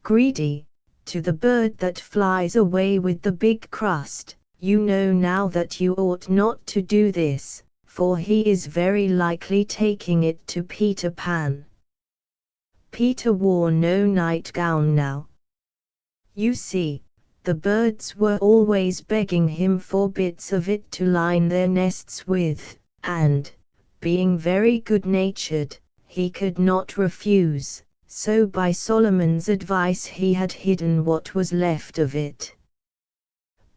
[SPEAKER 1] Greedy!" to the bird that flies away with the big crust, you know now that you ought not to do this, for he is very likely taking it to Peter Pan. Peter wore no nightgown now. You see, the birds were always begging him for bits of it to line their nests with, and, being very good-natured, he could not refuse, so by Solomon's advice he had hidden what was left of it.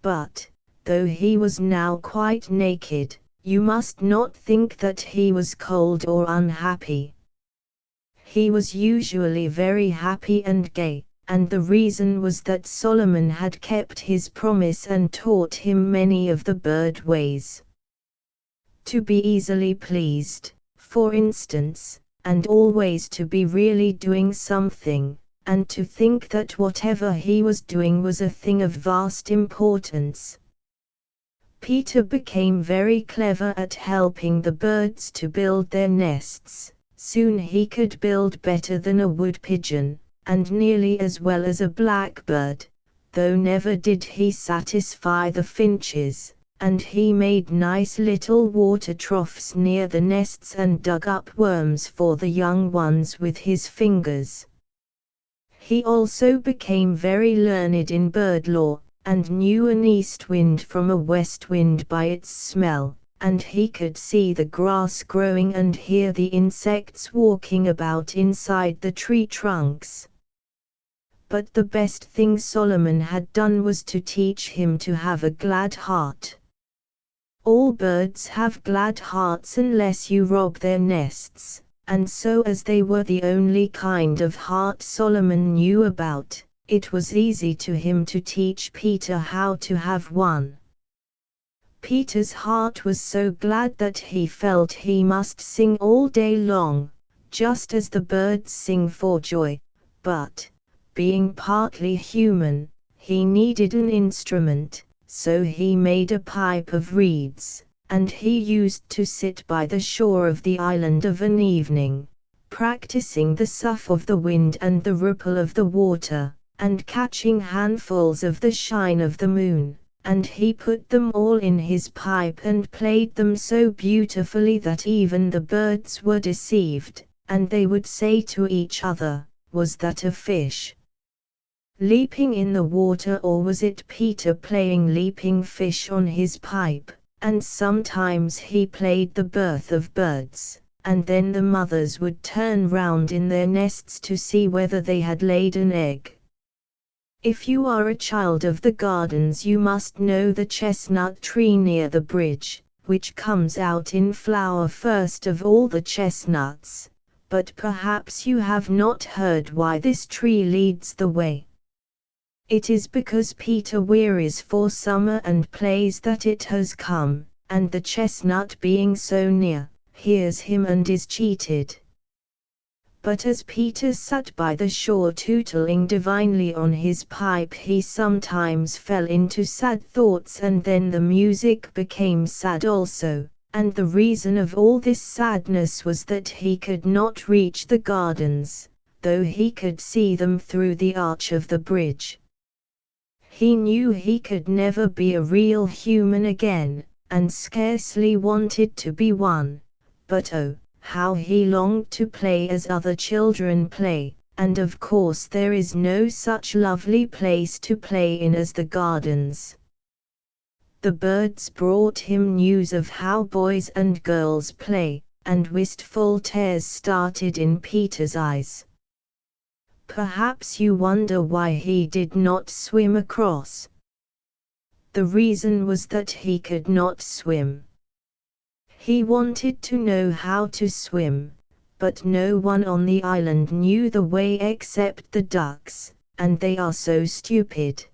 [SPEAKER 1] But, though he was now quite naked, you must not think that he was cold or unhappy. He was usually very happy and gay, and the reason was that Solomon had kept his promise and taught him many of the bird ways. To be easily pleased, for instance, and always to be really doing something, and to think that whatever he was doing was a thing of vast importance. Peter became very clever at helping the birds to build their nests. Soon he could build better than a wood pigeon, and nearly as well as a blackbird, though never did he satisfy the finches, and he made nice little water troughs near the nests and dug up worms for the young ones with his fingers. He also became very learned in bird law, and knew an east wind from a west wind by its smell, and he could see the grass growing and hear the insects walking about inside the tree trunks. But the best thing Solomon had done was to teach him to have a glad heart. All birds have glad hearts unless you rob their nests, and so as they were the only kind of heart Solomon knew about, it was easy to him to teach Peter how to have one. Peter's heart was so glad that he felt he must sing all day long, just as the birds sing for joy, but, being partly human, he needed an instrument, so he made a pipe of reeds, and he used to sit by the shore of the island of an evening, practicing the sough of the wind and the ripple of the water, and catching handfuls of the shine of the moon, and he put them all in his pipe and played them so beautifully that even the birds were deceived, and they would say to each other, "Was that a fish leaping in the water, or was it Peter playing leaping fish on his pipe?" And sometimes he played the birth of birds, and then the mothers would turn round in their nests to see whether they had laid an egg. If you are a child of the gardens, you must know the chestnut tree near the bridge, which comes out in flower first of all the chestnuts, but perhaps you have not heard why this tree leads the way. It is because Peter wearies for summer and plays that it has come, and the chestnut being so near, hears him and is cheated. But as Peter sat by the shore tootling divinely on his pipe, he sometimes fell into sad thoughts, and then the music became sad also, and the reason of all this sadness was that he could not reach the gardens, though he could see them through the arch of the bridge. He knew he could never be a real human again, and scarcely wanted to be one, but oh, how he longed to play as other children play, and of course there is no such lovely place to play in as the gardens. The birds brought him news of how boys and girls play, and wistful tears started in Peter's eyes. Perhaps you wonder why he did not swim across. The reason was that he could not swim. He wanted to know how to swim, but no one on the island knew the way except the ducks, and they are so stupid.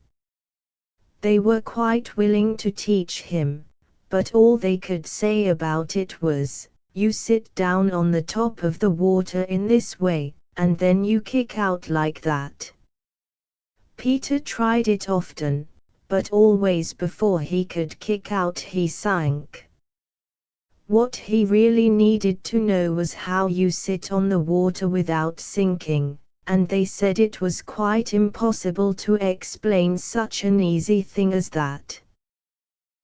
[SPEAKER 1] They were quite willing to teach him, but all they could say about it was, "You sit down on the top of the water in this way, and then you kick out like that." Peter tried it often, but always before he could kick out he sank. What he really needed to know was how you sit on the water without sinking, and they said it was quite impossible to explain such an easy thing as that.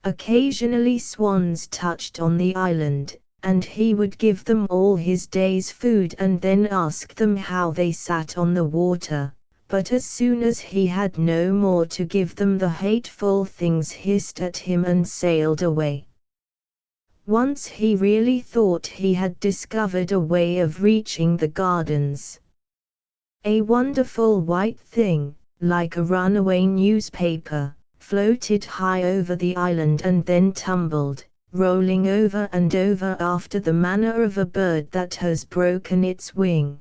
[SPEAKER 1] Occasionally swans touched on the island, and he would give them all his day's food and then ask them how they sat on the water, but as soon as he had no more to give them, the hateful things hissed at him and sailed away. Once he really thought he had discovered a way of reaching the gardens. A wonderful white thing, like a runaway newspaper, floated high over the island and then tumbled, rolling over and over after the manner of a bird that has broken its wing.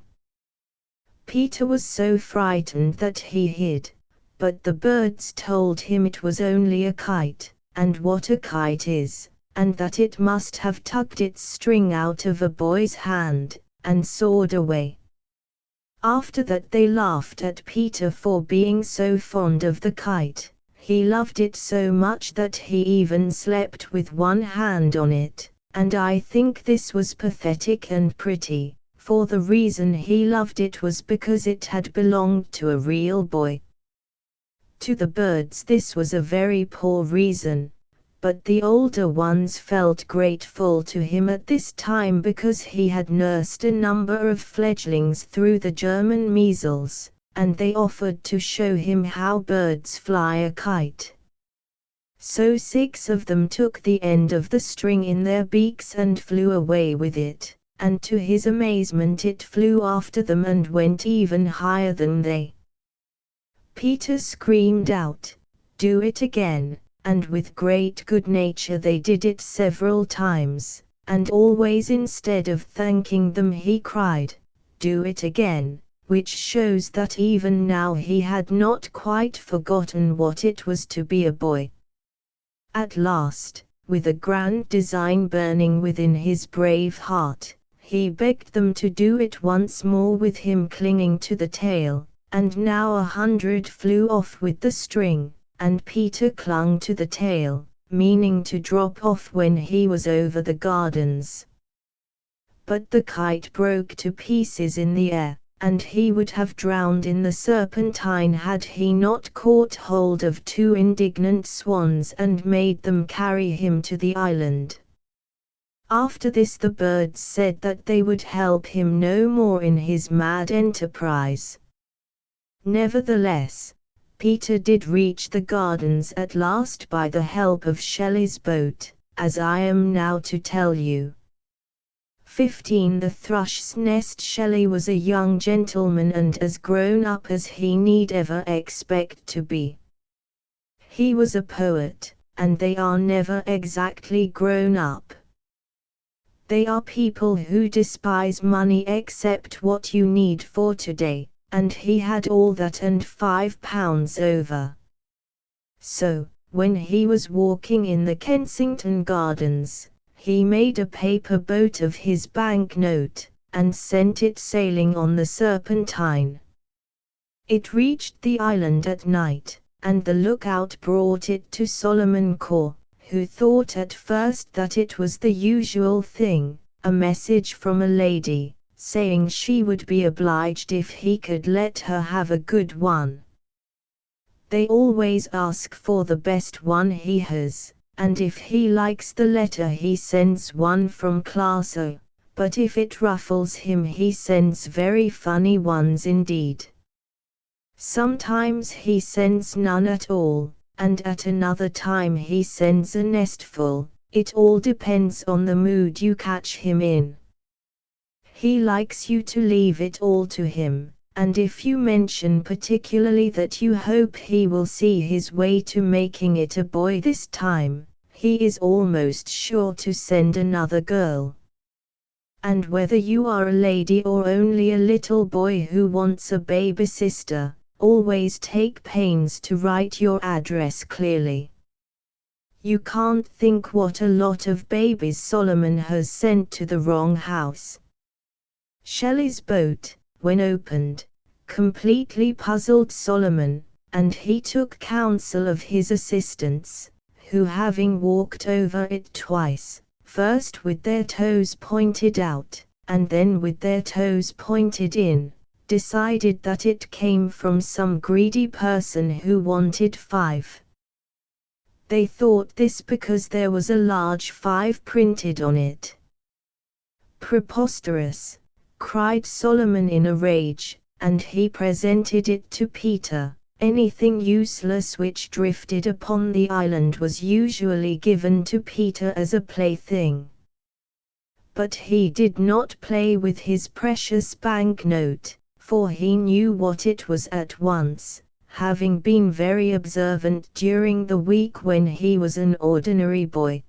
[SPEAKER 1] Peter was so frightened that he hid, but the birds told him it was only a kite, and what a kite is, and that it must have tugged its string out of a boy's hand, and soared away. After that they laughed at Peter for being so fond of the kite. He loved it so much that he even slept with one hand on it, and I think this was pathetic and pretty, for the reason he loved it was because it had belonged to a real boy. To the birds this was a very poor reason, but the older ones felt grateful to him at this time because he had nursed a number of fledglings through the German measles, and they offered to show him how birds fly a kite. So 6 of them took the end of the string in their beaks and flew away with it, and to his amazement it flew after them and went even higher than they. Peter screamed out, "Do it again!" And with great good nature they did it several times, and always instead of thanking them he cried, "Do it again," which shows that even now he had not quite forgotten what it was to be a boy. At last, with a grand design burning within his brave heart, he begged them to do it once more with him clinging to the tail, and now 100 flew off with the string, and Peter clung to the tail, meaning to drop off when he was over the gardens. But the kite broke to pieces in the air, and he would have drowned in the Serpentine had he not caught hold of 2 indignant swans and made them carry him to the island. After this the birds said that they would help him no more in his mad enterprise. Nevertheless, Peter did reach the gardens at last by the help of Shelley's boat, as I am now to tell you. 15 The Thrush's Nest. Shelley was a young gentleman and as grown up as he need ever expect to be. He was a poet, and they are never exactly grown up. They are people who despise money except what you need for today, and he had all that and £5 over. So, when he was walking in the Kensington gardens, he made a paper boat of his banknote, and sent it sailing on the Serpentine. It reached the island at night, and the lookout brought it to Solomon Caw, who thought at first that it was the usual thing, a message from a lady, saying she would be obliged if he could let her have a good one. They always ask for the best one he has, and if he likes the letter he sends one from class O, but if it ruffles him he sends very funny ones indeed. Sometimes he sends none at all, and at another time he sends a nestful. It all depends on the mood you catch him in. He likes you to leave it all to him, and if you mention particularly that you hope he will see his way to making it a boy this time, he is almost sure to send another girl. And whether you are a lady or only a little boy who wants a baby sister, always take pains to write your address clearly. You can't think what a lot of babies Solomon has sent to the wrong house. Shelley's boat, when opened, completely puzzled Solomon, and he took counsel of his assistants, who having walked over it twice, first with their toes pointed out, and then with their toes pointed in, decided that it came from some greedy person who wanted 5. They thought this because there was a large 5 printed on it. Preposterous, cried Solomon in a rage, and he presented it to Peter. Anything useless which drifted upon the island was usually given to Peter as a plaything. But he did not play with his precious banknote, for he knew what it was at once, having been very observant during the week when he was an ordinary boy.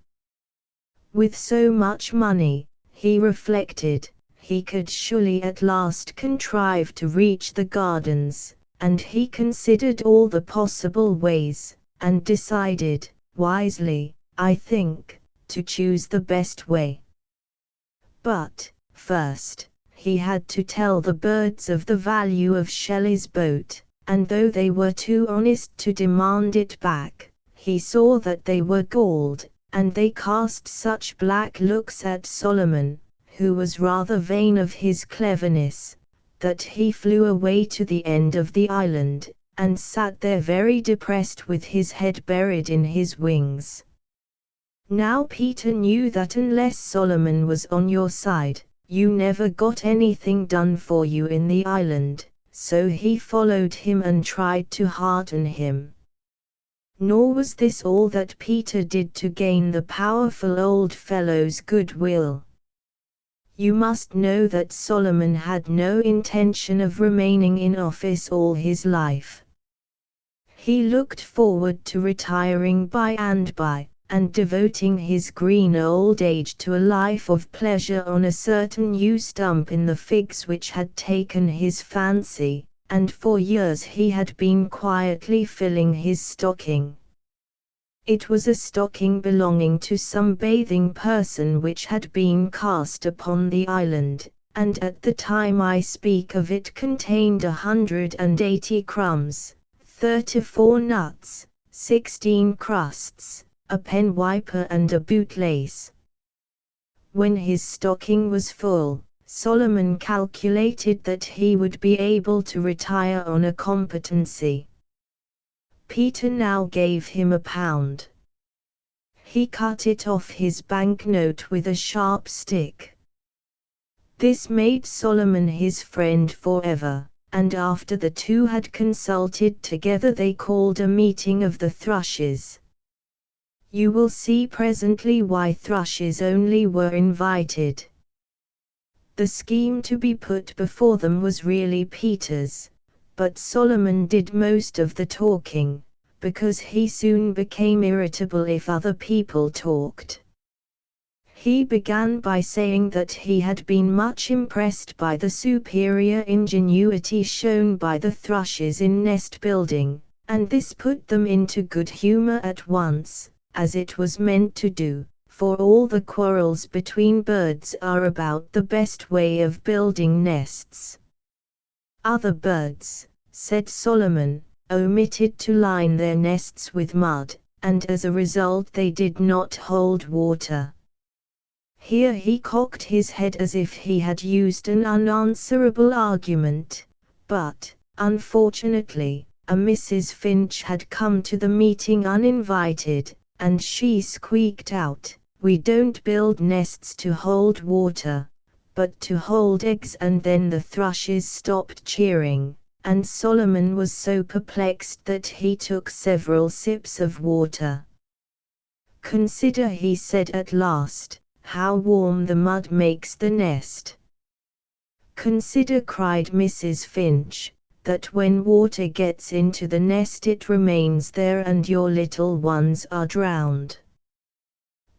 [SPEAKER 1] With so much money, he reflected, he could surely at last contrive to reach the gardens, and he considered all the possible ways, and decided, wisely, I think, to choose the best way. But, first, he had to tell the birds of the value of Shelley's boat, and though they were too honest to demand it back, he saw that they were galled, and they cast such black looks at Solomon, who was rather vain of his cleverness, that he flew away to the end of the island, and sat there very depressed with his head buried in his wings. Now Peter knew that unless Solomon was on your side, you never got anything done for you in the island, so he followed him and tried to hearten him. Nor was this all that Peter did to gain the powerful old fellow's goodwill. You must know that Solomon had no intention of remaining in office all his life. He looked forward to retiring by and by, and devoting his green old age to a life of pleasure on a certain yew stump in the figs which had taken his fancy, and for years he had been quietly filling his stocking. It was a stocking belonging to some bathing person which had been cast upon the island, and at the time I speak of it contained 180 crumbs, 34 nuts, 16 crusts, a pen wiper and a bootlace. When his stocking was full, Solomon calculated that he would be able to retire on a competency. Peter now gave him £1. He cut it off his banknote with a sharp stick. This made Solomon his friend forever, and after the two had consulted together they called a meeting of the thrushes. You will see presently why thrushes only were invited. The scheme to be put before them was really Peter's, but Solomon did most of the talking, because he soon became irritable if other people talked. He began by saying that he had been much impressed by the superior ingenuity shown by the thrushes in nest building, and this put them into good humor at once, as it was meant to do, for all the quarrels between birds are about the best way of building nests. Other birds, said Solomon, omitted to line their nests with mud, and as a result they did not hold water. Here he cocked his head as if he had used an unanswerable argument, but, unfortunately, a Mrs. Finch had come to the meeting uninvited, and she squeaked out, "We don't build nests to hold water, but to hold eggs," and then the thrushes stopped cheering, and Solomon was so perplexed that he took several sips of water. "Consider," he said at last, "how warm the mud makes the nest." "Consider," cried Mrs. Finch, "that when water gets into the nest it remains there and your little ones are drowned."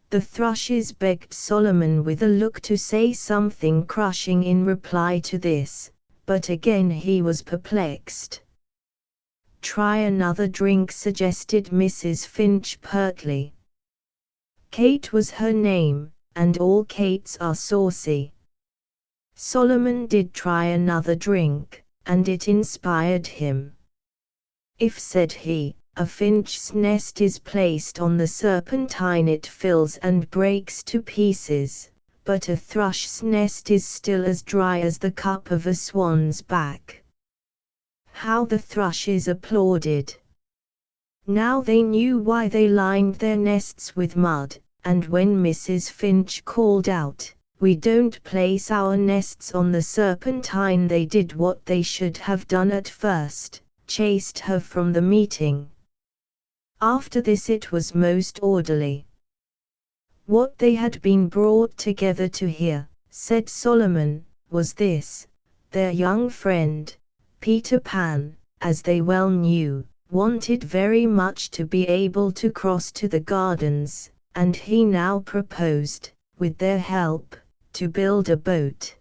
[SPEAKER 1] The thrushes begged Solomon with a look to say something crushing in reply to this, but again he was perplexed. "Try another drink," suggested Mrs. Finch pertly. Kate was her name, and all Kates are saucy. Solomon did try another drink, and it inspired him. "If," said he, "a finch's nest is placed on the serpentine it fills and breaks to pieces, but a thrush's nest is still as dry as the cup of a swan's back." How the thrushes applauded! Now they knew why they lined their nests with mud, and when Mrs. Finch called out, "We don't place our nests on the serpentine," they did what they should have done at first, chased her from the meeting. After this it was most orderly. What they had been brought together to hear, said Solomon, was this: their young friend, Peter Pan, as they well knew, wanted very much to be able to cross to the gardens, and he now proposed, with their help, to build a boat.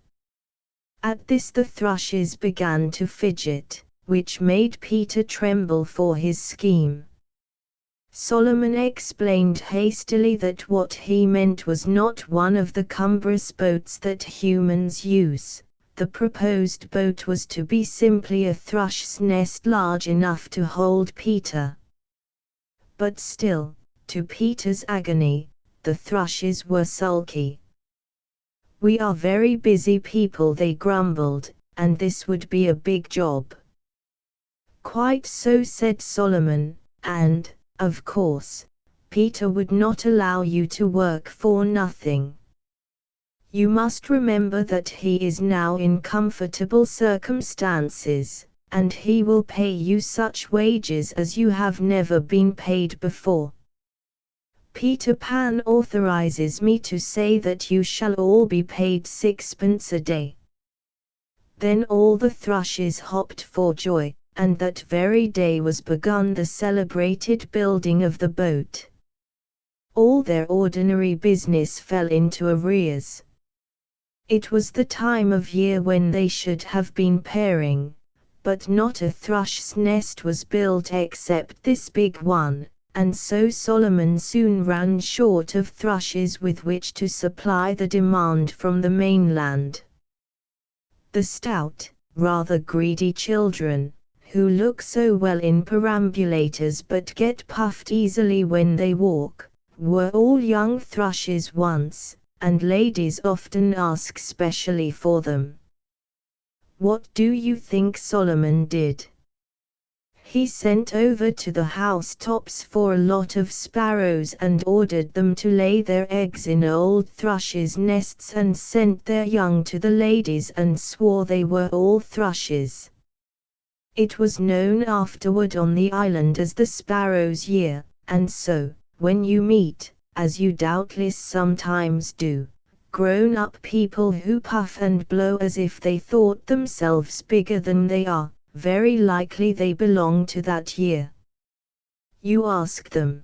[SPEAKER 1] At this the thrushes began to fidget, which made Peter tremble for his scheme. Solomon explained hastily that what he meant was not one of the cumbrous boats that humans use. The proposed boat was to be simply a thrush's nest large enough to hold Peter. But still, to Peter's agony, the thrushes were sulky. "We are very busy people," they grumbled, "and this would be a big job." "Quite so," said Solomon, "and, of course, Peter would not allow you to work for nothing. You must remember that he is now in comfortable circumstances, and he will pay you such wages as you have never been paid before. Peter Pan authorizes me to say that you shall all be paid 6 pence a day." Then all the thrushes hopped for joy, and that very day was begun the celebrated building of the boat. All their ordinary business fell into arrears. It was the time of year when they should have been pairing, but not a thrush's nest was built except this big one, and so Solomon soon ran short of thrushes with which to supply the demand from the mainland. The stout, rather greedy children, who look so well in perambulators but get puffed easily when they walk, were all young thrushes once, and ladies often ask specially for them. What do you think Solomon did? He sent over to the housetops for a lot of sparrows and ordered them to lay their eggs in old thrushes' nests and sent their young to the ladies and swore they were all thrushes. It was known afterward on the island as the Sparrow's Year, and so, when you meet, as you doubtless sometimes do, grown-up people who puff and blow as if they thought themselves bigger than they are, very likely they belong to that year. You ask them.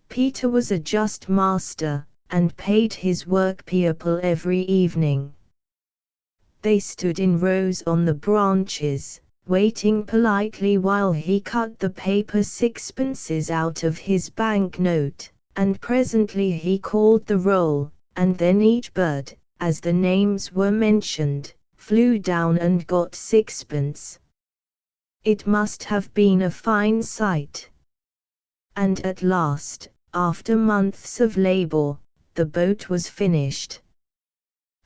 [SPEAKER 1] Peter was a just master, and paid his work people every evening. They stood in rows on the branches, waiting politely while he cut the paper sixpences out of his banknote, and presently he called the roll, and then each bird, as the names were mentioned, flew down and got 6 pence. It must have been a fine sight. And at last, after months of labor, the boat was finished.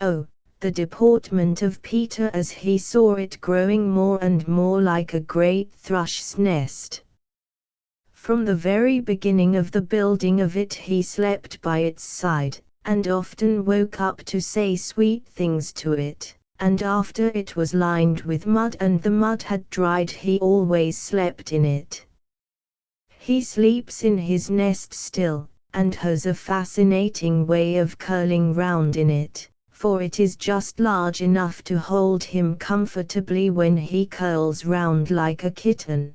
[SPEAKER 1] Oh, the deportment of Peter as he saw it growing more and more like a great thrush's nest. From the very beginning of the building of it he slept by its side, and often woke up to say sweet things to it, and after it was lined with mud and the mud had dried he always slept in it. He sleeps in his nest still, and has a fascinating way of curling round in it, for it is just large enough to hold him comfortably when he curls round like a kitten.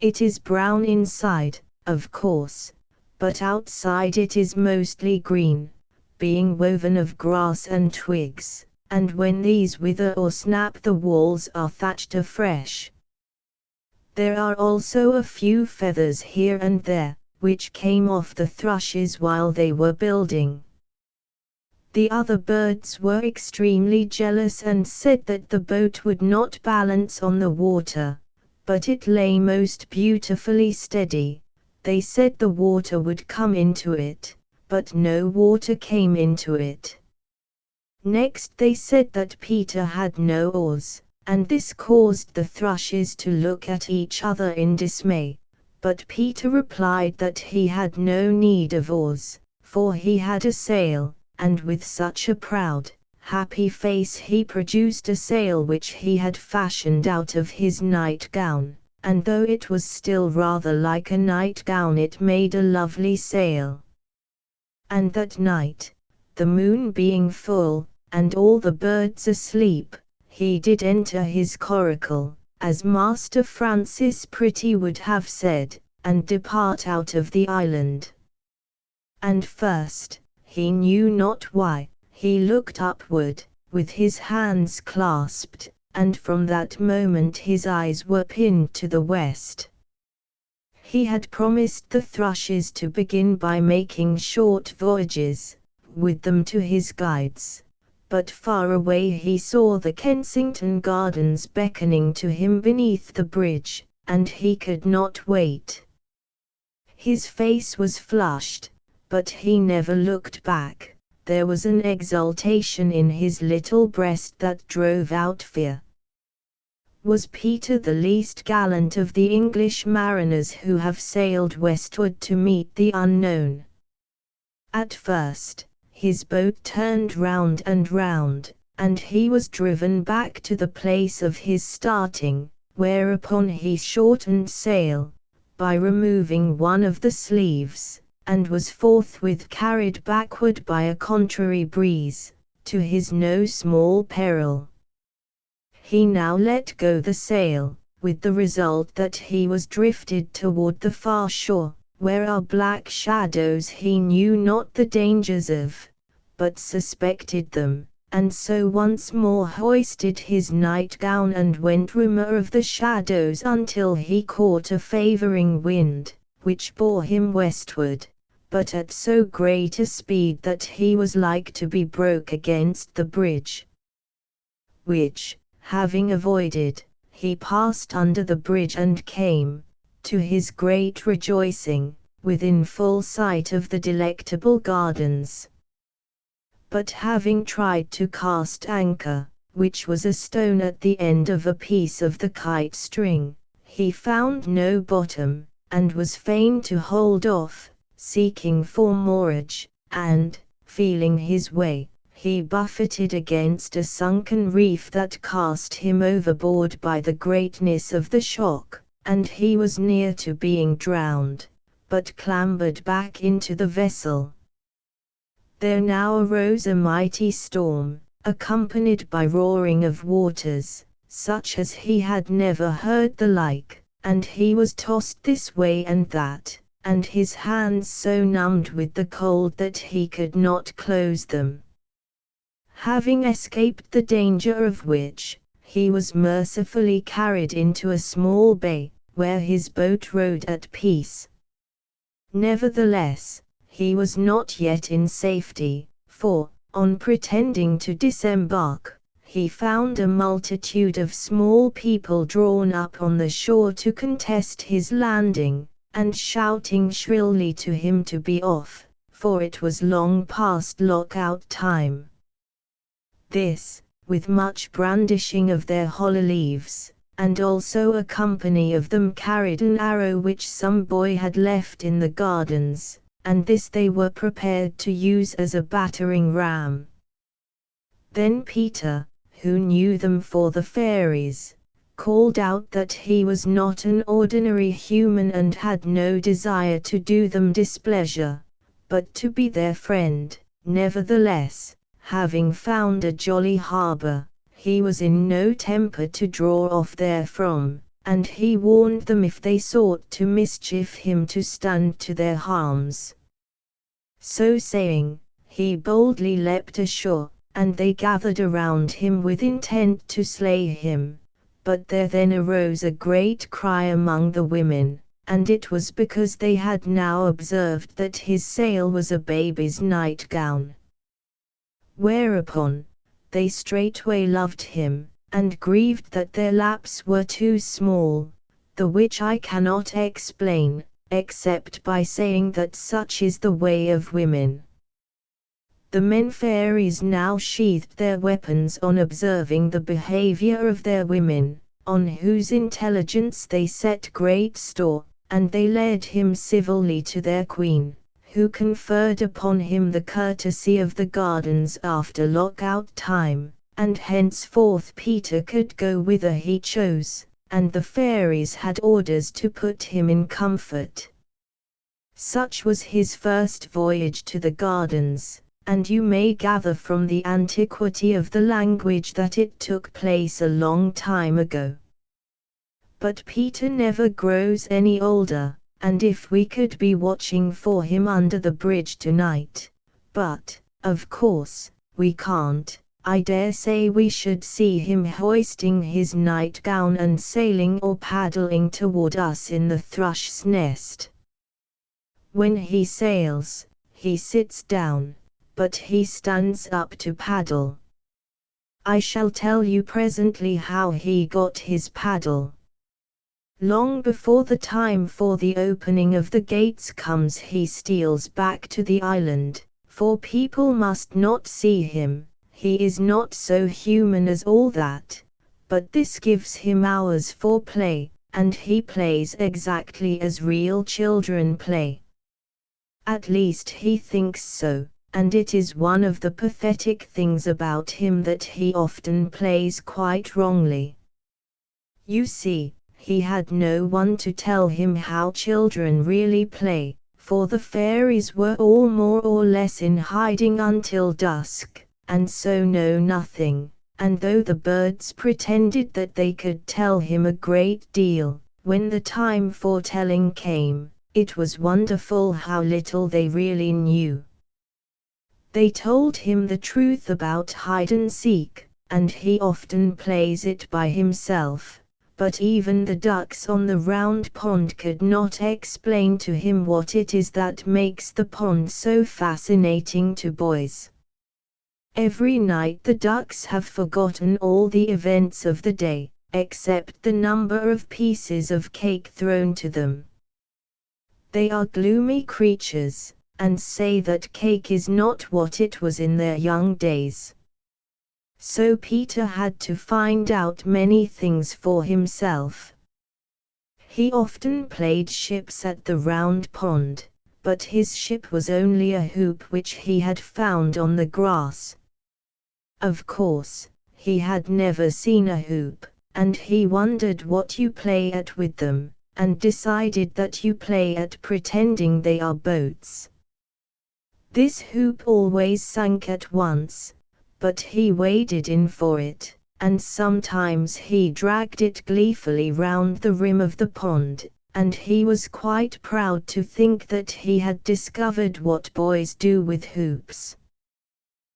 [SPEAKER 1] It is brown inside, of course, but outside it is mostly green, being woven of grass and twigs, and when these wither or snap the walls are thatched afresh. There are also a few feathers here and there, which came off the thrushes while they were building. The other birds were extremely jealous and said that the boat would not balance on the water, but it lay most beautifully steady. They said the water would come into it, but no water came into it. Next they said that Peter had no oars, and this caused the thrushes to look at each other in dismay, but Peter replied that he had no need of oars, for he had a sail, and with such a proud, happy face he produced a sail which he had fashioned out of his nightgown, and though it was still rather like a nightgown it made a lovely sail. And that night, the moon being full, and all the birds asleep, he did enter his coracle, as Master Francis Pretty would have said, and depart out of the island. And first, he knew not why, he looked upward, with his hands clasped, and from that moment his eyes were pinned to the west. He had promised the thrushes to begin by making short voyages, with them to his guides, but far away he saw the Kensington Gardens beckoning to him beneath the bridge, and he could not wait. His face was flushed, but he never looked back. There was an exultation in his little breast that drove out fear. Was Peter the least gallant of the English mariners who have sailed westward to meet the unknown? At first, his boat turned round, and he was driven back to the place of his starting, whereupon he shortened sail, by removing one of the sleeves, and was forthwith carried backward by a contrary breeze, to his no small peril. He now let go the sail, with the result that he was drifted toward the far shore, where are black shadows he knew not the dangers of, but suspected them, and so once more hoisted his nightgown and went rumor of the shadows until he caught a favoring wind, which bore him westward, but at so great a speed that he was like to be broke against the bridge, which, having avoided, he passed under the bridge and came, to his great rejoicing, within full sight of the delectable gardens. But having tried to cast anchor, which was a stone at the end of a piece of the kite string, he found no bottom, and was fain to hold off, seeking for moorage, and, feeling his way, he buffeted against a sunken reef that cast him overboard by the greatness of the shock, and he was near to being drowned, but clambered back into the vessel. There now arose a mighty storm, accompanied by roaring of waters, such as he had never heard the like, and he was tossed this way and that, and his hands so numbed with the cold that he could not close them. Having escaped the danger of which, he was mercifully carried into a small bay, where his boat rode at peace. Nevertheless, he was not yet in safety, for, on pretending to disembark, he found a multitude of small people drawn up on the shore to contest his landing, and shouting shrilly to him to be off, for it was long past lock-out time. This, with much brandishing of their hollow leaves, and also a company of them carried an arrow which some boy had left in the gardens, and this they were prepared to use as a battering ram. Then Peter, who knew them for the fairies, called out that he was not an ordinary human and had no desire to do them displeasure, but to be their friend. Nevertheless, having found a jolly harbour, he was in no temper to draw off therefrom, and he warned them if they sought to mischief him to stand to their harms. So saying, he boldly leapt ashore, and they gathered around him with intent to slay him. But there then arose a great cry among the women, and it was because they had now observed that his sail was a baby's nightgown. Whereupon, they straightway loved him, and grieved that their laps were too small, the which I cannot explain, except by saying that such is the way of women. The men fairies now sheathed their weapons on observing the behavior of their women, on whose intelligence they set great store, and they led him civilly to their queen, who conferred upon him the courtesy of the gardens after lock-out time, and henceforth Peter could go whither he chose, and the fairies had orders to put him in comfort. Such was his first voyage to the gardens, and you may gather from the antiquity of the language that it took place a long time ago. But Peter never grows any older, and if we could be watching for him under the bridge tonight, but, of course, we can't, I dare say we should see him hoisting his nightgown and sailing or paddling toward us in the thrush's nest. When he sails, he sits down, but he stands up to paddle. I shall tell you presently how he got his paddle. Long before the time for the opening of the gates comes he steals back to the island, for people must not see him, he is not so human as all that, but this gives him hours for play, and he plays exactly as real children play. At least he thinks so, and it is one of the pathetic things about him that he often plays quite wrongly. You see, he had no one to tell him how children really play, for the fairies were all more or less in hiding until dusk, and so know nothing, and though the birds pretended that they could tell him a great deal, when the time for telling came, it was wonderful how little they really knew. They told him the truth about hide-and-seek, and he often plays it by himself. But even the ducks on the round pond could not explain to him what it is that makes the pond so fascinating to boys. Every night the ducks have forgotten all the events of the day, except the number of pieces of cake thrown to them. They are gloomy creatures, and say that cake is not what it was in their young days. So Peter had to find out many things for himself. He often played ships at the round pond, but his ship was only a hoop which he had found on the grass. Of course, he had never seen a hoop, and he wondered what you play at with them, and decided that you play at pretending they are boats. This hoop always sank at once, but he waded in for it, and sometimes he dragged it gleefully round the rim of the pond, and he was quite proud to think that he had discovered what boys do with hoops.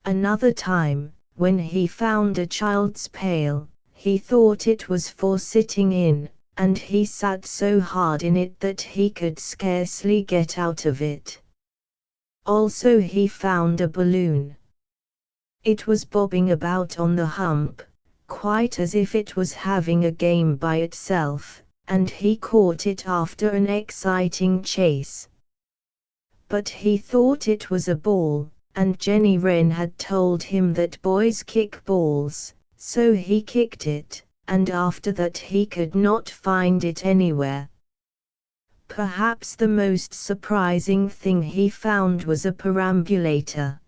[SPEAKER 1] Another time, when he found a child's pail, he thought it was for sitting in, and he sat so hard in it that he could scarcely get out of it. Also he found a balloon. It was bobbing about on the hump, quite as if it was having a game by itself, and he caught it after an exciting chase. But he thought it was a ball, and Jenny Wren had told him that boys kick balls, so he kicked it, and after that he could not find it anywhere. Perhaps the most surprising thing he found was a perambulator.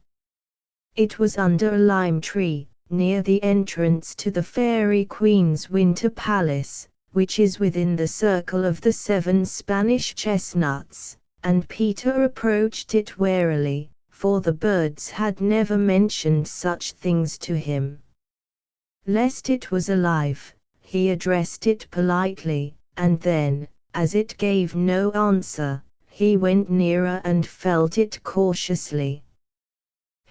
[SPEAKER 1] It was under a lime tree, near the entrance to the Fairy Queen's winter palace, which is within the circle of the 7 Spanish chestnuts, and Peter approached it warily, for the birds had never mentioned such things to him. Lest it was alive, he addressed it politely, and then, as it gave no answer, he went nearer and felt it cautiously.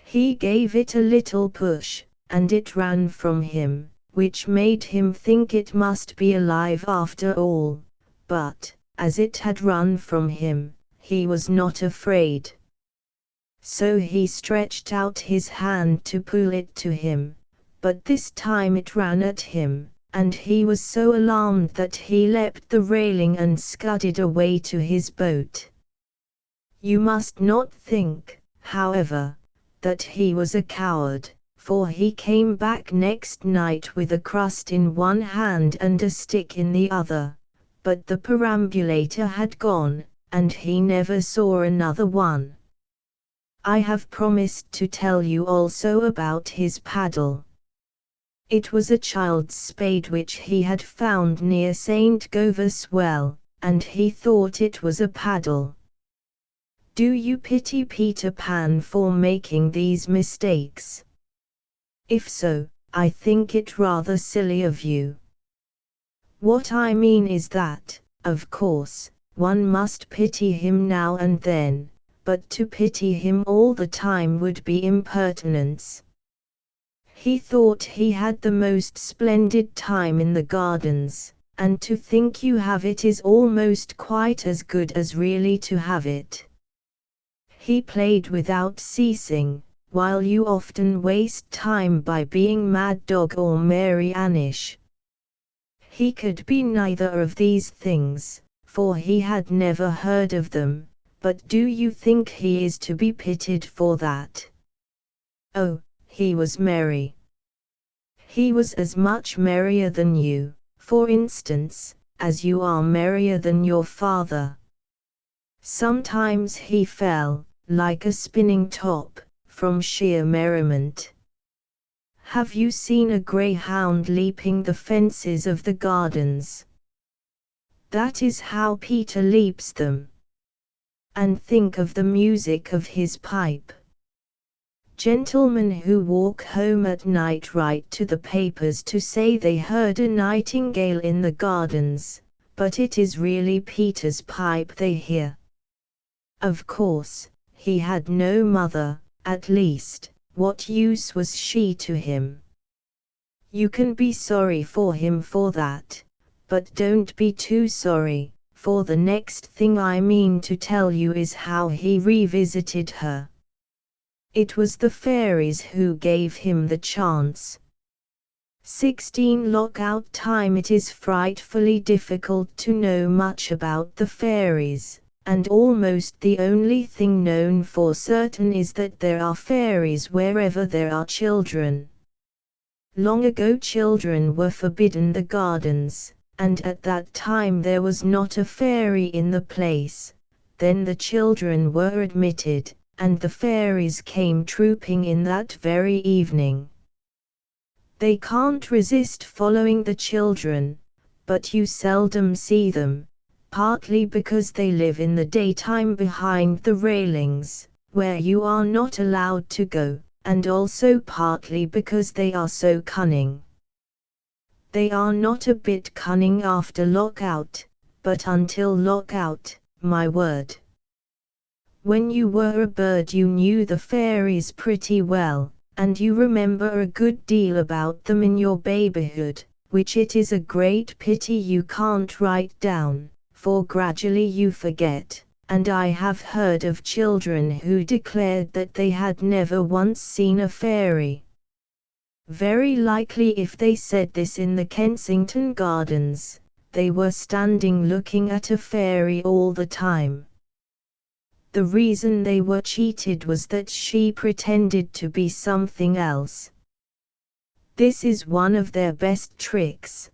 [SPEAKER 1] He gave it a little push, and it ran from him, which made him think it must be alive after all, but, as it had run from him, he was not afraid. So he stretched out his hand to pull it to him, but this time it ran at him, and he was so alarmed that he leapt the railing and scudded away to his boat. You must not think, however, that he was a coward, for he came back next night with a crust in one hand and a stick in the other, but the perambulator had gone, and he never saw another one. I have promised to tell you also about his paddle. It was a child's spade which he had found near St. Govor's Well, and he thought it was a paddle. Do you pity Peter Pan for making these mistakes? If so, I think it rather silly of you. What I mean is that, of course, one must pity him now and then, but to pity him all the time would be impertinence. He thought he had the most splendid time in the gardens, and to think you have it is almost quite as good as really to have it. He played without ceasing, while you often waste time by being mad dog or Mary Annish. He could be neither of these things, for he had never heard of them, but do you think he is to be pitied for that? Oh, he was merry. He was as much merrier than you, for instance, as you are merrier than your father. Sometimes he fell, like a spinning top, from sheer merriment. Have you seen a greyhound leaping the fences of the gardens? That is how Peter leaps them. And think of the music of his pipe. Gentlemen who walk home at night write to the papers to say they heard a nightingale in the gardens, but it is really Peter's pipe they hear. Of course, he had no mother, at least, what use was she to him? You can be sorry for him for that, but don't be too sorry, for the next thing I mean to tell you is how he revisited her. It was the fairies who gave him the chance. 16 lockout time. It is frightfully difficult to know much about the fairies, and almost the only thing known for certain is that there are fairies wherever there are children. Long ago children were forbidden the gardens, and at that time there was not a fairy in the place. Then the children were admitted, and the fairies came trooping in that very evening. They can't resist following the children, but you seldom see them, partly because they live in the daytime behind the railings, where you are not allowed to go, and also partly because they are so cunning. They are not a bit cunning after lockout, but until lockout, my word. When you were a bird you knew the fairies pretty well, and you remember a good deal about them in your babyhood, which it is a great pity you can't write down, for gradually you forget, and I have heard of children who declared that they had never once seen a fairy. Very likely if they said this in the Kensington gardens, they were standing looking at a fairy all the time. The reason they were cheated was that she pretended to be something else. This is one of their best tricks.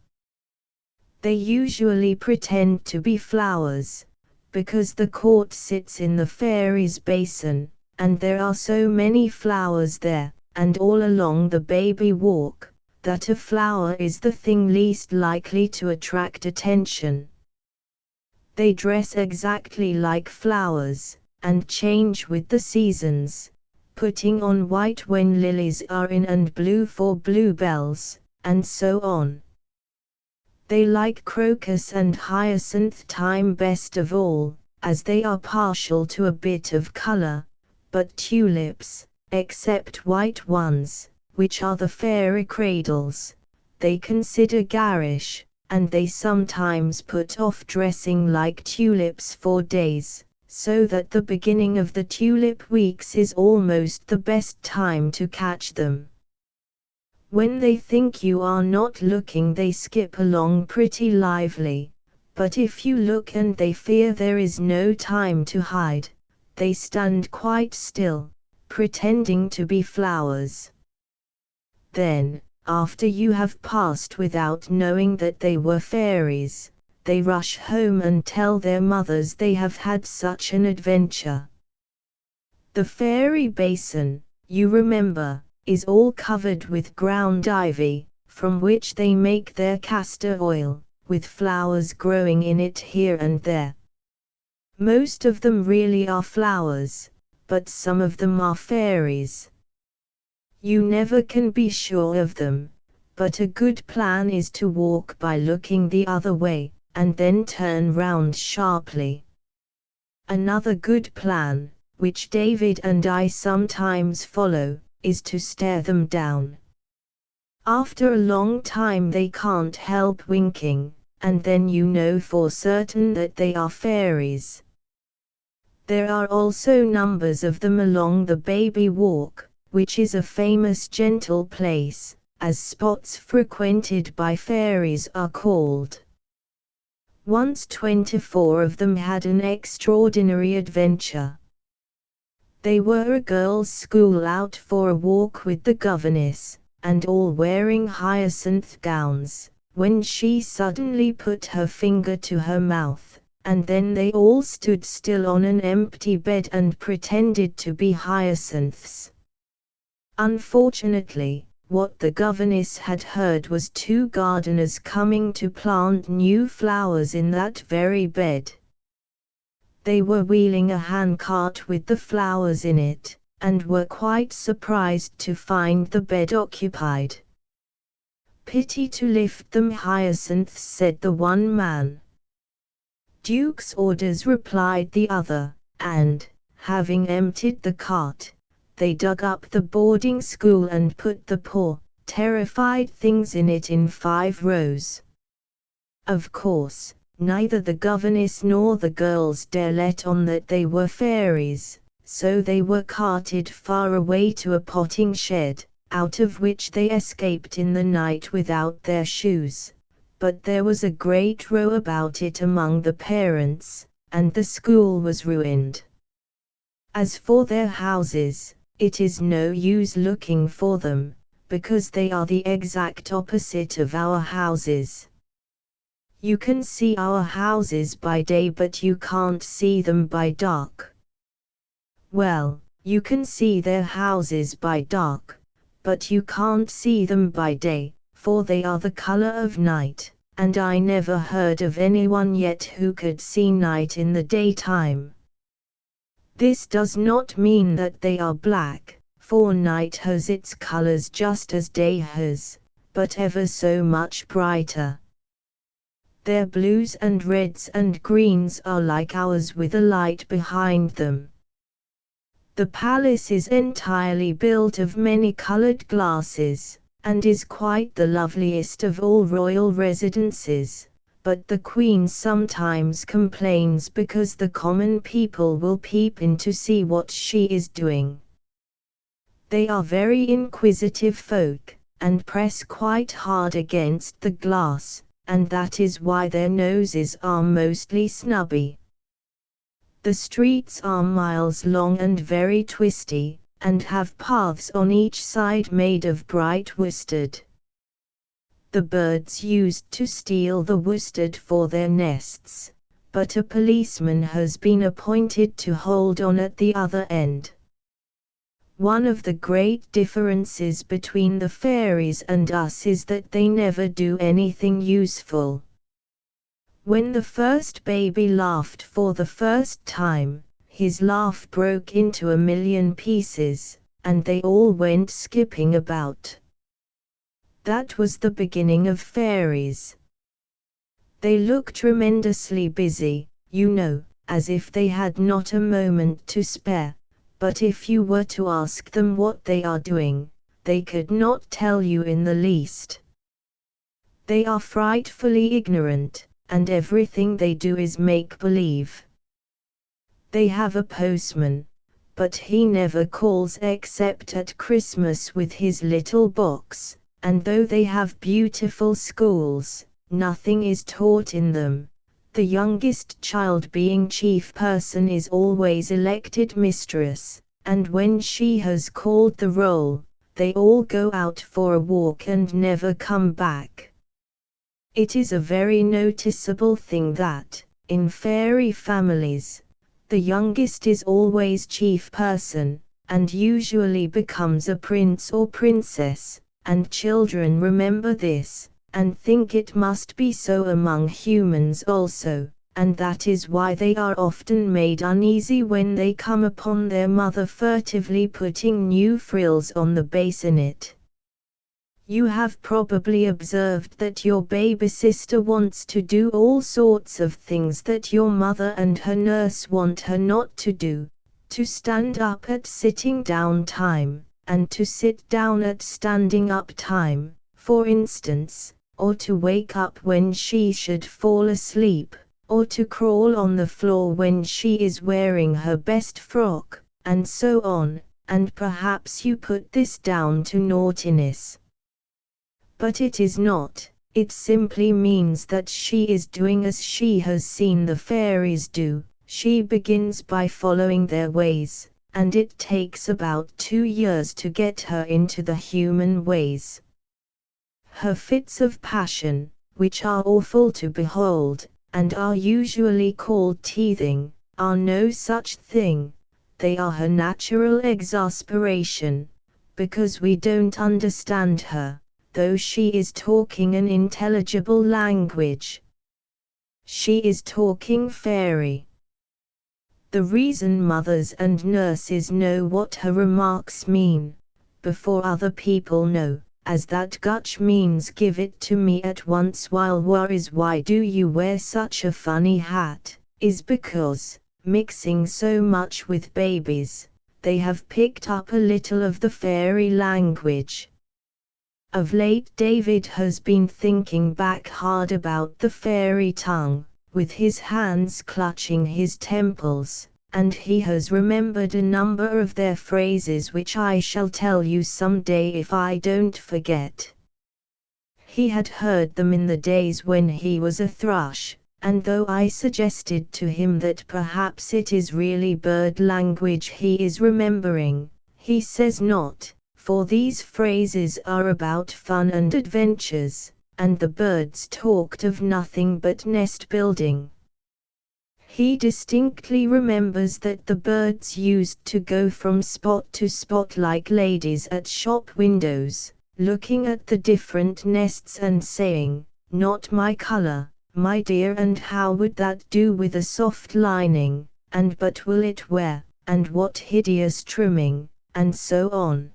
[SPEAKER 1] They usually pretend to be flowers, because the court sits in the fairies' basin, and there are so many flowers there, and all along the baby walk, that a flower is the thing least likely to attract attention. They dress exactly like flowers, and change with the seasons, putting on white when lilies are in and blue for bluebells, and so on. They like crocus and hyacinth time best of all, as they are partial to a bit of color, but tulips, except white ones, which are the fairy cradles, they consider garish, and they sometimes put off dressing like tulips for days, so that the beginning of the tulip weeks is almost the best time to catch them. When they think you are not looking they skip along pretty lively, but if you look and they fear there is no time to hide, they stand quite still, pretending to be flowers. Then, after you have passed without knowing that they were fairies, they rush home and tell their mothers they have had such an adventure. The fairy basin, you remember, is all covered with ground ivy, from which they make their castor oil, with flowers growing in it here and there. Most of them really are flowers, but some of them are fairies. You never can be sure of them, but a good plan is to walk by looking the other way, and then turn round sharply. Another good plan, which David and I sometimes follow, is to stare them down. After a long time they can't help winking, and then you know for certain that they are fairies. There are also numbers of them along the Baby Walk, which is a famous gentle place, as spots frequented by fairies are called. Once 24 of them had an extraordinary adventure. They were a girls' school out for a walk with the governess, and all wearing hyacinth gowns, when she suddenly put her finger to her mouth, and then they all stood still on an empty bed and pretended to be hyacinths. Unfortunately, what the governess had heard was 2 gardeners coming to plant new flowers in that very bed. They were wheeling a handcart with the flowers in it, and were quite surprised to find the bed occupied. "Pity to lift them hyacinths," said the one man. "Duke's orders," replied the other, and, having emptied the cart, they dug up the boarding school and put the poor, terrified things in it in 5 rows. Of course, neither the governess nor the girls dare let on that they were fairies, so they were carted far away to a potting shed, out of which they escaped in the night without their shoes. But there was a great row about it among the parents, and the school was ruined. As for their houses, it is no use looking for them, because they are the exact opposite of our houses. You can see our houses by day, but you can't see them by dark. Well, you can see their houses by dark, but you can't see them by day, for they are the color of night, and I never heard of anyone yet who could see night in the daytime. This does not mean that they are black, for night has its colors just as day has, but ever so much brighter. Their blues and reds and greens are like ours, with a light behind them. The palace is entirely built of many-colored glasses, and is quite the loveliest of all royal residences, but the Queen sometimes complains because the common people will peep in to see what she is doing. They are very inquisitive folk, and press quite hard against the glass, and that is why their noses are mostly snubby. The streets are miles long and very twisty, and have paths on each side made of bright worsted. The birds used to steal the worsted for their nests, but a policeman has been appointed to hold on at the other end. One of the great differences between the fairies and us is that they never do anything useful. When the first baby laughed for the first time, his laugh broke into 1,000,000 pieces, and they all went skipping about. That was the beginning of fairies. They look tremendously busy, you know, as if they had not a moment to spare, but if you were to ask them what they are doing, they could not tell you in the least. They are frightfully ignorant, and everything they do is make-believe. They have a postman, but he never calls except at Christmas with his little box, and though they have beautiful schools, nothing is taught in them. The youngest child, being chief person, is always elected mistress, and when she has called the roll, they all go out for a walk and never come back. It is a very noticeable thing that, in fairy families, the youngest is always chief person, and usually becomes a prince or princess, and children remember this, and think it must be so among humans also, and that is why they are often made uneasy when they come upon their mother furtively putting new frills on the bassinet. You have probably observed that your baby sister wants to do all sorts of things that your mother and her nurse want her not to do, to stand up at sitting down time, and to sit down at standing up time, for instance, or to wake up when she should fall asleep, or to crawl on the floor when she is wearing her best frock, and so on, and perhaps you put this down to naughtiness. But it is not, it simply means that she is doing as she has seen the fairies do. She begins by following their ways, and it takes about 2 years to get her into the human ways. Her fits of passion, which are awful to behold, and are usually called teething, are no such thing. They are her natural exasperation, because we don't understand her, though she is talking an intelligible language. She is talking fairy. The reason mothers and nurses know what her remarks mean, before other people know, as that Gutch means give it to me at once while worries why do you wear such a funny hat, is because, mixing so much with babies, they have picked up a little of the fairy language. Of late David has been thinking back hard about the fairy tongue, with his hands clutching his temples, and he has remembered a number of their phrases which I shall tell you some day if I don't forget. He had heard them in the days when he was a thrush, and though I suggested to him that perhaps it is really bird language he is remembering, he says not, for these phrases are about fun and adventures, and the birds talked of nothing but nest building. He distinctly remembers that the birds used to go from spot to spot like ladies at shop windows, looking at the different nests and saying, "Not my color, my dear, and how would that do with a soft lining, and but will it wear, and what hideous trimming," and so on.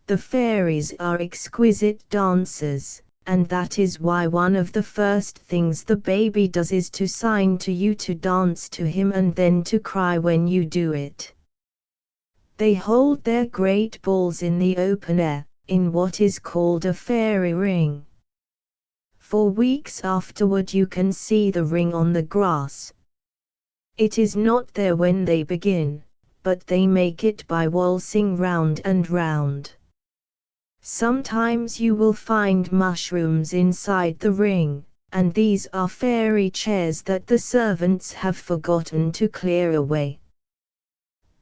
[SPEAKER 1] The fairies are exquisite dancers, and that is why one of the first things the baby does is to sign to you to dance to him and then to cry when you do it. They hold their great balls in the open air, in what is called a fairy ring. For weeks afterward you can see the ring on the grass. It is not there when they begin, but they make it by waltzing round and round. Sometimes you will find mushrooms inside the ring, and these are fairy chairs that the servants have forgotten to clear away.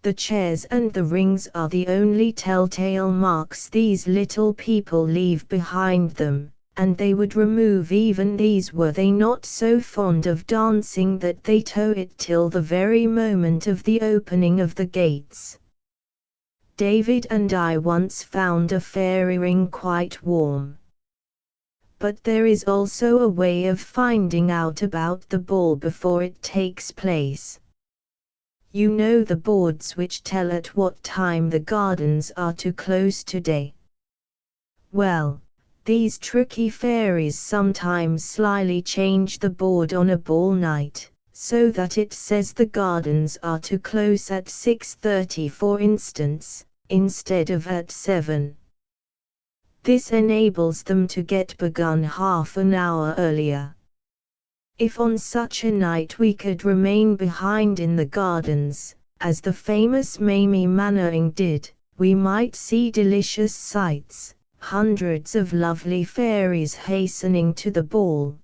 [SPEAKER 1] The chairs and the rings are the only telltale marks these little people leave behind them, and they would remove even these were they not so fond of dancing that they tow it till the very moment of the opening of the gates. David and I once found a fairy ring quite warm. But there is also a way of finding out about the ball before it takes place. You know the boards which tell at what time the gardens are to close today. Well, these tricky fairies sometimes slyly change the board on a ball night, so that it says the gardens are to close at 6:30 for instance, instead of at 7. This enables them to get begun half an hour earlier. If on such a night we could remain behind in the gardens, as the famous Mamie Mannering did, we might see delicious sights, hundreds of lovely fairies hastening to the ball,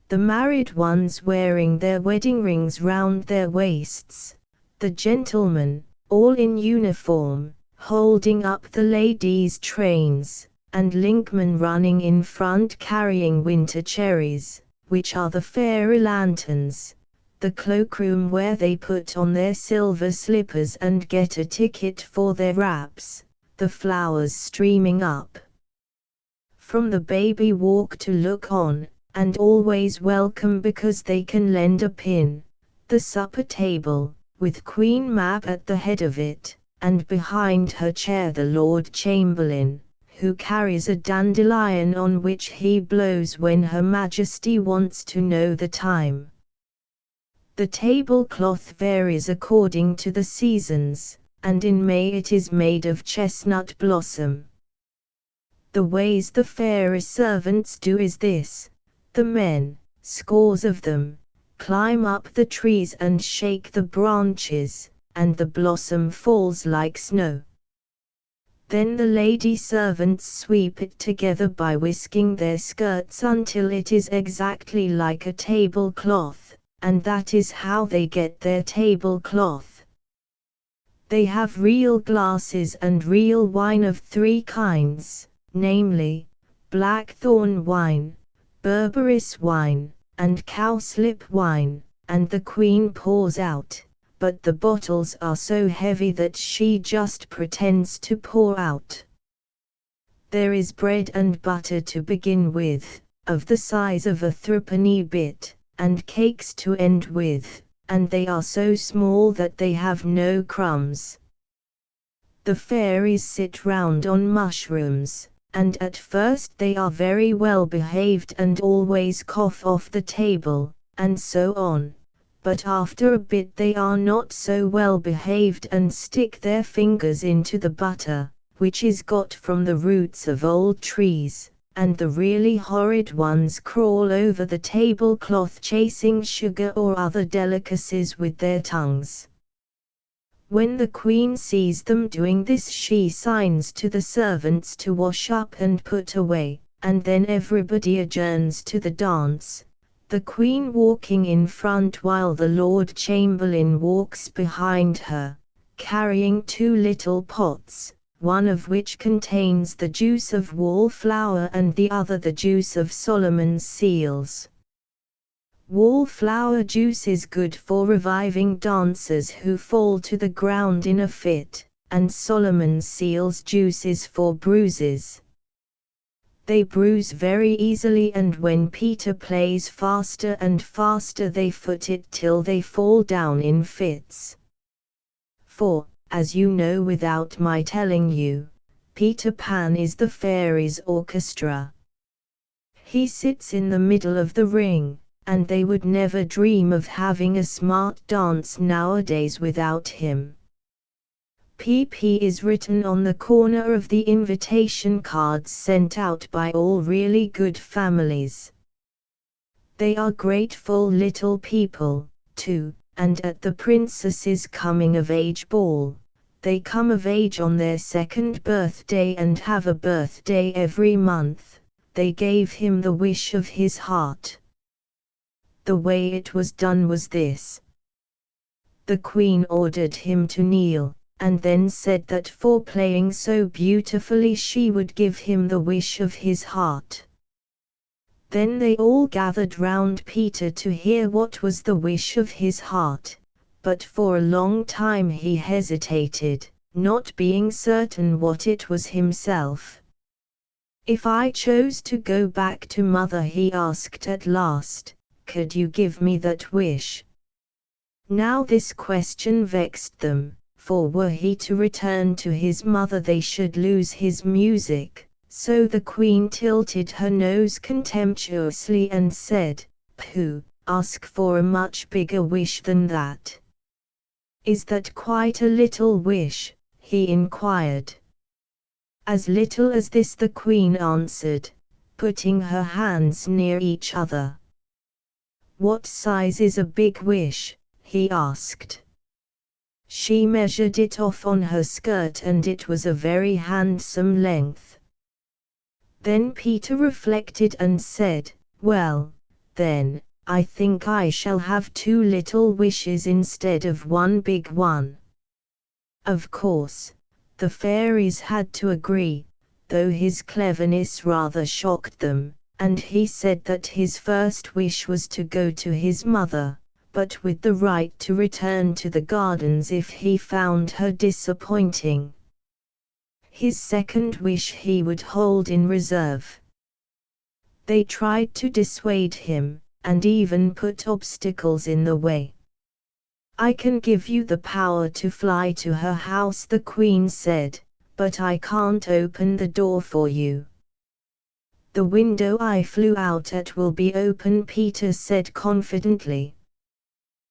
[SPEAKER 1] the married ones wearing their wedding rings round their waists, the gentlemen, all in uniform, holding up the ladies' trains, and linkmen running in front carrying winter cherries, which are the fairy lanterns, the cloakroom where they put on their silver slippers and get a ticket for their wraps, the flowers streaming up from the baby walk to look on, and always welcome because they can lend a pin, the supper table, with Queen Mab at the head of it, and behind her chair the Lord Chamberlain, who carries a dandelion on which he blows when Her Majesty wants to know the time. The tablecloth varies according to the seasons, and in May it is made of chestnut blossom. The ways the fairy servants do is this: the men, scores of them, climb up the trees and shake the branches, and the blossom falls like snow. Then the lady servants sweep it together by whisking their skirts until it is exactly like a tablecloth, and that is how they get their tablecloth. They have real glasses and real wine of 3 kinds, namely, blackthorn wine, berberis wine, and cowslip wine, and the queen pours out, but the bottles are so heavy that she just pretends to pour out. There is bread and butter to begin with, of the size of a threepenny bit, and cakes to end with, and they are so small that they have no crumbs. The fairies sit round on mushrooms, and at first they are very well behaved and always cough off the table, and so on. But after a bit they are not so well behaved and stick their fingers into the butter, which is got from the roots of old trees, and the really horrid ones crawl over the tablecloth chasing sugar or other delicacies with their tongues. When the queen sees them doing this, she signs to the servants to wash up and put away, and then everybody adjourns to the dance, the queen walking in front while the Lord Chamberlain walks behind her, carrying 2 little pots, one of which contains the juice of wallflower and the other the juice of Solomon's seals. Wallflower juice is good for reviving dancers who fall to the ground in a fit, and Solomon's seals juice is for bruises. They bruise very easily, and when Peter plays faster and faster they foot it till they fall down in fits. For, as you know without my telling you, Peter Pan is the fairies' orchestra. He sits in the middle of the ring, and they would never dream of having a smart dance nowadays without him. PP is written on the corner of the invitation cards sent out by all really good families. They are grateful little people, too, and at the princess's coming-of-age ball, they come of age on their 2nd birthday and have a birthday every month. They gave him the wish of his heart. The way it was done was this. The queen ordered him to kneel, and then said that for playing so beautifully she would give him the wish of his heart. Then they all gathered round Peter to hear what was the wish of his heart, but for a long time he hesitated, not being certain what it was himself. "If I chose to go back to mother," he asked at last, "could you give me that wish?" Now this question vexed them, for were he to return to his mother they should lose his music, so the queen tilted her nose contemptuously and said, "Pooh, ask for a much bigger wish than that." "Is that quite a little wish?" he inquired. "As little as this," the queen answered, putting her hands near each other. "What size is a big wish?" he asked. She measured it off on her skirt and it was a very handsome length. Then Peter reflected and said, "Well, then, I think I shall have 2 little wishes instead of 1 big one." Of course, the fairies had to agree, though his cleverness rather shocked them, and he said that his first wish was to go to his mother, but with the right to return to the gardens if he found her disappointing. His second wish he would hold in reserve. They tried to dissuade him, and even put obstacles in the way. "I can give you the power to fly to her house," the queen said, but I can't open the door for you." "The window I flew out at will be open," Peter said confidently.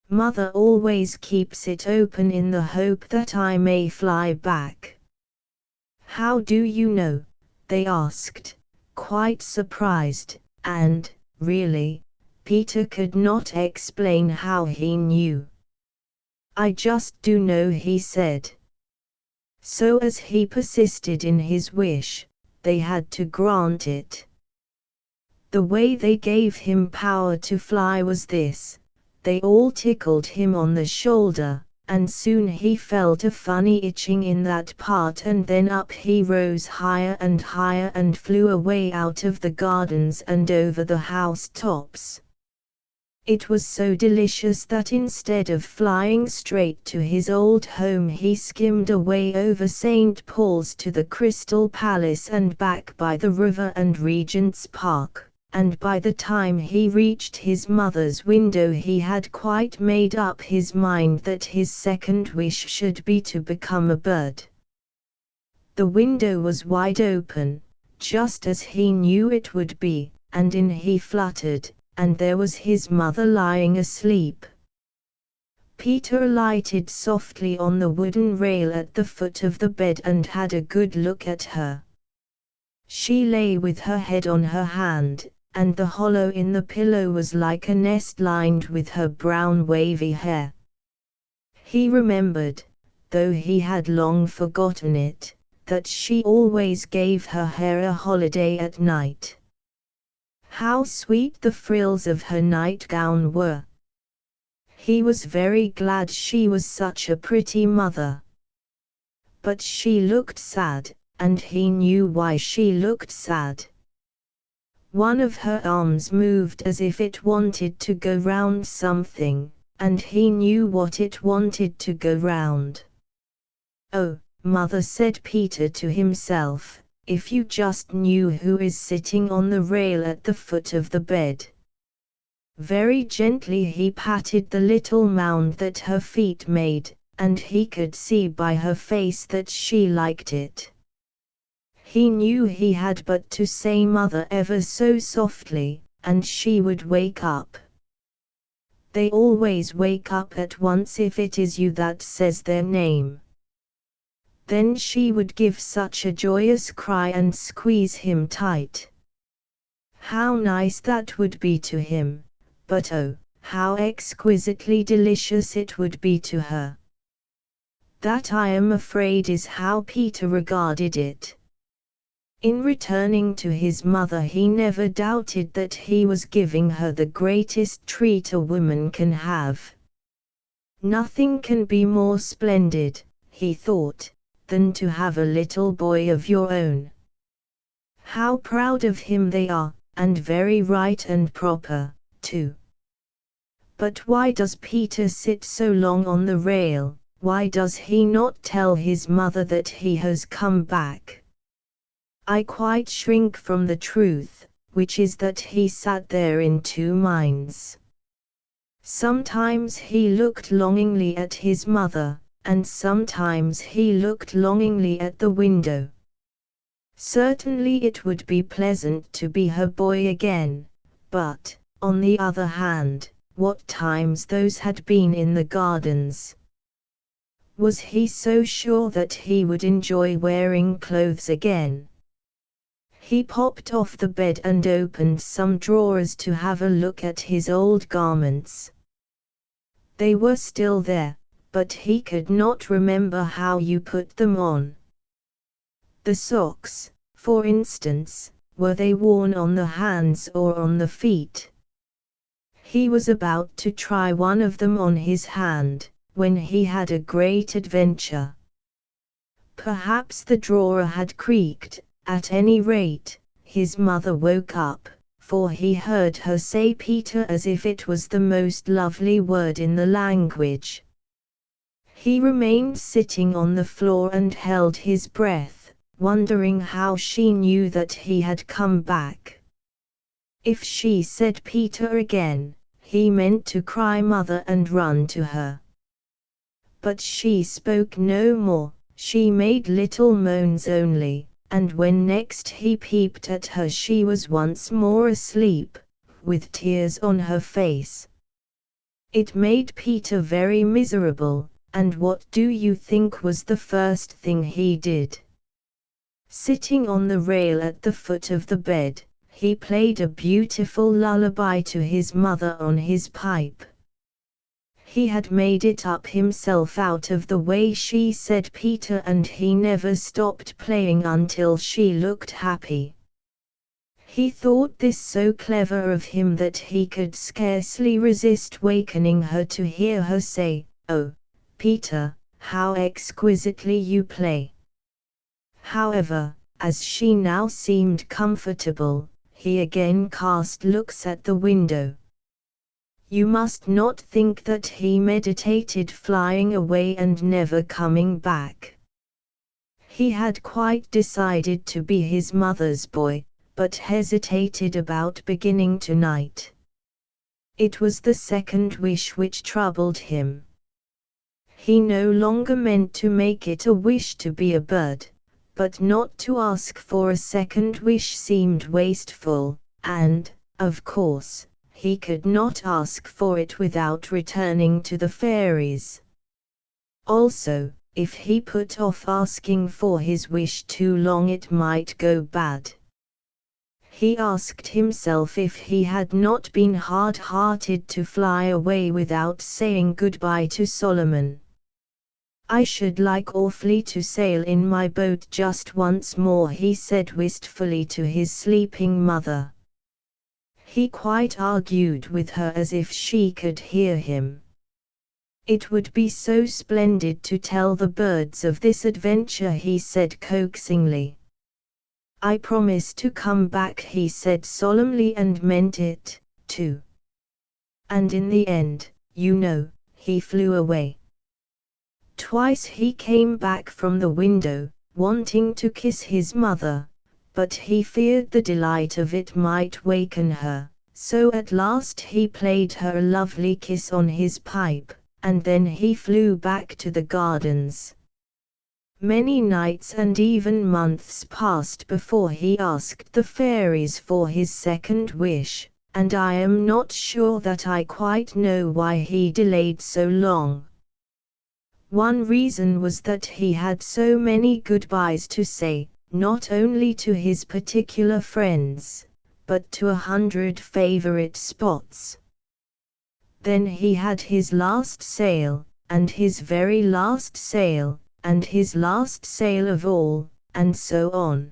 [SPEAKER 1] "Mother always keeps it open in the hope that I may fly back." "How do you know?" they asked, quite surprised, and, really, Peter could not explain how he knew. "I just do know," he said. So as he persisted in his wish, they had to grant it. The way they gave him power to fly was this: they all tickled him on the shoulder, and soon he felt a funny itching in that part, and then up he rose higher and flew away out of the gardens and over the house tops. It was so delicious that instead of flying straight to his old home, he skimmed away over St. Paul's to the Crystal Palace and back by the river and Regent's Park, and by the time he reached his mother's window he had quite made up his mind that his second wish should be to become a bird. The window was wide open, just as he knew it would be, and in he fluttered, and there was his mother lying asleep. Peter alighted softly on the wooden rail at the foot of the bed and had a good look at her. She lay with her head on her hand, and the hollow in the pillow was like a nest lined with her brown wavy hair. He remembered, though he had long forgotten it, that she always gave her hair a holiday at night. How sweet the frills of her nightgown were! He was very glad she was such a pretty mother. But she looked sad, and he knew why she looked sad. One of her arms moved as if it wanted to go round something, and he knew what it wanted to go round. "Oh, Mother," said Peter to himself, "if you just knew who is sitting on the rail at the foot of the bed." Very gently he patted the little mound that her feet made, and he could see by her face that she liked it. He knew he had but to say "Mother" ever so softly, and she would wake up. They always wake up at once if it is you that says their name. Then she would give such a joyous cry and squeeze him tight. How nice that would be to him, but oh, how exquisitely delicious it would be to her. That, I am afraid, is how Peter regarded it. In returning to his mother he never doubted that he was giving her the greatest treat a woman can have. Nothing can be more splendid, he thought, than to have a little boy of your own. How proud of him they are, and very right and proper, too. But why does Peter sit so long on the rail? Why does he not tell his mother that he has come back? I quite shrink from the truth, which is that he sat there in two minds. Sometimes he looked longingly at his mother, and sometimes he looked longingly at the window. Certainly it would be pleasant to be her boy again, but, on the other hand, what times those had been in the gardens! Was he so sure that he would enjoy wearing clothes again? He popped off the bed and opened some drawers to have a look at his old garments. They were still there, but he could not remember how you put them on. The socks, for instance, were they worn on the hands or on the feet? He was about to try one of them on his hand, when he had a great adventure. Perhaps the drawer had creaked. At any rate, his mother woke up, for he heard her say Peter as if it was the most lovely word in the language. He remained sitting on the floor and held his breath, wondering how she knew that he had come back. If she said Peter again, he meant to cry "Mother" and run to her. But she spoke no more. She made little moans only, and when next he peeped at her she was once more asleep, with tears on her face. It made Peter very miserable, and what do you think was the first thing he did? Sitting on the rail at the foot of the bed, he played a beautiful lullaby to his mother on his pipe. He had made it up himself out of the way she said Peter, and he never stopped playing until she looked happy. He thought this so clever of him that he could scarcely resist wakening her to hear her say, "Oh, Peter, how exquisitely you play." However, as she now seemed comfortable, he again cast looks at the window. You must not think that he meditated flying away and never coming back. He had quite decided to be his mother's boy, but hesitated about beginning tonight. It was the second wish which troubled him. He no longer meant to make it a wish to be a bird, but not to ask for a second wish seemed wasteful, and, of course, he could not ask for it without returning to the fairies. Also, if he put off asking for his wish too long it might go bad. He asked himself if he had not been hard-hearted to fly away without saying goodbye to Solomon. I should like awfully to sail in my boat just once more, he said wistfully to his sleeping mother. He quite argued with her as if she could hear him. It would be so splendid to tell the birds of this adventure, he said coaxingly. I promise to come back, he said solemnly, and meant it, too. And in the end, you know, he flew away. Twice he came back from the window, wanting to kiss his mother, but he feared the delight of it might waken her, so at last he played her a lovely kiss on his pipe, and then he flew back to the gardens. Many nights and even months passed before he asked the fairies for his second wish, and I am not sure that I quite know why he delayed so long. One reason was that he had so many goodbyes to say, not only to his particular friends, but to 100 favorite spots. Then he had his last sail, and his very last sail, and his last sail of all, and so on.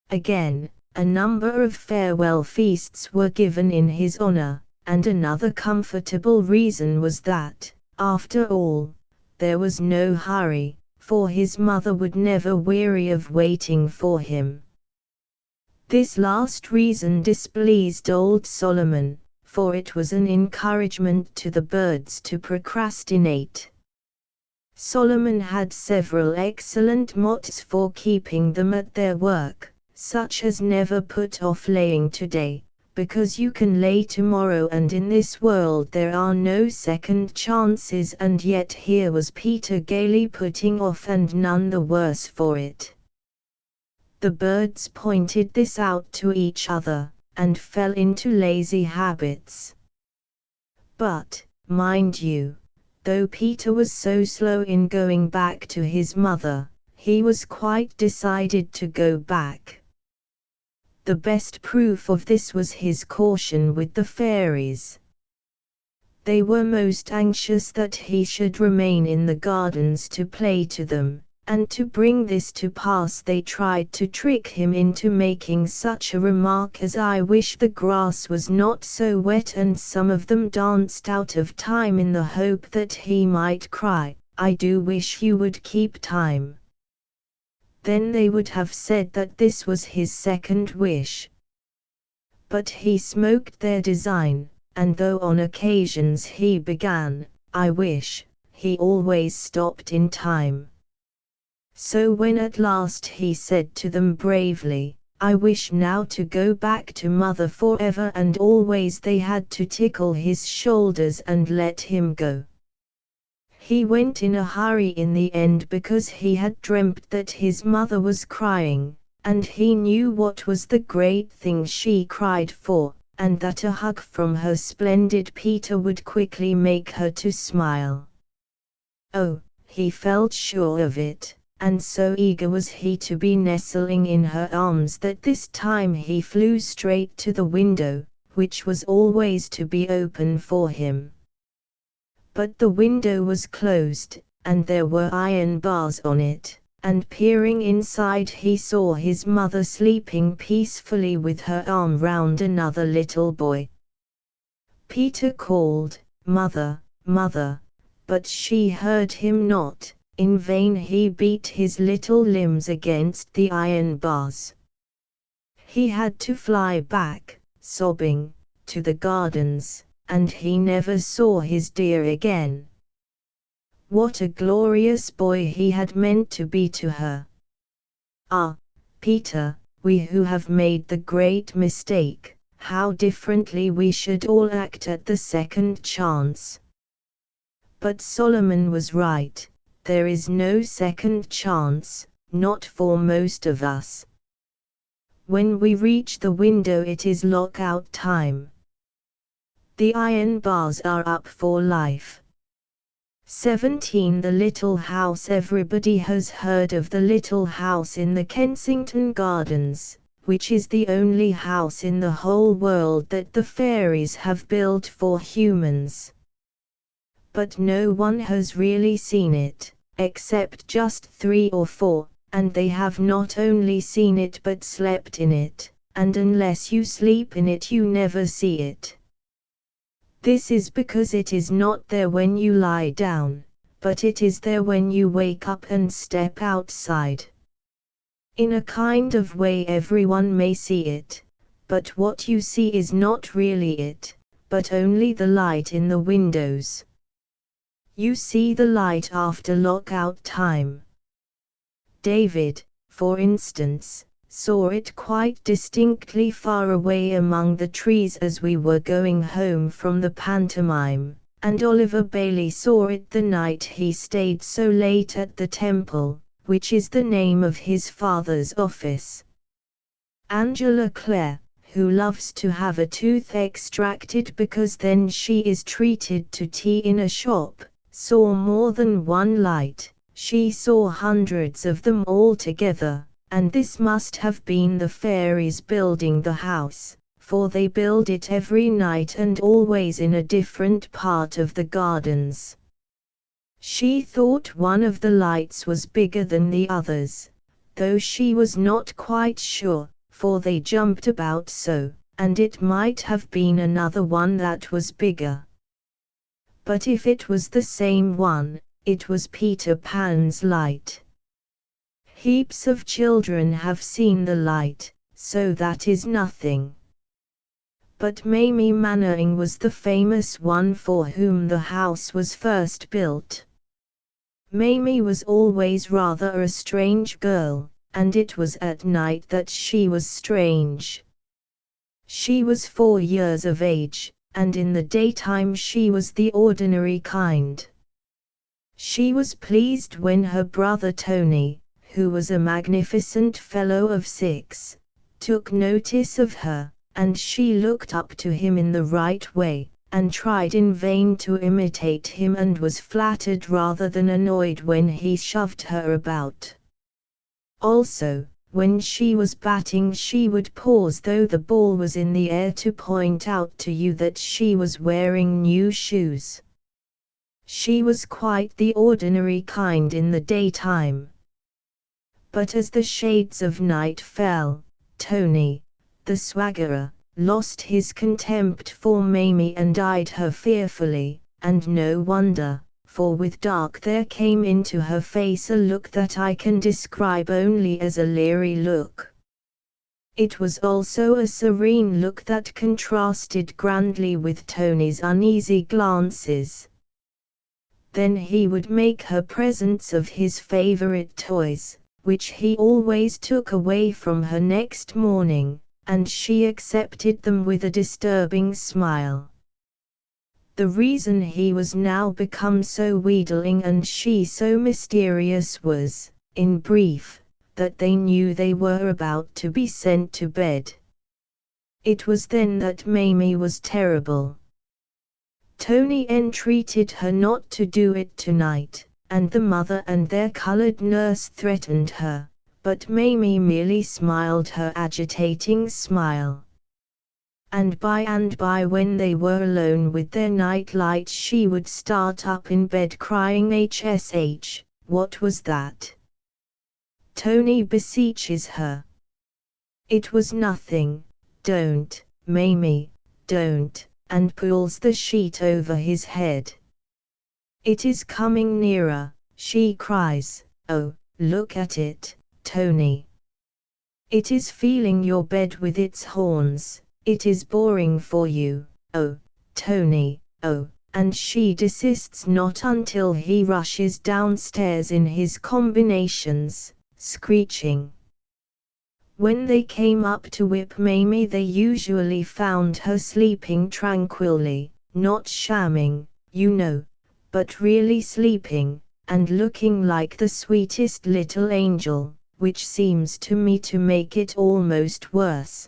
[SPEAKER 1] Again, a number of farewell feasts were given in his honor, and another comfortable reason was that, after all, there was no hurry, for his mother would never weary of waiting for him. This last reason displeased old Solomon, for it was an encouragement to the birds to procrastinate. Solomon had several excellent mottos for keeping them at their work, such as never put off laying today, because you can lay tomorrow, and in this world there are no second chances, and yet here was Peter gaily putting off, and none the worse for it. The birds pointed this out to each other, and fell into lazy habits. But, mind you, though Peter was so slow in going back to his mother, he was quite decided to go back. The best proof of this was his caution with the fairies. They were most anxious that he should remain in the gardens to play to them, and to bring this to pass they tried to trick him into making such a remark as "I wish the grass was not so wet," and some of them danced out of time in the hope that he might cry, "I do wish you would keep time." Then they would have said that this was his second wish. But he smoked their design, and though on occasions he began, "I wish," he always stopped in time. So when at last he said to them bravely, "I wish now to go back to mother forever and always," they had to tickle his shoulders and let him go. He went in a hurry in the end because he had dreamt that his mother was crying, and he knew what was the great thing she cried for, and that a hug from her splendid Peter would quickly make her to smile. Oh, he felt sure of it, and so eager was he to be nestling in her arms that this time he flew straight to the window, which was always to be open for him. But the window was closed, and there were iron bars on it, and peering inside he saw his mother sleeping peacefully with her arm round another little boy. Peter called, "Mother, mother," but she heard him not. In vain he beat his little limbs against the iron bars. He had to fly back, sobbing, to the gardens, and he never saw his dear again. What a glorious boy he had meant to be to her! Ah, Peter, we who have made the great mistake, how differently we should all act at the second chance. But Solomon was right, there is no second chance, not for most of us. When we reach the window it is lockout time. The iron bars are up for life. 17. The Little House. Everybody has heard of the little house in the Kensington Gardens, which is the only house in the whole world that the fairies have built for humans. But no one has really seen it, except just 3 or 4, and they have not only seen it but slept in it, and unless you sleep in it you never see it. This is because it is not there when you lie down, but it is there when you wake up and step outside. In a kind of way everyone may see it, but what you see is not really it, but only the light in the windows. You see the light after lockout time. David, for instance, saw it quite distinctly far away among the trees as we were going home from the pantomime, and Oliver Bailey saw it the night he stayed so late at the Temple, which is the name of his father's office. Angela Clare, who loves to have a tooth extracted because then she is treated to tea in a shop, saw more than one light. She saw hundreds of them all together, and this must have been the fairies building the house, for they build it every night and always in a different part of the gardens. She thought one of the lights was bigger than the others, though she was not quite sure, for they jumped about so, and it might have been another one that was bigger. But if it was the same one, it was Peter Pan's light. Heaps of children have seen the light, so that is nothing. But Mamie Mannering was the famous one for whom the house was first built. Mamie was always rather a strange girl, and it was at night that she was strange. She was 4 years of age, and in the daytime she was the ordinary kind. She was pleased when her brother Tony, who was a magnificent fellow of 6, took notice of her, and she looked up to him in the right way, and tried in vain to imitate him and was flattered rather than annoyed when he shoved her about. Also, when she was batting she would pause though the ball was in the air to point out to you that she was wearing new shoes. She was quite the ordinary kind in the daytime. But as the shades of night fell, Tony, the swaggerer, lost his contempt for Mamie and eyed her fearfully, and no wonder, for with dark there came into her face a look that I can describe only as a leery look. It was also a serene look that contrasted grandly with Tony's uneasy glances. Then he would make her presents of his favorite toys, which he always took away from her next morning, and she accepted them with a disturbing smile. The reason he was now become so wheedling and she so mysterious was, in brief, that they knew they were about to be sent to bed. It was then that Mamie was terrible. Tony entreated her not to do it tonight, and the mother and their colored nurse threatened her, but Mamie merely smiled her agitating smile. And by when they were alone with their night lights she would start up in bed crying HSH, what was that? Tony beseeches her. It was nothing, don't, Mamie, don't, and pulls the sheet over his head. It is coming nearer, she cries, oh, look at it, Tony. It is feeling your bed with its horns. It is boring for you, oh, Tony, oh, and she desists not until he rushes downstairs in his combinations, screeching. When they came up to whip Mamie they usually found her sleeping tranquilly, not shamming, you know, but really sleeping, and looking like the sweetest little angel, which seems to me to make it almost worse.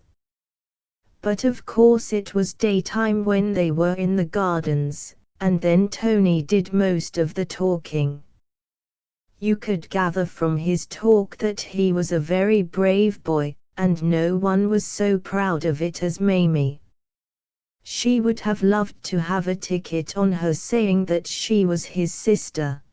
[SPEAKER 1] But of course it was daytime when they were in the gardens, and then Tony did most of the talking. You could gather from his talk that he was a very brave boy, and no one was so proud of it as Mamie. She would have loved to have a ticket on her saying that she was his sister.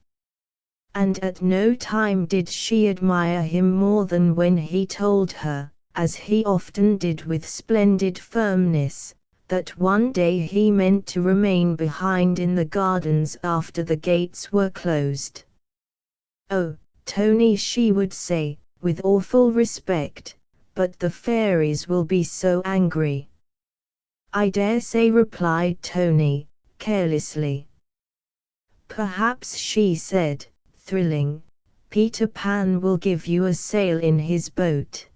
[SPEAKER 1] And at no time did she admire him more than when he told her, as he often did with splendid firmness, that one day he meant to remain behind in the gardens after the gates were closed. Oh, Tony, she would say, with awful respect, but the fairies will be so angry. I dare say, replied Tony, carelessly. Perhaps, she said, thrilling, Peter Pan will give you a sail in his boat.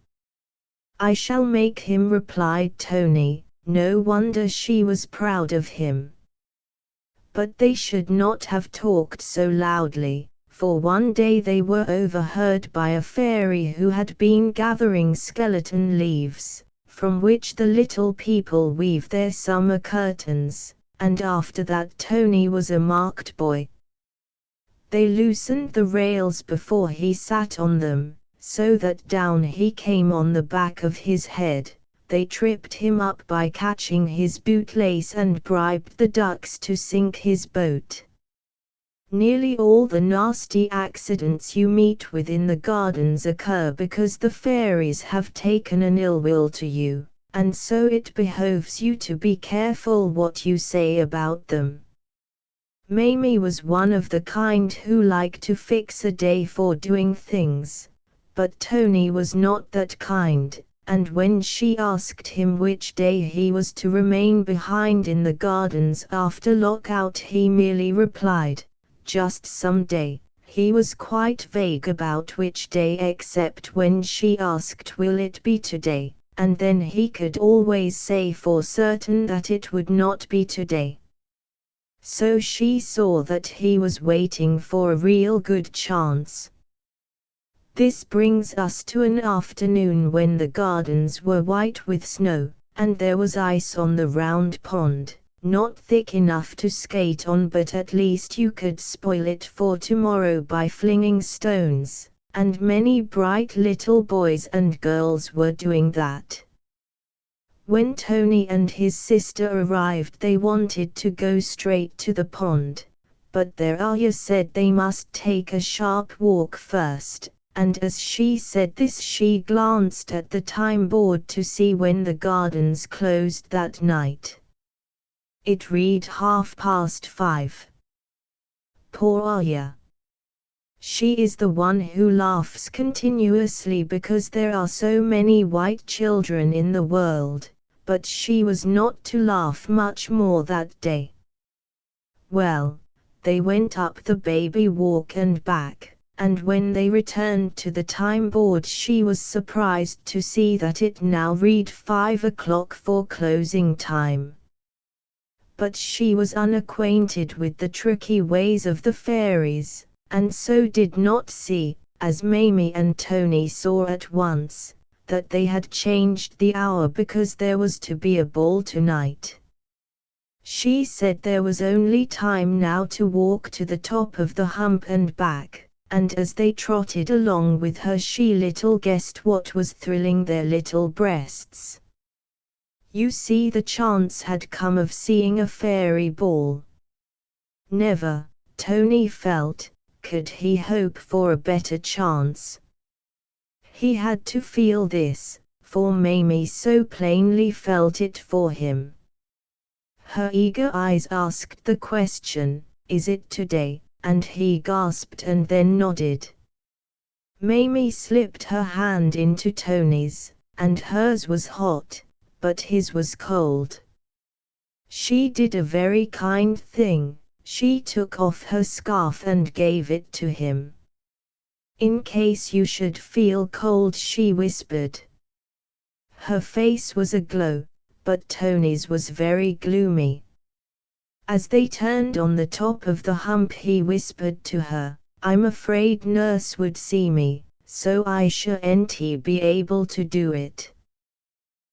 [SPEAKER 1] I shall make him, replied Tony. No wonder she was proud of him. But they should not have talked so loudly, for one day they were overheard by a fairy who had been gathering skeleton leaves, from which the little people weave their summer curtains, and after that Tony was a marked boy. They loosened the rails before he sat on them, so that down he came on the back of his head. They tripped him up by catching his bootlace and bribed the ducks to sink his boat. Nearly all the nasty accidents you meet with in the gardens occur because the fairies have taken an ill will to you, and so it behoves you to be careful what you say about them. Mamie was one of the kind who like to fix a day for doing things, but Tony was not that kind, and when she asked him which day he was to remain behind in the gardens after lockout, he merely replied, just some day. He was quite vague about which day, except when she asked, will it be today, and then he could always say for certain that it would not be today. So she saw that he was waiting for a real good chance. This brings us to an afternoon when the gardens were white with snow, and there was ice on the round pond, not thick enough to skate on, but at least you could spoil it for tomorrow by flinging stones, and many bright little boys and girls were doing that. When Tony and his sister arrived they wanted to go straight to the pond, but their ayah said they must take a sharp walk first, and as she said this she glanced at the time board to see when the gardens closed that night. It read 5:30. Poor ayah. She is the one who laughs continuously because there are so many white children in the world, but she was not to laugh much more that day. Well, they went up the baby walk and back, and when they returned to the time board she was surprised to see that it now read 5 o'clock for closing time. but she was unacquainted with the tricky ways of the fairies, and so did not see, as Mamie and Tony saw at once, that they had changed the hour because there was to be a ball tonight. She said there was only time now to walk to the top of the hump and back, and as they trotted along with her she little guessed what was thrilling their little breasts. You see, the chance had come of seeing a fairy ball. Never, Tony felt, could he hope for a better chance. He had to feel this, for Mamie so plainly felt it for him. Her eager eyes asked the question, "Is it today?" and he gasped and then nodded. Mamie slipped her hand into Tony's, and hers was hot, but his was cold. She did a very kind thing, she took off her scarf and gave it to him. "In case you should feel cold," she whispered. Her face was aglow, but Tony's was very gloomy. As they turned on the top of the hump he whispered to her, "I'm afraid Nurse would see me, so I shan't be able to do it."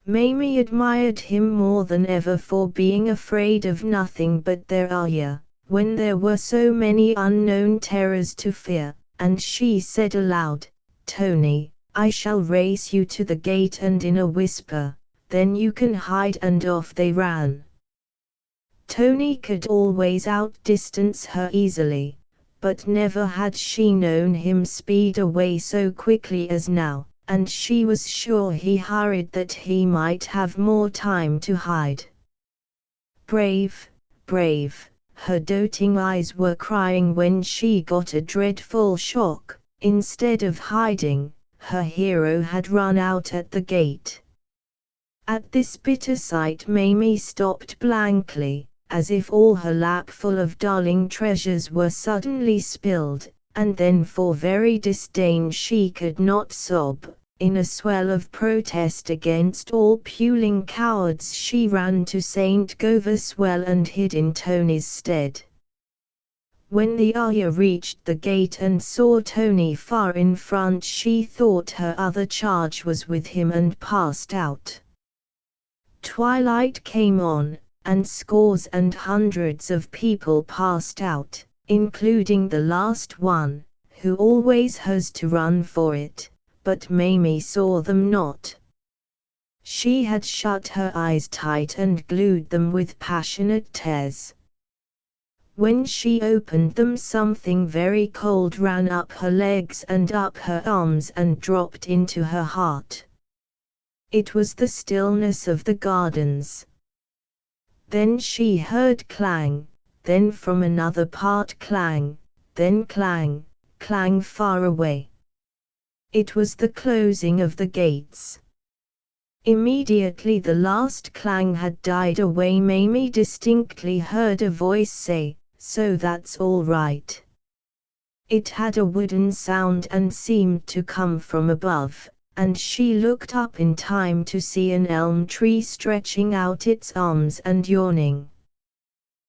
[SPEAKER 1] Mamie admired him more than ever for being afraid of nothing but their ayah, when there were so many unknown terrors to fear, and she said aloud, "Tony, I shall race you to the gate and in a whisper, then you can hide," and off they ran. Tony could always outdistance her easily, but never had she known him speed away so quickly as now, and she was sure he hurried that he might have more time to hide. Brave, brave, her doting eyes were crying when she got a dreadful shock. Instead of hiding, her hero had run out at the gate. At this bitter sight Mamie stopped blankly, as if all her lapful of darling treasures were suddenly spilled, and then for very disdain she could not sob. In a swell of protest against all puling cowards she ran to St. Govor's well and hid in Tony's stead. When the ayah reached the gate and saw Tony far in front she thought her other charge was with him and passed out. Twilight came on, and scores and hundreds of people passed out, including the last one, who always has to run for it, but Mamie saw them not. She had shut her eyes tight and glued them with passionate tears. When she opened them something very cold ran up her legs and up her arms and dropped into her heart. It was the stillness of the gardens. Then she heard clang, then from another part clang, then clang, clang far away. It was the closing of the gates. Immediately the last clang had died away Mamie distinctly heard a voice say, "So that's all right." It had a wooden sound and seemed to come from above, and she looked up in time to see an elm tree stretching out its arms and yawning.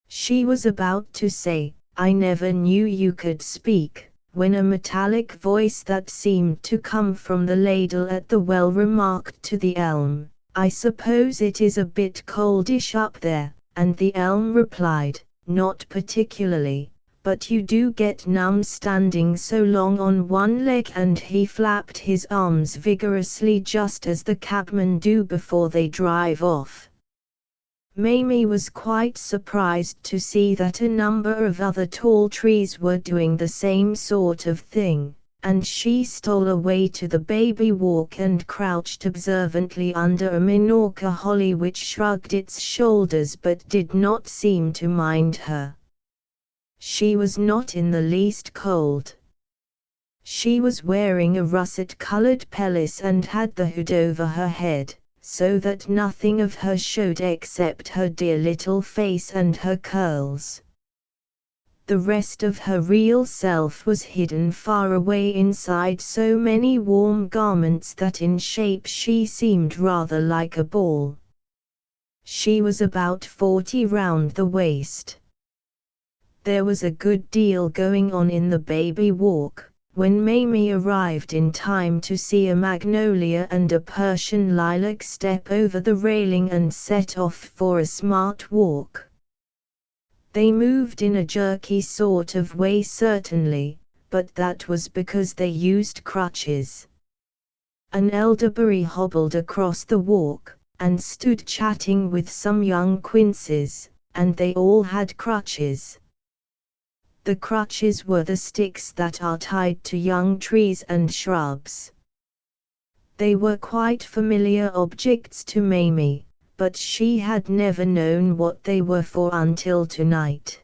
[SPEAKER 1] She was about to say, "I never knew you could speak," when a metallic voice that seemed to come from the ladle at the well remarked to the elm, "I suppose it is a bit coldish up there," and the elm replied, "Not particularly, but you do get numb standing so long on one leg," and he flapped his arms vigorously just as the cabmen do before they drive off. Mamie was quite surprised to see that a number of other tall trees were doing the same sort of thing, and she stole away to the baby walk and crouched observantly under a Minorca holly which shrugged its shoulders but did not seem to mind her. She was not in the least cold. She was wearing a russet-colored pelisse and had the hood over her head, so that nothing of her showed except her dear little face and her curls. The rest of her real self was hidden far away inside so many warm garments that in shape she seemed rather like a ball. She was about 40 round the waist. There was a good deal going on in the baby walk, when Mamie arrived in time to see a magnolia and a Persian lilac step over the railing and set off for a smart walk. They moved in a jerky sort of way certainly, but that was because they used crutches. An elderberry hobbled across the walk, and stood chatting with some young quinces, and they all had crutches. The crutches were the sticks that are tied to young trees and shrubs. They were quite familiar objects to Mamie, but she had never known what they were for until tonight.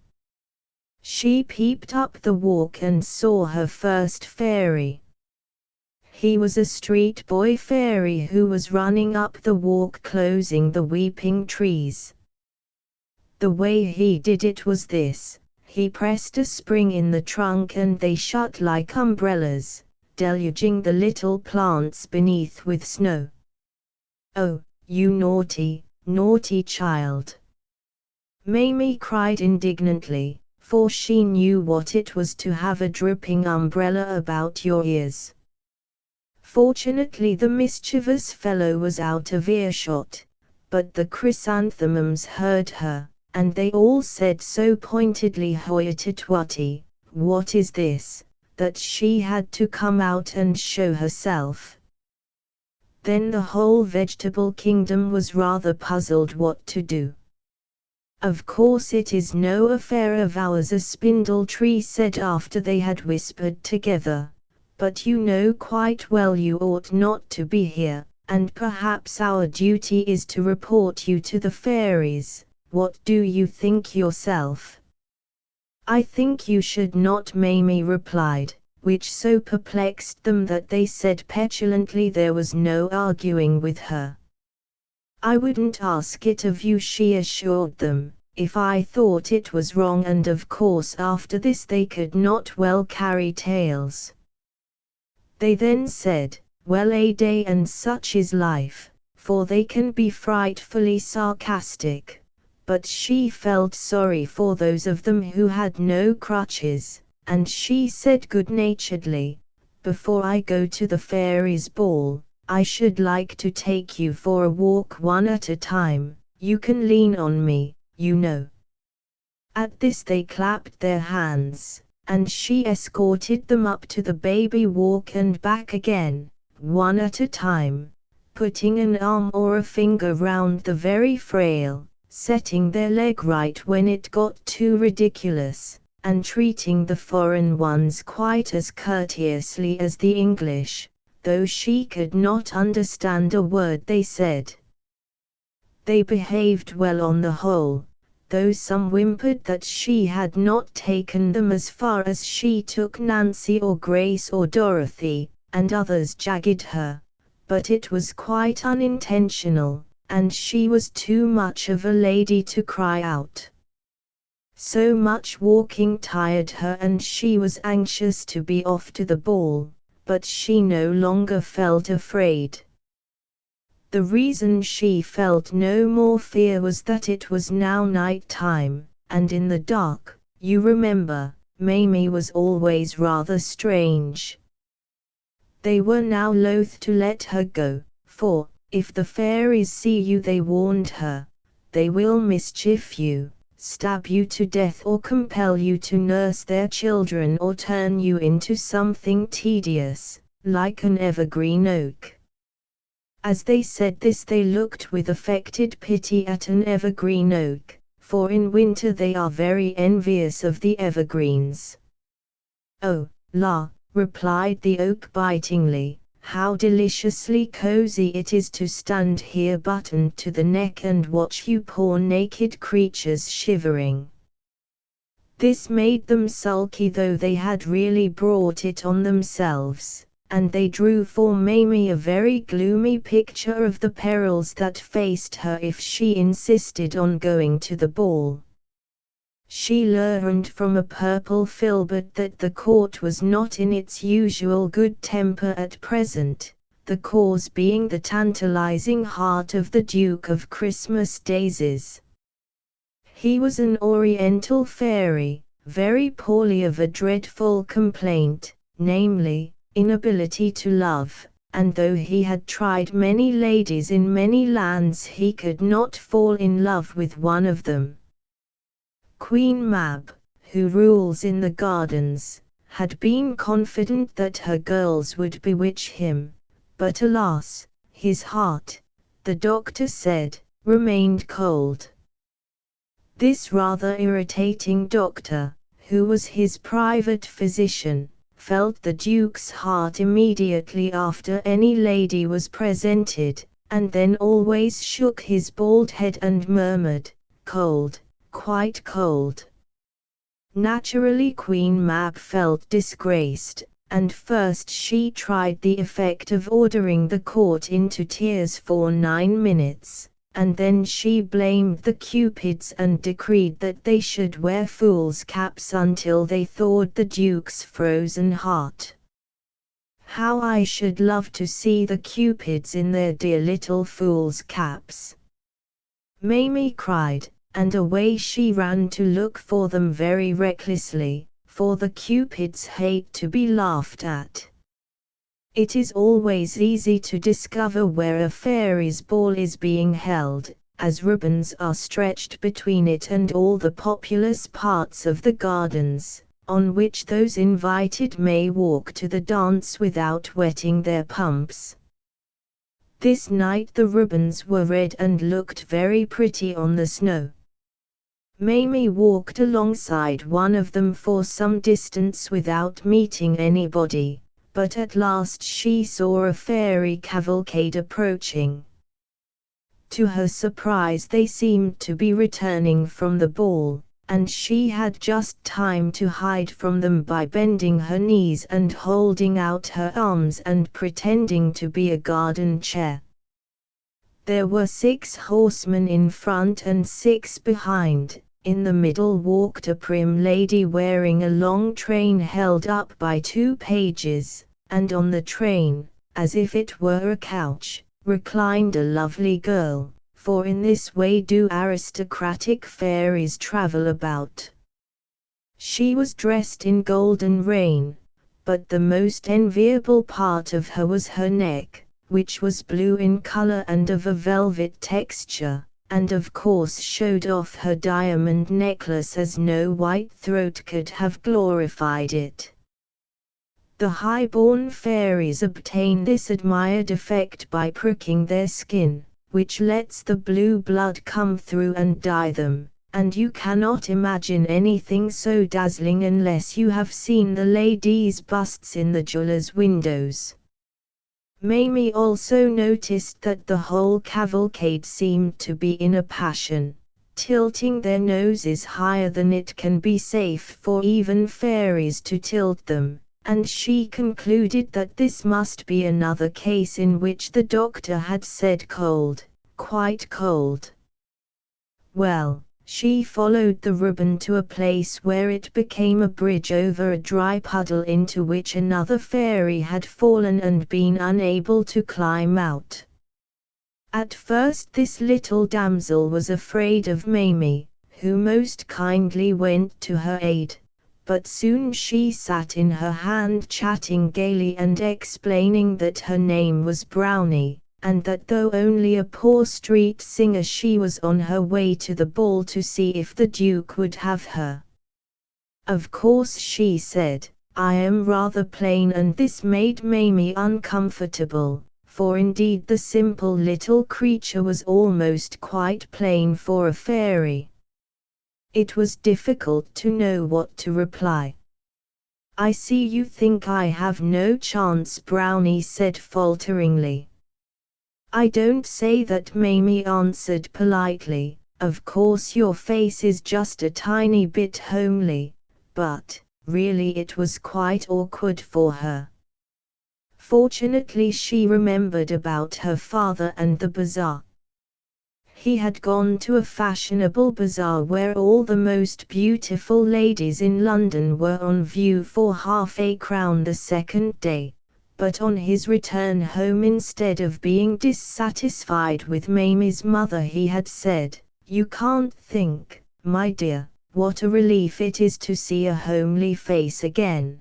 [SPEAKER 1] She peeped up the walk and saw her first fairy. He was a street boy fairy who was running up the walk closing the weeping trees. The way he did it was this: he pressed a spring in the trunk and they shut like umbrellas, deluging the little plants beneath with snow. "Oh, you naughty, naughty child!" Mamie cried indignantly, for she knew what it was to have a dripping umbrella about your ears. Fortunately the mischievous fellow was out of earshot, but the chrysanthemums heard her, and they all said so pointedly hoity-toity, "What is this?" that she had to come out and show herself. Then the whole vegetable kingdom was rather puzzled what to do. "Of course it is no affair of ours," a spindle tree said after they had whispered together, "but you know quite well you ought not to be here, and perhaps our duty is to report you to the fairies. What do you think yourself?" "I think you should not," Mamie replied, which so perplexed them that they said petulantly there was no arguing with her. "I wouldn't ask it of you," she assured them, "if I thought it was wrong, and of course after this they could not well carry tales." They then said, "Well, a day and such is life," for they can be frightfully sarcastic, but she felt sorry for those of them who had no crutches, and she said good-naturedly, "Before I go to the fairies' ball, I should like to take you for a walk one at a time. You can lean on me, you know." At this they clapped their hands, and she escorted them up to the baby walk and back again, one at a time, putting an arm or a finger round the very frail, setting their leg right when it got too ridiculous, and treating the foreign ones quite as courteously as the English, though she could not understand a word they said. They behaved well on the whole, though some whimpered that she had not taken them as far as she took Nancy or Grace or Dorothy, and others jagged her, but it was quite unintentional, and she was too much of a lady to cry out. So much walking tired her and she was anxious to be off to the ball, but she no longer felt afraid. The reason she felt no more fear was that it was now night time, and in the dark, you remember, Mamie was always rather strange. They were now loath to let her go, for, if the fairies see you, they warned her, they will mischief you, stab you to death, or compel you to nurse their children, or turn you into something tedious, like an evergreen oak. As they said this they looked with affected pity at an evergreen oak, for in winter they are very envious of the evergreens. "Oh, la," replied the oak bitingly, "how deliciously cozy it is to stand here buttoned to the neck and watch you poor naked creatures shivering." This made them sulky, though they had really brought it on themselves, and they drew for Mamie a very gloomy picture of the perils that faced her if she insisted on going to the ball. She learned from a purple filbert that the court was not in its usual good temper at present, the cause being the tantalizing heart of the Duke of Christmas Daisies. He was an Oriental fairy, very poorly of a dreadful complaint, namely, inability to love, and though he had tried many ladies in many lands he could not fall in love with one of them. Queen Mab, who rules in the gardens, had been confident that her girls would bewitch him, but alas, his heart, the doctor said, remained cold. This rather irritating doctor, who was his private physician, felt the Duke's heart immediately after any lady was presented, and then always shook his bald head and murmured, "Cold, quite cold." Naturally Queen Mab felt disgraced, and first she tried the effect of ordering the court into tears for 9 minutes, and then she blamed the Cupids and decreed that they should wear fools' caps until they thawed the Duke's frozen heart. How I should love to see the Cupids in their dear little fools' caps! Mamie cried, and away she ran to look for them very recklessly, for the Cupids hate to be laughed at. It is always easy to discover where a fairy's ball is being held, as ribbons are stretched between it and all the populous parts of the gardens, on which those invited may walk to the dance without wetting their pumps. This night the ribbons were red and looked very pretty on the snow. Mamie walked alongside one of them for some distance without meeting anybody, but at last she saw a fairy cavalcade approaching. To her surprise they seemed to be returning from the ball, and she had just time to hide from them by bending her knees and holding out her arms and pretending to be a garden chair. There were 6 horsemen in front and 6 behind. In the middle walked a prim lady wearing a long train held up by 2 pages, and on the train, as if it were a couch, reclined a lovely girl, for in this way do aristocratic fairies travel about. She was dressed in golden rain, but the most enviable part of her was her neck, which was blue in color and of a velvet texture, and of course showed off her diamond necklace as no white throat could have glorified it. The high-born fairies obtain this admired effect by pricking their skin, which lets the blue blood come through and dye them, and you cannot imagine anything so dazzling unless you have seen the ladies' busts in the jewelers' windows. Mamie also noticed that the whole cavalcade seemed to be in a passion, tilting their noses higher than it can be safe for even fairies to tilt them, and she concluded that this must be another case in which the doctor had said cold, quite cold. Well, she followed the ribbon to a place where it became a bridge over a dry puddle into which another fairy had fallen and been unable to climb out. At first this little damsel was afraid of Mamie, who most kindly went to her aid, but soon she sat in her hand chatting gaily and explaining that her name was Brownie, and that though only a poor street singer she was on her way to the ball to see if the Duke would have her. Of course, she said, I am rather plain, and this made Mamie uncomfortable, for indeed the simple little creature was almost quite plain for a fairy. It was difficult to know what to reply. I see you think I have no chance, Brownie said falteringly. I don't say that, Mamie answered politely. Of course your face is just a tiny bit homely, but, really it was quite awkward for her. Fortunately she remembered about her father and the bazaar. He had gone to a fashionable bazaar where all the most beautiful ladies in London were on view for half a crown the second day, but on his return home, instead of being dissatisfied with Mamie's mother, he had said, "You can't think, my dear, what a relief it is to see a homely face again."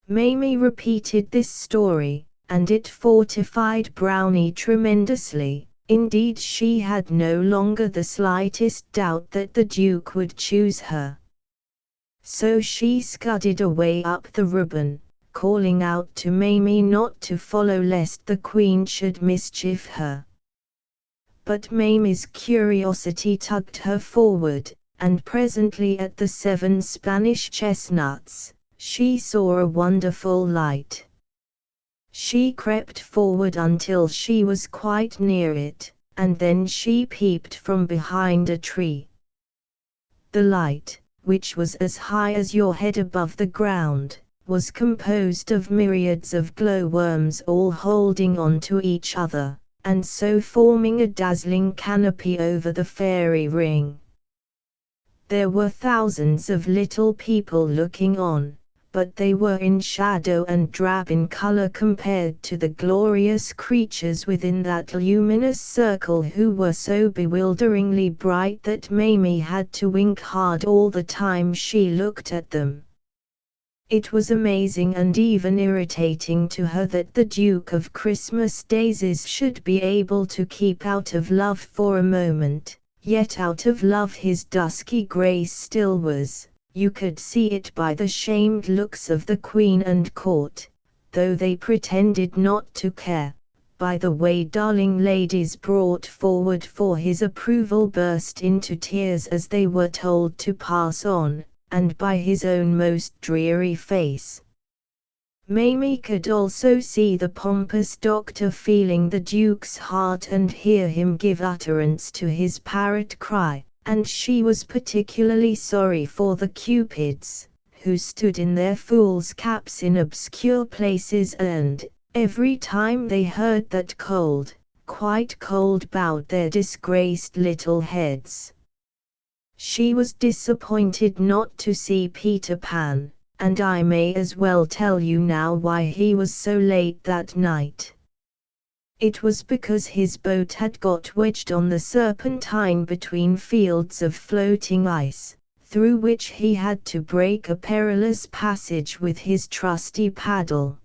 [SPEAKER 1] Mamie repeated this story, and it fortified Brownie tremendously. Indeed, she had no longer the slightest doubt that the Duke would choose her. So she scudded away up the ribbon, calling out to Mamie not to follow lest the Queen should mischief her. But Mamie's curiosity tugged her forward, and presently at the 7 Spanish chestnuts, she saw a wonderful light. She crept forward until she was quite near it, and then she peeped from behind a tree. The light, which was as high as your head above the ground, was composed of myriads of glowworms all holding on to each other, and so forming a dazzling canopy over the fairy ring. There were thousands of little people looking on, but they were in shadow and drab in color compared to the glorious creatures within that luminous circle, who were so bewilderingly bright that Mamie had to wink hard all the time she looked at them. It was amazing and even irritating to her that the Duke of Christmas Daisies should be able to keep out of love for a moment, yet out of love his dusky grace still was. You could see it by the shamed looks of the Queen and court, though they pretended not to care, by the way darling ladies brought forward for his approval burst into tears as they were told to pass on, and by his own most dreary face. Mamie could also see the pompous doctor feeling the Duke's heart and hear him give utterance to his parrot cry. And she was particularly sorry for the Cupids, who stood in their fools' caps in obscure places and, every time they heard that cold, quite cold, bowed their disgraced little heads. She was disappointed not to see Peter Pan, and I may as well tell you now why he was so late that night. It was because his boat had got wedged on the Serpentine between fields of floating ice, through which he had to break a perilous passage with his trusty paddle.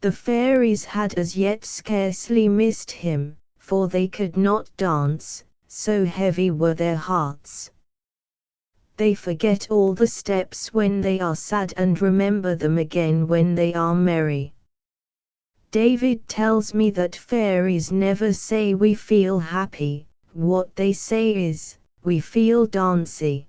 [SPEAKER 1] The fairies had as yet scarcely missed him, for they could not dance, so heavy were their hearts. They forget all the steps when they are sad and remember them again when they are merry. David tells me that fairies never say we feel happy, what they say is, we feel dancy.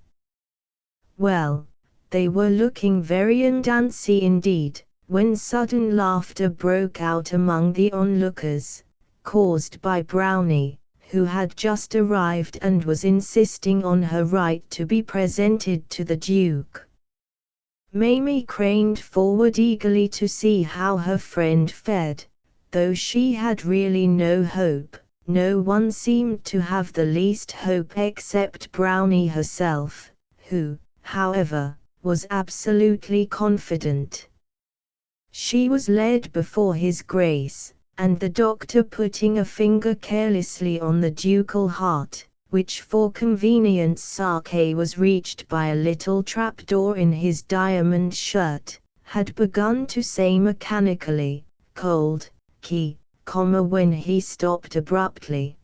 [SPEAKER 1] Well, they were looking very undancy indeed, when sudden laughter broke out among the onlookers, caused by Brownie, who had just arrived and was insisting on her right to be presented to the Duke. Mamie craned forward eagerly to see how her friend fared. Though she had really no hope, no one seemed to have the least hope except Brownie herself, who, however, was absolutely confident. She was led before his grace, and the doctor putting a finger carelessly on the ducal heart, which for convenience sake was reached by a little trapdoor in his diamond shirt, had begun to say mechanically, "Cold, key, when he stopped abruptly.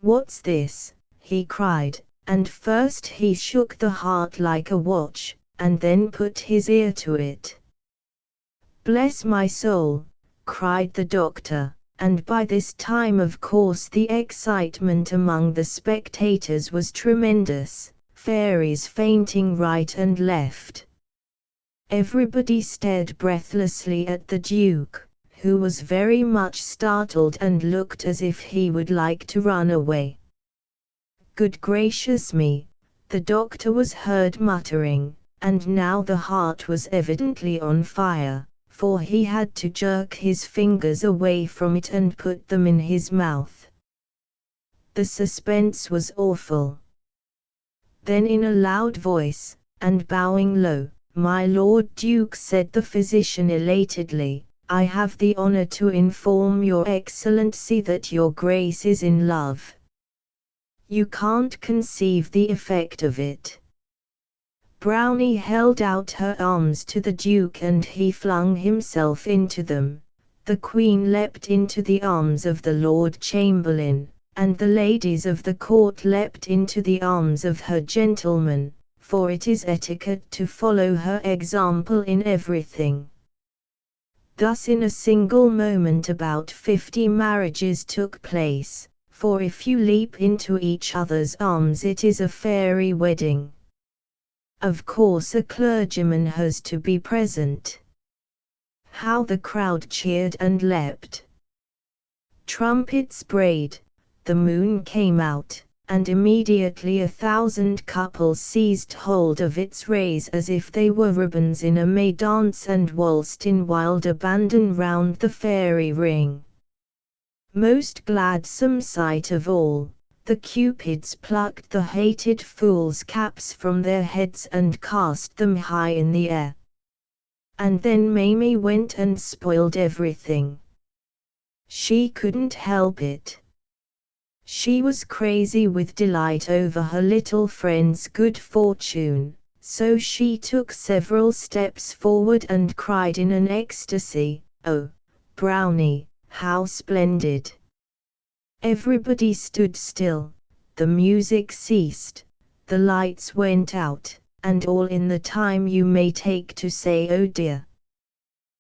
[SPEAKER 1] "What's this?" he cried, and first he shook the heart like a watch, and then put his ear to it. "Bless my soul!" cried the doctor, and by this time of course the excitement among the spectators was tremendous, fairies fainting right and left. Everybody stared breathlessly at the Duke, who was very much startled and looked as if he would like to run away. "Good gracious me," the doctor was heard muttering, and now the heart was evidently on fire, for he had to jerk his fingers away from it and put them in his mouth. The suspense was awful. Then in a loud voice, and bowing low, "My Lord Duke," said the physician elatedly, "I have the honor to inform your Excellency that your Grace is in love. You can't conceive the effect of it." Brownie held out her arms to the Duke and he flung himself into them. The Queen leapt into the arms of the Lord Chamberlain, and the ladies of the court leapt into the arms of her gentlemen, for it is etiquette to follow her example in everything. Thus in a single moment about 50 marriages took place, for if you leap into each other's arms it is a fairy wedding. Of course a clergyman has to be present. How the crowd cheered and leapt! Trumpets brayed, the moon came out, and immediately 1,000 couples seized hold of its rays as if they were ribbons in a May dance and waltzed in wild abandon round the fairy ring. Most gladsome sight of all, the Cupids plucked the hated fools' caps from their heads and cast them high in the air. And then Mamie went and spoiled everything. She couldn't help it. She was crazy with delight over her little friend's good fortune, so she took several steps forward and cried in an ecstasy, "Oh, Brownie, how splendid!" Everybody stood still, the music ceased, the lights went out, and all in the time you may take to say "Oh dear."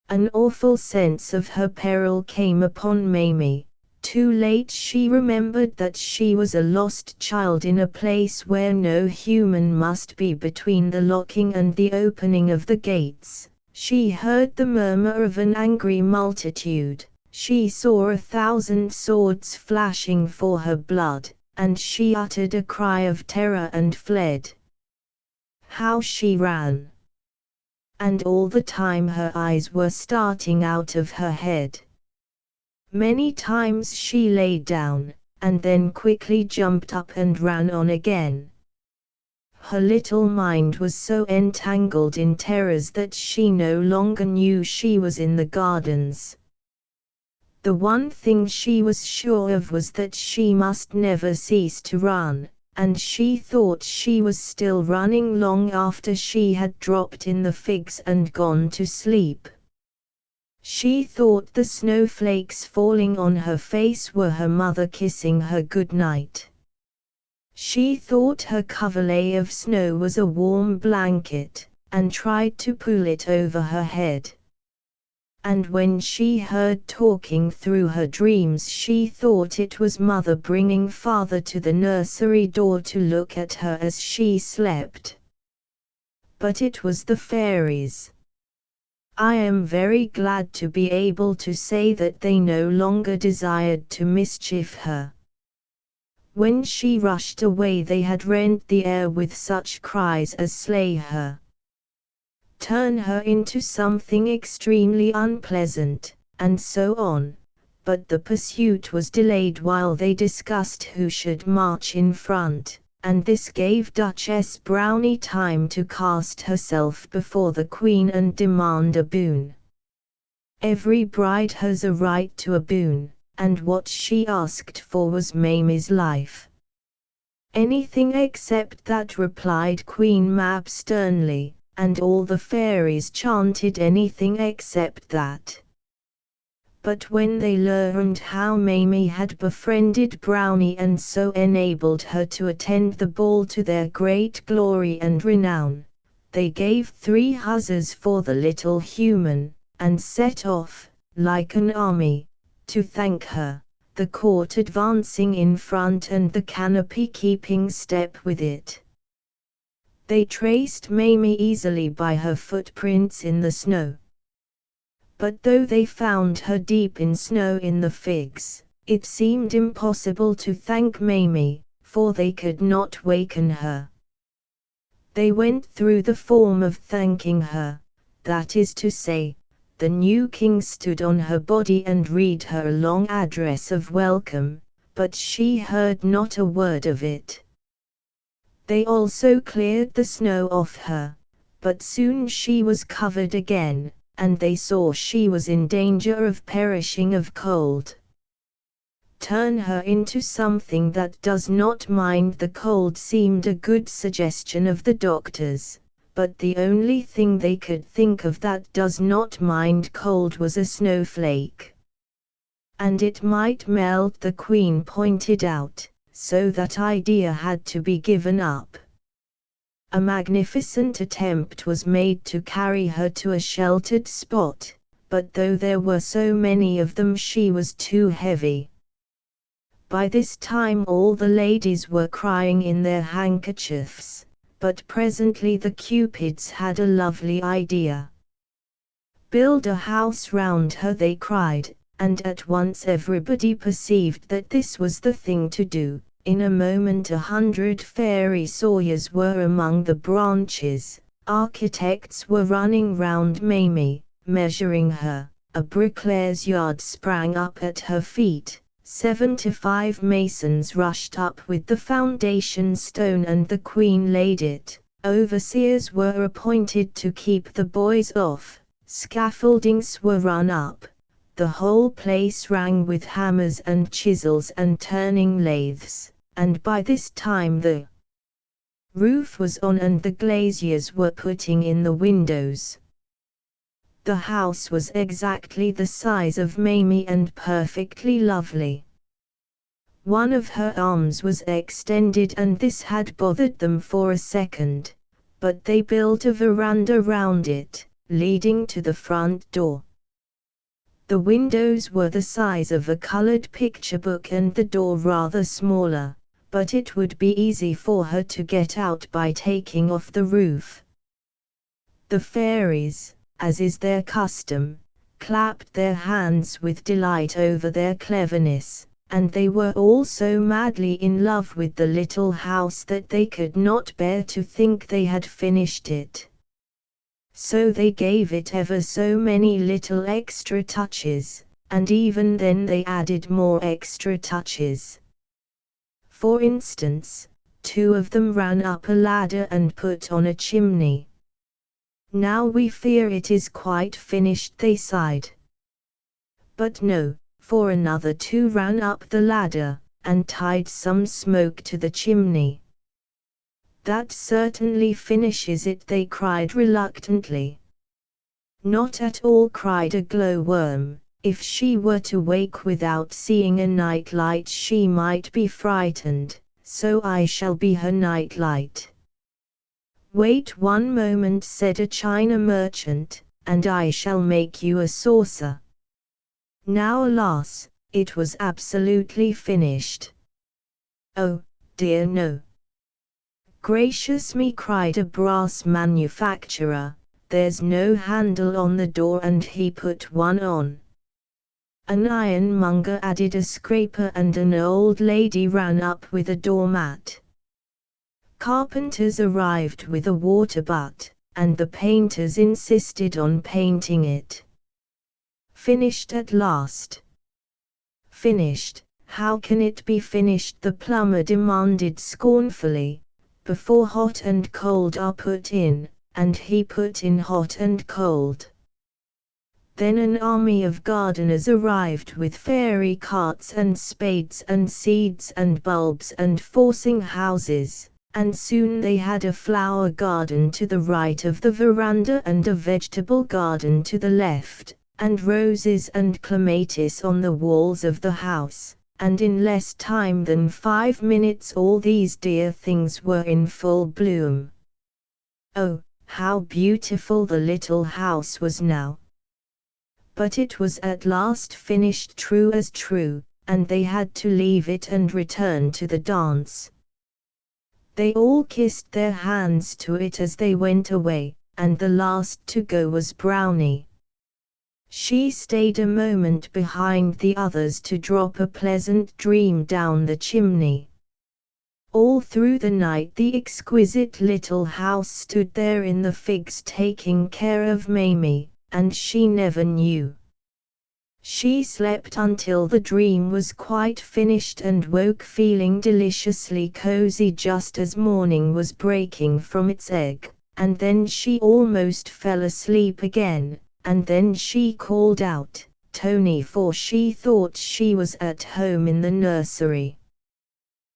[SPEAKER 1] An awful sense of her peril came upon Mamie. Too late she remembered that she was a lost child in a place where no human must be between the locking and the opening of the gates. She heard the murmur of an angry multitude, she saw 1,000 swords flashing for her blood, and she uttered a cry of terror and fled. How she ran! And all the time her eyes were starting out of her head. Many times she lay down, and then quickly jumped up and ran on again. Her little mind was so entangled in terrors that she no longer knew she was in the gardens. The one thing she was sure of was that she must never cease to run, and she thought she was still running long after she had dropped in the figs and gone to sleep. She thought the snowflakes falling on her face were her mother kissing her good night. She thought her coverlet of snow was a warm blanket, and tried to pull it over her head. And when she heard talking through her dreams she thought it was mother bringing father to the nursery door to look at her as she slept. But it was the fairies. I am very glad to be able to say that they no longer desired to mischief her. When she rushed away they had rent the air with such cries as "Slay her! Turn her into something extremely unpleasant," and so on, but the pursuit was delayed while they discussed who should march in front, and this gave Duchess Brownie time to cast herself before the Queen and demand a boon. Every bride has a right to a boon, and what she asked for was Mamie's life. "Anything except that," replied Queen Mab sternly, and all the fairies chanted "anything except that." But when they learned how Mamie had befriended Brownie and so enabled her to attend the ball to their great glory and renown, they gave 3 huzzas for the little human, and set off, like an army, to thank her, the court advancing in front and the canopy keeping step with it. They traced Mamie easily by her footprints in the snow. But though they found her deep in snow in the figs, it seemed impossible to thank Mamie, for they could not waken her. They went through the form of thanking her, that is to say, the new king stood on her body and read her a long address of welcome, but she heard not a word of it. They also cleared the snow off her, but soon she was covered again, and they saw she was in danger of perishing of cold. Turn her into something that does not mind the cold seemed a good suggestion of the doctors, but the only thing they could think of that does not mind cold was a snowflake. And it might melt, the Queen pointed out, so that idea had to be given up. A magnificent attempt was made to carry her to a sheltered spot, but though there were so many of them she was too heavy. By this time all the ladies were crying in their handkerchiefs, but presently the Cupids had a lovely idea. "Build a house round her," they cried, and at once everybody perceived that this was the thing to do. In a moment 100 fairy sawyers were among the branches, architects were running round Mamie, measuring her, a bricklayer's yard sprang up at her feet, 75 masons rushed up with the foundation stone and the Queen laid it, overseers were appointed to keep the boys off, scaffoldings were run up, the whole place rang with hammers and chisels and turning lathes, and by this time the roof was on and the glaziers were putting in the windows. The house was exactly the size of Mamie and perfectly lovely. One of her arms was extended and this had bothered them for a second, but they built a veranda round it, leading to the front door. The windows were the size of a colored picture book and the door rather smaller, but it would be easy for her to get out by taking off the roof. The fairies, as is their custom, clapped their hands with delight over their cleverness, and they were all so madly in love with the little house that they could not bear to think they had finished it. So they gave it ever so many little extra touches, and even then they added more extra touches. For instance, 2 of them ran up a ladder and put on a chimney. "Now we fear it is quite finished," they sighed. But no, for another 2 ran up the ladder, and tied some smoke to the chimney. "That certainly finishes it," they cried reluctantly. "Not at all," cried a glowworm. "If she were to wake without seeing a night light she might be frightened, so I shall be her night light." "Wait one moment," said a china merchant, "and I shall make you a saucer." Now alas, it was absolutely finished. "Oh, dear no." "Gracious me," cried a brass manufacturer, "there's no handle on the door," and he put one on. An ironmonger added a scraper and an old lady ran up with a doormat. Carpenters arrived with a water butt, and the painters insisted on painting it. Finished at last. "Finished, how can it be finished?" the plumber demanded scornfully. "Before hot and cold are put in," and he put in hot and cold. Then an army of gardeners arrived with fairy carts and spades and seeds and bulbs and forcing houses, and soon they had a flower garden to the right of the veranda and a vegetable garden to the left, and roses and clematis on the walls of the house, and in less time than 5 minutes all these dear things were in full bloom. Oh, how beautiful the little house was now! But it was at last finished, true as true, and they had to leave it and return to the dance. They all kissed their hands to it as they went away, and the last to go was Brownie. She stayed a moment behind the others to drop a pleasant dream down the chimney. All through the night the exquisite little house stood there in the figs taking care of Mamie, and she never knew. She slept until the dream was quite finished and woke feeling deliciously cozy just as morning was breaking from its egg, and then she almost fell asleep again, and then she called out, "Tony," for she thought she was at home in the nursery.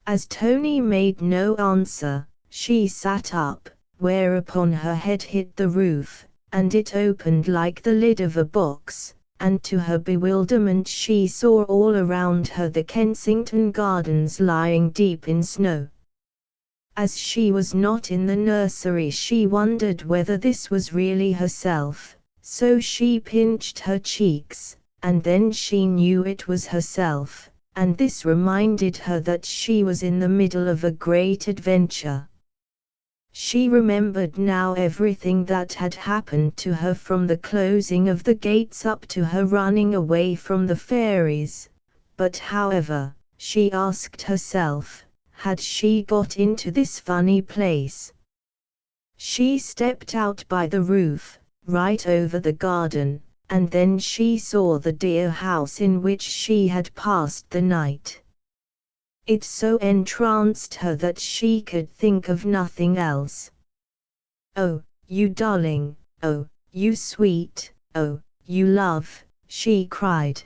[SPEAKER 1] As Tony made no answer, she sat up, whereupon her head hit the roof, and it opened like the lid of a box, and to her bewilderment she saw all around her the Kensington gardens lying deep in snow. As she was not in the nursery, she wondered whether this was really herself, so she pinched her cheeks, and then she knew it was herself, and this reminded her that she was in the middle of a great adventure. She remembered now everything that had happened to her, from the closing of the gates up to her running away from the fairies. But however, she asked herself, had she got into this funny place? She stepped out by the roof, right over the garden, and then she saw the dear house in which she had passed the night. It so entranced her that she could think of nothing else. "Oh, you darling, oh, you sweet, oh, you love," she cried.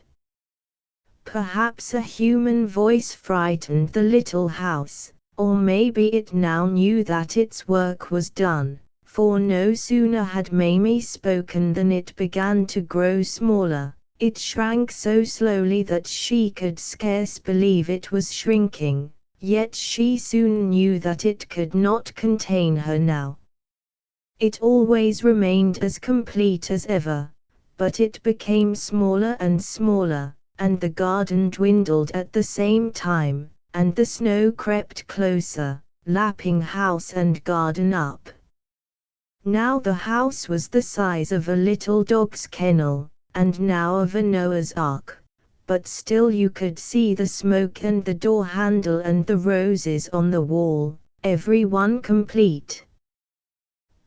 [SPEAKER 1] Perhaps a human voice frightened the little house, or maybe it now knew that its work was done, for no sooner had Mamie spoken than it began to grow smaller. It shrank so slowly that she could scarce believe it was shrinking, yet she soon knew that it could not contain her now. It always remained as complete as ever, but it became smaller and smaller, and the garden dwindled at the same time, and the snow crept closer, lapping house and garden up. Now the house was the size of a little dog's kennel, and now of a Noah's Ark, but still you could see the smoke and the door handle and the roses on the wall, every one complete.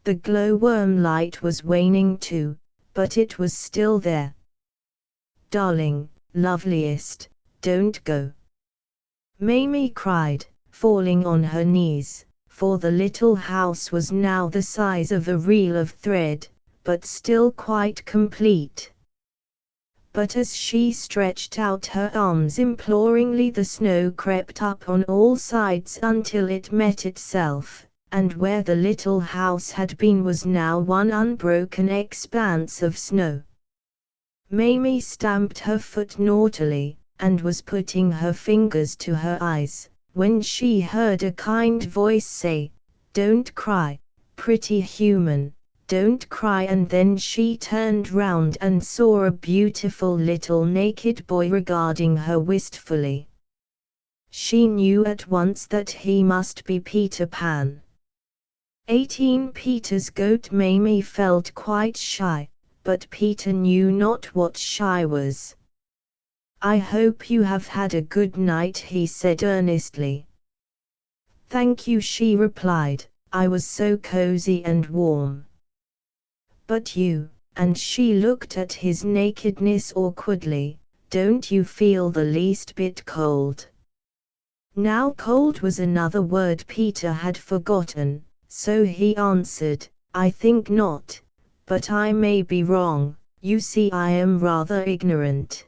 [SPEAKER 1] The glowworm light was waning too, but it was still there. "Darling, loveliest, don't go," Mamie cried, falling on her knees, for the little house was now the size of a reel of thread, but still quite complete. But as she stretched out her arms imploringly, the snow crept up on all sides until it met itself, and where the little house had been was now one unbroken expanse of snow. Mamie stamped her foot naughtily, and was putting her fingers to her eyes, when she heard a kind voice say, "Don't cry, pretty human, don't cry," and then she turned round and saw a beautiful little naked boy regarding her wistfully. She knew at once that he must be Peter Pan. 18 Peter's goat. Mamie felt quite shy, but Peter knew not what shy was. "I hope you have had a good night," he said earnestly. "Thank you," she replied, "I was so cozy and warm." "But you," and she looked at his nakedness awkwardly, "don't you feel the least bit cold?" Now cold was another word Peter had forgotten, so he answered, "I think not, but I may be wrong. You see, I am rather ignorant.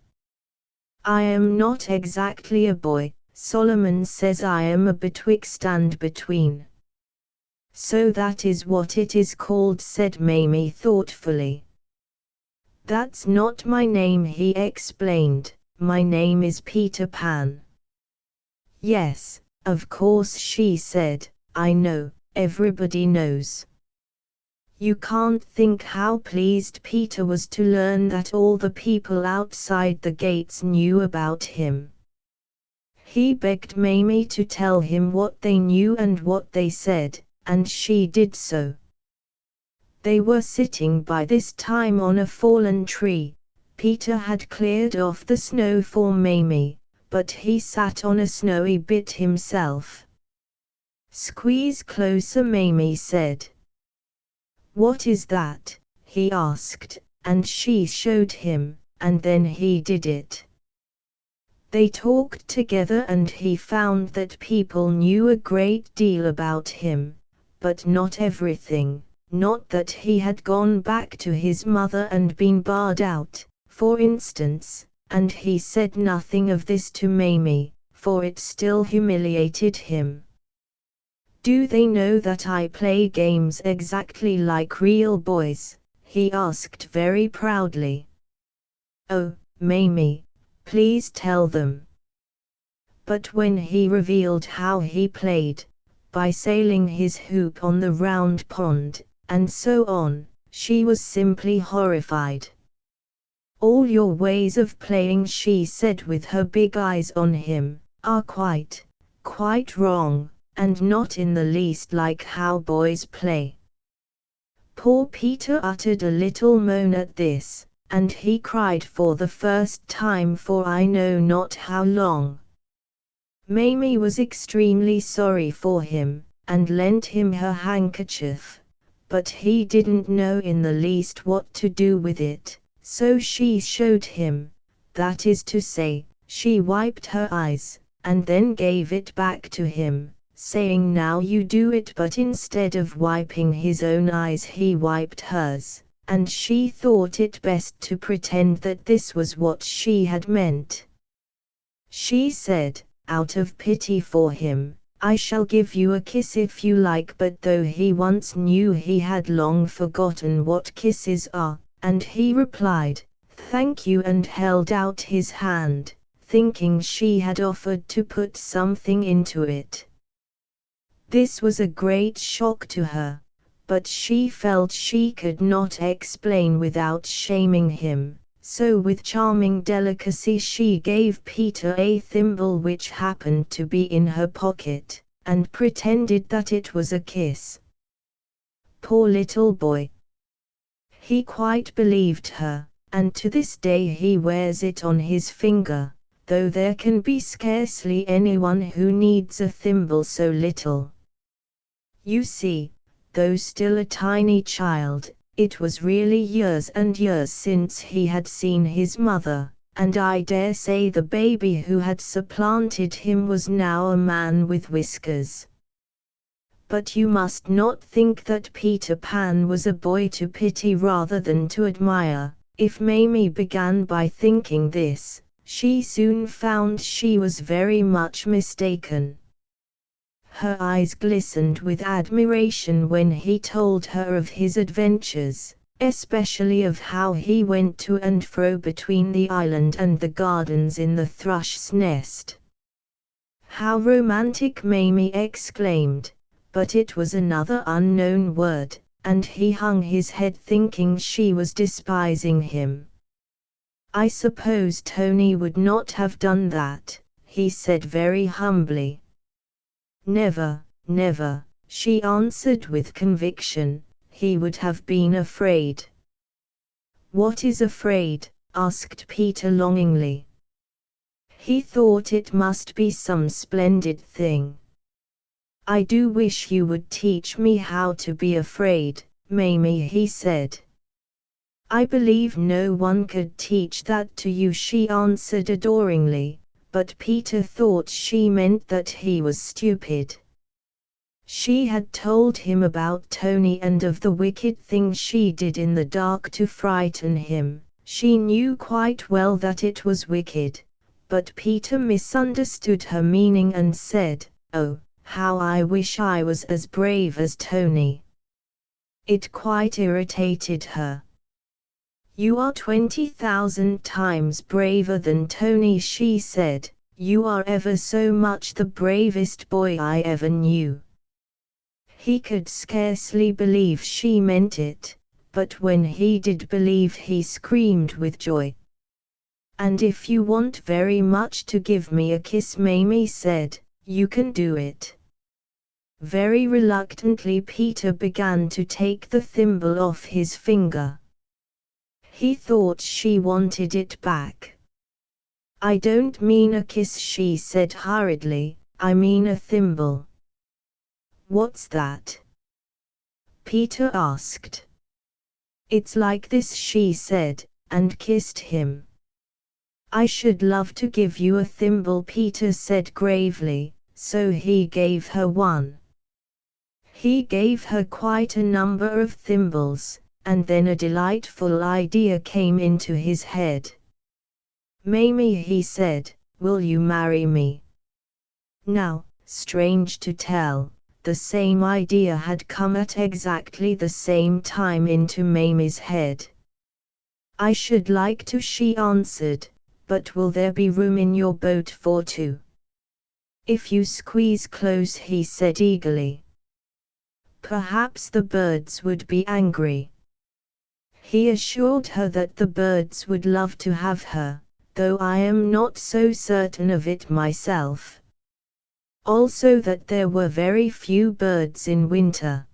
[SPEAKER 1] I am not exactly a boy. Solomon says I am a betwixt and between." "So that is what it is called," said Mamie thoughtfully. "That's not my name," he explained. "My name is Peter Pan." "Yes, of course," she said, "I know, everybody knows." You can't think how pleased Peter was to learn that all the people outside the gates knew about him. He begged Mamie to tell him what they knew and what they said, and she did so. They were sitting by this time on a fallen tree. Peter had cleared off the snow for Mamie, but he sat on a snowy bit himself. "Squeeze closer," Mamie said. "What is that?" he asked, and she showed him, and then he did it. They talked together and he found that people knew a great deal about him, but not everything, not that he had gone back to his mother and been barred out, for instance, and he said nothing of this to Mamie, for it still humiliated him. "Do they know that I play games exactly like real boys?" he asked very proudly. "Oh, Mamie, please tell them." But when he revealed how he played, by sailing his hoop on the round pond, and so on, she was simply horrified. "All your ways of playing," she said with her big eyes on him, "are quite wrong, and not in the least like how boys play." Poor Peter uttered a little moan at this, and he cried for the first time for I know not how long. Mamie was extremely sorry for him, and lent him her handkerchief, but he didn't know in the least what to do with it, so she showed him, that is to say, she wiped her eyes, and then gave it back to him, saying now you do it, but instead of wiping his own eyes he wiped hers, and she thought it best to pretend that this was what she had meant. She said, out of pity for him, "I shall give you a kiss if you like," but though he once knew he had long forgotten what kisses are, and he replied, "Thank you," and held out his hand, thinking she had offered to put something into it. This was a great shock to her, but she felt she could not explain without shaming him. So with charming delicacy she gave Peter a thimble which happened to be in her pocket, and pretended that it was a kiss. Poor little boy! He quite believed her, and to this day he wears it on his finger, though there can be scarcely anyone who needs a thimble so little. You see, though still a tiny child, it was really years and years since he had seen his mother, and I dare say the baby who had supplanted him was now a man with whiskers. But you must not think that Peter Pan was a boy to pity rather than to admire. If Mamie began by thinking this, she soon found she was very much mistaken. Her eyes glistened with admiration when he told her of his adventures, especially of how he went to and fro between the island and the gardens in the thrush's nest. "How romantic!" Mamie exclaimed, but it was another unknown word, and he hung his head thinking she was despising him. "I suppose Tony would not have done that," he said very humbly. "Never, never," she answered with conviction, "he would have been afraid." "What is afraid?" asked Peter longingly. He thought it must be some splendid thing. "I do wish you would teach me how to be afraid, Mamie," he said. "I believe no one could teach that to you," she answered adoringly, but Peter thought she meant that he was stupid. She had told him about Tony and of the wicked thing she did in the dark to frighten him. She knew quite well that it was wicked, but Peter misunderstood her meaning and said, "Oh, how I wish I was as brave as Tony." It quite irritated her. "You are 20,000 times braver than Tony," she said. "You are ever so much the bravest boy I ever knew." He could scarcely believe she meant it, but when he did believe he screamed with joy. "And if you want very much to give me a kiss," Mamie said, "you can do it." Very reluctantly Peter began to take the thimble off his finger. He thought she wanted it back. "I don't mean a kiss," she said hurriedly, "I mean a thimble." "What's that?" Peter asked. "It's like this," she said, and kissed him. "I should love to give you a thimble," Peter said gravely, so he gave her one. He gave her quite a number of thimbles, and then a delightful idea came into his head. "Mamie," he said, "will you marry me?" Now, strange to tell, the same idea had come at exactly the same time into Mamie's head. "I should like to," she answered, "but will there be room in your boat for two?" "If you squeeze close," he said eagerly. "Perhaps the birds would be angry." He assured her that the birds would love to have her, though I am not so certain of it myself. Also that there were very few birds in winter.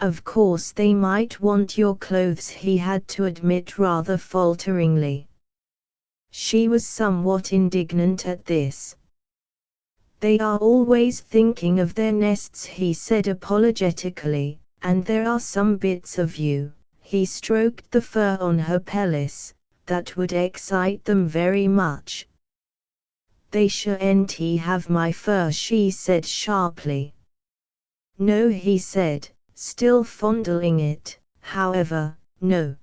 [SPEAKER 1] "Of course they might want your clothes," he had to admit rather falteringly. She was somewhat indignant at this. "They are always thinking of their nests," he said apologetically, "and there are some bits of you," he stroked the fur on her pelisse, "that would excite them very much." "They shan't have my fur," she said sharply. "No," he said, still fondling it, "however, no."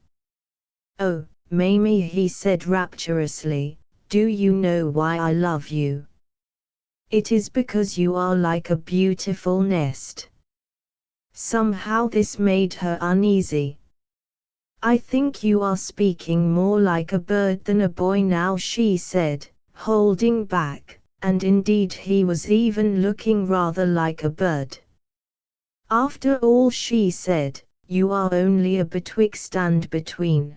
[SPEAKER 1] "Oh, Mamie," he said rapturously, "do you know why I love you? It is because you are like a beautiful nest." Somehow this made her uneasy. "I think you are speaking more like a bird than a boy now," she said, holding back, and indeed he was even looking rather like a bird. "After all," she said, "you are only a betwixt and between."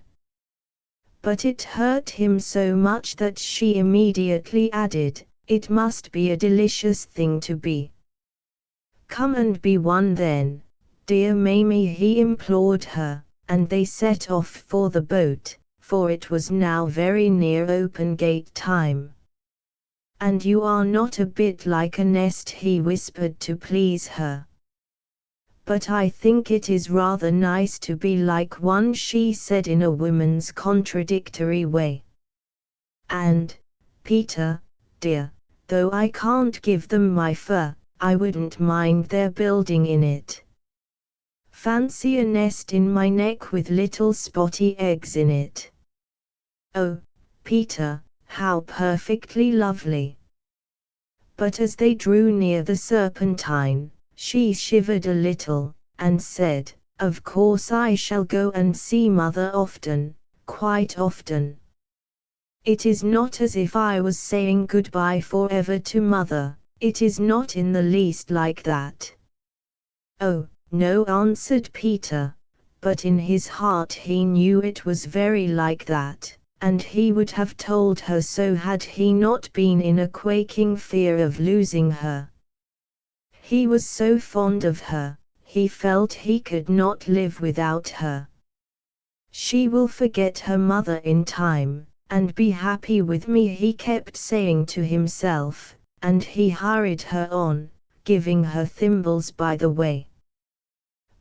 [SPEAKER 1] But it hurt him so much that she immediately added, "It must be a delicious thing to be." "Come and be one then, dear Mamie," he implored her, and they set off for the boat, for it was now very near open gate time. "And you are not a bit like a nest," he whispered to please her. "But I think it is rather nice to be like one," she said in a woman's contradictory way. "And, Peter, dear, though I can't give them my fur, I wouldn't mind their building in it. Fancy a nest in my neck with little spotty eggs in it. Oh, Peter, how perfectly lovely." But as they drew near the Serpentine, she shivered a little, and said, "Of course I shall go and see Mother often, quite often. It is not as if I was saying goodbye forever to Mother, it is not in the least like that." "Oh, no," answered Peter, but in his heart he knew it was very like that, and he would have told her so had he not been in a quaking fear of losing her. He was so fond of her, he felt he could not live without her. "She will forget her mother in time, and be happy with me," he kept saying to himself, and he hurried her on, giving her thimbles by the way.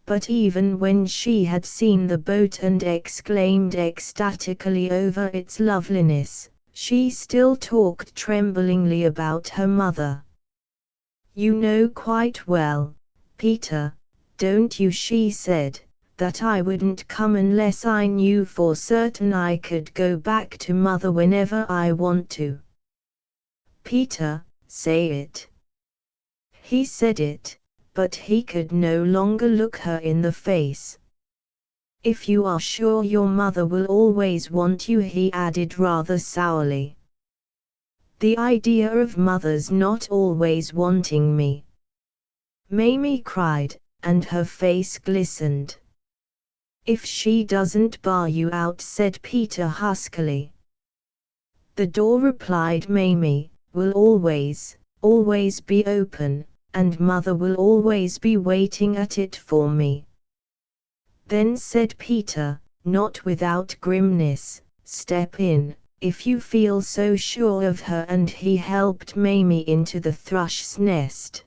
[SPEAKER 1] But even when she had seen the boat and exclaimed ecstatically over its loveliness, she still talked tremblingly about her mother. "You know quite well, Peter, don't you," she said, "that I wouldn't come unless I knew for certain I could go back to Mother whenever I want to." "Peter, say it." He said it, but he could no longer look her in the face. "If you are sure your mother will always want you," he added rather sourly. "The idea of Mother's not always wanting me!" Mamie cried, and her face glistened. "If she doesn't bar you out," said Peter huskily. "The door," replied Mamie, "will always, always be open, and Mother will always be waiting at it for me." "Then," said Peter, not without grimness, "step in, if you feel so sure of her," and he helped Mamie into the thrush's nest.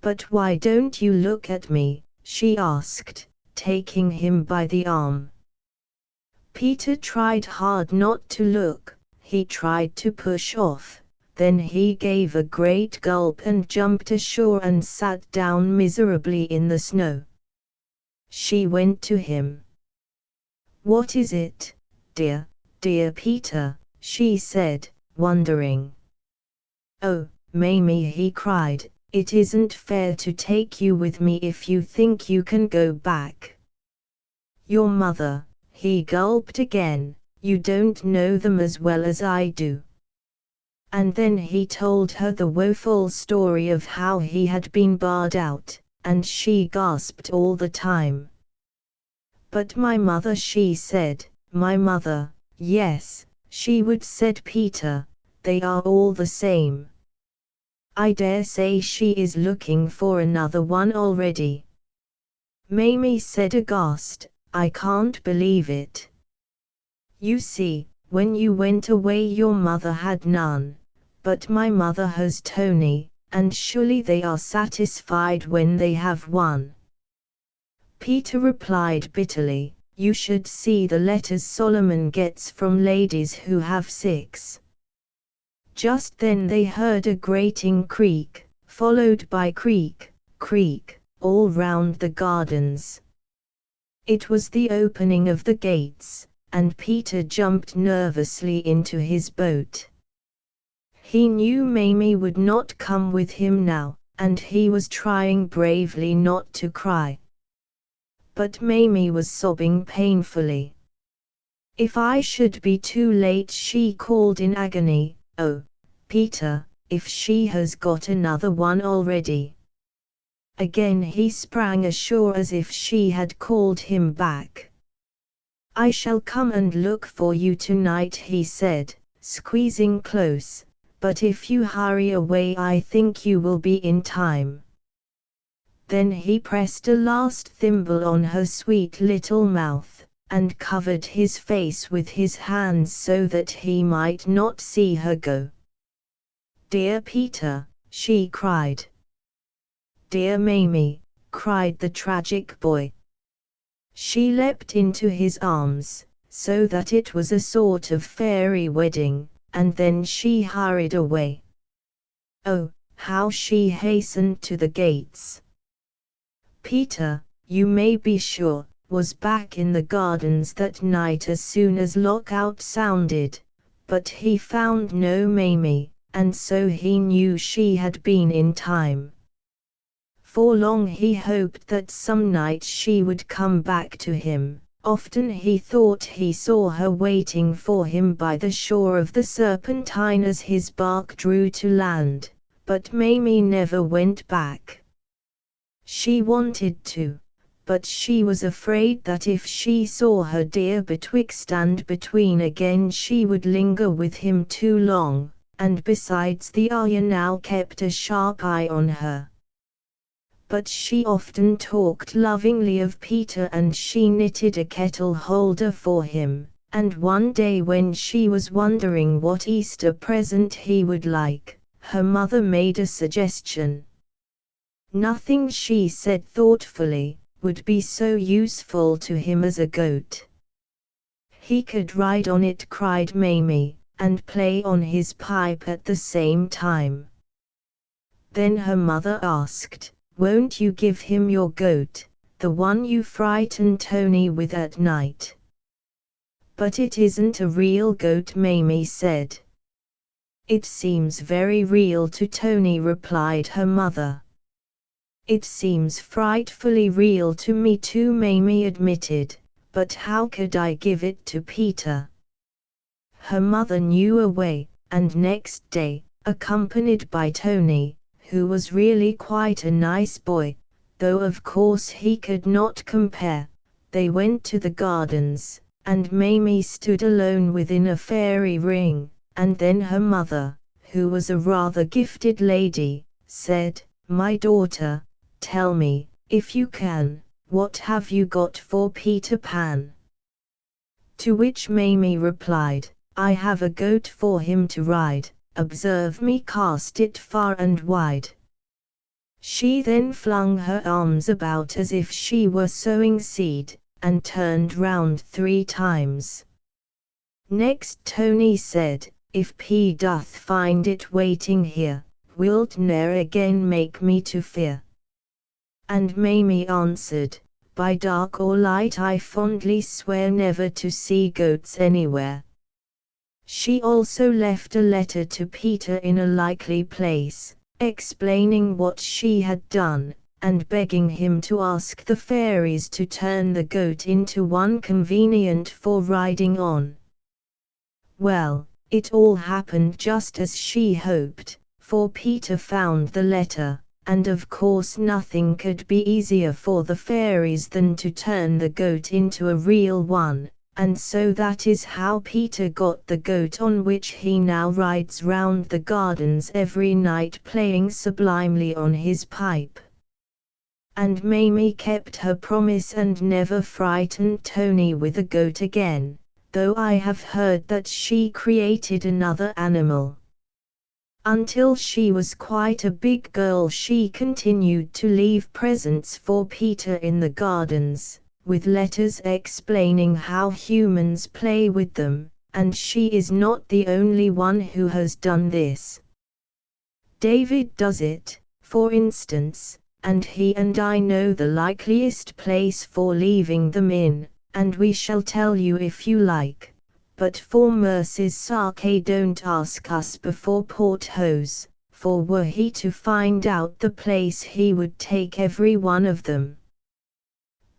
[SPEAKER 1] "But why don't you look at me?" she asked, taking him by the arm. Peter tried hard not to look, he tried to push off Then he gave a great gulp and jumped ashore and sat down miserably in the snow. She went to him. "What is it, dear Peter?" she said, wondering. "Oh, Mamie," he cried, "it isn't fair to take you with me if you think you can go back. Your mother," he gulped again, "you don't know them as well as I do." And then he told her the woeful story of how he had been barred out, and she gasped all the time. "But my mother," she said, "my mother." "Yes," she would said Peter, "they are all the same. I dare say she is looking for another one already." Mamie said aghast, "I can't believe it. You see, when you went away your mother had none, but my mother has Tony, and surely they are satisfied when they have one." Peter replied bitterly, "You should see the letters Solomon gets from ladies who have 6. Just then they heard a grating creak, followed by creak, creak, all round the gardens. It was the opening of the gates, and Peter jumped nervously into his boat. He knew Mamie would not come with him now, and he was trying bravely not to cry. But Mamie was sobbing painfully. "If I should be too late," she called in agony. "Oh, Peter, if she has got another one already." Again he sprang ashore as if she had called him back. "I shall come and look for you tonight," he said, squeezing close, "but if you hurry away I think you will be in time." Then he pressed a last thimble on her sweet little mouth, and covered his face with his hands so that he might not see her go. "Dear Peter," she cried. "Dear Mamie," cried the tragic boy. She leapt into his arms, so that it was a sort of fairy wedding, and then she hurried away. Oh, how she hastened to the gates! Peter, you may be sure, was back in the gardens that night as soon as lockout sounded, but he found no Mamie, and so he knew she had been in time. For long he hoped that some night she would come back to him. Often he thought he saw her waiting for him by the shore of the Serpentine as his bark drew to land, but Mamie never went back. She wanted to, but she was afraid that if she saw her dear betwixt and between again she would linger with him too long, and besides the Ayah now kept a sharp eye on her. But she often talked lovingly of Peter, and she knitted a kettle holder for him, and one day when she was wondering what Easter present he would like, her mother made a suggestion. Nothing, she said thoughtfully, would be so useful to him as a goat. He could ride on it, cried Mamie, and play on his pipe at the same time. Then her mother asked, "Won't you give him your goat, the one you frighten Tony with at night?" "But it isn't a real goat," Mamie said. "It seems very real to Tony," replied her mother. "It seems frightfully real to me too," Mamie admitted, "but how could I give it to Peter?" Her mother knew a way, and next day, accompanied by Tony, who was really quite a nice boy, though of course he could not compare, they went to the gardens, and Mamie stood alone within a fairy ring, and then her mother, who was a rather gifted lady, said, "My daughter, tell me, if you can, what have you got for Peter Pan?" To which Mamie replied, "I have a goat for him to ride, observe me cast it far and wide." She then flung her arms about as if she were sowing seed, and turned round 3 times. Next Tony said, if P doth find it waiting here, wilt ne'er again make me to fear. And Mamie answered, by dark or light I fondly swear never to see goats anywhere. She also left a letter to Peter in a likely place, explaining what she had done, and begging him to ask the fairies to turn the goat into one convenient for riding on. Well, it all happened just as she hoped, for Peter found the letter, and of course nothing could be easier for the fairies than to turn the goat into a real one, and so that is how Peter got the goat on which he now rides round the gardens every night playing sublimely on his pipe. And Mamie kept her promise and never frightened Tony with a goat again, though I have heard that she created another animal. Until she was quite a big girl she continued to leave presents for Peter in the gardens, with letters explaining how humans play with them, and she is not the only one who has done this. David does it, for instance, and he and I know the likeliest place for leaving them in, and we shall tell you if you like. But for mercy's sake don't ask us before porthos, for were he to find out the place he would take every one of them.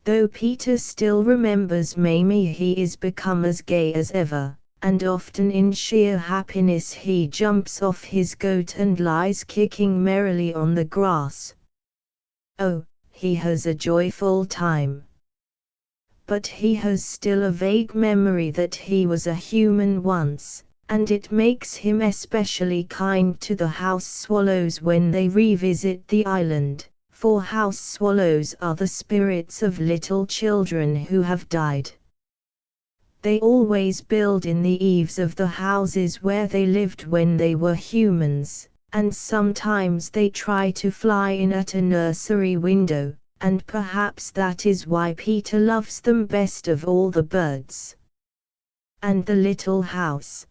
[SPEAKER 1] Though Peter still remembers Mamie he is become as gay as ever, and often in sheer happiness he jumps off his goat and lies kicking merrily on the grass. Oh, he has a joyful time. But he has still a vague memory that he was a human once, and it makes him especially kind to the house swallows when they revisit the island, for house swallows are the spirits of little children who have died. They always build in the eaves of the houses where they lived when they were humans, and sometimes they try to fly in at a nursery window, and perhaps that is why Peter loves them best of all the birds. And the little house.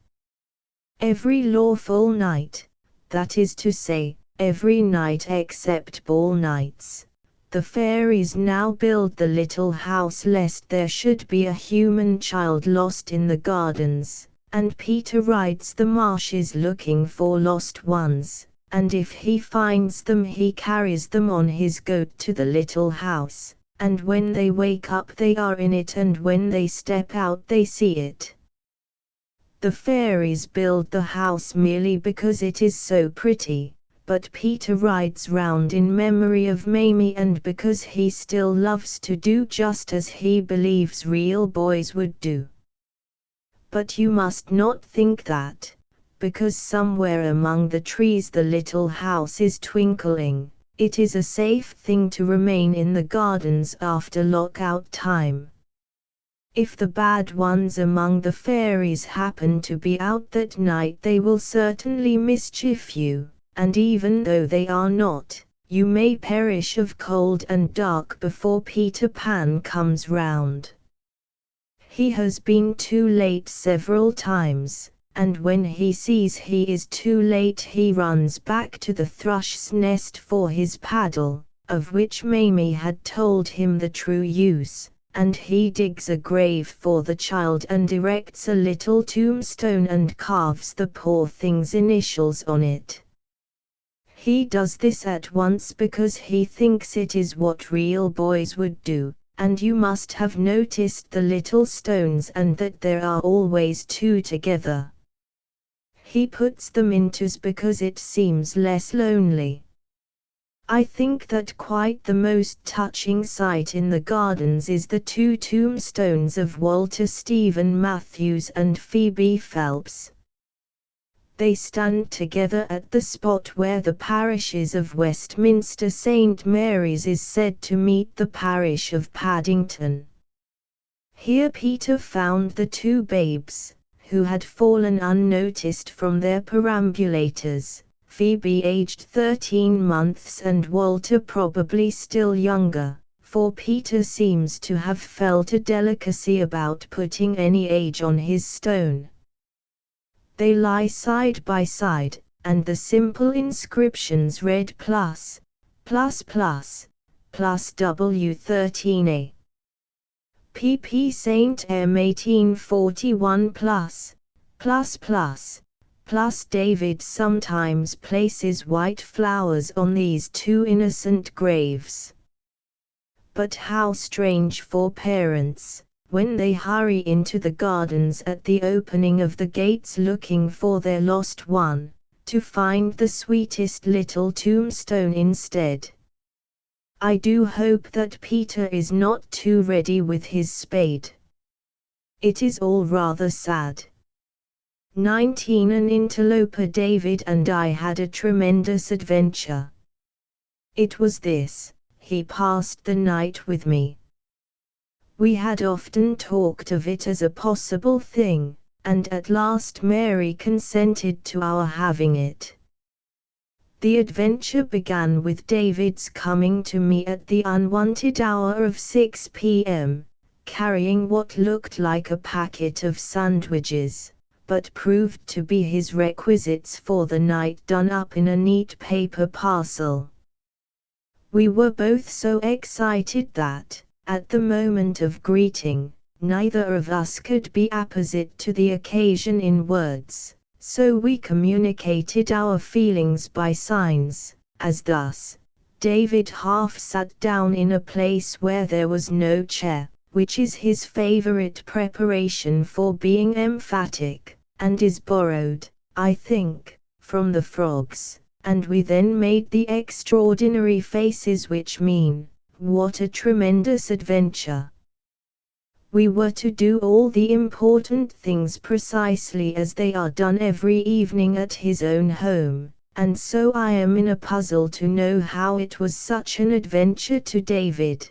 [SPEAKER 1] Every lawful night, that is to say, every night except ball nights, the fairies now build the little house lest there should be a human child lost in the gardens, and Peter rides the marshes looking for lost ones, and if he finds them he carries them on his goat to the little house, and when they wake up they are in it and when they step out they see it. The fairies build the house merely because it is so pretty, but Peter rides round in memory of Mamie and because he still loves to do just as he believes real boys would do. But you must not think that, because somewhere among the trees the little house is twinkling, it is a safe thing to remain in the gardens after lockout time. If the bad ones among the fairies happen to be out that night they will certainly mischief you, and even though they are not, you may perish of cold and dark before Peter Pan comes round. He has been too late several times, and when he sees he is too late he runs back to the thrush's nest for his paddle, of which Mamie had told him the true use, and he digs a grave for the child and erects a little tombstone and carves the poor thing's initials on it. He does this at once because he thinks it is what real boys would do, and you must have noticed the little stones and that there are always two together. He puts them indoors because it seems less lonely. I think that quite the most touching sight in the gardens is the two tombstones of Walter Stephen Matthews and Phoebe Phelps. They stand together at the spot where the parishes of Westminster St. Mary's is said to meet the parish of Paddington. Here Peter found the two babes, who had fallen unnoticed from their perambulators, Phoebe aged 13 months and Walter probably still younger, for Peter seems to have felt a delicacy about putting any age on his stone. They lie side by side, and the simple inscriptions read plus W13A. PP Saint M 1841 plus. David sometimes places white flowers on these two innocent graves. But how strange for parents, when they hurry into the gardens at the opening of the gates looking for their lost one, to find the sweetest little tombstone instead. I do hope that Peter is not too ready with his spade. It is all rather sad. 19 An interloper. David and I had a tremendous adventure. It was this: he passed the night with me. We had often talked of it as a possible thing, and at last Mary consented to our having it. The adventure began with David's coming to me at the unwanted hour of 6 p.m., carrying what looked like a packet of sandwiches, but proved to be his requisites for the night done up in a neat paper parcel. We were both so excited that, at the moment of greeting, neither of us could be apposite to the occasion in words, so we communicated our feelings by signs, as thus: David half sat down in a place where there was no chair, which is his favorite preparation for being emphatic, and is borrowed, I think, from the frogs, and we then made the extraordinary faces which mean, what a tremendous adventure. We were to do all the important things precisely as they are done every evening at his own home, and so I am in a puzzle to know how it was such an adventure to David.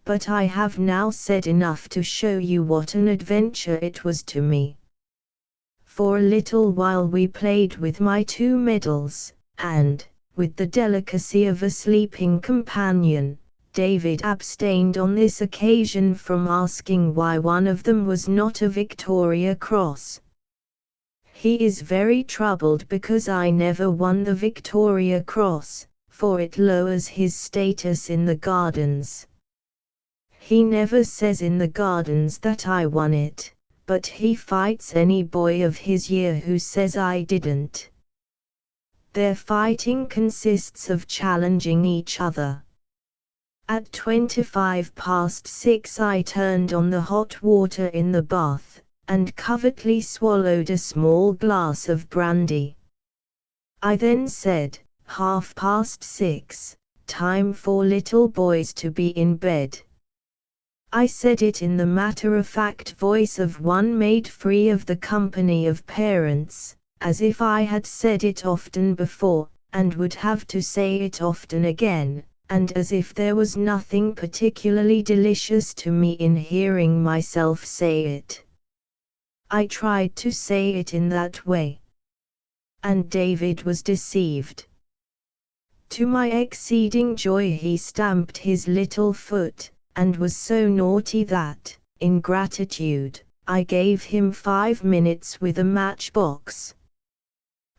[SPEAKER 1] But I have now said enough to show you what an adventure it was to me. For a little while we played with my two medals, and, with the delicacy of a sleeping companion, David abstained on this occasion from asking why one of them was not a Victoria Cross. He is very troubled because I never won the Victoria Cross, for it lowers his status in the gardens. He never says in the gardens that I won it, but he fights any boy of his year who says I didn't. Their fighting consists of challenging each other. At 6:25 I turned on the hot water in the bath, and covertly swallowed a small glass of brandy. I then said, 6:30, time for little boys to be in bed. I said it in the matter-of-fact voice of one made free of the company of parents, as if I had said it often before, and would have to say it often again, and as if there was nothing particularly delicious to me in hearing myself say it. I tried to say it in that way. And David was deceived. To my exceeding joy he stamped his little foot, and was so naughty that, in gratitude, I gave him 5 minutes with a matchbox.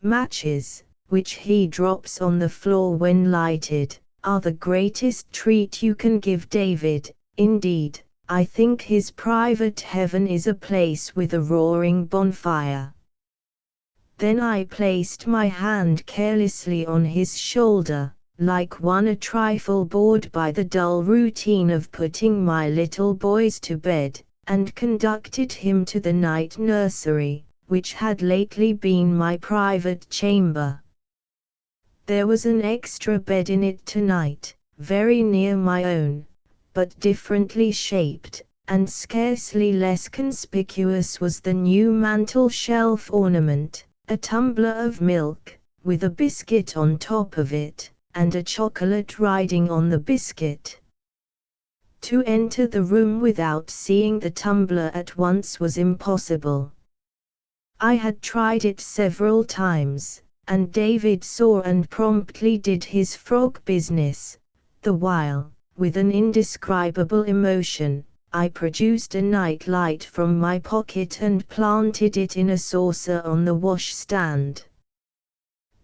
[SPEAKER 1] Matches, which he drops on the floor when lighted, are the greatest treat you can give David. Indeed, I think his private heaven is a place with a roaring bonfire. Then I placed my hand carelessly on his shoulder, like one a trifle bored by the dull routine of putting my little boys to bed, and conducted him to the night nursery, which had lately been my private chamber. There was an extra bed in it tonight, very near my own, but differently shaped, and scarcely less conspicuous was the new mantel-shelf ornament, a tumbler of milk, with a biscuit on top of it, and a chocolate riding on the biscuit. To enter the room without seeing the tumbler at once was impossible. I had tried it several times, and David saw and promptly did his frog business, the while, with an indescribable emotion, I produced a night light from my pocket and planted it in a saucer on the washstand.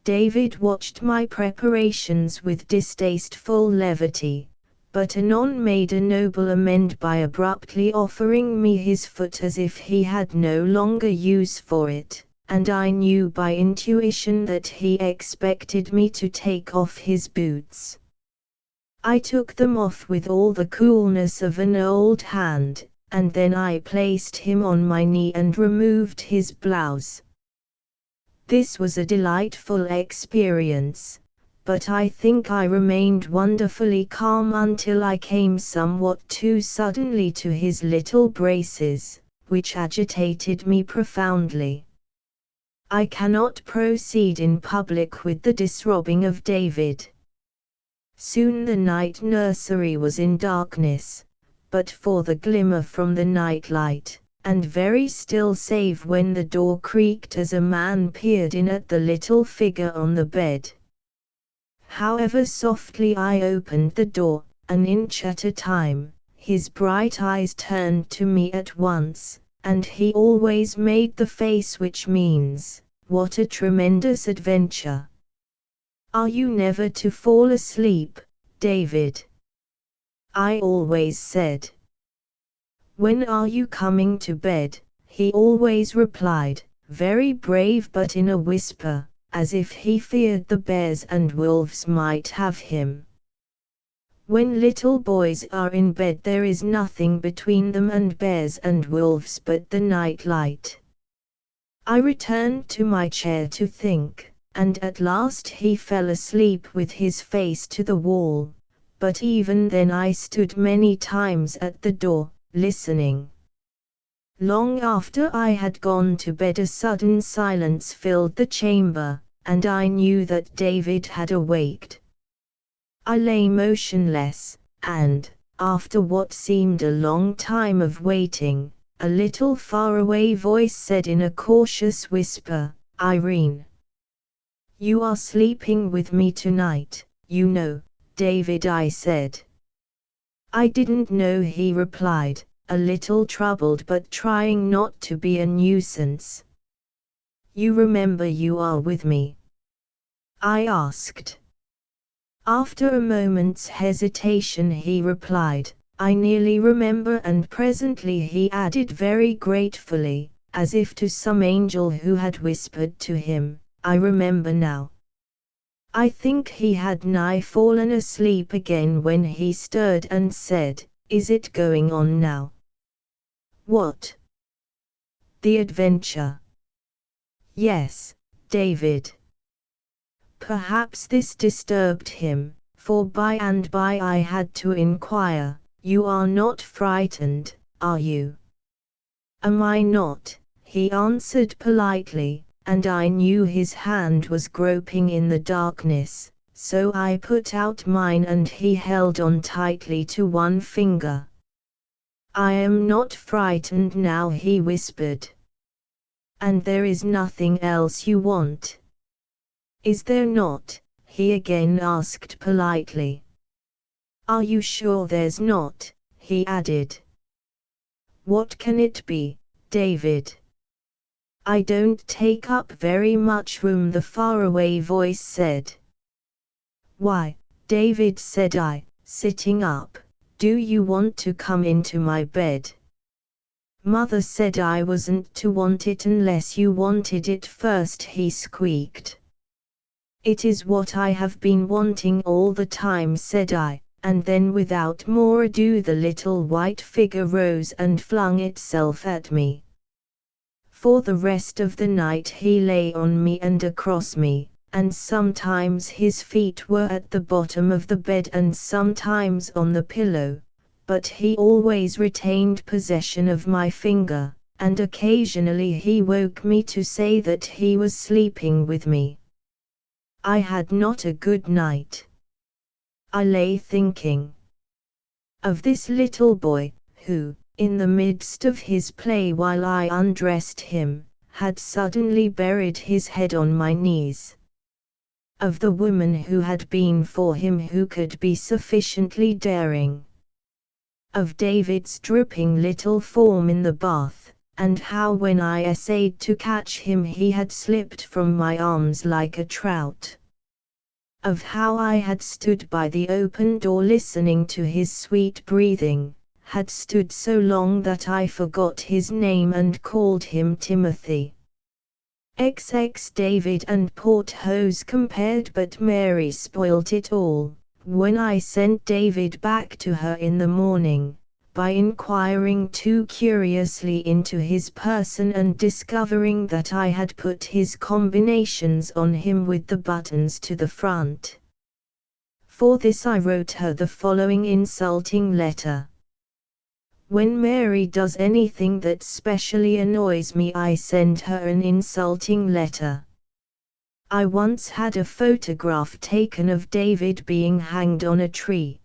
[SPEAKER 1] David watched my preparations with distasteful levity, but anon made a noble amend by abruptly offering me his foot as if he had no longer use for it, and I knew by intuition that he expected me to take off his boots. I took them off with all the coolness of an old hand, and then I placed him on my knee and removed his blouse. This was a delightful experience, but I think I remained wonderfully calm until I came somewhat too suddenly to his little braces, which agitated me profoundly. I cannot proceed in public with the disrobing of David. Soon the night nursery was in darkness, but for the glimmer from the night light, and very still save when the door creaked as a man peered in at the little figure on the bed. However softly I opened the door, an inch at a time, his bright eyes turned to me at once, and he always made the face which means, "What a tremendous adventure! Are you never to fall asleep, David?" I always said. "When are you coming to bed?" he always replied, very brave but in a whisper, as if he feared the bears and wolves might have him. When little boys are in bed there is nothing between them and bears and wolves but the night light. I returned to my chair to think, and at last he fell asleep with his face to the wall, but even then I stood many times at the door, listening. Long after I had gone to bed a sudden silence filled the chamber, and I knew that David had awaked. I lay motionless, and, after what seemed a long time of waiting, a little faraway voice said in a cautious whisper, "Irene. You are sleeping with me tonight, you know, David," I said. "I didn't know," he replied, a little troubled but trying not to be a nuisance. "You remember you are with me?" I asked. After a moment's hesitation he replied, "I nearly remember," and presently he added very gratefully, as if to some angel who had whispered to him, "I remember now." I think he had nigh fallen asleep again when he stirred and said, "Is it going on now?" "What?" "The adventure." "Yes, David." Perhaps this disturbed him, for by and by I had to inquire, "You are not frightened, are you?" "Am I not?" he answered politely, and I knew his hand was groping in the darkness, so I put out mine and he held on tightly to one finger. "I am not frightened now," he whispered. "And there is nothing else you want?" "Is there not?" he again asked politely. "Are you sure there's not?" he added. "What can it be, David?" "I don't take up very much room," the faraway voice said. "Why, David," said I, sitting up, "do you want to come into my bed?" "Mother said I wasn't to want it unless you wanted it first," he squeaked. "It is what I have been wanting all the time," said I, and then without more ado the little white figure rose and flung itself at me. For the rest of the night he lay on me and across me, and sometimes his feet were at the bottom of the bed and sometimes on the pillow, but he always retained possession of my finger, and occasionally he woke me to say that he was sleeping with me. I had not a good night. I lay thinking of this little boy, who, in the midst of his play while I undressed him, had suddenly buried his head on my knees. Of the woman who had been for him who could be sufficiently daring. of David's dripping little form in the bath, and how when I essayed to catch him he had slipped from my arms like a trout. Of how I had stood by the open door listening to his sweet breathing, had stood so long that I forgot his name and called him Timothy. XX David and Porthos compared, but Mary spoilt it all, when I sent David back to her in the morning, by inquiring too curiously into his person and discovering that I had put his combinations on him with the buttons to the front. For this I wrote her the following insulting letter. When Mary does anything that specially annoys me, I send her an insulting letter. I once had a photograph taken of David being hanged on a tree.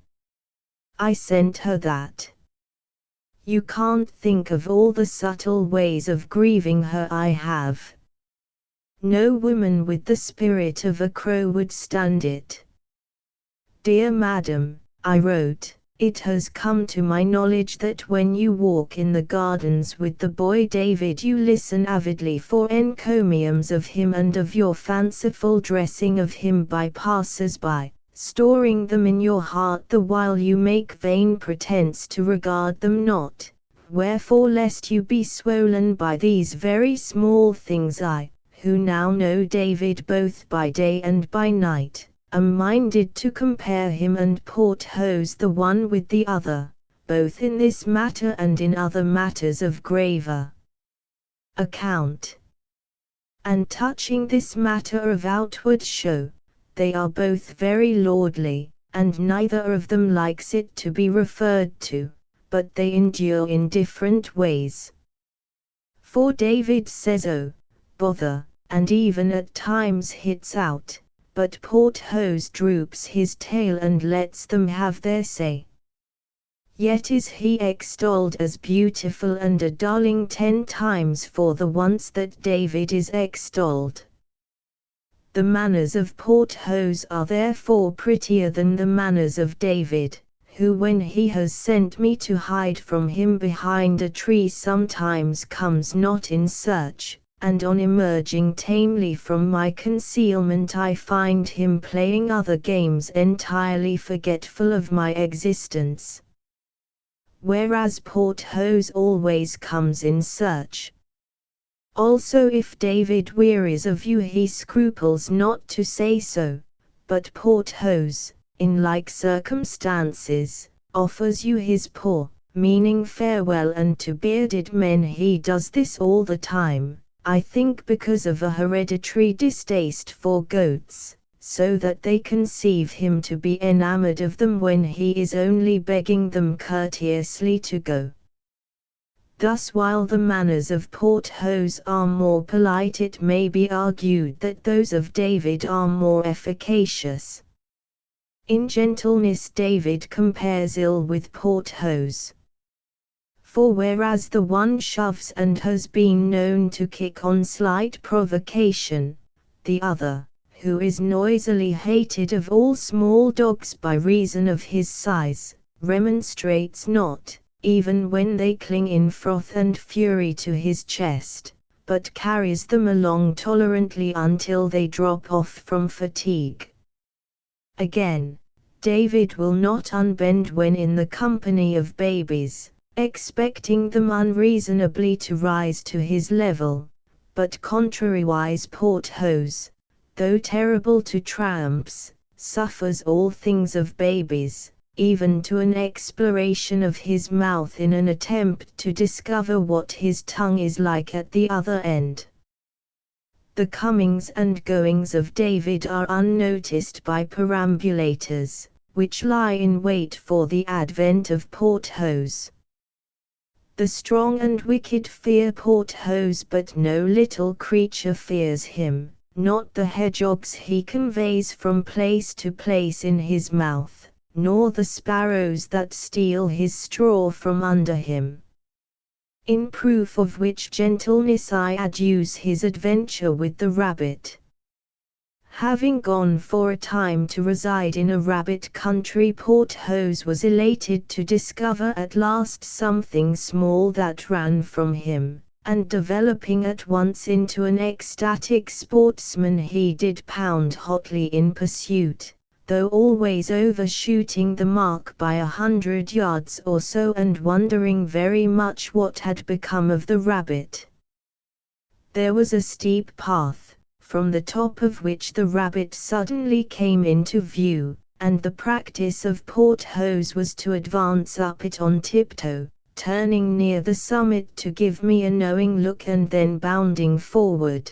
[SPEAKER 1] I sent her that. You can't think of all the subtle ways of grieving her I have. No woman with the spirit of a crow would stand it. Dear Madam, I wrote, it has come to my knowledge that when you walk in the gardens with the boy David you listen avidly for encomiums of him and of your fanciful dressing of him by passers-by, storing them in your heart the while you make vain pretence to regard them not, wherefore lest you be swollen by these very small things I, who now know David both by day and by night, am minded to compare him and Porthos the one with the other, both in this matter and in other matters of graver account. And touching this matter of outward show, they are both very lordly, and neither of them likes it to be referred to, but they endure in different ways. For David says oh, bother, and even at times hits out, but Porthos droops his tail and lets them have their say. Yet is he extolled as beautiful and a darling 10 times for the once that David is extolled. The manners of Porthos are therefore prettier than the manners of David, who when he has sent me to hide from him behind a tree sometimes comes not in search, and on emerging tamely from my concealment I find him playing other games entirely forgetful of my existence. Whereas Porthos always comes in search. Also if David wearies of you he scruples not to say so, but Porthos, in like circumstances, offers you his paw, meaning farewell, and to bearded men he does this all the time, I think because of a hereditary distaste for goats, so that they conceive him to be enamored of them when he is only begging them courteously to go. Thus while the manners of Porthos are more polite, it may be argued that those of David are more efficacious. In gentleness David compares ill with Porthos. For whereas the one shoves and has been known to kick on slight provocation, the other, who is noisily hated of all small dogs by reason of his size, remonstrates not, even when they cling in froth and fury to his chest, but carries them along tolerantly until they drop off from fatigue. Again, David will not unbend when in the company of babies, expecting them unreasonably to rise to his level, but contrariwise Porthos, though terrible to triumphs, suffers all things of babies, even to an exploration of his mouth in an attempt to discover what his tongue is like at the other end. The comings and goings of David are unnoticed by perambulators, which lie in wait for the advent of Porthos. The strong and wicked fear Porthos, but no little creature fears him, not the hedgehogs he conveys from place to place in his mouth, nor the sparrows that steal his straw from under him. In proof of which gentleness I adduce his adventure with the rabbit. Having gone for a time to reside in a rabbit country, Porthos was elated to discover at last something small that ran from him, and developing at once into an ecstatic sportsman, he did pound hotly in pursuit, though always overshooting the mark by 100 yards or so, and wondering very much what had become of the rabbit. There was a steep path, from the top of which the rabbit suddenly came into view, and the practice of Porthos was to advance up it on tiptoe, turning near the summit to give me a knowing look and then bounding forward.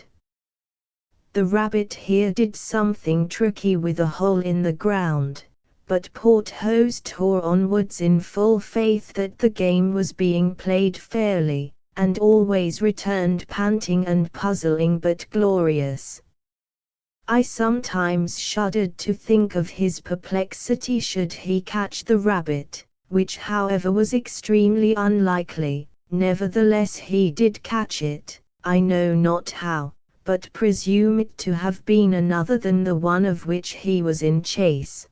[SPEAKER 1] The rabbit here did something tricky with a hole in the ground, but Porthos tore onwards in full faith that the game was being played fairly, and always returned panting and puzzling but glorious. I sometimes shuddered to think of his perplexity should he catch the rabbit, which however was extremely unlikely. Nevertheless he did catch it, I know not how, but presume it to have been another than the one of which he was in chase.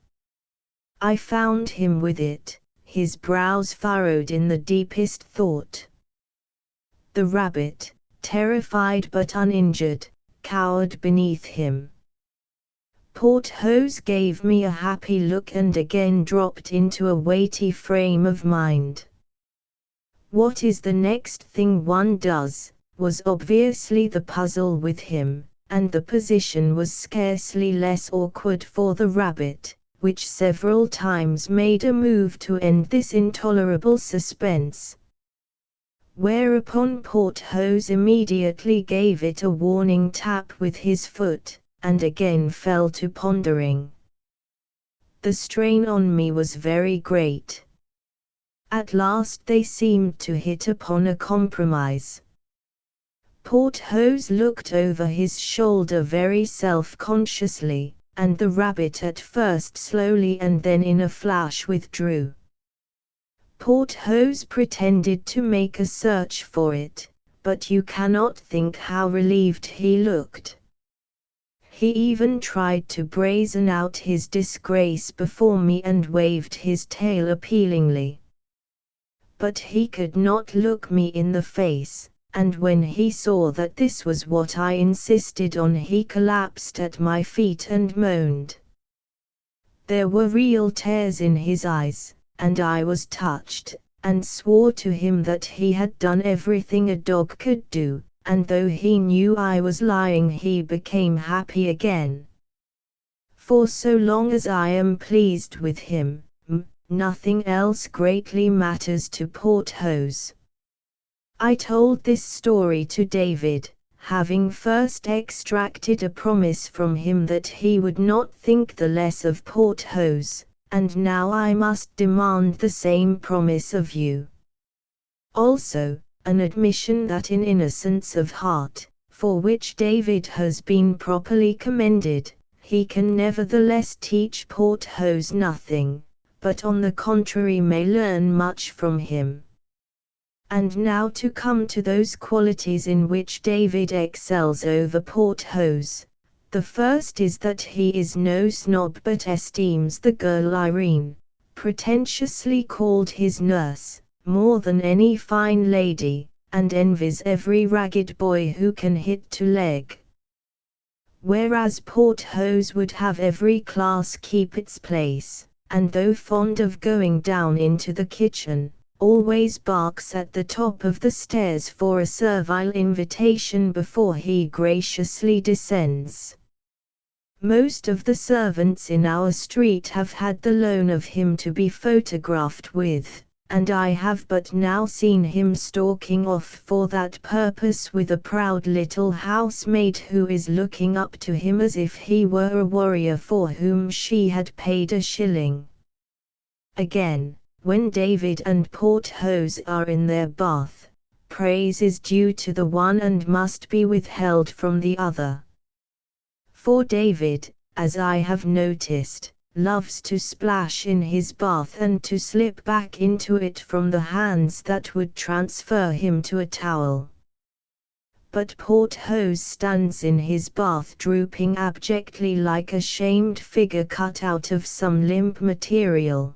[SPEAKER 1] I found him with it, his brows furrowed in the deepest thought. The rabbit, terrified but uninjured, cowered beneath him. Porthos gave me a happy look and again dropped into a weighty frame of mind. What is the next thing one does, was obviously the puzzle with him, and the position was scarcely less awkward for the rabbit, which several times made a move to end this intolerable suspense. Whereupon Porthos immediately gave it a warning tap with his foot, and again fell to pondering. The strain on me was very great. At last they seemed to hit upon a compromise. Porthos looked over his shoulder very self-consciously, and the rabbit at first slowly and then in a flash withdrew. Porthos pretended to make a search for it, but you cannot think how relieved he looked. He even tried to brazen out his disgrace before me and waved his tail appealingly. But he could not look me in the face, and when he saw that this was what I insisted on, he collapsed at my feet and moaned. There were real tears in his eyes, and I was touched, and swore to him that he had done everything a dog could do, and though he knew I was lying he became happy again. For so long as I am pleased with him, nothing else greatly matters to Porthos. I told this story to David, having first extracted a promise from him that he would not think the less of Porthos, and now I must demand the same promise of you. Also, an admission that in innocence of heart, for which David has been properly commended, he can nevertheless teach Porthos nothing, but on the contrary may learn much from him. And now to come to those qualities in which David excels over Porthos. The first is that he is no snob but esteems the girl Irene, pretentiously called his nurse, more than any fine lady, and envies every ragged boy who can hit to leg. Whereas Porthos would have every class keep its place, and though fond of going down into the kitchen, always barks at the top of the stairs for a servile invitation before he graciously descends. Most of the servants in our street have had the loan of him to be photographed with, and I have but now seen him stalking off for that purpose with a proud little housemaid who is looking up to him as if he were a warrior for whom she had paid a shilling. Again, when David and Porthos are in their bath, praise is due to the one and must be withheld from the other. For David, as I have noticed, loves to splash in his bath and to slip back into it from the hands that would transfer him to a towel. but Porthos stands in his bath drooping abjectly like a shamed figure cut out of some limp material.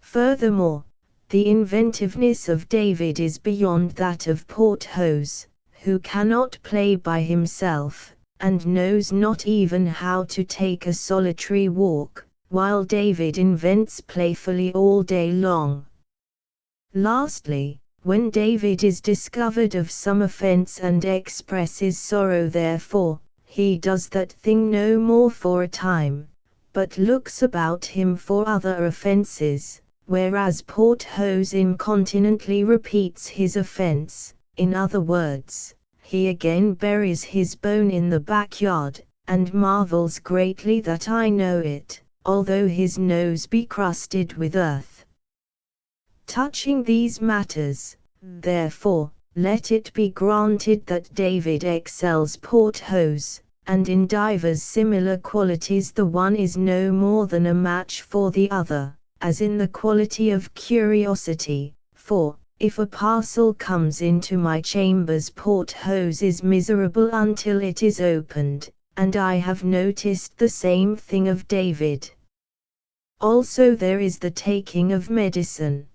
[SPEAKER 1] Furthermore, the inventiveness of David is beyond that of Porthos, who cannot play by himself, and knows not even how to take a solitary walk, while David invents playfully all day long. Lastly, when David is discovered of some offense and expresses sorrow therefor, he does that thing no more for a time, but looks about him for other offenses, whereas Porthos incontinently repeats his offense. In other words, he again buries his bone in the backyard, and marvels greatly that I know it, although his nose be crusted with earth. Touching these matters, therefore, let it be granted that David excels Porthos, and in divers similar qualities the one is no more than a match for the other, as in the quality of curiosity, for, if a parcel comes into my chambers Porthos is miserable until it is opened, and I have noticed the same thing of David. Also there is the taking of medicine.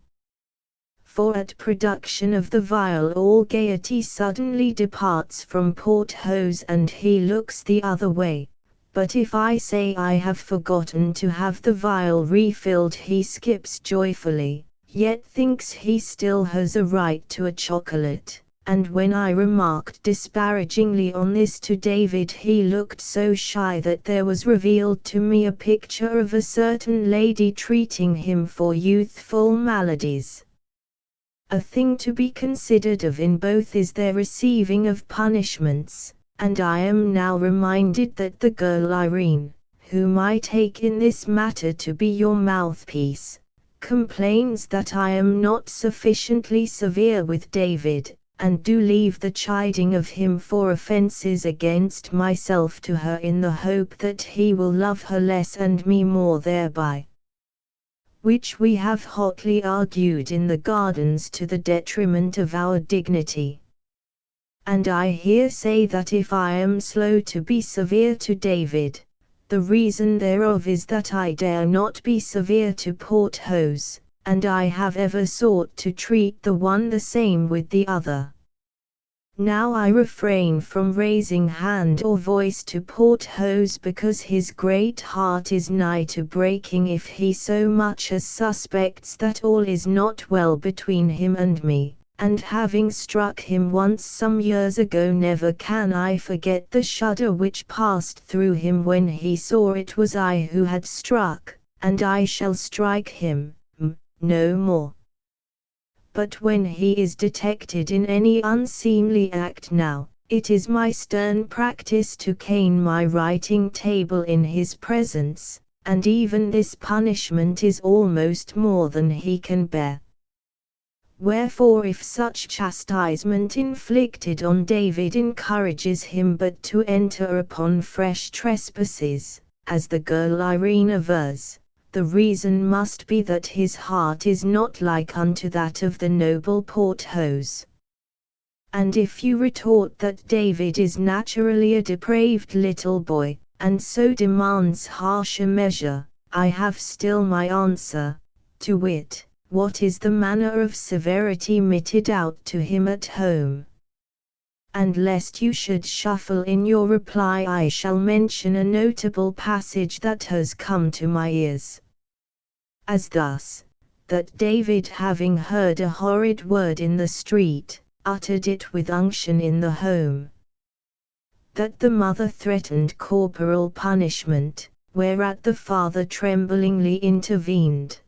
[SPEAKER 1] For at production of the vial all gaiety suddenly departs from Porthos and he looks the other way, but if I say I have forgotten to have the vial refilled he skips joyfully, yet thinks he still has a right to a chocolate, and when I remarked disparagingly on this to David he looked so shy that there was revealed to me a picture of a certain lady treating him for youthful maladies. A thing to be considered of in both is their receiving of punishments, and I am now reminded that the girl Irene, whom I take in this matter to be your mouthpiece, complains that I am not sufficiently severe with David, and do leave the chiding of him for offences against myself to her in the hope that he will love her less and me more thereby. Which we have hotly argued in the gardens to the detriment of our dignity. And I here say that if I am slow to be severe to David, the reason thereof is that I dare not be severe to Porthos, and I have ever sought to treat the one the same with the other. Now I refrain from raising hand or voice to Porthos because his great heart is nigh to breaking if he so much as suspects that all is not well between him and me, and having struck him once some years ago never can I forget the shudder which passed through him when he saw it was I who had struck, and I shall strike him, no more. But when he is detected in any unseemly act now, it is my stern practice to cane my writing table in his presence, and even this punishment is almost more than he can bear. Wherefore if such chastisement inflicted on David encourages him but to enter upon fresh trespasses, as the girl Irene avers, the reason must be that his heart is not like unto that of the noble Porthos. And if you retort that David is naturally a depraved little boy, and so demands harsher measure, I have still my answer, to wit, what is the manner of severity meted out to him at home? And lest you should shuffle in your reply I shall mention a notable passage that has come to my ears. As thus, that David having heard a horrid word in the street, uttered it with unction in the home. That the mother threatened corporal punishment, whereat the father tremblingly intervened.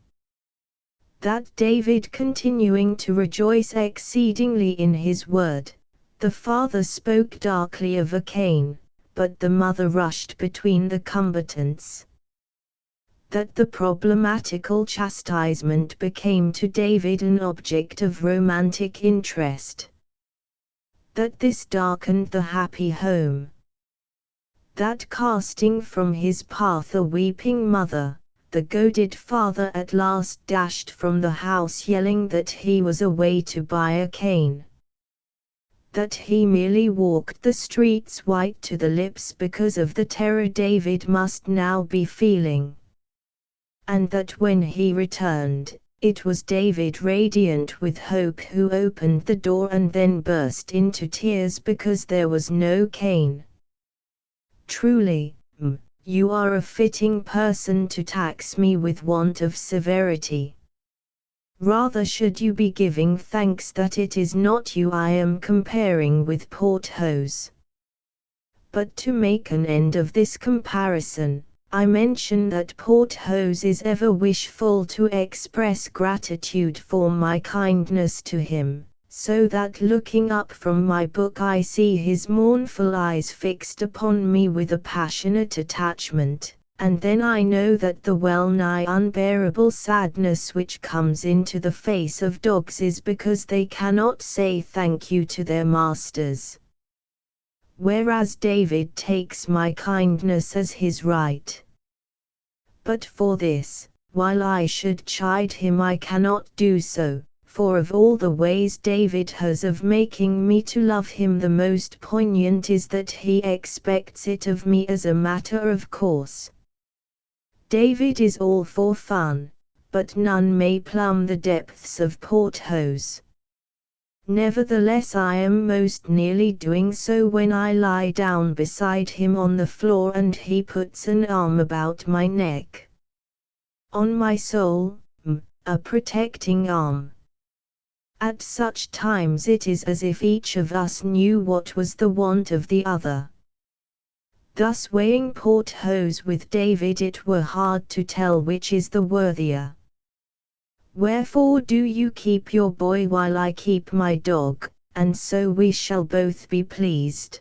[SPEAKER 1] That David continuing to rejoice exceedingly in his word, the father spoke darkly of a cane, but the mother rushed between the combatants. That the problematical chastisement became to David an object of romantic interest. That this darkened the happy home. That casting from his path a weeping mother, the goaded father at last dashed from the house yelling that he was away to buy a cane. that he merely walked the streets white to the lips because of the terror David must now be feeling. And that when he returned, it was David radiant with hope who opened the door and then burst into tears because there was no Cain. Truly, you are a fitting person to tax me with want of severity. Rather should you be giving thanks that it is not you I am comparing with Porthos. But to make an end of this comparison, I mention that Porthos is ever wishful to express gratitude for my kindness to him, so that looking up from my book I see his mournful eyes fixed upon me with a passionate attachment, and then I know that the well-nigh unbearable sadness which comes into the face of dogs is because they cannot say thank you to their masters. Whereas David takes my kindness as his right. But for this, while I should chide him I cannot do so, for of all the ways David has of making me to love him the most poignant is that he expects it of me as a matter of course. David is all for fun, but none may plumb the depths of Porthos. Nevertheless I am most nearly doing so when I lie down beside him on the floor and he puts an arm about my neck. On my soul, a protecting arm. At such times it is as if each of us knew what was the want of the other. Thus weighing Porthos with David it were hard to tell which is the worthier. Wherefore do you keep your boy while I keep my dog, and so we shall both be pleased.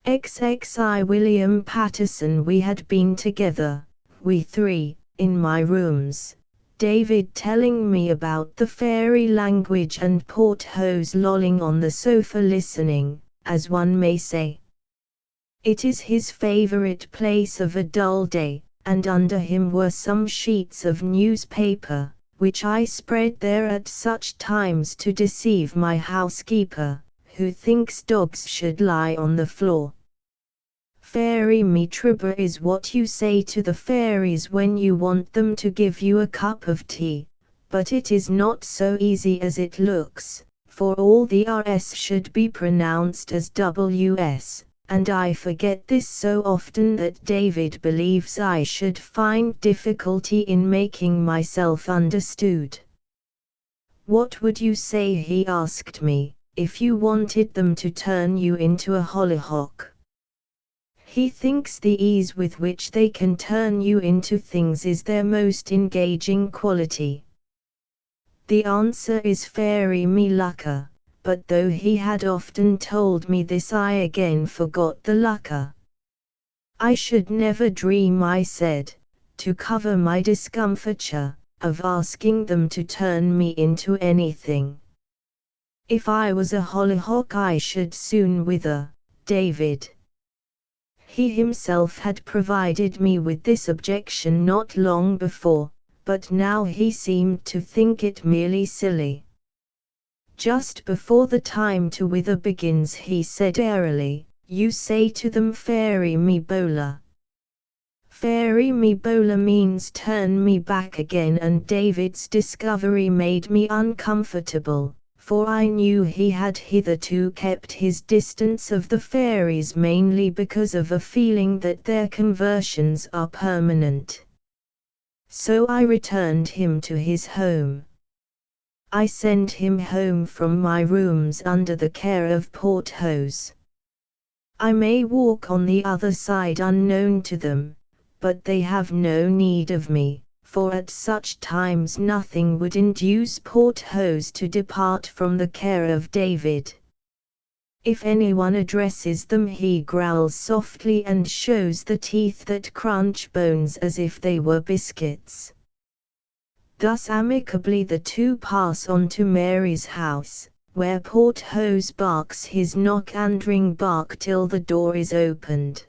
[SPEAKER 1] XXI William Patterson. We had been together, we three, in my rooms, David telling me about the fairy language and Porthos lolling on the sofa listening, as one may say. It is his favorite place of a dull day, and under him were some sheets of newspaper, which I spread there at such times to deceive my housekeeper, who thinks dogs should lie on the floor. Fairy me tribber is what you say to the fairies when you want them to give you a cup of tea, but it is not so easy as it looks, for all the RS should be pronounced as WS. And I forget this so often that David believes I should find difficulty in making myself understood. What would you say, he asked me, if you wanted them to turn you into a hollyhock? He thinks the ease with which they can turn you into things is their most engaging quality. The answer is fairy me lucca. But though he had often told me this I again forgot the lucca. I should never dream, I said, to cover my discomfiture, of asking them to turn me into anything. If I was a hollyhock I should soon wither, David. He himself had provided me with this objection not long before, but now he seemed to think it merely silly. Just before the time to wither begins he said airily, you say to them fairy me bola. Fairy me bola means turn me back again, and David's discovery made me uncomfortable, for I knew he had hitherto kept his distance of the fairies mainly because of a feeling that their conversions are permanent. So I returned him to his home. I sent him home from my rooms under the care of Porthos. I may walk on the other side unknown to them, but they have no need of me, for at such times nothing would induce Porthos to depart from the care of David. If anyone addresses them he growls softly and shows the teeth that crunch bones as if they were biscuits. Thus amicably the two pass on to Mary's house, where Porthos barks his knock-and-ring bark till the door is opened.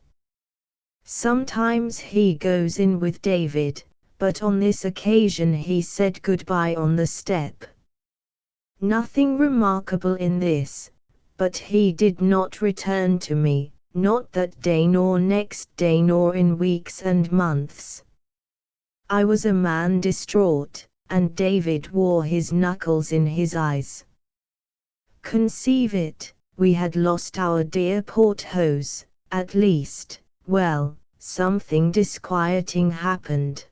[SPEAKER 1] Sometimes he goes in with David, but on this occasion he said goodbye on the step. Nothing remarkable in this, but he did not return to me, not that day nor next day nor in weeks and months. I was a man distraught, and David wore his knuckles in his eyes. Conceive it, we had lost our dear Porthos, at least. Well, something disquieting happened.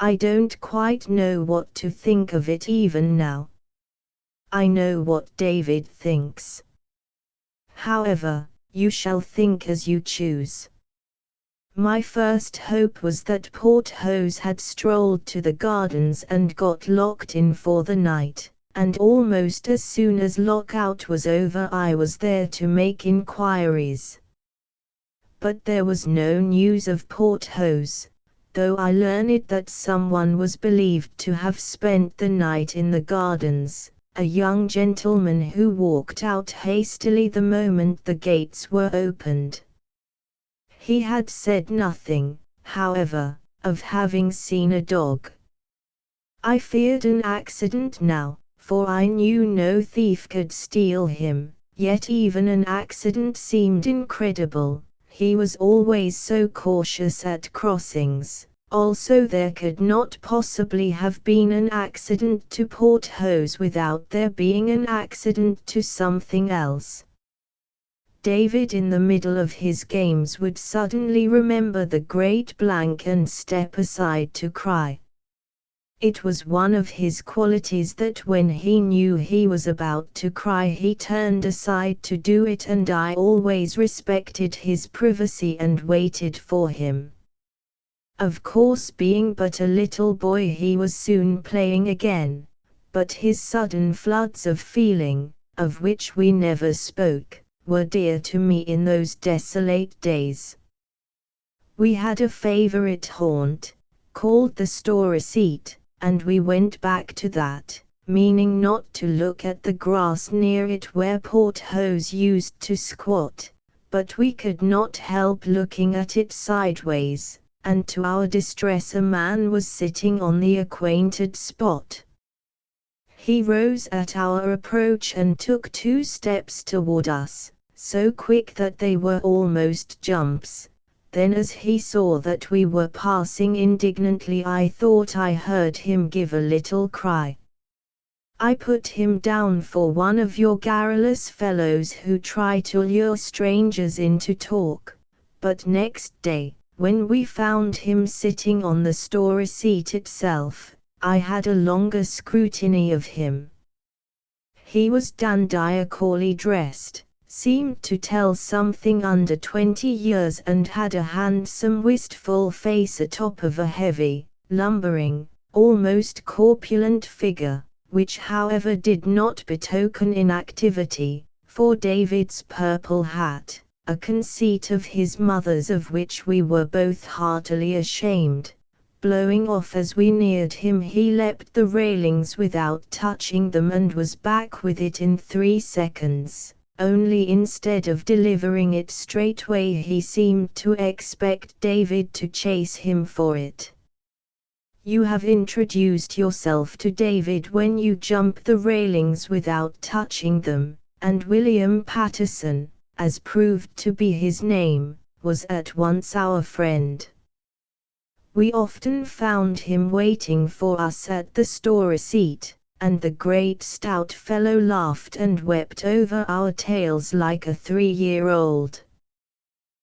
[SPEAKER 1] I don't quite know what to think of it even now. I know what David thinks. However, you shall think as you choose. My first hope was that Porthos had strolled to the gardens and got locked in for the night, and almost as soon as lockout was over I was there to make inquiries. But there was no news of Porthos, though I learned that someone was believed to have spent the night in the gardens, a young gentleman who walked out hastily the moment the gates were opened. He had said nothing, however, of having seen a dog. I feared an accident now, for I knew no thief could steal him, yet even an accident seemed incredible. He was always so cautious at crossings. Also there could not possibly have been an accident to Porthos without there being an accident to something else. David in the middle of his games would suddenly remember the great blank and step aside to cry. It was one of his qualities that when he knew he was about to cry he turned aside to do it, and I always respected his privacy and waited for him. Of course, being but a little boy, he was soon playing again, but his sudden floods of feeling, of which we never spoke, were dear to me in those desolate days. We had a favorite haunt, called the store seat, and we went back to that, meaning not to look at the grass near it where Porthos used to squat, but we could not help looking at it sideways, and to our distress a man was sitting on the acquainted spot. He rose at our approach and took 2 steps toward us, so quick that they were almost jumps. Then as he saw that we were passing indignantly, I thought I heard him give a little cry. I put him down for one of your garrulous fellows who try to lure strangers into talk, but next day, when we found him sitting on the store seat itself, I had a longer scrutiny of him. He was dandiacally dressed, seemed to tell something under 20 years, and had a handsome wistful face atop of a heavy, lumbering, almost corpulent figure, which however did not betoken inactivity, for David's purple hat, a conceit of his mother's of which we were both heartily ashamed, blowing off as we neared him, he leapt the railings without touching them and was back with it in 3 seconds. Only instead of delivering it straightway he seemed to expect David to chase him for it. You have introduced yourself to David when you jump the railings without touching them, and William Patterson, as proved to be his name, was at once our friend. We often found him waiting for us at the store seat, and the great stout fellow laughed and wept over our tales like a 3-year-old.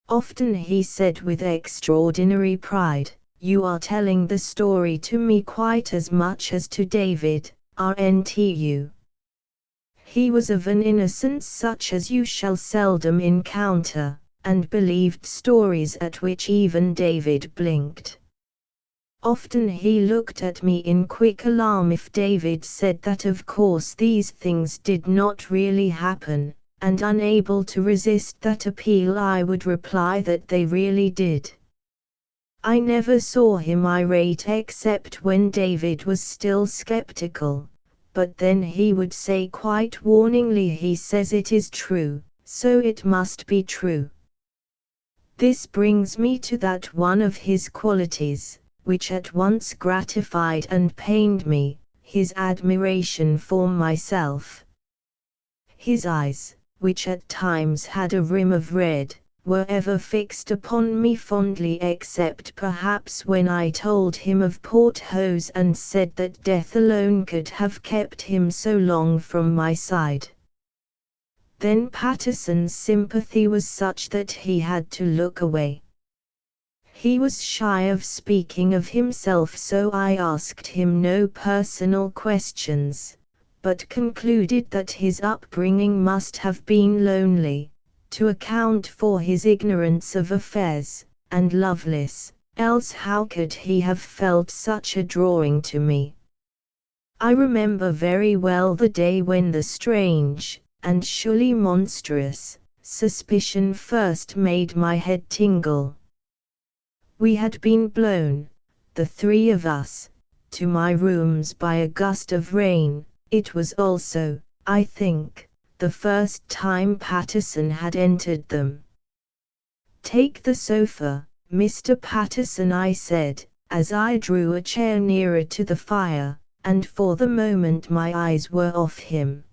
[SPEAKER 1] Often he said with extraordinary pride, "You are telling the story to me quite as much as to David, rntu." He was of an innocence such as you shall seldom encounter, and believed stories at which even David blinked. Often he looked at me in quick alarm if David said that of course these things did not really happen, and unable to resist that appeal I would reply that they really did. I never saw him irate except when David was still skeptical, but then he would say quite warningly, "He says it is true, so it must be true." This brings me to that one of his qualities, which at once gratified and pained me, his admiration for myself. His eyes, which at times had a rim of red, were ever fixed upon me fondly, except perhaps when I told him of Porthos and said that death alone could have kept him so long from my side. Then Patterson's sympathy was such that he had to look away. He was shy of speaking of himself, so I asked him no personal questions, but concluded that his upbringing must have been lonely, to account for his ignorance of affairs, and loveless, else how could he have felt such a drawing to me? I remember very well the day when the strange, and surely monstrous, suspicion first made my head tingle. We had been blown, the three of us, to my rooms by a gust of rain. It was also, I think, the first time Patterson had entered them. "Take the sofa, Mr. Patterson," I said, as I drew a chair nearer to the fire, and for the moment my eyes were off him.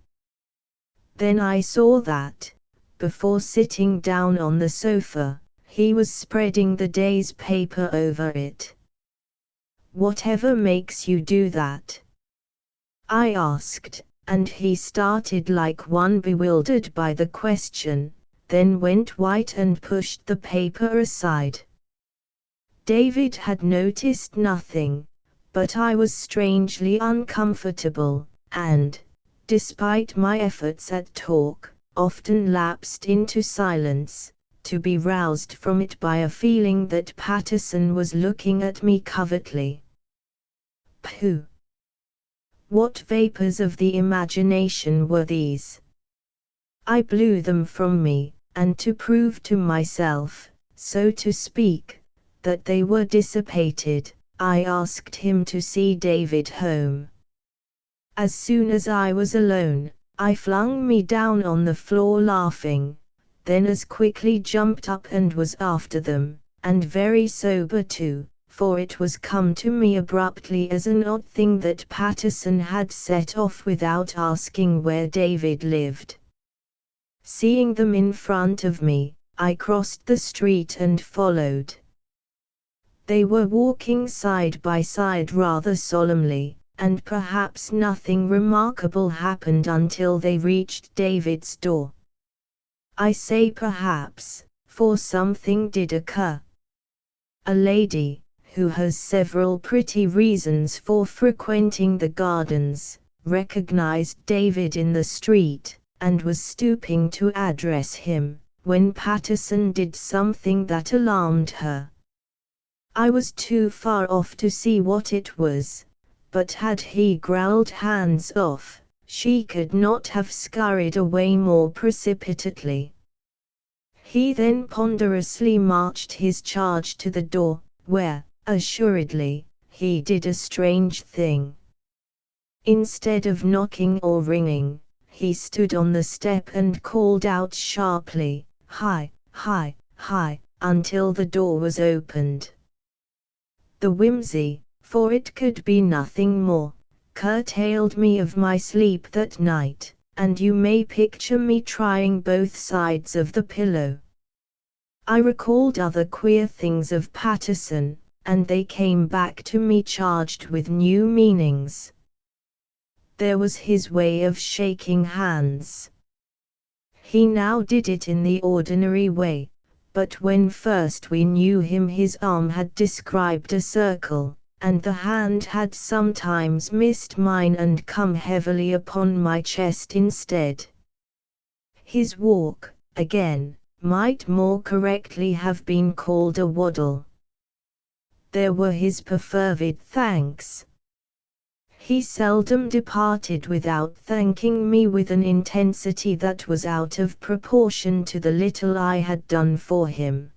[SPEAKER 1] Then I saw that, before sitting down on the sofa, he was spreading the day's paper over it. "Whatever makes you do that?" I asked, and he started like one bewildered by the question, then went white and pushed the paper aside. David had noticed nothing, but I was strangely uncomfortable, and, despite my efforts at talk, often lapsed into silence, to be roused from it by a feeling that Patterson was looking at me covertly. Pooh! What vapors of the imagination were these? I blew them from me, and to prove to myself, so to speak, that they were dissipated, I asked him to see David home. As soon as I was alone, I flung me down on the floor laughing, then as quickly jumped up and was after them, and very sober too, for it was come to me abruptly as an odd thing that Patterson had set off without asking where David lived. Seeing them in front of me, I crossed the street and followed. They were walking side by side rather solemnly, and perhaps nothing remarkable happened until they reached David's door. I say perhaps, for something did occur. A lady, who has several pretty reasons for frequenting the gardens, recognized David in the street, and was stooping to address him, when Patterson did something that alarmed her. I was too far off to see what it was, but had he growled "hands off," she could not have scurried away more precipitately. He then ponderously marched his charge to the door, where, assuredly, he did a strange thing. Instead of knocking or ringing, he stood on the step and called out sharply, "Hi, hi, hi," until the door was opened. The whimsy, for it could be nothing more, curtailed me of my sleep that night, and you may picture me trying both sides of the pillow. I recalled other queer things of Patterson, and they came back to me charged with new meanings. There was his way of shaking hands. He now did it in the ordinary way, but when first we knew him his arm had described a circle, and the hand had sometimes missed mine and come heavily upon my chest instead. His walk, again, might more correctly have been called a waddle. There were his perfervid thanks. He seldom departed without thanking me with an intensity that was out of proportion to the little I had done for him.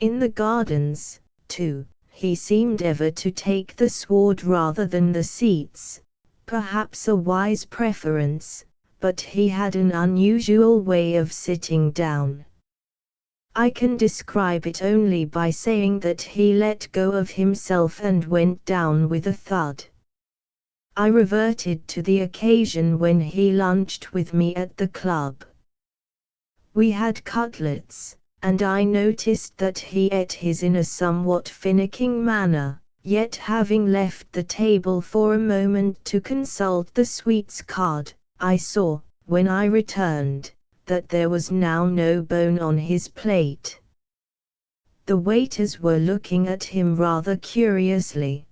[SPEAKER 1] In the gardens, too, he seemed ever to take the sward rather than the seats, perhaps a wise preference, but he had an unusual way of sitting down. I can describe it only by saying that he let go of himself and went down with a thud. I reverted to the occasion when he lunched with me at the club. We had cutlets, and I noticed that he ate his in a somewhat finicking manner, yet having left the table for a moment to consult the sweets card, I saw, when I returned, that there was now no bone on his plate. The waiters were looking at him rather curiously.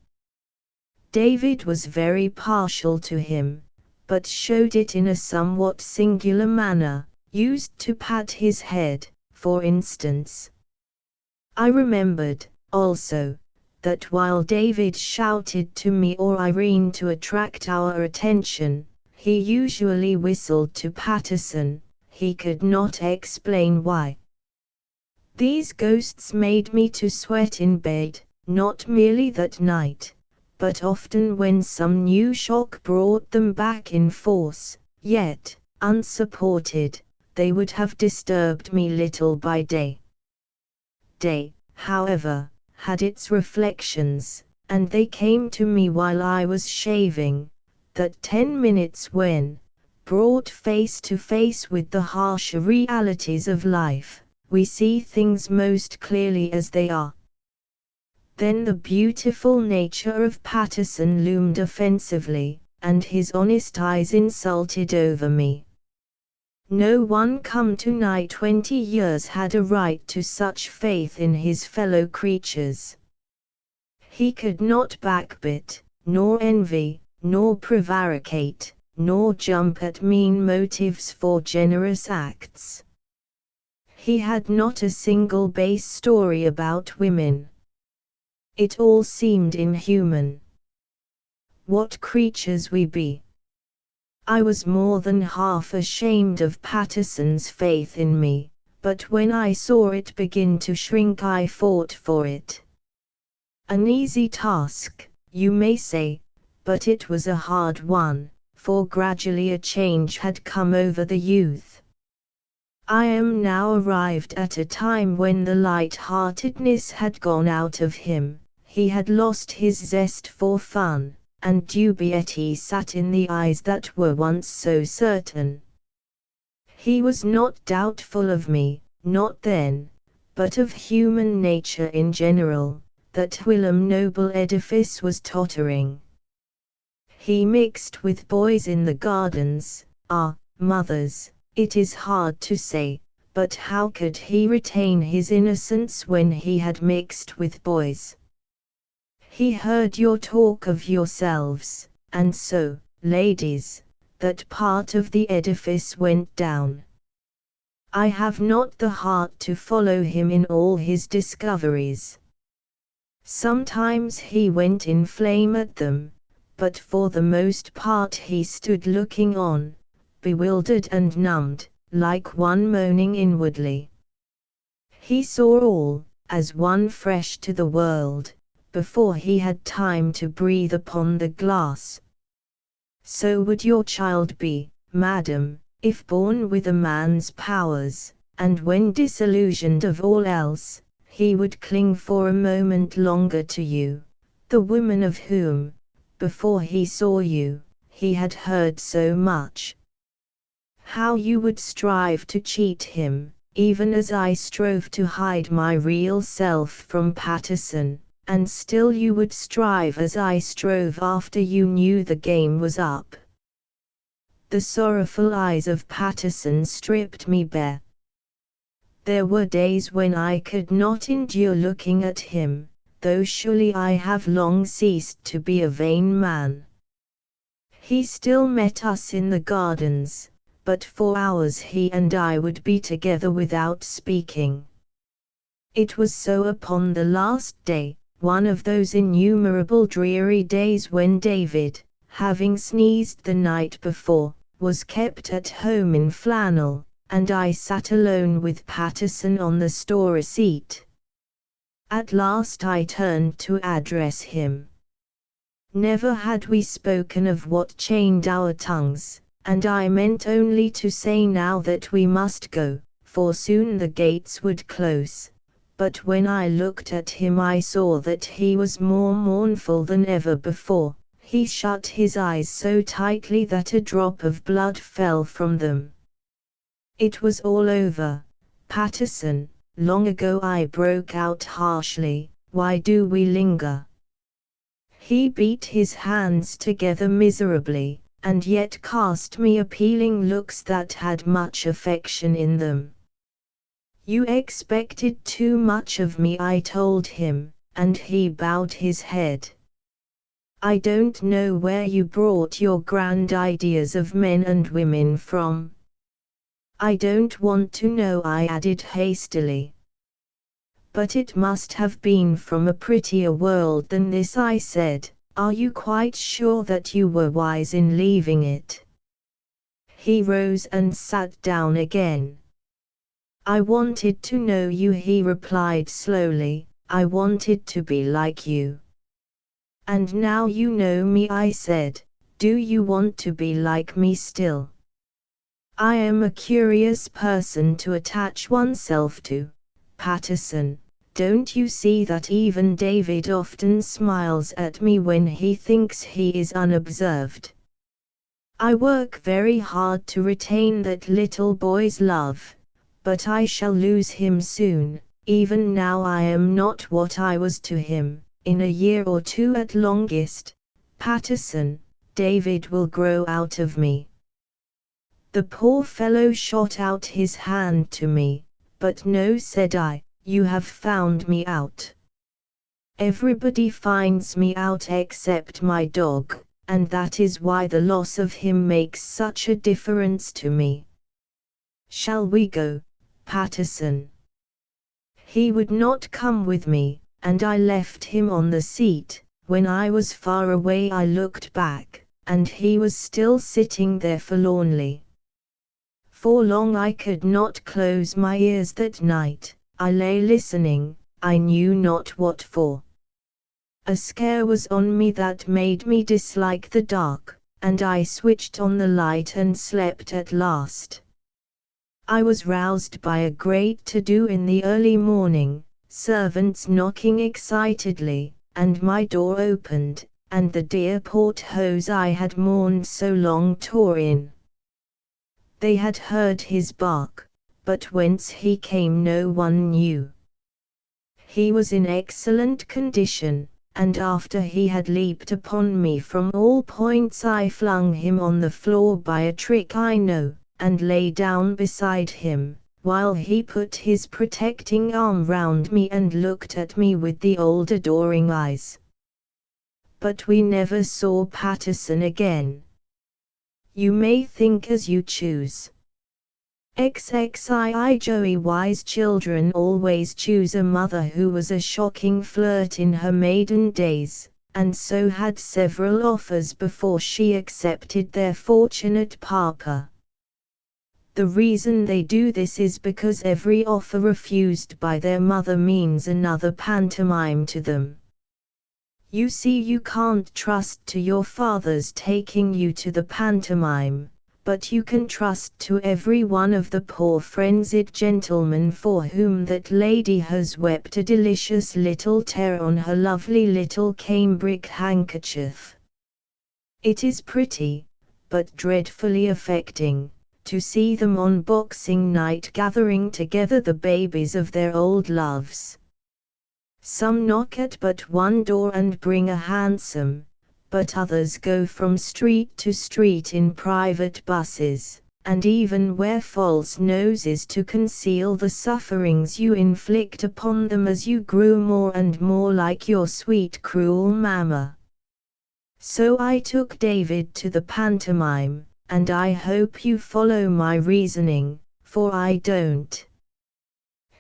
[SPEAKER 1] David was very partial to him, but showed it in a somewhat singular manner, used to pat his head, for instance. I remembered, also, that while David shouted to me or Irene to attract our attention, he usually whistled to Patterson. He could not explain why. These ghosts made me to sweat in bed, not merely that night, but often when some new shock brought them back in force, yet, unsupported, they would have disturbed me little by day. Day, however, had its reflections, and they came to me while I was shaving, that 10 minutes when, brought face to face with the harsher realities of life, we see things most clearly as they are. Then the beautiful nature of Patterson loomed offensively, and his honest eyes insulted over me. No one come to nigh 20 years had a right to such faith in his fellow creatures. He could not backbite, nor envy, nor prevaricate, nor jump at mean motives for generous acts. He had not a single base story about women. It all seemed inhuman. What creatures we be! I was more than half ashamed of Patterson's faith in me, but when I saw it begin to shrink I fought for it. An easy task, you may say, but it was a hard one, for gradually a change had come over the youth. I am now arrived at a time when the light-heartedness had gone out of him, he had lost his zest for fun, and dubiety sat in the eyes that were once so certain. He was not doubtful of me, not then, but of human nature in general, that whilom noble edifice was tottering. He mixed with boys in the gardens, mothers, it is hard to say, but how could he retain his innocence when he had mixed with boys? He heard your talk of yourselves, and so, ladies, that part of the edifice went down. I have not the heart to follow him in all his discoveries. Sometimes he went in flame at them, but for the most part he stood looking on, bewildered and numbed, like one moaning inwardly. He saw all, as one fresh to the world, before he had time to breathe upon the glass. So would your child be, madam, if born with a man's powers, and when disillusioned of all else, he would cling for a moment longer to you, the woman of whom, before he saw you, he had heard so much. How you would strive to cheat him, even as I strove to hide my real self from Patterson. And still you would strive as I strove after you knew the game was up. The sorrowful eyes of Patterson stripped me bare. There were days when I could not endure looking at him, though surely I have long ceased to be a vain man. He still met us in the gardens, but for hours he and I would be together without speaking. It was so upon the last day, one of those innumerable dreary days when David, having sneezed the night before, was kept at home in flannel, and I sat alone with Patterson on the store seat. At last I turned to address him. Never had we spoken of what chained our tongues, and I meant only to say now that we must go, for soon the gates would close. But when I looked at him I saw that he was more mournful than ever before. He shut his eyes so tightly that a drop of blood fell from them. It was all over, Patterson, long ago, I broke out harshly. Why do we linger? He beat his hands together miserably, and yet cast me appealing looks that had much affection in them. You expected too much of me, I told him, and he bowed his head. I don't know where you brought your grand ideas of men and women from. I don't want to know, I added hastily. But it must have been from a prettier world than this, I said. Are you quite sure that you were wise in leaving it? He rose and sat down again. I wanted to know you, he replied slowly. I wanted to be like you. And now you know me, I said. Do you want to be like me still? I am a curious person to attach oneself to, Patterson. Don't you see that even David often smiles at me when he thinks he is unobserved? I work very hard to retain that little boy's love, but I shall lose him soon. Even now I am not what I was to him. In a year or two at longest, Patterson, David will grow out of me. The poor fellow shot out his hand to me. But no, said I, you have found me out. Everybody finds me out except my dog, and that is why the loss of him makes such a difference to me. Shall we go, Patterson? He would not come with me, and I left him on the seat. When I was far away I looked back, and he was still sitting there forlornly. For long I could not close my ears that night. I lay listening, I knew not what for. A scare was on me that made me dislike the dark, and I switched on the light and slept at last. I was roused by a great to-do in the early morning, servants knocking excitedly, and my door opened, and the dear porthose I had mourned so long tore in. They had heard his bark, but whence he came no one knew. He was in excellent condition, and after he had leaped upon me from all points I flung him on the floor by a trick I know, and lay down beside him, while he put his protecting arm round me and looked at me with the old adoring eyes. But we never saw Patterson again. You may think as you choose. XXII Joey wise children always choose a mother who was a shocking flirt in her maiden days, and so had several offers before she accepted their fortunate papa. The reason they do this is because every offer refused by their mother means another pantomime to them. You see, you can't trust to your father's taking you to the pantomime, but you can trust to every one of the poor frenzied gentlemen for whom that lady has wept a delicious little tear on her lovely little cambric handkerchief. It is pretty, but dreadfully affecting, to see them on Boxing Night gathering together the babies of their old loves. Some knock at but one door and bring a hansom, but others go from street to street in private buses, and even wear false noses to conceal the sufferings you inflict upon them as you grew more and more like your sweet cruel mamma. So I took David to the pantomime, and I hope you follow my reasoning, for I don't.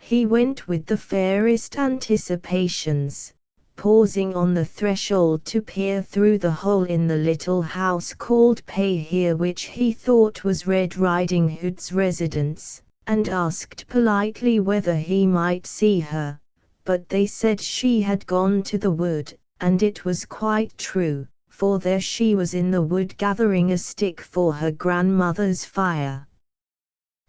[SPEAKER 1] He went with the fairest anticipations, pausing on the threshold to peer through the hole in the little house called Pay Here, which he thought was Red Riding Hood's residence, and asked politely whether he might see her, but they said she had gone to the wood, and it was quite true, for there she was in the wood gathering a stick for her grandmother's fire.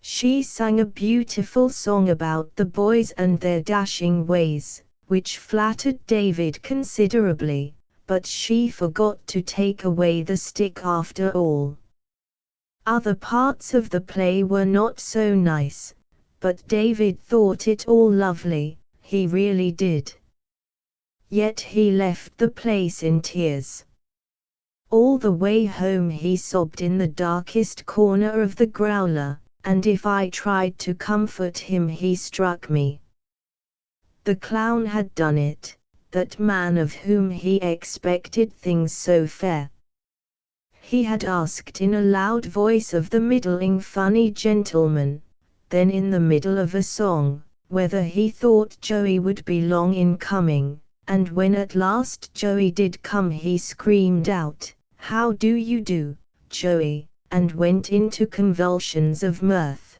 [SPEAKER 1] She sang a beautiful song about the boys and their dashing ways, which flattered David considerably, but she forgot to take away the stick after all. Other parts of the play were not so nice, but David thought it all lovely, he really did. Yet he left the place in tears. All the way home he sobbed in the darkest corner of the growler, and if I tried to comfort him he struck me. The clown had done it, that man of whom he expected things so fair. He had asked in a loud voice of the middling funny gentleman, then in the middle of a song, whether he thought Joey would be long in coming, and when at last Joey did come he screamed out, "How do you do, Joey?" and went into convulsions of mirth.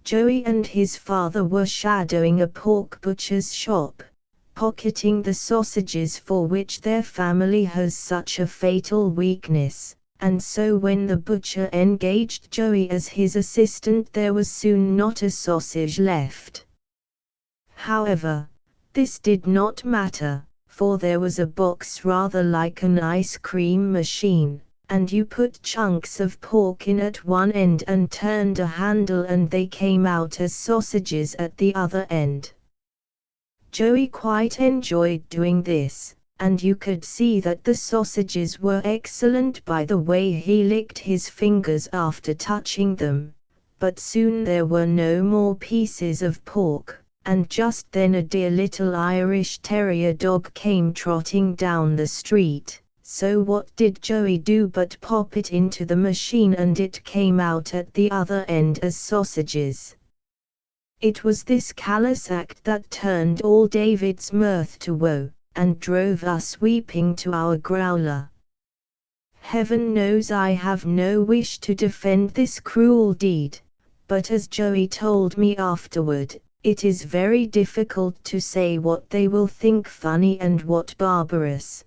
[SPEAKER 1] Joey and his father were shadowing a pork butcher's shop, pocketing the sausages for which their family has such a fatal weakness, and so when the butcher engaged Joey as his assistant there was soon not a sausage left. However, this did not matter, for there was a box rather like an ice cream machine, and you put chunks of pork in at one end and turned a handle and they came out as sausages at the other end. Joey quite enjoyed doing this, and you could see that the sausages were excellent by the way he licked his fingers after touching them, but soon there were no more pieces of pork, and just then a dear little Irish terrier dog came trotting down the street, so what did Joey do but pop it into the machine and it came out at the other end as sausages. It was this callous act that turned all David's mirth to woe, and drove us weeping to our growler. Heaven knows I have no wish to defend this cruel deed, but as Joey told me afterward, it is very difficult to say what they will think funny and what barbarous.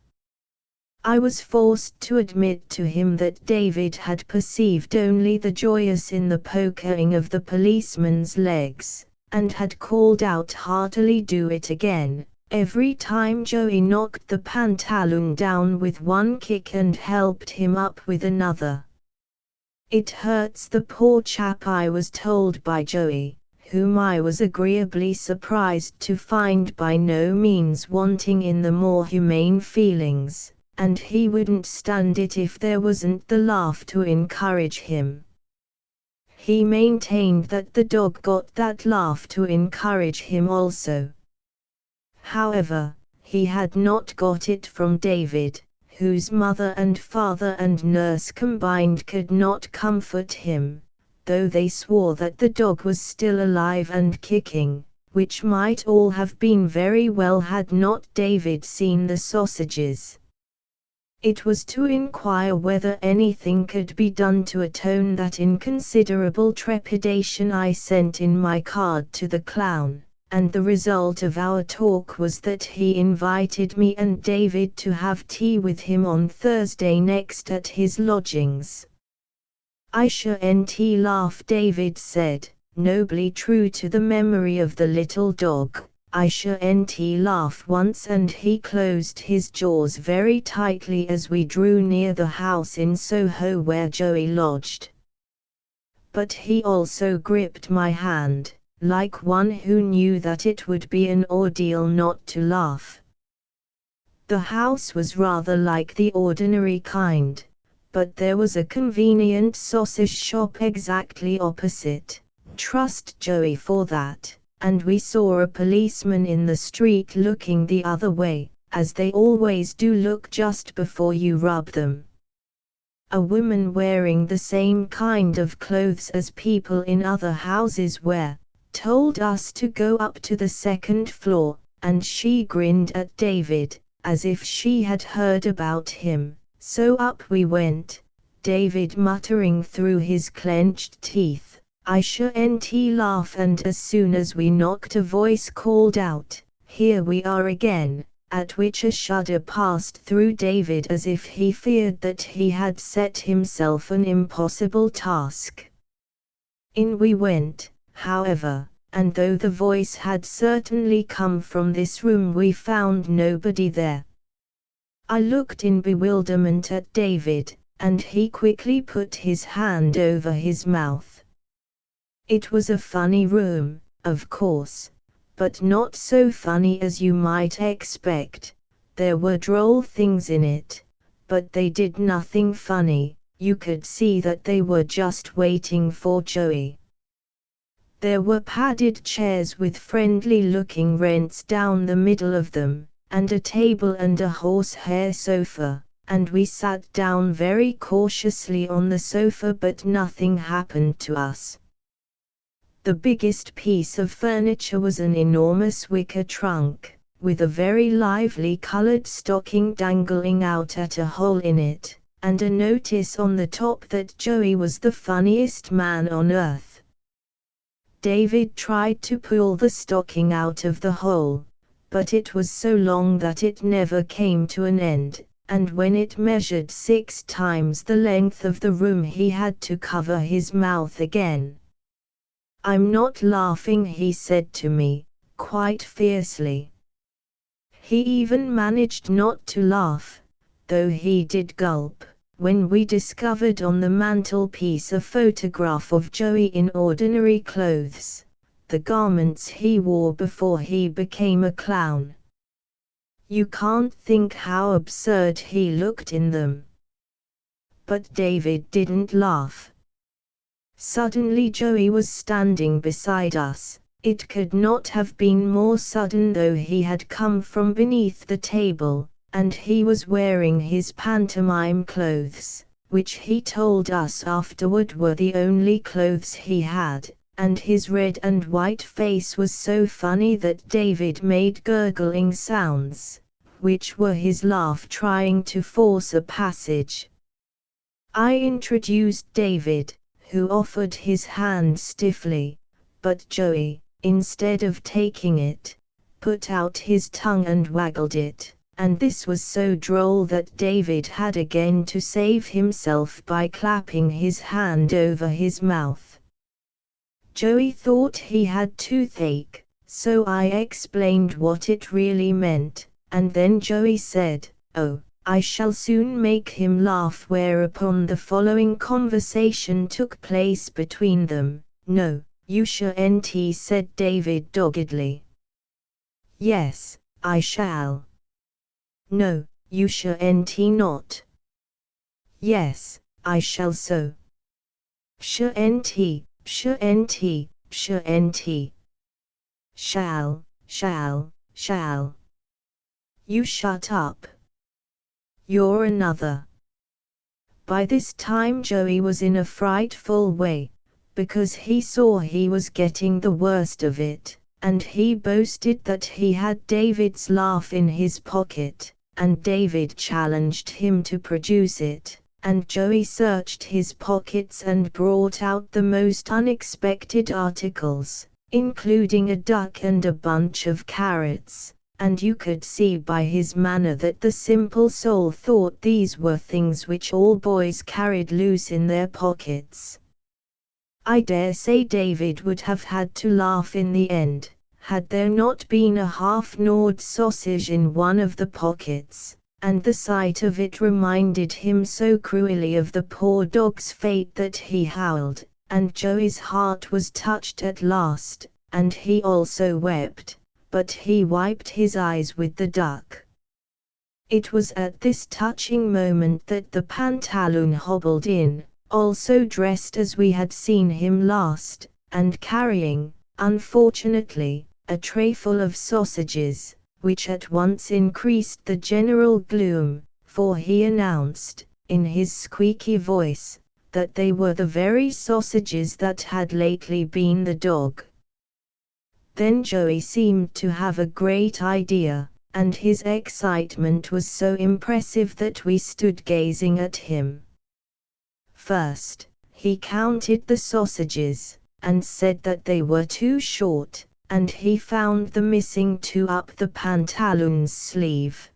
[SPEAKER 1] I was forced to admit to him that David had perceived only the joyous in the poking of the policeman's legs, and had called out heartily "Do it again," every time Joey knocked the pantaloon down with one kick and helped him up with another. "It hurts the poor chap," I was told by Joey, whom I was agreeably surprised to find by no means wanting in the more humane feelings, and he wouldn't stand it if there wasn't the laugh to encourage him. He maintained that the dog got that laugh to encourage him also. However, he had not got it from David, whose mother and father and nurse combined could not comfort him, though they swore that the dog was still alive and kicking, which might all have been very well had not David seen the sausages. It was to inquire whether anything could be done to atone that in considerable trepidation I sent in my card to the clown, and the result of our talk was that he invited me and David to have tea with him on Thursday next at his lodgings. "I shan't laugh," David said, nobly true to the memory of the little dog. "I shan't laugh once," and he closed his jaws very tightly as we drew near the house in Soho where Joey lodged. But he also gripped my hand, like one who knew that it would be an ordeal not to laugh. The house was rather like the ordinary kind, but there was a convenient sausage shop exactly opposite. Trust Joey for that. And we saw a policeman in the street looking the other way, as they always do look just before you rub them. A woman wearing the same kind of clothes as people in other houses wear, told us to go up to the second floor, and she grinned at David, as if she had heard about him, so up we went, David muttering through his clenched teeth, "I shan't laugh," and as soon as we knocked a voice called out, "Here we are again," at which a shudder passed through David as if he feared that he had set himself an impossible task. In we went, however, and though the voice had certainly come from this room we found nobody there. I looked in bewilderment at David, and he quickly put his hand over his mouth. It was a funny room, of course, but not so funny as you might expect. There were droll things in it, but they did nothing funny. You could see that they were just waiting for Joey. There were padded chairs with friendly-looking rents down the middle of them, and a table and a horsehair sofa, and we sat down very cautiously on the sofa, but nothing happened to us. The biggest piece of furniture was an enormous wicker trunk, with a very lively colored stocking dangling out at a hole in it, and a notice on the top that Joey was the funniest man on earth. David tried to pull the stocking out of the hole, but it was so long that it never came to an end, and when it measured 6 times the length of the room he had to cover his mouth again. "I'm not laughing," he said to me, quite fiercely. He even managed not to laugh, though he did gulp, when we discovered on the mantelpiece a photograph of Joey in ordinary clothes, the garments he wore before he became a clown. You can't think how absurd he looked in them. But David didn't laugh. Suddenly Joey was standing beside us. It could not have been more sudden, though he had come from beneath the table, and he was wearing his pantomime clothes, which he told us afterward were the only clothes he had, and his red and white face was so funny that David made gurgling sounds, which were his laugh trying to force a passage. I introduced David, who offered his hand stiffly, but Joey, instead of taking it, put out his tongue and waggled it, and this was so droll that David had again to save himself by clapping his hand over his mouth. Joey thought he had toothache, so I explained what it really meant, and then Joey said, "Oh, I shall soon make him laugh," whereupon the following conversation took place between them. "No, you shan't," said David doggedly. "Yes, I shall." "No, you shan't not." "Yes, I shall so." "Shan't, shan't, shan't." "Shall, shall, shall." "You shut up. You're another." By this time Joey was in a frightful way, because he saw he was getting the worst of it, and he boasted that he had David's laugh in his pocket, and David challenged him to produce it, and Joey searched his pockets and brought out the most unexpected articles, including a duck and a bunch of carrots, and you could see by his manner that the simple soul thought these were things which all boys carried loose in their pockets. I dare say David would have had to laugh in the end, had there not been a half-gnawed sausage in one of the pockets, and the sight of it reminded him so cruelly of the poor dog's fate that he howled, and Joey's heart was touched at last, and he also wept, but he wiped his eyes with the duck. It was at this touching moment that the pantaloon hobbled in, also dressed as we had seen him last, and carrying, unfortunately, a tray full of sausages, which at once increased the general gloom, for he announced, in his squeaky voice, that they were the very sausages that had lately been the dog. Then Joey seemed to have a great idea, and his excitement was so impressive that we stood gazing at him. First, he counted the sausages, and said that they were too short, and he found the missing 2 up the pantaloon's sleeve.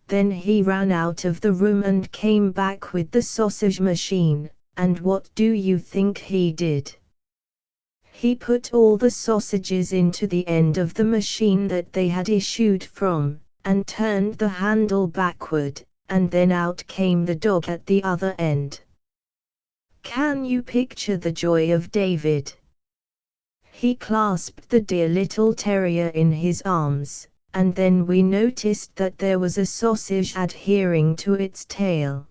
[SPEAKER 1] Then he ran out of the room and came back with the sausage machine, and what do you think he did? He put all the sausages into the end of the machine that they had issued from, and turned the handle backward, and then out came the dog at the other end. Can you picture the joy of David? He clasped the dear little terrier in his arms, and then we noticed that there was a sausage adhering to its tail.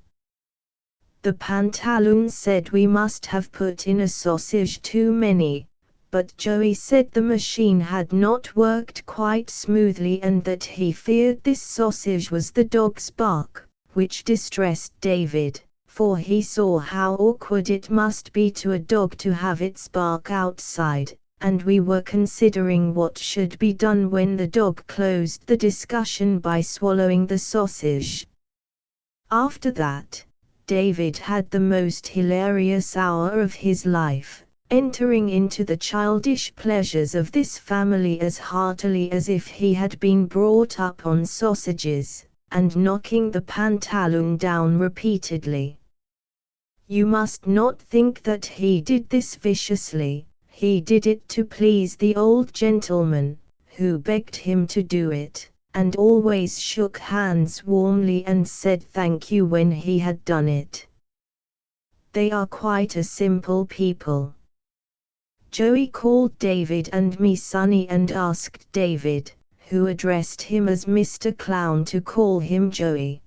[SPEAKER 1] The pantaloons said we must have put in a sausage too many, but Joey said the machine had not worked quite smoothly and that he feared this sausage was the dog's bark, which distressed David, for he saw how awkward it must be to a dog to have its bark outside, and we were considering what should be done when the dog closed the discussion by swallowing the sausage. After that, David had the most hilarious hour of his life, entering into the childish pleasures of this family as heartily as if he had been brought up on sausages, and knocking the pantaloon down repeatedly. You must not think that he did this viciously, he did it to please the old gentleman, who begged him to do it, and always shook hands warmly and said thank you when he had done it. They are quite a simple people. Joey called David and me Sonny and asked David, who addressed him as Mr. Clown, to call him Joey.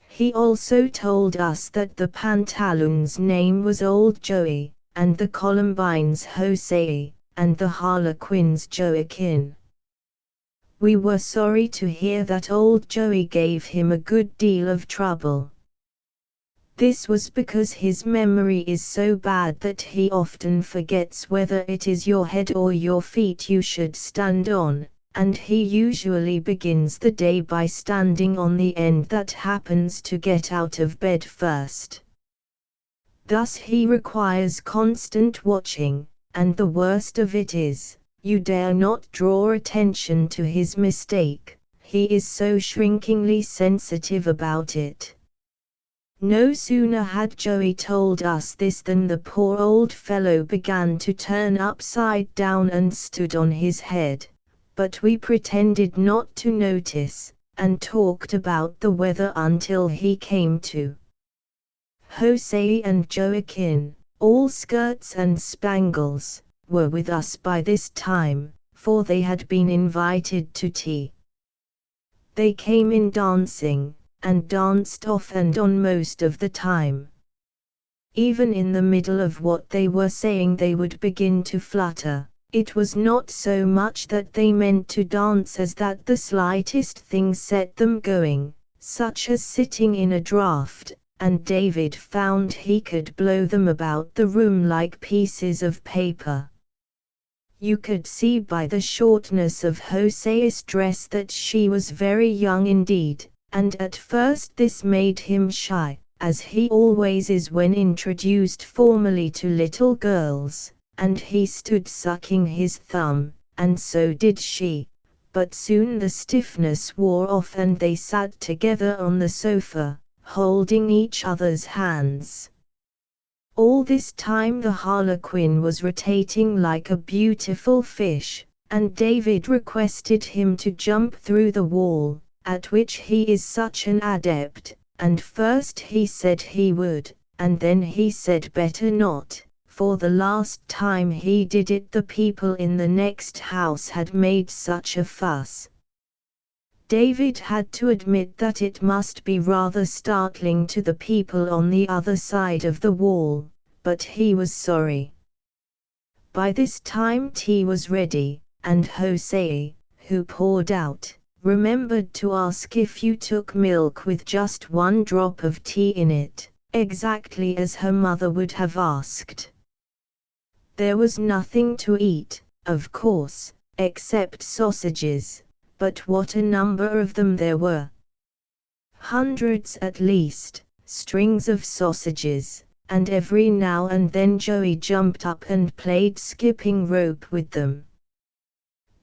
[SPEAKER 1] He also told us that the pantaloon's name was Old Joey, and the Columbine's Jose, and the Harlequin's Joaquin. We were sorry to hear that old Joey gave him a good deal of trouble. This was because his memory is so bad that he often forgets whether it is your head or your feet you should stand on, and he usually begins the day by standing on the end that happens to get out of bed first. Thus he requires constant watching, and the worst of it is, you dare not draw attention to his mistake, he is so shrinkingly sensitive about it. No sooner had Joey told us this than the poor old fellow began to turn upside down and stood on his head, but we pretended not to notice, and talked about the weather until he came to. Jose and Joaquin, all skirts and spangles, were with us by this time, for they had been invited to tea. They came in dancing, and danced off and on most of the time. Even in the middle of what they were saying they would begin to flutter. It was not so much that they meant to dance as that the slightest thing set them going, such as sitting in a draught, and David found he could blow them about the room like pieces of paper. You could see by the shortness of Jose's dress that she was very young indeed, and at first this made him shy, as he always is when introduced formally to little girls, and he stood sucking his thumb, and so did she, but soon the stiffness wore off and they sat together on the sofa, holding each other's hands. All this time the Harlequin was rotating like a beautiful fish, and David requested him to jump through the wall, at which he is such an adept, and first he said he would, and then he said better not, for the last time he did it the people in the next house had made such a fuss. David had to admit that it must be rather startling to the people on the other side of the wall, but he was sorry. By this time tea was ready, and Jose, who poured out, remembered to ask if you took milk with just one drop of tea in it, exactly as her mother would have asked. There was nothing to eat, of course, except sausages. But what a number of them there were! Hundreds at least, strings of sausages, and every now and then Joey jumped up and played skipping rope with them.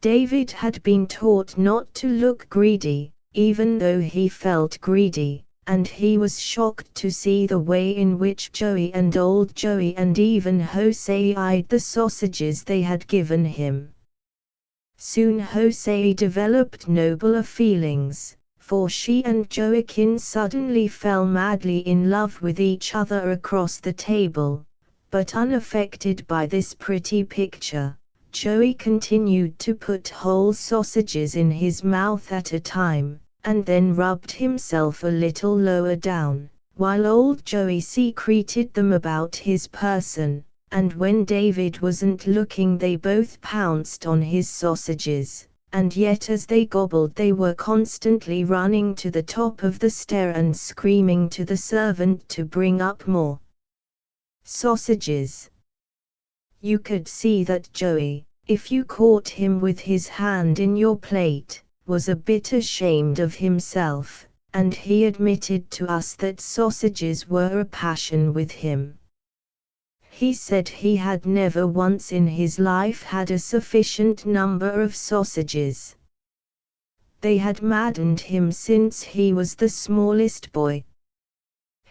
[SPEAKER 1] David had been taught not to look greedy, even though he felt greedy, and he was shocked to see the way in which Joey and old Joey and even Jose eyed the sausages they had given him. Soon Jose developed nobler feelings, for she and Joachim suddenly fell madly in love with each other across the table. But unaffected by this pretty picture, Joey continued to put whole sausages in his mouth at a time, and then rubbed himself a little lower down, while old Joey secreted them about his person, and when David wasn't looking they both pounced on his sausages. And yet as they gobbled they were constantly running to the top of the stair and screaming to the servant to bring up more sausages. You could see that Joey, if you caught him with his hand in your plate, was a bit ashamed of himself, and he admitted to us that sausages were a passion with him. He said he had never once in his life had a sufficient number of sausages. They had maddened him since he was the smallest boy.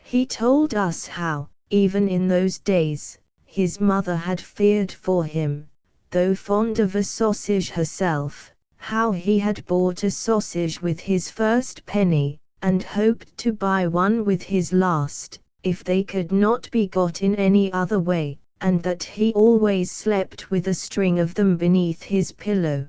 [SPEAKER 1] He told us how, even in those days, his mother had feared for him, though fond of a sausage herself, how he had bought a sausage with his first penny, and hoped to buy one with his last, if they could not be got in any other way, and that he always slept with a string of them beneath his pillow.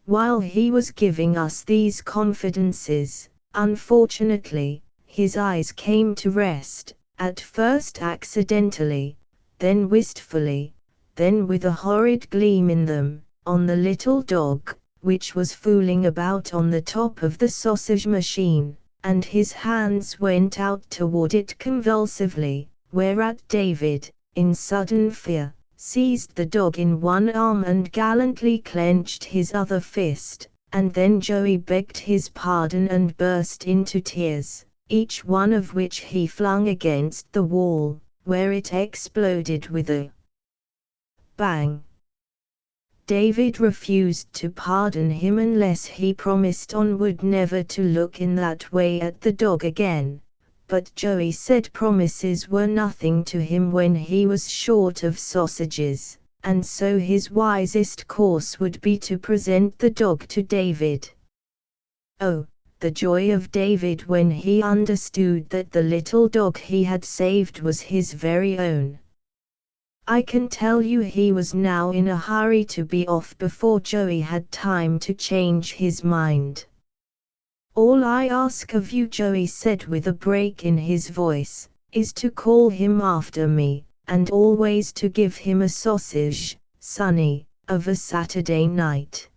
[SPEAKER 1] While he was giving us these confidences, unfortunately, his eyes came to rest, at first accidentally, then wistfully, then with a horrid gleam in them, on the little dog, which was fooling about on the top of the sausage machine, and his hands went out toward it convulsively, whereat David, in sudden fear, seized the dog in one arm and gallantly clenched his other fist, and then Joey begged his pardon and burst into tears, each one of which he flung against the wall, where it exploded with a bang. David refused to pardon him unless he promised onward never to look in that way at the dog again, but Joey said promises were nothing to him when he was short of sausages, and so his wisest course would be to present the dog to David. Oh, the joy of David when he understood that the little dog he had saved was his very own. I can tell you he was now in a hurry to be off before Joey had time to change his mind. All I ask of you, Joey said with a break in his voice, is to call him after me, and always to give him a sausage, Sonny, of a Saturday night.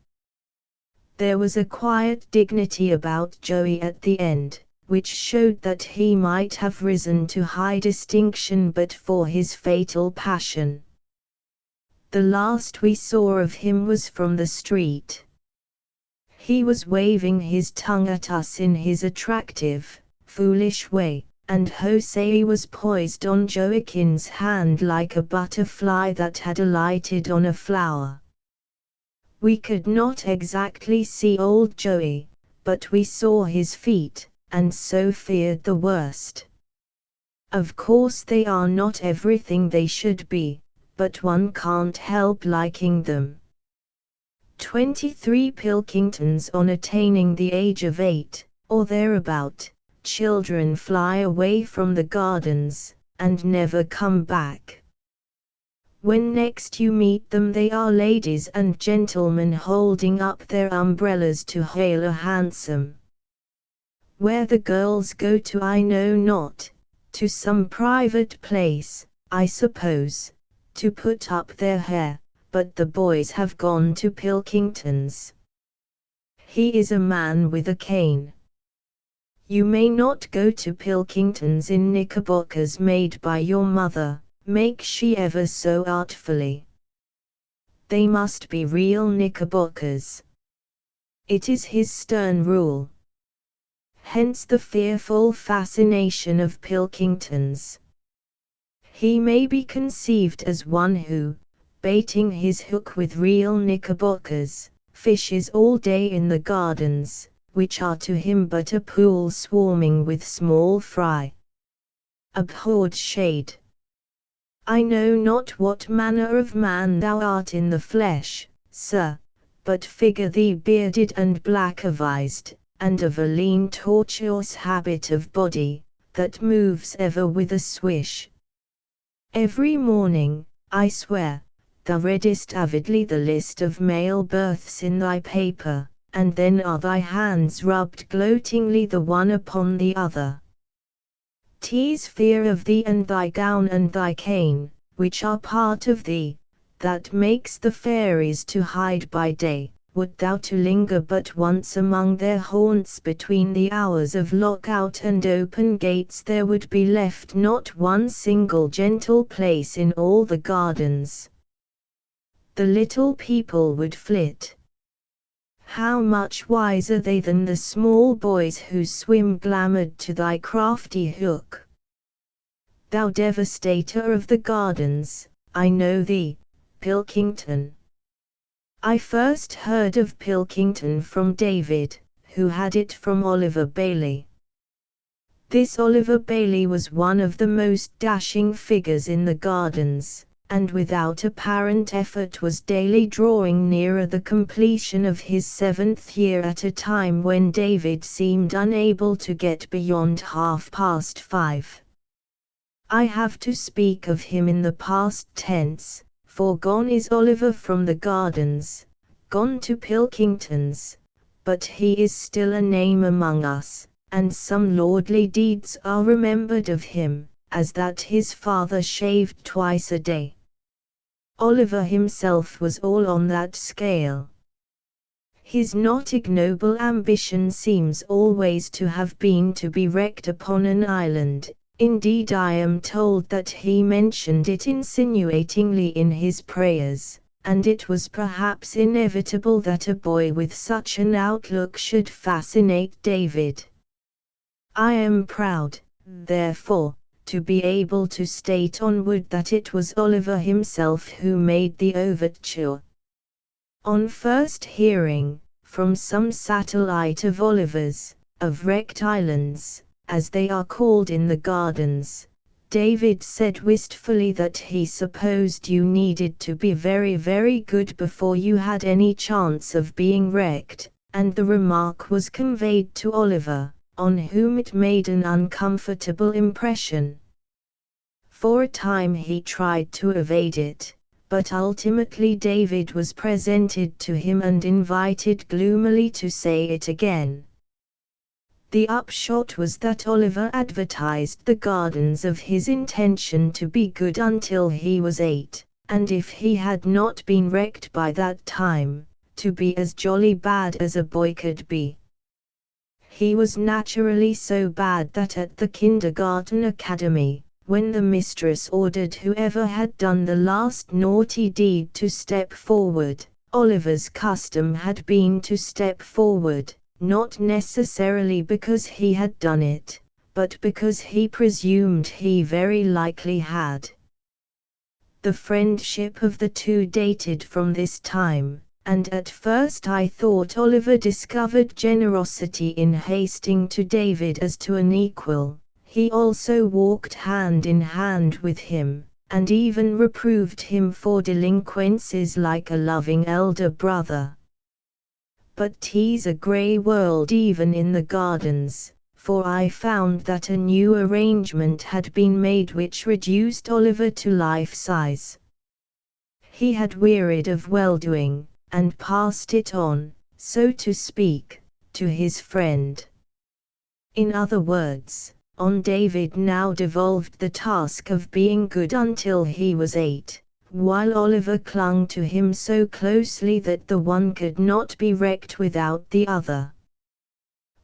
[SPEAKER 1] There was a quiet dignity about Joey at the end, which showed that he might have risen to high distinction but for his fatal passion. The last we saw of him was from the street. He was waving his tongue at us in his attractive, foolish way, and Jose was poised on Joaquin's hand like a butterfly that had alighted on a flower. We could not exactly see old Joey, but we saw his feet, and so feared the worst. Of course they are not everything they should be, but one can't help liking them. 23 Pilkingtons on attaining the age of 8, or thereabout, children fly away from the gardens, and never come back. When next you meet them they are ladies and gentlemen holding up their umbrellas to hail a hansom. Where the girls go to I know not, to some private place, I suppose, to put up their hair, but the boys have gone to Pilkington's. He is a man with a cane. You may not go to Pilkington's in knickerbockers made by your mother, make she ever so artfully. They must be real knickerbockers. It is his stern rule. Hence the fearful fascination of Pilkingtons. He may be conceived as one who, baiting his hook with real knickerbockers, fishes all day in the gardens, which are to him but a pool swarming with small fry. Abhorred shade! I know not what manner of man thou art in the flesh, sir, but figure thee bearded and black-avised, and of a lean tortuous habit of body, that moves ever with a swish. Every morning, I swear, thou readest avidly the list of male births in thy paper, and then are thy hands rubbed gloatingly the one upon the other. 'Tis fear of thee and thy gown and thy cane, which are part of thee, that makes the fairies to hide by day. Would thou to linger but once among their haunts between the hours of lock-out and open gates, there would be left not one single gentle place in all the gardens. The little people would flit. How much wiser they than the small boys who swim glamoured to thy crafty hook. Thou devastator of the gardens, I know thee, Pilkington. I first heard of Pilkington from David, who had it from Oliver Bailey. This Oliver Bailey was one of the most dashing figures in the gardens, and without apparent effort was daily drawing nearer the completion of his 7th year at a time when David seemed unable to get beyond 5:30. I have to speak of him in the past tense, for gone is Oliver from the gardens, gone to Pilkington's, but he is still a name among us, and some lordly deeds are remembered of him, as that his father shaved twice a day. Oliver himself was all on that scale. His not ignoble ambition seems always to have been to be wrecked upon an island. Indeed, I am told that he mentioned it insinuatingly in his prayers, and it was perhaps inevitable that a boy with such an outlook should fascinate David. I am proud, therefore, to be able to state onward that it was Oliver himself who made the overture. On first hearing, from some satellite of Oliver's, of wrecked islands, as they are called in the gardens, David said wistfully that he supposed you needed to be very, very good before you had any chance of being wrecked, and the remark was conveyed to Oliver, on whom it made an uncomfortable impression. For a time he tried to evade it, but ultimately David was presented to him and invited gloomily to say it again. The upshot was that Oliver advertised the gardens of his intention to be good until he was 8, and if he had not been wrecked by that time, to be as jolly bad as a boy could be. He was naturally so bad that at the kindergarten academy, when the mistress ordered whoever had done the last naughty deed to step forward, Oliver's custom had been to step forward, not necessarily because he had done it, but because he presumed he very likely had. The friendship of the two dated from this time, and at first I thought Oliver discovered generosity in hasting to David as to an equal. He also walked hand in hand with him, and even reproved him for delinquencies like a loving elder brother. But 'tis a grey world even in the gardens, for I found that a new arrangement had been made which reduced Oliver to life size. He had wearied of well-doing, and passed it on, so to speak, to his friend. In other words, on David now devolved the task of being good until he was 8. While Oliver clung to him so closely that the one could not be wrecked without the other.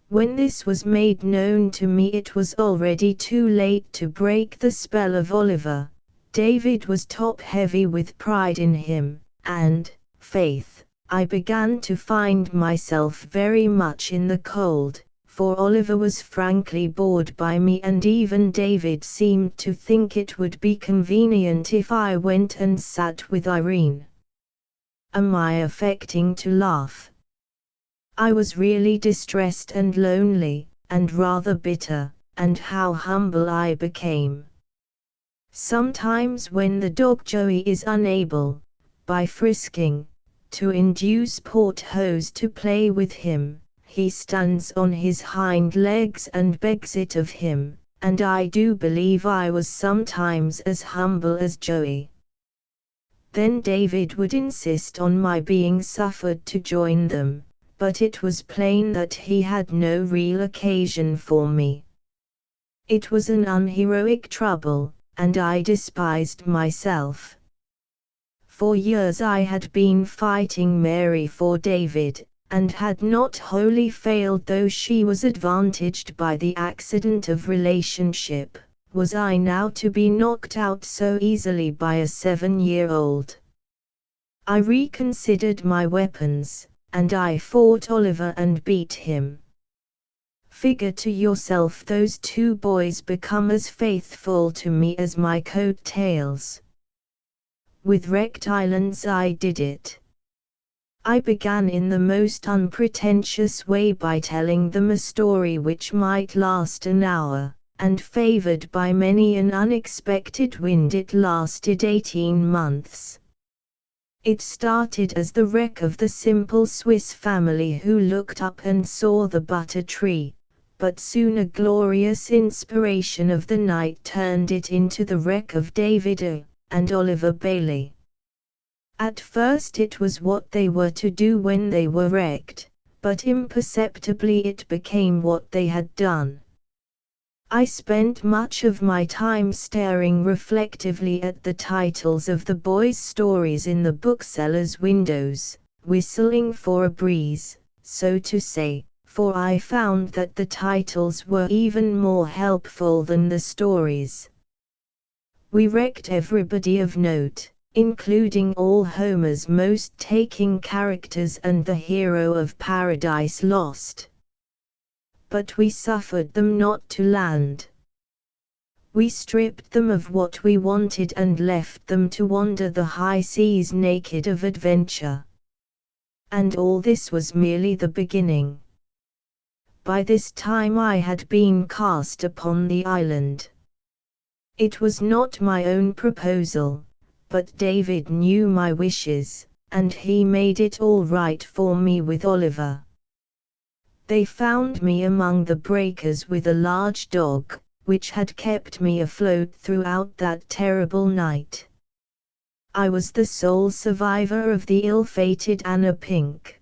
[SPEAKER 1] When this was made known to me, it was already too late to break the spell of Oliver. David was top-heavy with pride in him, and, faith, I began to find myself very much in the cold, for Oliver was frankly bored by me, and even David seemed to think it would be convenient if I went and sat with Irene. Am I affecting to laugh? I was really distressed and lonely, and rather bitter, and how humble I became. Sometimes when the dog Joey is unable, by frisking, to induce Porthos to play with him, he stands on his hind legs and begs it of him, and I do believe I was sometimes as humble as Joey. Then David would insist on my being suffered to join them, but it was plain that he had no real occasion for me. It was an unheroic trouble, and I despised myself. For years I had been fighting Mary for David, and had not wholly failed, though she was advantaged by the accident of relationship. Was I now to be knocked out so easily by a 7-year-old? I reconsidered my weapons, and I fought Oliver and beat him. Figure to yourself those two boys become as faithful to me as my coat-tails. With wrecked islands I did it. I began in the most unpretentious way by telling them a story which might last an hour, and favored by many an unexpected wind it lasted 18 months. It started as the wreck of the simple Swiss family who looked up and saw the butter tree, but soon a glorious inspiration of the night turned it into the wreck of David and Oliver Bailey. At first it was what they were to do when they were wrecked, but imperceptibly it became what they had done. I spent much of my time staring reflectively at the titles of the boys' stories in the booksellers' windows, whistling for a breeze, so to say, for I found that the titles were even more helpful than the stories. We wrecked everybody of note, including all Homer's most taking characters and the hero of Paradise Lost. But we suffered them not to land. We stripped them of what we wanted and left them to wander the high seas naked of adventure. And all this was merely the beginning. By this time I had been cast upon the island. It was not my own proposal, but David knew my wishes, and he made it all right for me with Oliver. They found me among the breakers with a large dog, which had kept me afloat throughout that terrible night. I was the sole survivor of the ill-fated Anna Pink.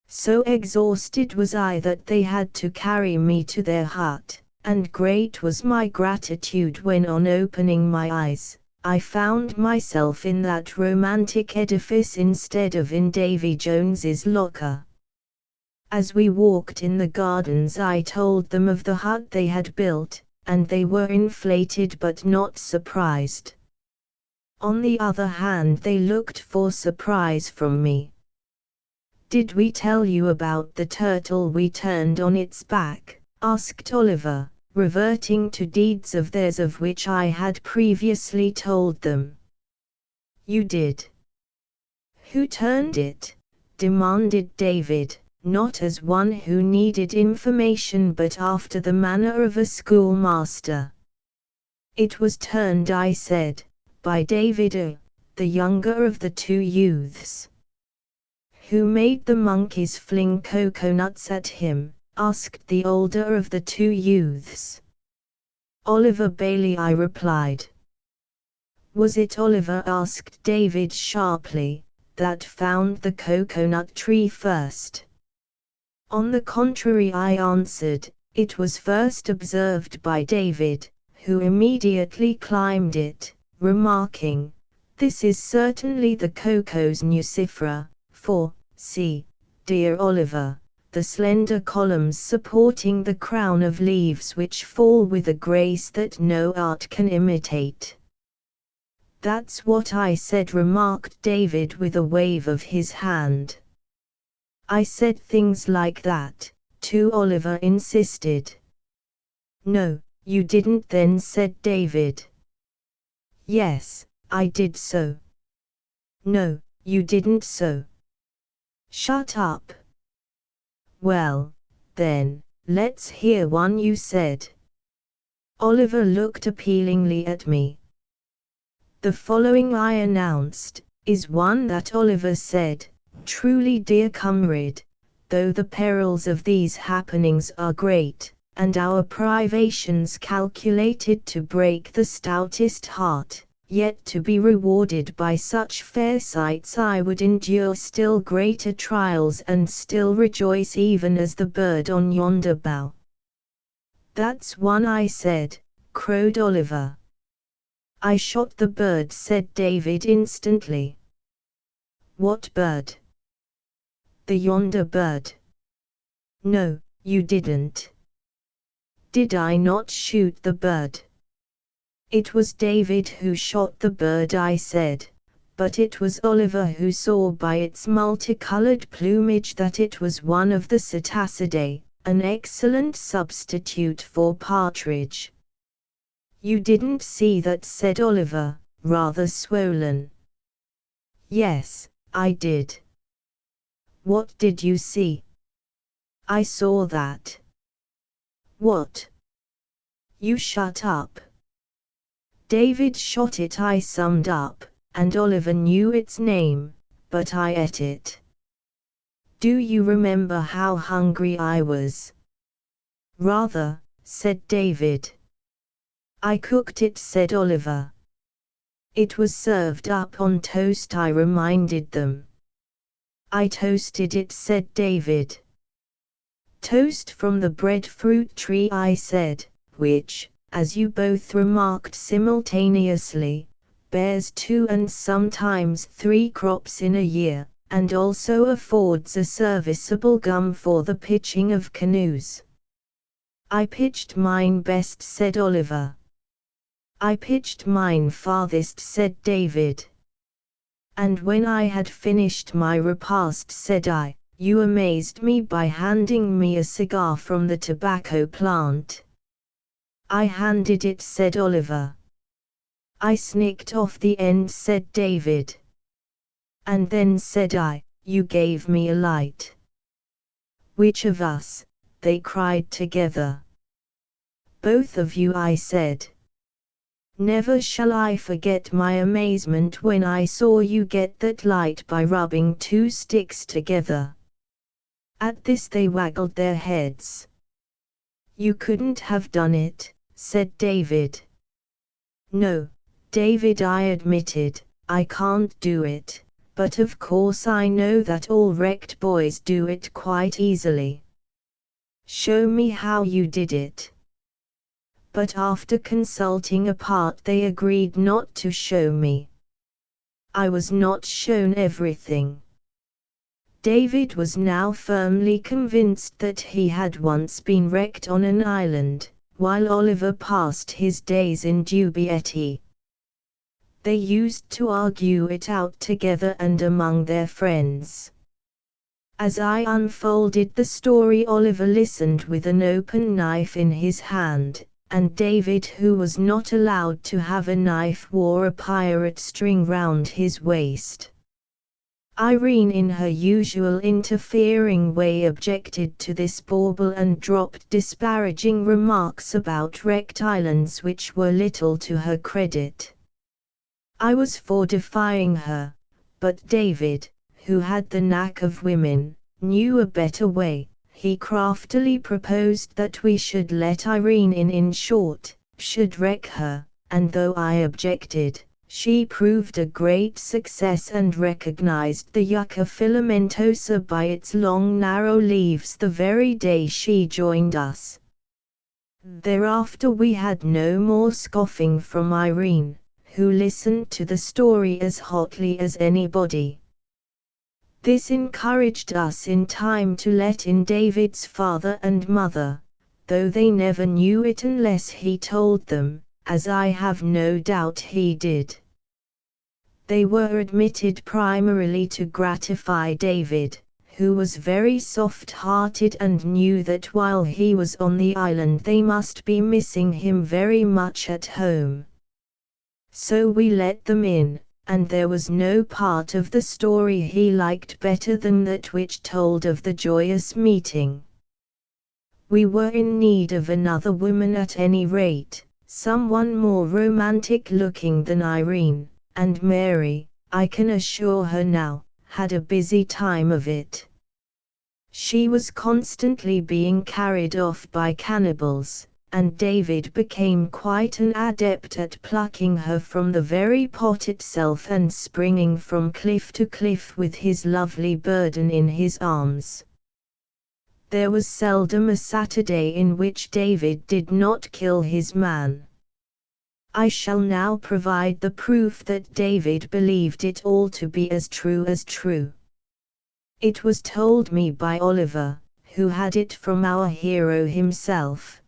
[SPEAKER 1] So exhausted was I that they had to carry me to their hut, and great was my gratitude when on opening my eyes, I found myself in that romantic edifice instead of in Davy Jones's locker. As we walked in the gardens I told them of the hut they had built, and they were inflated but not surprised. On the other hand, they looked for surprise from me. "Did we tell you about the turtle we turned on its back?" asked Oliver, reverting to deeds of theirs of which I had previously told them. "You did." "Who turned it?" demanded David, not as one who needed information but after the manner of a schoolmaster. "It was turned," I said, "by David, the younger of the two youths." "Who made the monkeys fling coconuts at him?" asked the older of the two youths. "Oliver Bailey," I replied. "Was it Oliver," asked David sharply, "that found the coconut tree first?" "On the contrary," I answered, "it was first observed by David, who immediately climbed it, remarking, 'This is certainly the Cocos nucifera, for, see, dear Oliver, the slender columns supporting the crown of leaves which fall with a grace that no art can imitate.'" "That's what I said," remarked David with a wave of his hand. "I said things like that, too," Oliver insisted. "No, you didn't then," said David. "Yes, I did so." "No, you didn't so." "Shut up." "Well, then, let's hear one you said." Oliver looked appealingly at me. "The following," I announced, "is one that Oliver said, truly, dear comrade, though the perils of these happenings are great, and our privations calculated to break the stoutest heart, yet to be rewarded by such fair sights I would endure still greater trials and still rejoice even as the bird on yonder bough. That's one, I said, crowed Oliver. I shot the bird, said David instantly. What bird? The yonder bird. No, you didn't. Did I not shoot the bird? It was David who shot the bird, I said, but it was Oliver who saw by its multicolored plumage that it was one of the Psittacidae, an excellent substitute for partridge. You didn't see that, said Oliver, rather swollen. Yes, I did. What did you see? I saw that. What? You shut up. David shot it, I summed up, and Oliver knew its name, but I ate it. Do you remember how hungry I was? Rather, said David. I cooked it, said Oliver. It was served up on toast, I reminded them. I toasted it, said David. Toast from the breadfruit tree, I said, which, as you both remarked simultaneously, bears 2 and sometimes 3 crops in a year, and also affords a serviceable gum for the pitching of canoes. I pitched mine best, said Oliver. I pitched mine farthest, said David. And when I had finished my repast, said I, you amazed me by handing me a cigar from the tobacco plant. I handed it, said Oliver. I snicked off the end, said David. And then, said I, you gave me a light. Which of us? They cried together. Both of you, I said. Never shall I forget my amazement when I saw you get that light by rubbing 2 sticks together. At this they waggled their heads. You couldn't have done it, said David. No, David, I admitted, I can't do it, but of course I know that all wrecked boys do it quite easily. Show me how you did it. But after consulting apart they agreed not to show me. I was not shown everything. David was now firmly convinced that he had once been wrecked on an island, while Oliver passed his days in dubiety. They used to argue it out together and among their friends. As I unfolded the story, Oliver listened with an open knife in his hand, and David, who was not allowed to have a knife, wore a pirate string round his waist. Irene, in her usual interfering way, objected to this bauble and dropped disparaging remarks about wrecked islands which were little to her credit. I was for defying her, but David, who had the knack of women, knew a better way. He craftily proposed that we should let Irene in short, should wreck her, and though I objected, she proved a great success and recognized the Yucca filamentosa by its long narrow leaves the very day she joined us. Thereafter we had no more scoffing from Irene, who listened to the story as hotly as anybody. This encouraged us in time to let in David's father and mother, though they never knew it unless he told them, as I have no doubt he did. They were admitted primarily to gratify David, who was very soft-hearted and knew that while he was on the island they must be missing him very much at home. So we let them in, and there was no part of the story he liked better than that which told of the joyous meeting. We were in need of another woman at any rate, someone more romantic-looking than Irene, and Mary, I can assure her now, had a busy time of it. She was constantly being carried off by cannibals, and David became quite an adept at plucking her from the very pot itself and springing from cliff to cliff with his lovely burden in his arms. There was seldom a Saturday in which David did not kill his man. I shall now provide the proof that David believed it all to be as true as true. It was told me by Oliver, who had it from our hero himself.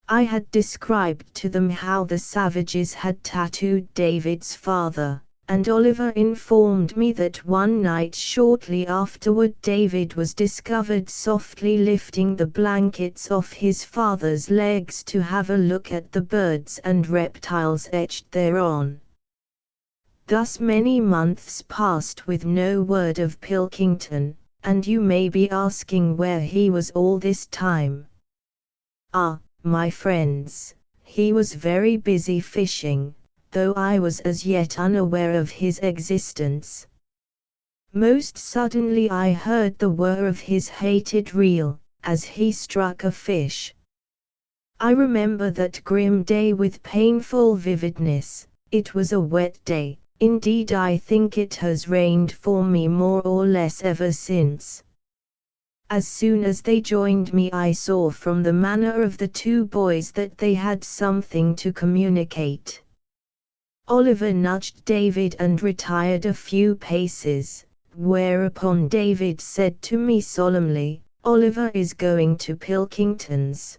[SPEAKER 1] I had described to them how the savages had tattooed David's father, and Oliver informed me that one night shortly afterward David was discovered softly lifting the blankets off his father's legs to have a look at the birds and reptiles etched thereon. Thus many months passed with no word of Pilkington, and you may be asking where he was all this time. Ah, my friends, he was very busy fishing, though I was as yet unaware of his existence. Most suddenly I heard the whir of his hated reel, as he struck a fish. I remember that grim day with painful vividness. It was a wet day, indeed I think it has rained for me more or less ever since. As soon as they joined me I saw from the manner of the two boys that they had something to communicate. Oliver nudged David and retired a few paces, whereupon David said to me solemnly, "Oliver is going to Pilkington's."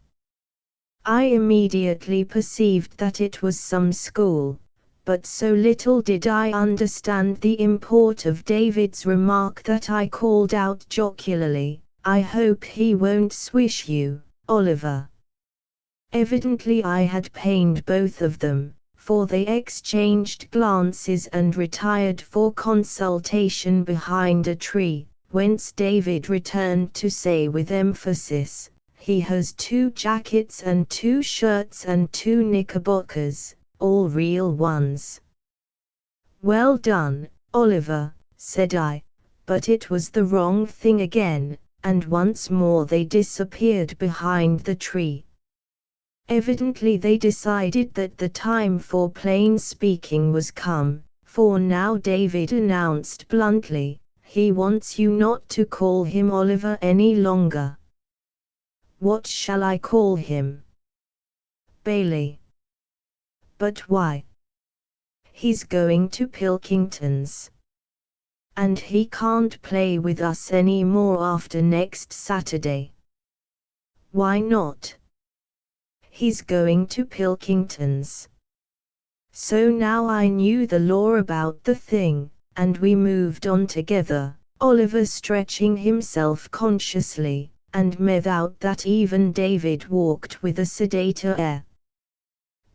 [SPEAKER 1] I immediately perceived that it was some school, but so little did I understand the import of David's remark that I called out jocularly, "I hope he won't swish you, Oliver." Evidently I had pained both of them, for they exchanged glances and retired for consultation behind a tree, whence David returned to say with emphasis, "He has 2 jackets and 2 shirts and 2 knickerbockers, all real ones." "Well done, Oliver," said I, but it was the wrong thing again, and once more they disappeared behind the tree. Evidently they decided that the time for plain speaking was come, for now David announced bluntly, "He wants you not to call him Oliver any longer." "What shall I call him?" "Barrie." "But why?" "He's going to Pilkington's. And he can't play with us any more after next Saturday." "Why not?" "He's going to Pilkington's." So now I knew the law about the thing, and we moved on together, Oliver stretching himself consciously, and without that even David walked with a sedater air.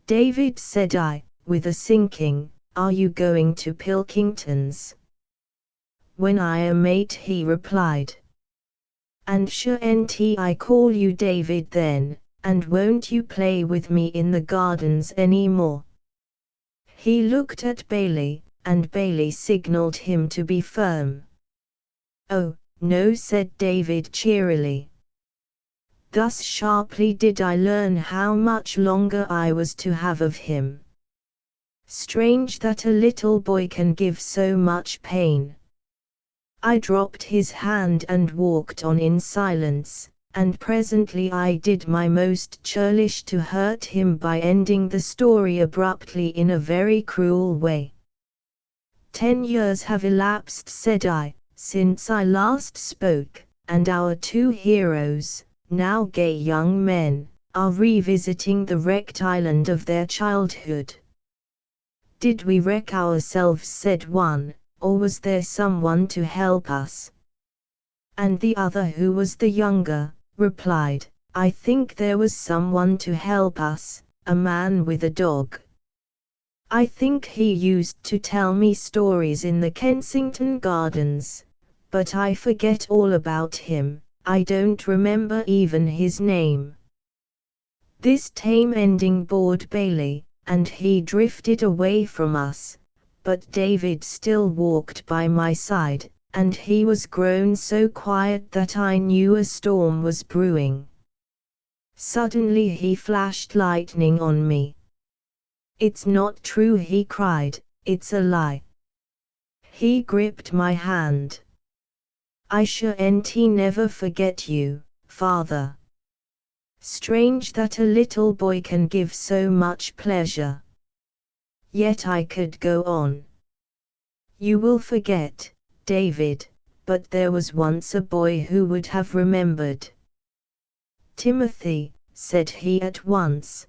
[SPEAKER 1] "David," said I, with a sinking, "are you going to Pilkington's?" "When I am 8," he replied. "And shan't I call you David then, and won't you play with me in the gardens any more?" He looked at Barrie, and Barrie signalled him to be firm. "Oh, no," said David cheerily. Thus sharply did I learn how much longer I was to have of him. Strange that a little boy can give so much pain. I dropped his hand and walked on in silence, and presently I did my most churlish to hurt him by ending the story abruptly in a very cruel way. 10 years have elapsed, said I, since I last spoke, and our 2 heroes, now gay young men, are revisiting the wrecked island of their childhood. "Did we wreck ourselves?" said one, "or was there someone to help us?" And the other, who was the younger, replied, "I think there was someone to help us, a man with a dog. I think he used to tell me stories in the Kensington gardens, but I forget all about him, I don't remember even his name." This tame ending bored Barrie, and he drifted away from us, but David still walked by my side, and he was grown so quiet that I knew a storm was brewing. Suddenly he flashed lightning on me. "It's not true," he cried, "it's a lie." He gripped my hand. "I shan't never forget you, father." Strange that a little boy can give so much pleasure. Yet I could go on. "You will forget, David, but there was once a boy who would have remembered." "Timothy," said he at once.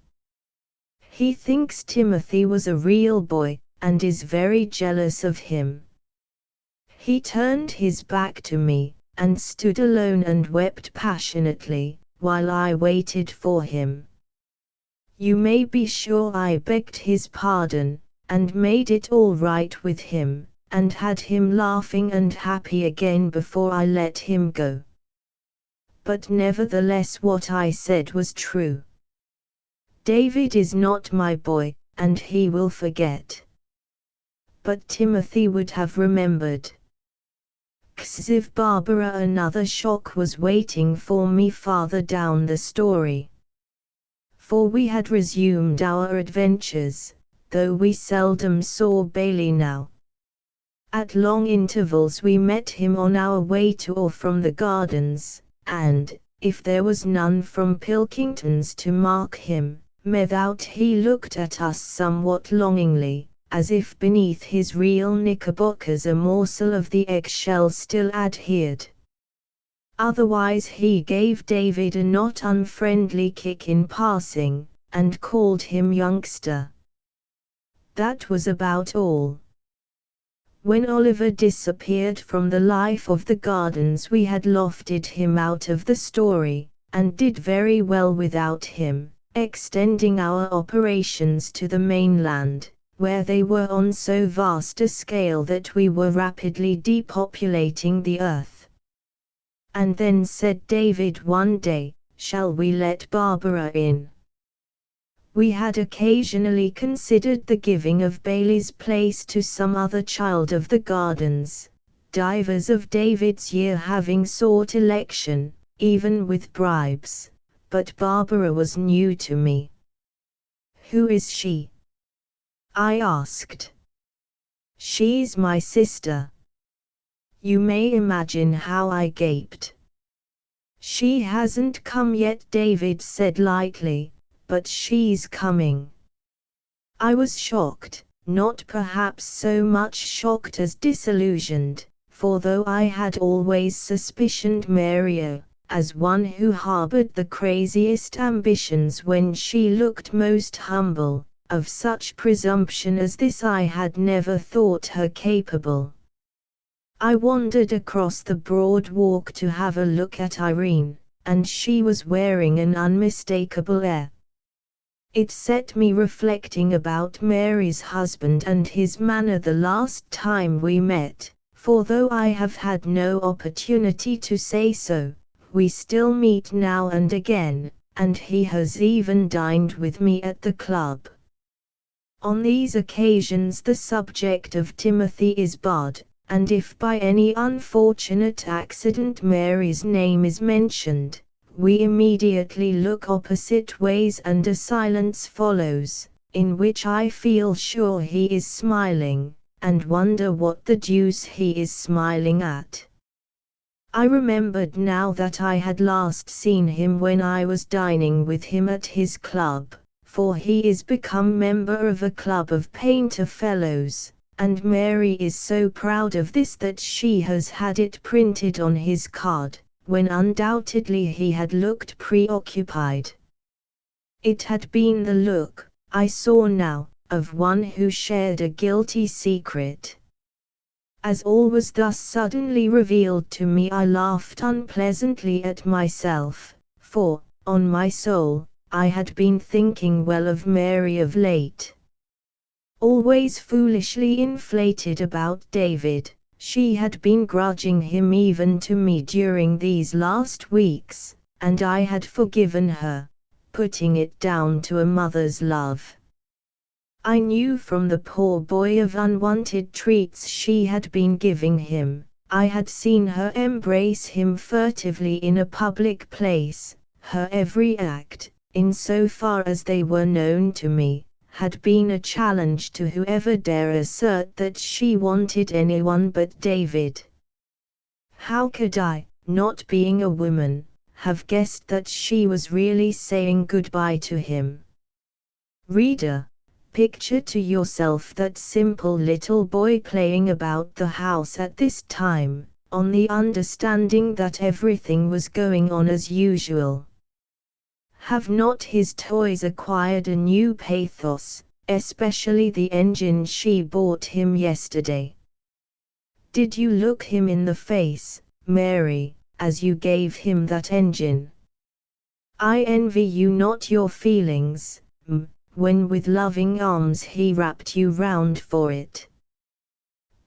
[SPEAKER 1] "He thinks Timothy was a real boy, and is very jealous of him." He turned his back to me, and stood alone and wept passionately, while I waited for him. You may be sure I begged his pardon, and made it all right with him, and had him laughing and happy again before I let him go. But nevertheless what I said was true. David is not my boy, and he will forget. But Timothy would have remembered. Xiv Barbara. Another shock was waiting for me farther down the story. For we had resumed our adventures, though we seldom saw Barrie now. At long intervals we met him on our way to or from the gardens, and, if there was none from Pilkington's to mark him, methought he looked at us somewhat longingly, as if beneath his real knickerbockers a morsel of the egg-shell still adhered. Otherwise he gave David a not unfriendly kick in passing, and called him youngster. That was about all. When Oliver disappeared from the life of the gardens we had lofted him out of the story, and did very well without him, extending our operations to the mainland, where they were on so vast a scale that we were rapidly depopulating the earth. And then said David one day, "Shall we let Barbara in?" We had occasionally considered the giving of Bailey's place to some other child of the gardens, divers of David's year having sought election, even with bribes, but Barbara was new to me. "Who is she?" I asked. "She's my sister." You may imagine how I gaped. "She hasn't come yet," David said lightly, "but she's coming." I was shocked, not perhaps so much shocked as disillusioned, for though I had always suspicioned Mary as one who harbored the craziest ambitions when she looked most humble, of such presumption as this I had never thought her capable. I wandered across the broad walk to have a look at Irene, and she was wearing an unmistakable air. It set me reflecting about Mary's husband and his manner the last time we met, for though I have had no opportunity to say so, we still meet now and again, and he has even dined with me at the club. On these occasions the subject of Timothy is barred, and if by any unfortunate accident Mary's name is mentioned, we immediately look opposite ways and a silence follows, in which I feel sure he is smiling, and wonder what the deuce he is smiling at. I remembered now that I had last seen him when I was dining with him at his club, for he is become member of a club of painter fellows, and Mary is so proud of this that she has had it printed on his card, when undoubtedly he had looked preoccupied. It had been the look, I saw now, of one who shared a guilty secret. As all was thus suddenly revealed to me I laughed unpleasantly at myself, for, on my soul, I had been thinking well of Mary of late. Always foolishly inflated about David, she had been grudging him even to me during these last weeks, and I had forgiven her, putting it down to a mother's love. I knew from the poor boy of unwanted treats she had been giving him, I had seen her embrace him furtively in a public place. Her every act, insofar as they were known to me, had been a challenge to whoever dare assert that she wanted anyone but David. How could I, not being a woman, have guessed that she was really saying goodbye to him? Reader, picture to yourself that simple little boy playing about the house at this time, on the understanding that everything was going on as usual. Have not his toys acquired a new pathos, especially the engine she bought him yesterday? Did you look him in the face, Mary, as you gave him that engine? I envy you not your feelings, when with loving arms he wrapped you round for it.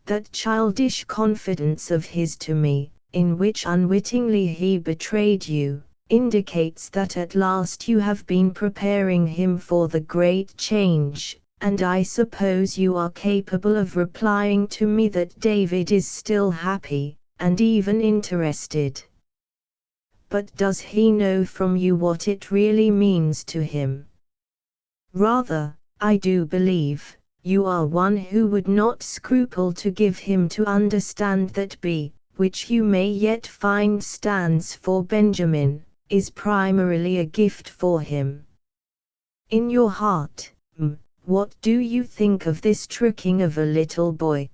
[SPEAKER 1] That childish confidence of his to me, in which unwittingly he betrayed you, indicates that at last you have been preparing him for the great change, and I suppose you are capable of replying to me that David is still happy, and even interested. But does he know from you what it really means to him? Rather, I do believe, you are one who would not scruple to give him to understand that B, which you may yet find stands for Benjamin, is primarily a gift for him. In your heart, what do you think of this tricking of a little boy?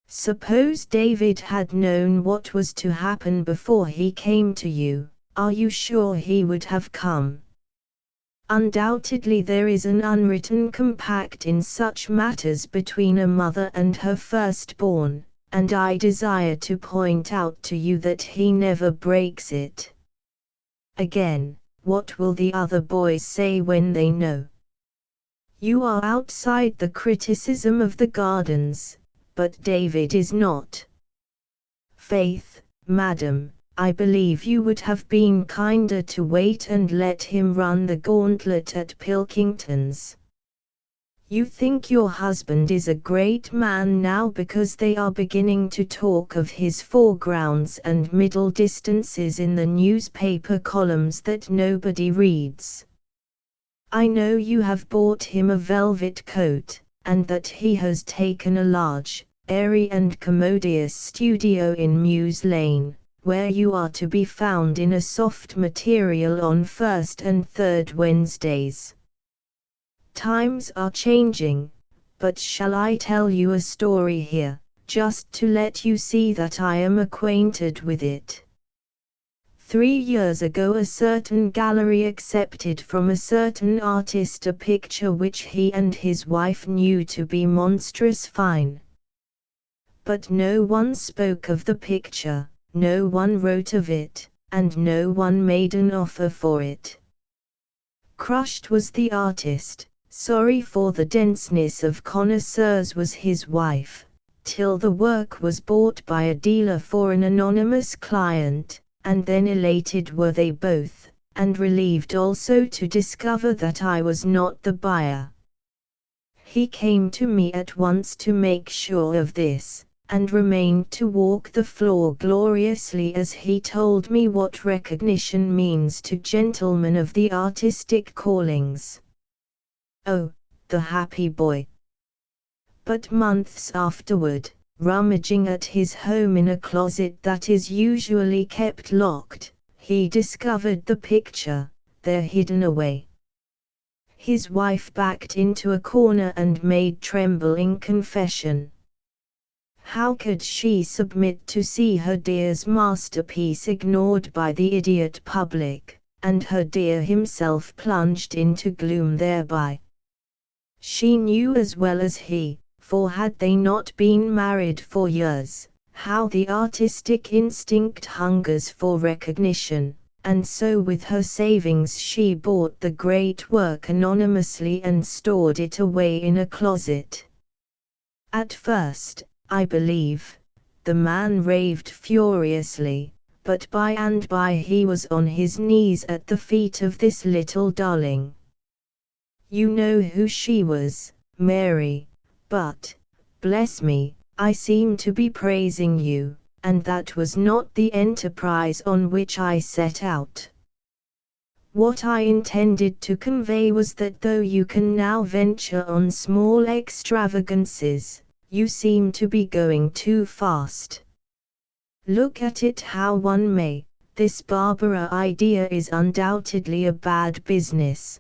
[SPEAKER 1] Suppose David had known what was to happen before he came to you, are you sure he would have come? Undoubtedly there is an unwritten compact in such matters between a mother and her firstborn, and I desire to point out to you that he never breaks it. Again, what will the other boys say when they know? You are outside the criticism of the Gardens, but David is not. Faith, madam, I believe you would have been kinder to wait and let him run the gauntlet at Pilkington's. You think your husband is a great man now because they are beginning to talk of his foregrounds and middle distances in the newspaper columns that nobody reads. I know you have bought him a velvet coat, and that he has taken a large, airy and commodious studio in Mews Lane, where you are to be found in a soft material on first and third Wednesdays. Times are changing, but shall I tell you a story here, just to let you see that I am acquainted with it? 3 years ago a certain gallery accepted from a certain artist a picture which he and his wife knew to be monstrous fine. But no one spoke of the picture, no one wrote of it, and no one made an offer for it. Crushed was the artist, sorry for the denseness of connoisseurs was his wife, till the work was bought by a dealer for an anonymous client, and then elated were they both, and relieved also to discover that I was not the buyer. He came to me at once to make sure of this, and remained to walk the floor gloriously as he told me what recognition means to gentlemen of the artistic callings. Oh, the happy boy! But months afterward, rummaging at his home in a closet that is usually kept locked, he discovered the picture, there hidden away. His wife backed into a corner and made trembling confession. How could she submit to see her dear's masterpiece ignored by the idiot public, and her dear himself plunged into gloom thereby? She knew as well as he, for had they not been married for years, how the artistic instinct hungers for recognition, and so with her savings she bought the great work anonymously and stored it away in a closet. At first, I believe, the man raved furiously, but by and by he was on his knees at the feet of this little darling. You know who she was, Mary, but, bless me, I seem to be praising you, and that was not the enterprise on which I set out. What I intended to convey was that though you can now venture on small extravagances, you seem to be going too fast. Look at it how one may, this Barbara idea is undoubtedly a bad business.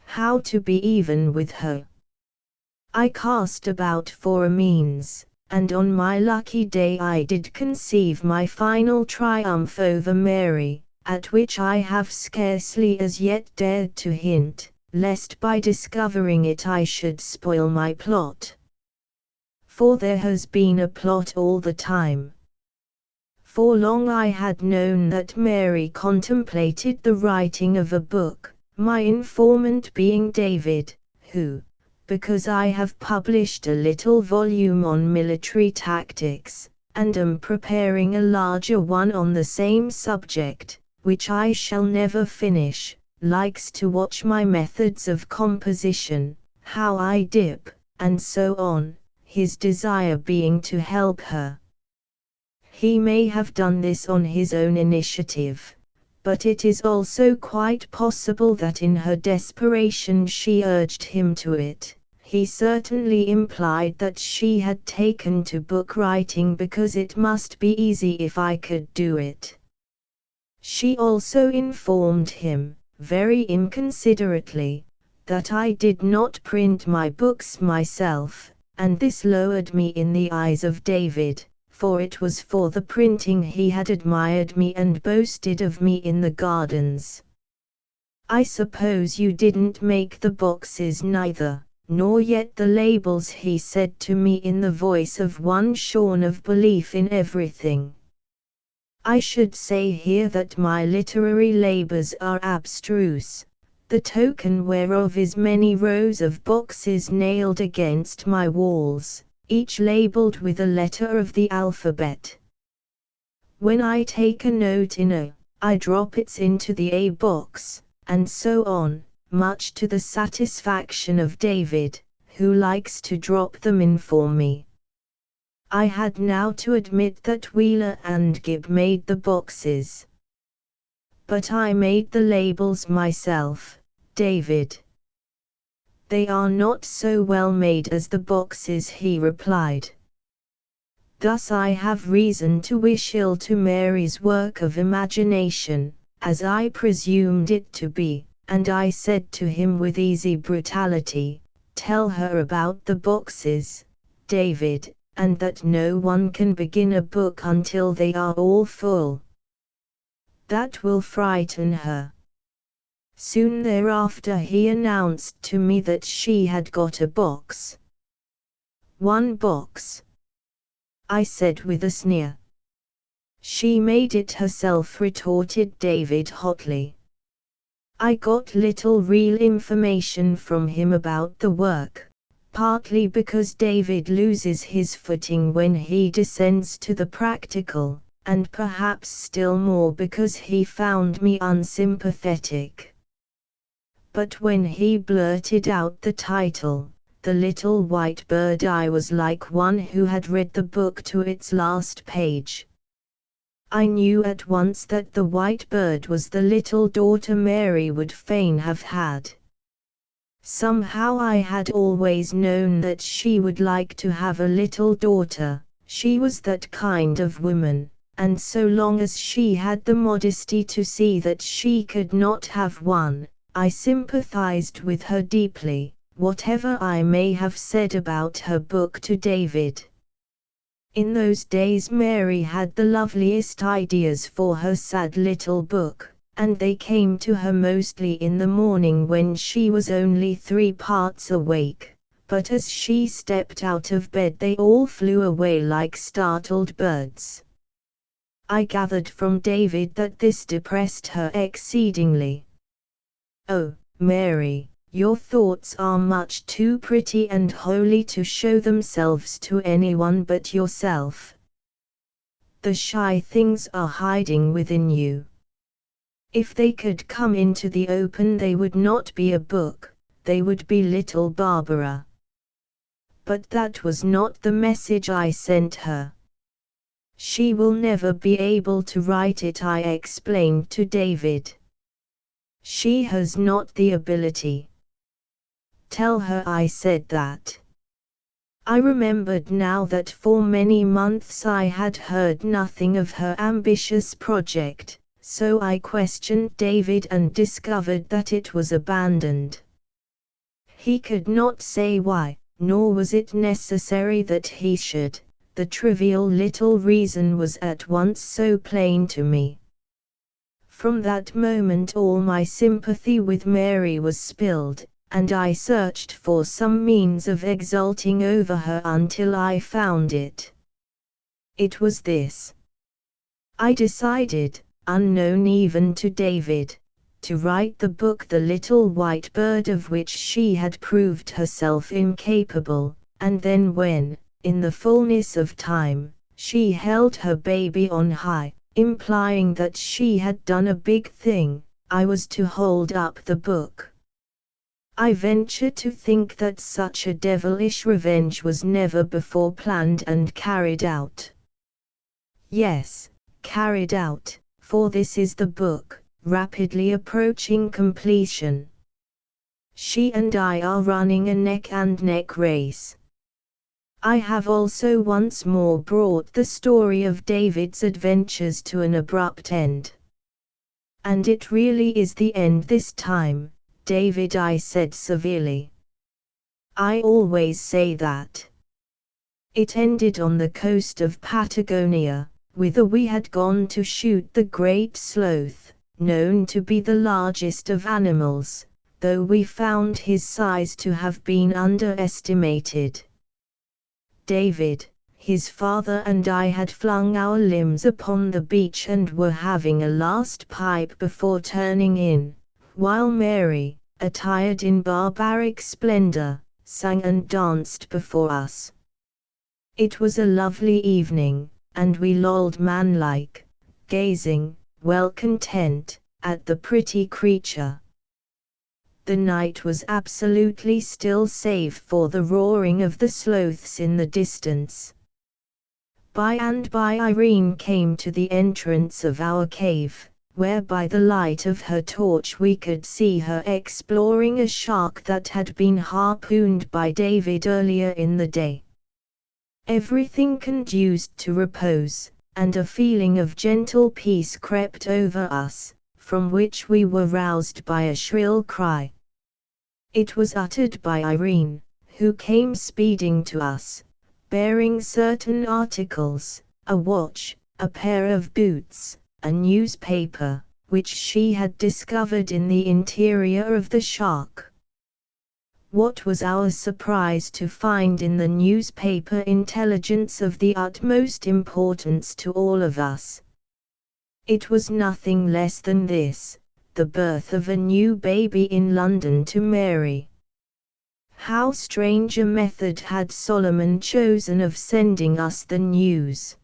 [SPEAKER 1] How to be even with her? I cast about for a means, and on my lucky day I did conceive my final triumph over Mary, at which I have scarcely as yet dared to hint, lest by discovering it I should spoil my plot. For there has been a plot all the time. For long I had known that Mary contemplated the writing of a book, my informant being David, who, because I have published a little volume on military tactics, and am preparing a larger one on the same subject, which I shall never finish, likes to watch my methods of composition, how I dip, and so on, his desire being to help her. He may have done this on his own initiative, but it is also quite possible that in her desperation she urged him to it. He certainly implied that she had taken to book writing because it must be easy if I could do it. She also informed him, very inconsiderately, that I did not print my books myself, and this lowered me in the eyes of David, for it was for the printing he had admired me and boasted of me in the gardens. I suppose you didn't make the boxes neither, nor yet the labels, he said to me in the voice of one shorn of belief in everything. I should say here that my literary labors are abstruse, the token whereof is many rows of boxes nailed against my walls, each labeled with a letter of the alphabet. When I take a note in A, I drop it into the A box, and so on, much to the satisfaction of David, who likes to drop them in for me. I had now to admit that Wheeler and Gibb made the boxes. But I made the labels myself, David. They are not so well made as the boxes, he replied. Thus I have reason to wish ill to Mary's work of imagination, as I presumed it to be, and I said to him with easy brutality, "Tell her about the boxes, David, and that no one can begin a book until they are all full. That will frighten her." Soon thereafter he announced to me that she had got a box. "One box," I said with a sneer. "She made it herself," retorted David hotly. I got little real information from him about the work, partly because David loses his footing when he descends to the practical, and perhaps still more because he found me unsympathetic. But when he blurted out the title, "The Little White Bird," I was like one who had read the book to its last page. I knew at once that the white bird was the little daughter Mary would fain have had. Somehow I had always known that she would like to have a little daughter, she was that kind of woman, and so long as she had the modesty to see that she could not have one, I sympathized with her deeply, whatever I may have said about her book to David. In those days Mary had the loveliest ideas for her sad little book, and they came to her mostly in the morning when she was only 3 parts awake, but as she stepped out of bed they all flew away like startled birds. I gathered from David that this depressed her exceedingly. "Oh, Mary, your thoughts are much too pretty and holy to show themselves to anyone but yourself. The shy things are hiding within you. If they could come into the open they would not be a book, they would be little Barbara." But that was not the message I sent her. She will never be able to write it, I explained to David. She has not the ability. Tell her I said that. I remembered now that for many months I had heard nothing of her ambitious project, so I questioned David and discovered that it was abandoned. He could not say why, nor was it necessary that he should. The trivial little reason was at once so plain to me. From that moment all my sympathy with Mary was spilled, and I searched for some means of exulting over her until I found it. It was this. I decided, unknown even to David, to write the book The Little White Bird, of which she had proved herself incapable, and then when, in the fullness of time, she held her baby on high, implying that she had done a big thing, I was to hold up the book. I venture to think that such a devilish revenge was never before planned and carried out. Yes, carried out, for this is the book, rapidly approaching completion. She and I are running a neck-and-neck race. I have also once more brought the story of David's adventures to an abrupt end. And it really is the end this time, David, I said severely. I always say that. It ended on the coast of Patagonia, whither we had gone to shoot the great sloth, known to be the largest of animals, though we found his size to have been underestimated. David, his father and I had flung our limbs upon the beach and were having a last pipe before turning in, while Mary, attired in barbaric splendor, sang and danced before us. It was a lovely evening, and we lolled manlike, gazing, well content, at the pretty creature. The night was absolutely still save for the roaring of the sloths in the distance. By and by Irene came to the entrance of our cave, where by the light of her torch we could see her exploring a shark that had been harpooned by David earlier in the day. Everything conduced to repose, and a feeling of gentle peace crept over us, from which we were roused by a shrill cry. It was uttered by Irene, who came speeding to us, bearing certain articles, a watch, a pair of boots, a newspaper, which she had discovered in the interior of the shark. What was our surprise to find in the newspaper intelligence of the utmost importance to all of us. It was nothing less than this: the birth of a new baby in London to Mary. How strange a method had Solomon chosen of sending us the news!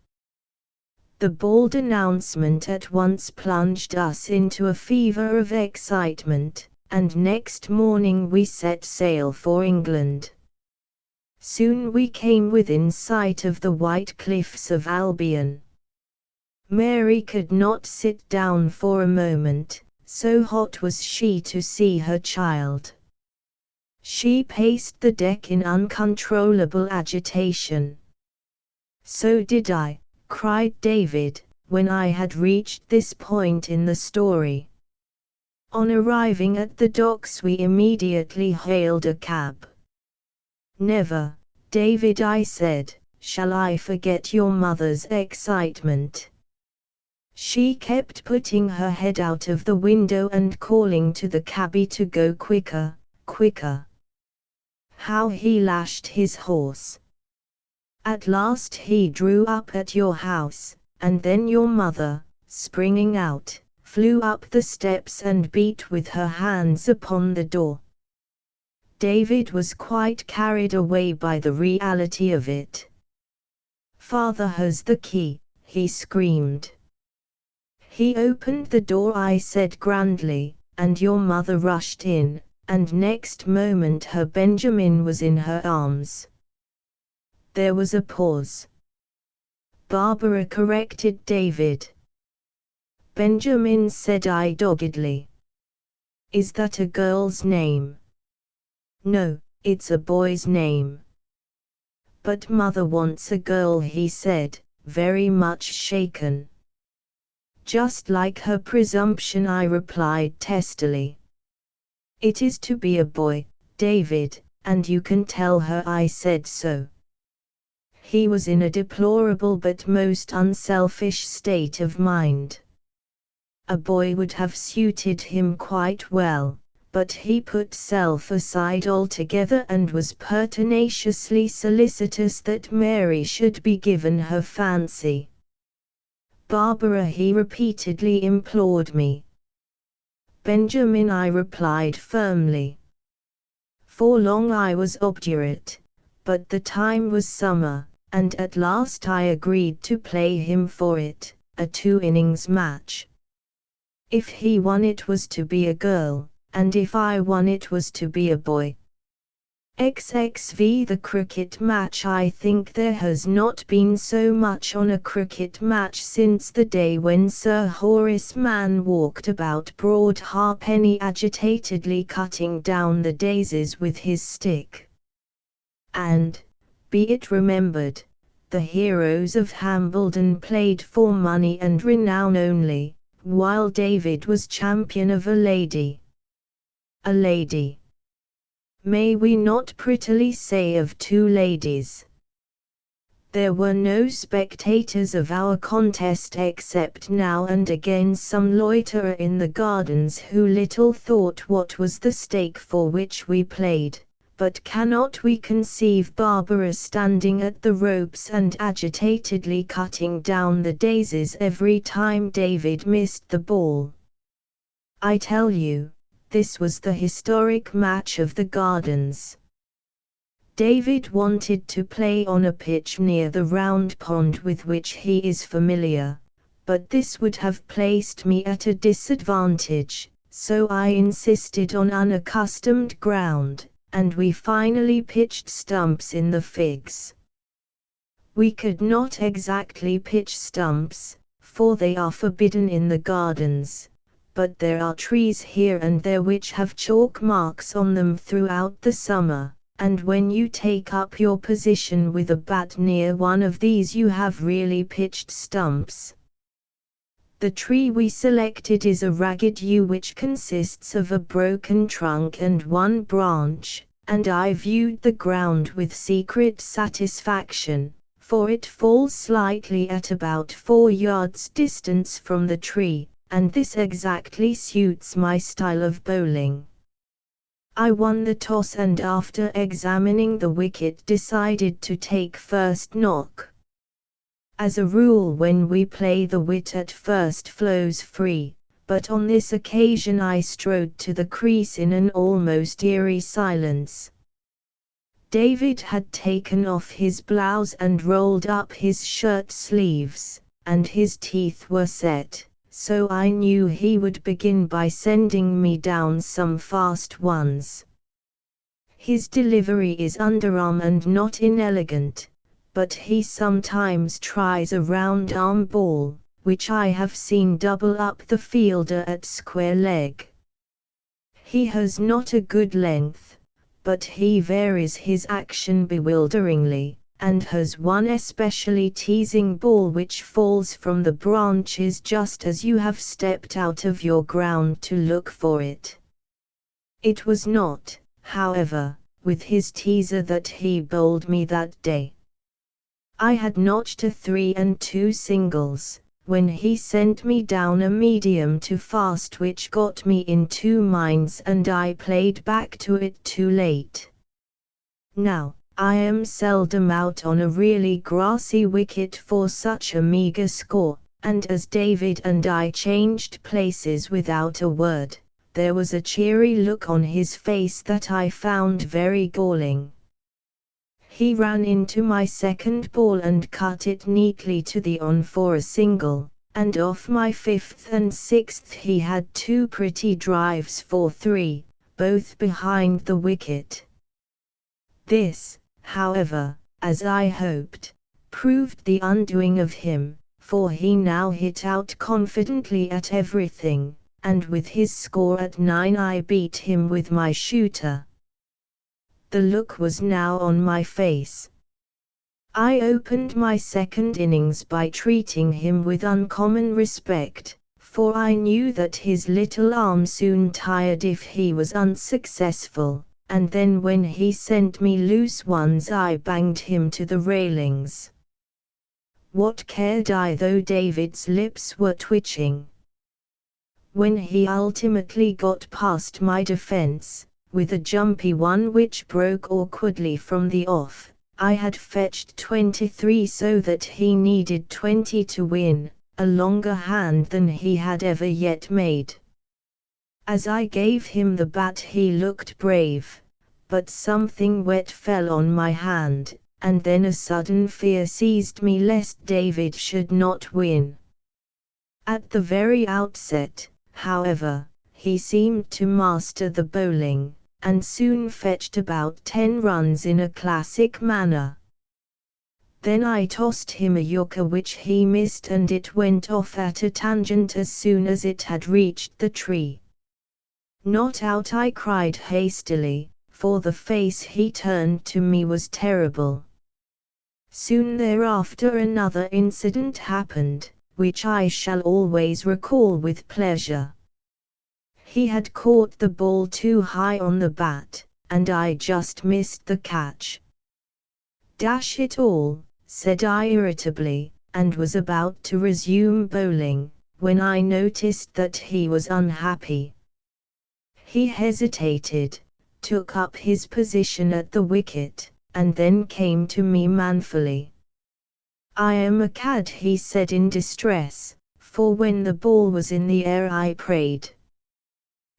[SPEAKER 1] The bald announcement at once plunged us into a fever of excitement, and next morning we set sail for England. Soon we came within sight of the white cliffs of Albion. Mary could not sit down for a moment, so hot was she to see her child. She paced the deck in uncontrollable agitation. So did I, cried David, when I had reached this point in the story. On arriving at the docks we immediately hailed a cab. Never, David, I said, shall I forget your mother's excitement. She kept putting her head out of the window and calling to the cabby to go quicker, quicker. How he lashed his horse. At last he drew up at your house, and then your mother, springing out, flew up the steps and beat with her hands upon the door. David was quite carried away by the reality of it. Father has the key, he screamed. He opened the door, I said grandly, and your mother rushed in, and next moment her Benjamin was in her arms. There was a pause. Barbara corrected David. Benjamin, said I doggedly. Is that a girl's name? No, it's a boy's name. But mother wants a girl, he said, very much shaken. Just like her presumption, I replied testily. It is to be a boy, David, and you can tell her I said so. He was in a deplorable but most unselfish state of mind. A boy would have suited him quite well, but he put self aside altogether and was pertinaciously solicitous that Mary should be given her fancy. Barbara, he repeatedly implored me. Benjamin, I replied firmly. For long I was obdurate, but the time was summer, and at last I agreed to play him for it, a 2-innings match. If he won it was to be a girl, and if I won it was to be a boy. XXV the cricket match. I think there has not been so much on a cricket match since the day when Sir Horace Mann walked about Broad Harpenny agitatedly cutting down the daisies with his stick. And, be it remembered, the heroes of Hambledon played for money and renown only, while David was champion of a lady. A lady. May we not prettily say of 2 ladies? There were no spectators of our contest except now and again some loiterer in the gardens who little thought what was the stake for which we played, but cannot we conceive Barbara standing at the ropes and agitatedly cutting down the daisies every time David missed the ball? I tell you, this was the historic match of the gardens. David wanted to play on a pitch near the round pond with which he is familiar, but this would have placed me at a disadvantage, so I insisted on unaccustomed ground, and we finally pitched stumps in the figs. We could not exactly pitch stumps, for they are forbidden in the gardens, but there are trees here and there which have chalk marks on them throughout the summer, and when you take up your position with a bat near one of these you have really pitched stumps. The tree we selected is a ragged yew which consists of a broken trunk and one branch, and I viewed the ground with secret satisfaction, for it falls slightly at about 4 yards distance from the tree, and this exactly suits my style of bowling. I won the toss and after examining the wicket decided to take first knock. As a rule when we play the wit at first flows free, but on this occasion I strode to the crease in an almost eerie silence. David had taken off his blouse and rolled up his shirt sleeves, and his teeth were set, so I knew he would begin by sending me down some fast ones. His delivery is underarm and not inelegant, but he sometimes tries a round arm ball, which I have seen double up the fielder at square leg. He has not a good length, but he varies his action bewilderingly, and has one especially teasing ball which falls from the branches just as you have stepped out of your ground to look for it. It was not, however, with his teaser that he bowled me that day. I had notched a 3 and 2 singles, when he sent me down a medium to fast which got me in 2 minds and I played back to it too late. Now, I am seldom out on a really grassy wicket for such a meagre score, and as David and I changed places without a word, there was a cheery look on his face that I found very galling. He ran into my second ball and cut it neatly to the on for a single, and off my 5th and 6th he had 2 pretty drives for 3, both behind the wicket. This, however, as I hoped, proved the undoing of him, for he now hit out confidently at everything, and with his score at 9 I beat him with my shooter. The look was now on my face. I opened my second innings by treating him with uncommon respect, for I knew that his little arm soon tired if he was unsuccessful, and then when he sent me loose ones I banged him to the railings. What cared I though David's lips were twitching? When he ultimately got past my defense, with a jumpy one which broke awkwardly from the off, I had fetched 23 so that he needed 20 to win, a longer hand than he had ever yet made. As I gave him the bat he looked brave, but something wet fell on my hand, and then a sudden fear seized me lest David should not win. At the very outset, however, he seemed to master the bowling, and soon fetched about 10 runs in a classic manner. Then I tossed him a yorker which he missed and it went off at a tangent as soon as it had reached the tree. "Not out," I cried hastily, for the face he turned to me was terrible. Soon thereafter another incident happened, which I shall always recall with pleasure. He had caught the ball too high on the bat, and I just missed the catch. "Dash it all," said I irritably, and was about to resume bowling, when I noticed that he was unhappy. He hesitated, took up his position at the wicket, and then came to me manfully. "I am a cad," he said in distress, for when the ball was in the air I prayed.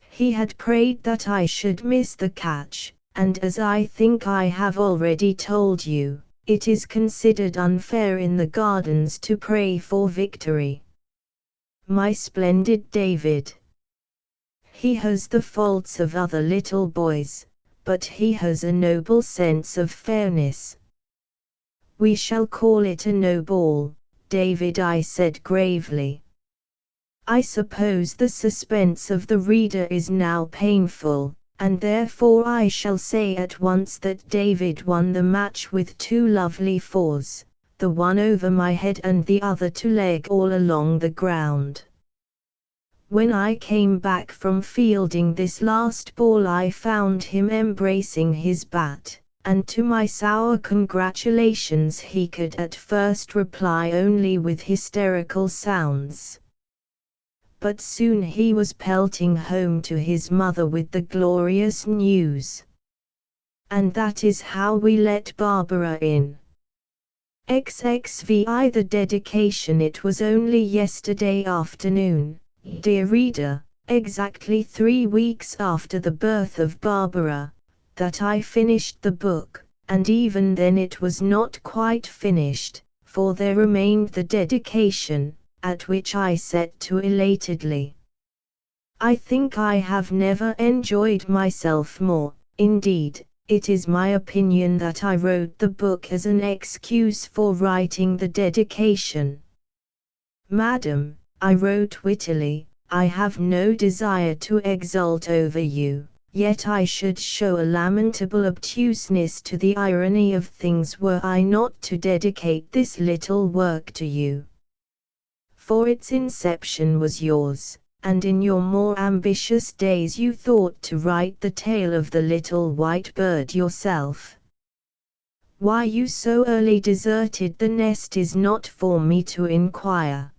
[SPEAKER 1] He had prayed that I should miss the catch, and as I think I have already told you, it is considered unfair in the gardens to pray for victory. My splendid David! He has the faults of other little boys, but he has a noble sense of fairness. "We shall call it a no ball, David," I said gravely. I suppose the suspense of the reader is now painful, and therefore I shall say at once that David won the match with 2 lovely fours, the one over my head and the other to leg all along the ground. When I came back from fielding this last ball I found him embracing his bat, and to my sour congratulations he could at first reply only with hysterical sounds. But soon he was pelting home to his mother with the glorious news. And that is how we let Barbara in. XXVI The dedication. It was only yesterday afternoon, dear reader, exactly 3 weeks after the birth of Barbara, that I finished the book, and even then it was not quite finished, for there remained the dedication, at which I set to elatedly. I think I have never enjoyed myself more. Indeed, it is my opinion that I wrote the book as an excuse for writing the dedication. "Madam," I wrote wittily, "I have no desire to exult over you, yet I should show a lamentable obtuseness to the irony of things were I not to dedicate this little work to you. For its inception was yours, and in your more ambitious days you thought to write the tale of the little white bird yourself. Why you so early deserted the nest is not for me to inquire.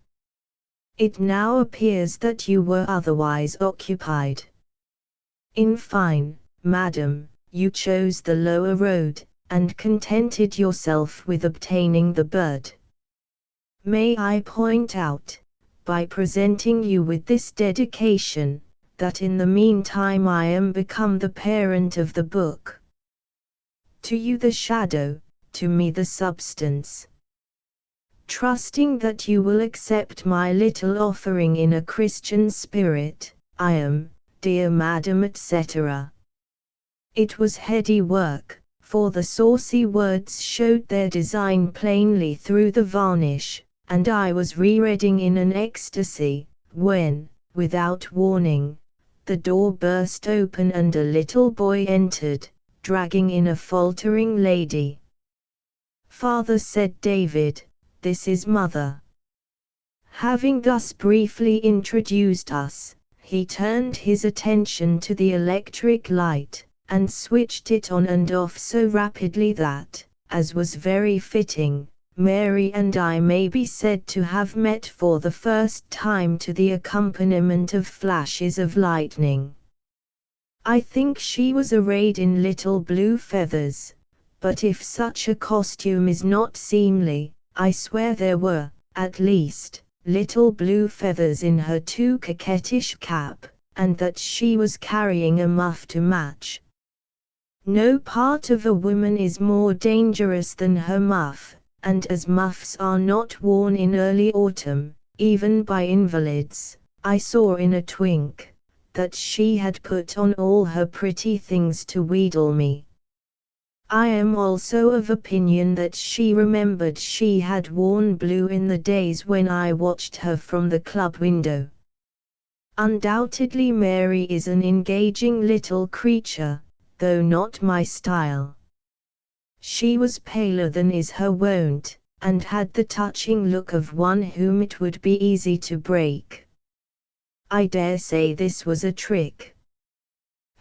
[SPEAKER 1] It now appears that you were otherwise occupied. In fine, madam, you chose the lower road, and contented yourself with obtaining the bird. May I point out, by presenting you with this dedication, that in the meantime I am become the parent of the book. To you the shadow, to me the substance. Trusting that you will accept my little offering in a Christian spirit, I am, dear madam, etc. It was heady work, for the saucy words showed their design plainly through the varnish, and I was rereading in an ecstasy, when, without warning, the door burst open and a little boy entered, dragging in a faltering lady. "Father," said David, "this is Mother." Having thus briefly introduced us, he turned his attention to the electric light, and switched it on and off so rapidly that, as was very fitting, Mary and I may be said to have met for the first time to the accompaniment of flashes of lightning. I think she was arrayed in little blue feathers, but if such a costume is not seemly, I swear there were, at least, little blue feathers in her too coquettish cap, and that she was carrying a muff to match. No part of a woman is more dangerous than her muff, and as muffs are not worn in early autumn, even by invalids, I saw in a twink that she had put on all her pretty things to wheedle me. I am also of opinion that she remembered she had worn blue in the days when I watched her from the club window. Undoubtedly Mary is an engaging little creature, though not my style. She was paler than is her wont, and had the touching look of one whom it would be easy to break. I dare say this was a trick.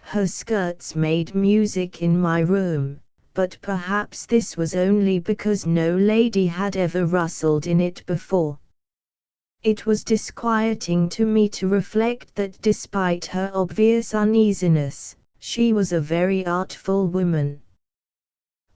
[SPEAKER 1] Her skirts made music in my room, but perhaps this was only because no lady had ever rustled in it before. It was disquieting to me to reflect that despite her obvious uneasiness, she was a very artful woman.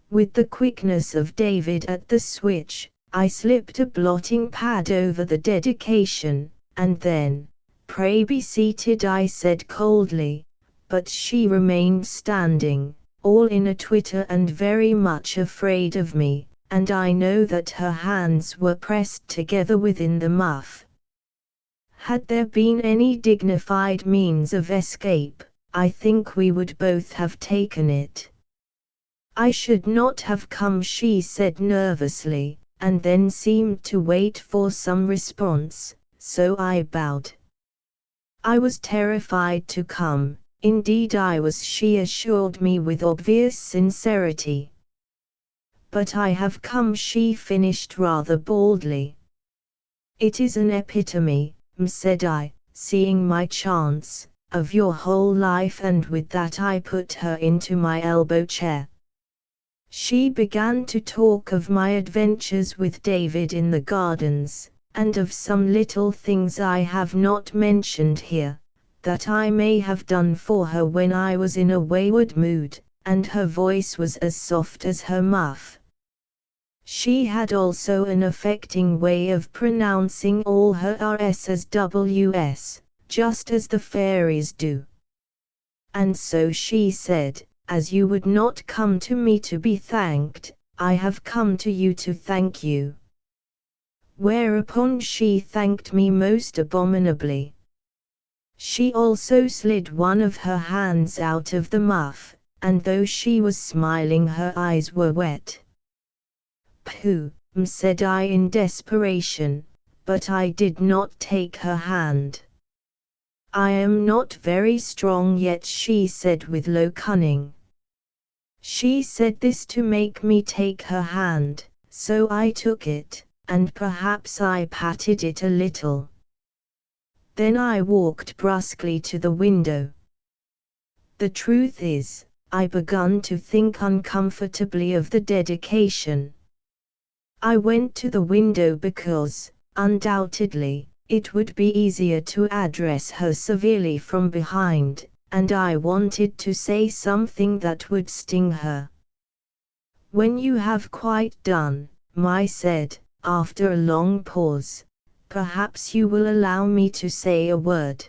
[SPEAKER 1] With the quickness of David at the switch, I slipped a blotting pad over the dedication, and then, "Pray be seated," I said coldly, but she remained standing, all in a twitter and very much afraid of me, and I know that her hands were pressed together within the muff. Had there been any dignified means of escape, I think we would both have taken it. "I should not have come," she said nervously, and then seemed to wait for some response, so I bowed. "I was terrified to come, indeed I was," she assured me with obvious sincerity. "But I have come," she finished rather baldly. "It is an epitome," said I, seeing my chance, "of your whole life," and with that I put her into my elbow chair. She began to talk of my adventures with David in the gardens, and of some little things I have not mentioned here, that I may have done for her when I was in a wayward mood, and her voice was as soft as her muff. She had also an affecting way of pronouncing all her R's as W's, just as the fairies do. "And so," she said, "as you would not come to me to be thanked, I have come to you to thank you." Whereupon she thanked me most abominably. She also slid one of her hands out of the muff, and though she was smiling her eyes were wet. "Pooh," said I in desperation, but I did not take her hand. "I am not very strong yet," she said with low cunning. She said this to make me take her hand, so I took it, and perhaps I patted it a little. Then I walked brusquely to the window. The truth is, I begun to think uncomfortably of the dedication. I went to the window because, undoubtedly, it would be easier to address her severely from behind, and I wanted to say something that would sting her. "When you have quite done," I said, after a long pause, "perhaps you will allow me to say a word."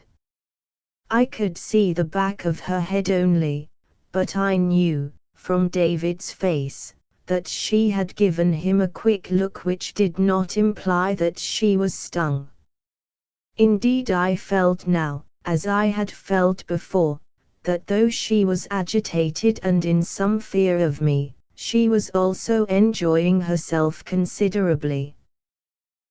[SPEAKER 1] I could see the back of her head only, but I knew, from David's face, that she had given him a quick look which did not imply that she was stung. Indeed I felt now, as I had felt before, that though she was agitated and in some fear of me, she was also enjoying herself considerably.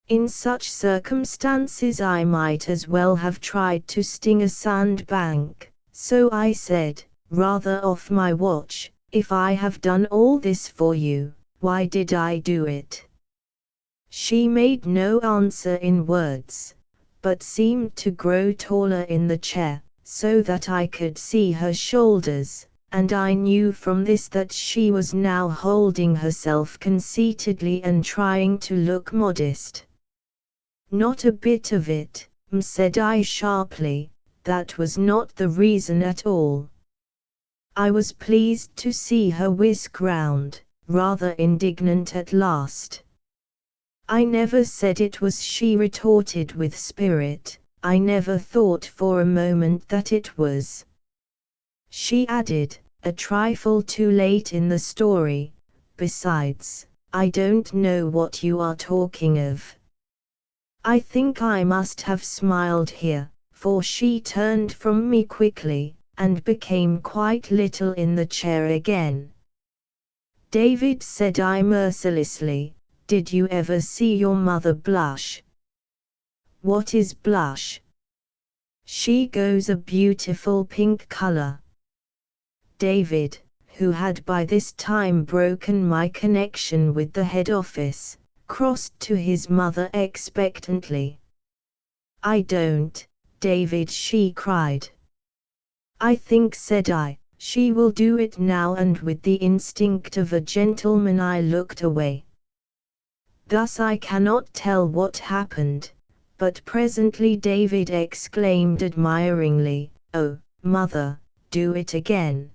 [SPEAKER 1] In such circumstances I might as well have tried to sting a sandbank, so I said, rather off my watch, "If I have done all this for you, why did I do it?" She made no answer in words, but seemed to grow taller in the chair, so that I could see her shoulders, and I knew from this that she was now holding herself conceitedly and trying to look modest. "Not a bit of it," said I sharply, "that was not the reason at all." I was pleased to see her whisk round, rather indignant at last. "I never said it was," she retorted with spirit. "I never thought for a moment that it was." She added, a trifle too late in the story, "Besides, I don't know what you are talking of." I think I must have smiled here, for she turned from me quickly, and became quite little in the chair again. "David," said I mercilessly, "did you ever see your mother blush?" "What is blush?" "She goes a beautiful pink color." David, who had by this time broken my connection with the head office, crossed to his mother expectantly. "I don't, David," she cried. "I think," said I, "she will do it now," and with the instinct of a gentleman I looked away. Thus I cannot tell what happened, but presently David exclaimed admiringly, "Oh, mother, do it again."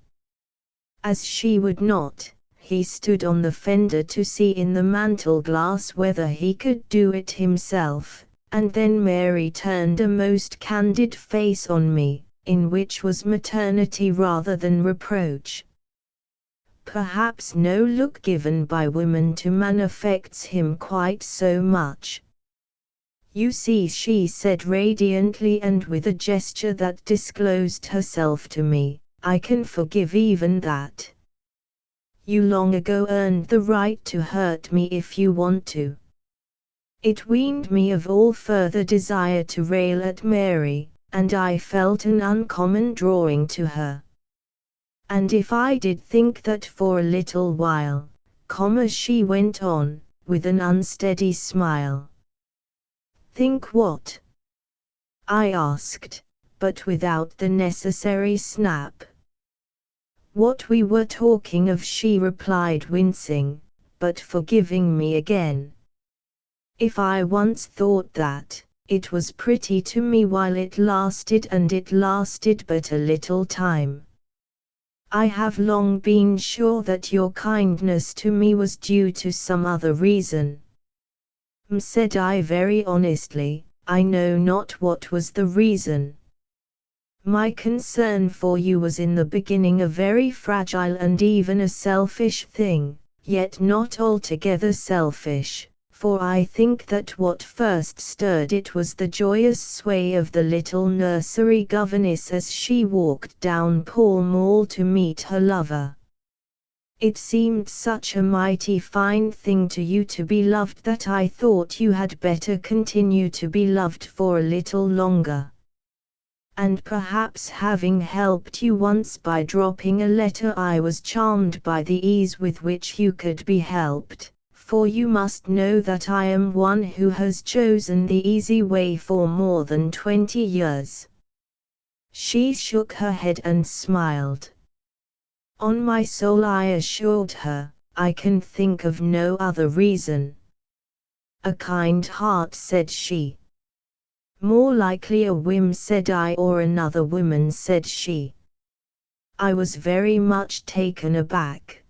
[SPEAKER 1] As she would not, he stood on the fender to see in the mantel-glass whether he could do it himself, and then Mary turned a most candid face on me, in which was maternity rather than reproach. Perhaps no look given by woman to man affects him quite so much. "You see," she said radiantly and with a gesture that disclosed herself to me, "I can forgive even that. You long ago earned the right to hurt me if you want to." It weaned me of all further desire to rail at Mary, and I felt an uncommon drawing to her. "And if I did think that for a little while," she went on, with an unsteady smile. "Think what?" I asked, but without the necessary snap. "What we were talking of," she replied wincing, but forgiving me again. "If I once thought that, it was pretty to me while it lasted, and it lasted but a little time. I have long been sure that your kindness to me was due to some other reason." Said I very honestly, "I know not what was the reason. My concern for you was in the beginning a very fragile and even a selfish thing, yet not altogether selfish, for I think that what first stirred it was the joyous sway of the little nursery governess as she walked down Pall Mall to meet her lover. It seemed such a mighty fine thing to you to be loved that I thought you had better continue to be loved for a little longer. And perhaps having helped you once by dropping a letter, I was charmed by the ease with which you could be helped, for you must know that I am one who has chosen the easy way for more than 20 years. She shook her head and smiled. "On my soul," I assured her, "I can think of no other reason." "A kind heart," said she. "More likely a whim," said I, "or another woman," said she. I was very much taken aback.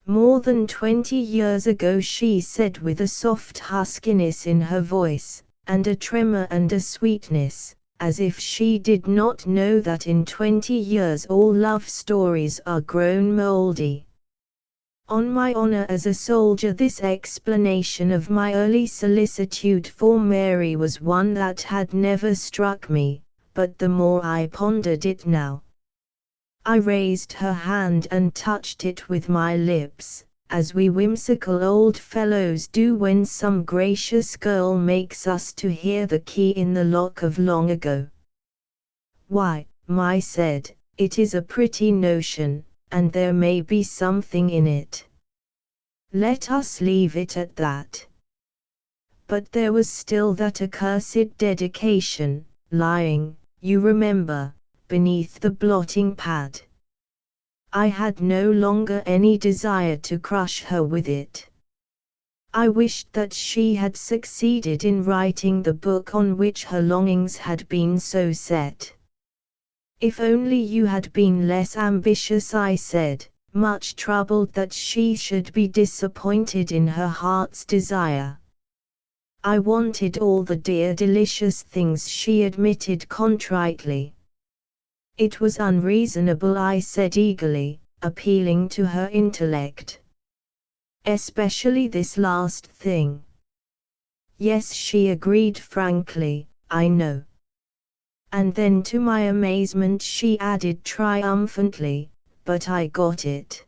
[SPEAKER 1] "More than 20 years ago," she said with a soft huskiness in her voice, and a tremor and a sweetness, as if she did not know that in 20 years all love stories are grown mouldy. On my honor as a soldier, this explanation of my early solicitude for Mary was one that had never struck me, but the more I pondered it now, I raised her hand and touched it with my lips, as we whimsical old fellows do when some gracious girl makes us to hear the key in the lock of long ago. Why, my said, it is a pretty notion, and there may be something in it. Let us leave it at that. But there was still that accursed dedication, lying, you remember, beneath the blotting pad. I had no longer any desire to crush her with it. I wished that she had succeeded in writing the book on which her longings had been so set. If only you had been less ambitious, I said, much troubled that she should be disappointed in her heart's desire. I wanted all the dear delicious things she admitted contritely. It was unreasonable, I said eagerly, appealing to her intellect. Especially this last thing. Yes, she agreed frankly, I know. And then to my amazement she added triumphantly, but I got it.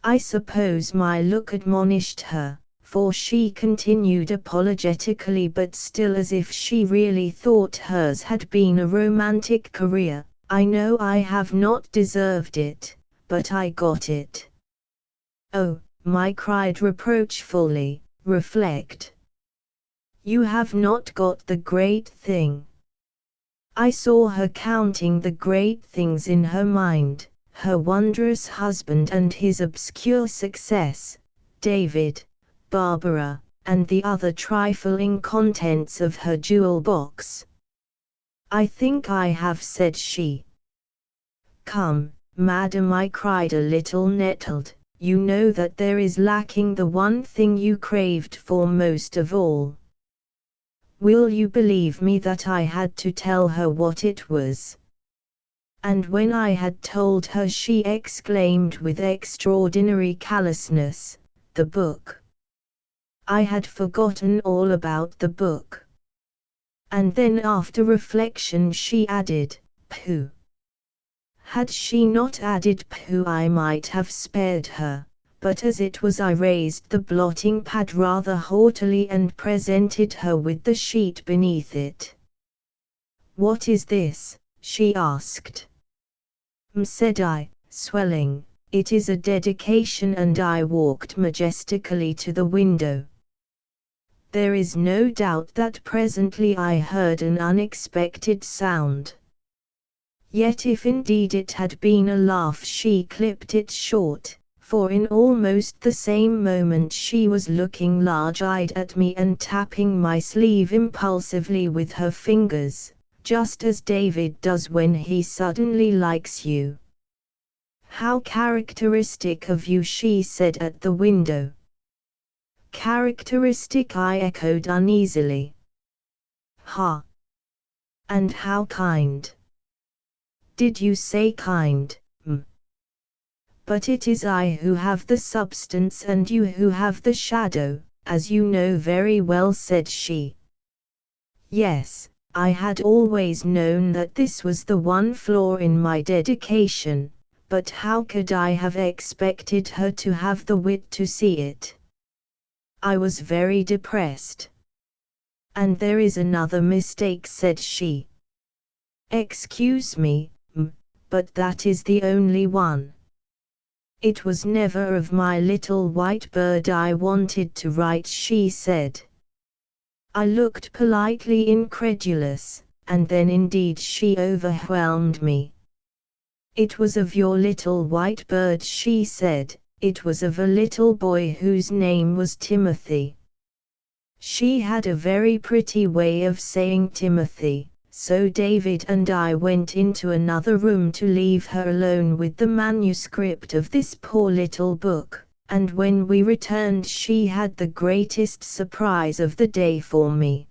[SPEAKER 1] I suppose my look admonished her, for she continued apologetically but still as if she really thought hers had been a romantic career. I know I have not deserved it, but I got it. Oh, I cried reproachfully, reflect. You have not got the great thing. I saw her counting the great things in her mind, her wondrous husband and his obscure success, David, Barbara, and the other trifling contents of her jewel box. I think I have, said she. Come, madam, I cried a little nettled, you know that there is lacking the one thing you craved for most of all. Will you believe me that I had to tell her what it was? And when I had told her she exclaimed with extraordinary callousness, the book. I had forgotten all about the book. And then after reflection she added, pooh. Had she not added pooh I might have spared her, but as it was I raised the blotting pad rather haughtily and presented her with the sheet beneath it. What is this? She asked. Said I, swelling, it is a dedication, and I walked majestically to the window. There is no doubt that presently I heard an unexpected sound. Yet if indeed it had been a laugh she clipped it short, for in almost the same moment she was looking large-eyed at me and tapping my sleeve impulsively with her fingers, just as David does when he suddenly likes you. How characteristic of you, she said at the window. Characteristic, I echoed uneasily. Ha! And how kind. Did you say kind? But it is I who have the substance and you who have the shadow, as you know very well, said she. Yes, I had always known that this was the one flaw in my dedication, but how could I have expected her to have the wit to see it? I was very depressed. And there is another mistake, said she. Excuse me, but that is the only one. It was never of my little white bird I wanted to write, she said. I looked politely incredulous, and then indeed she overwhelmed me. It was of your little white bird, she said. It was of a little boy whose name was Timothy. She had a very pretty way of saying Timothy, so David and I went into another room to leave her alone with the manuscript of this poor little book, and when we returned she had the greatest surprise of the day for me.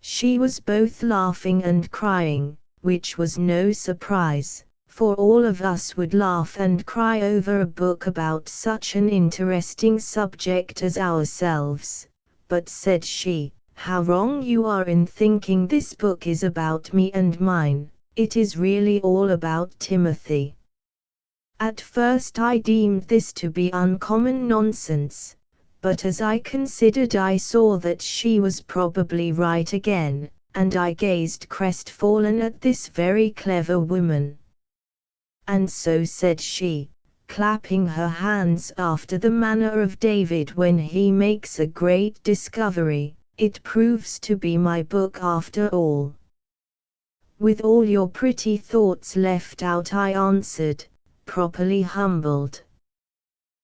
[SPEAKER 1] She was both laughing and crying, which was no surprise, for all of us would laugh and cry over a book about such an interesting subject as ourselves. But said she, how wrong you are in thinking this book is about me and mine. It is really all about Timothy. At first I deemed this to be uncommon nonsense, but as I considered I saw that she was probably right again, and I gazed crestfallen at this very clever woman. And so said she, clapping her hands after the manner of David when he makes a great discovery, it proves to be my book after all. With all your pretty thoughts left out, I answered, properly humbled.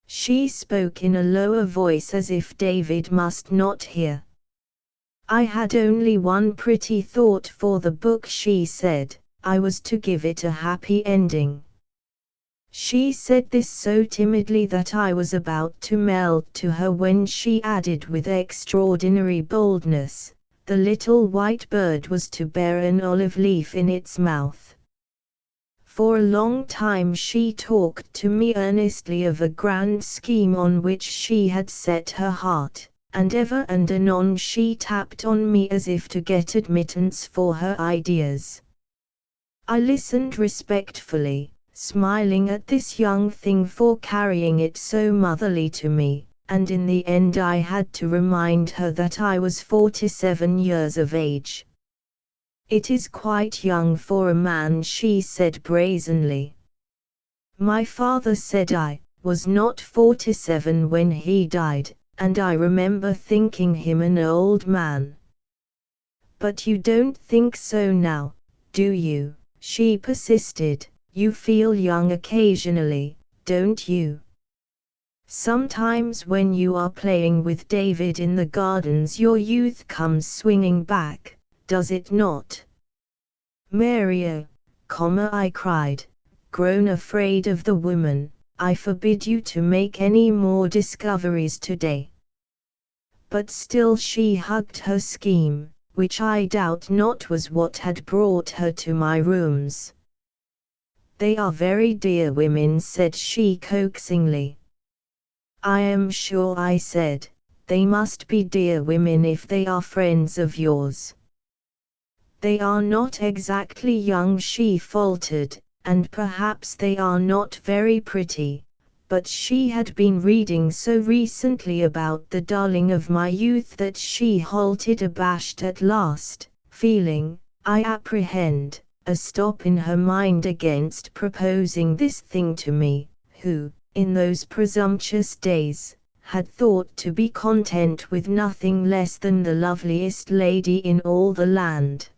[SPEAKER 1] She spoke in a lower voice as if David must not hear. I had only one pretty thought for the book, she said. I was to give it a happy ending. She said this so timidly that I was about to melt to her when she added with extraordinary boldness, the little white bird was to bear an olive leaf in its mouth. For a long time she talked to me earnestly of a grand scheme on which she had set her heart, and ever and anon she tapped on me as if to get admittance for her ideas. I listened respectfully, smiling at this young thing for carrying it so motherly to me, and in the end I had to remind her that I was 47 years of age. It is quite young for a man, she said brazenly. My father said I was not 47 when he died, and I remember thinking him an old man. But you don't think so now, do you? She persisted. You feel young occasionally, don't you? Sometimes when you are playing with David in the gardens your youth comes swinging back, does it not? Mary, I cried, grown afraid of the woman, I forbid you to make any more discoveries today. But still she hugged her scheme, which I doubt not was what had brought her to my rooms. They are very dear women, said she coaxingly. I am sure, I said, they must be dear women if they are friends of yours. They are not exactly young, she faltered, and perhaps they are not very pretty, but she had been reading so recently about the darling of my youth that she halted abashed at last, feeling, I apprehend, a stop in her mind against proposing this thing to me, who, in those presumptuous days, had thought to be content with nothing less than the loveliest lady in all the land.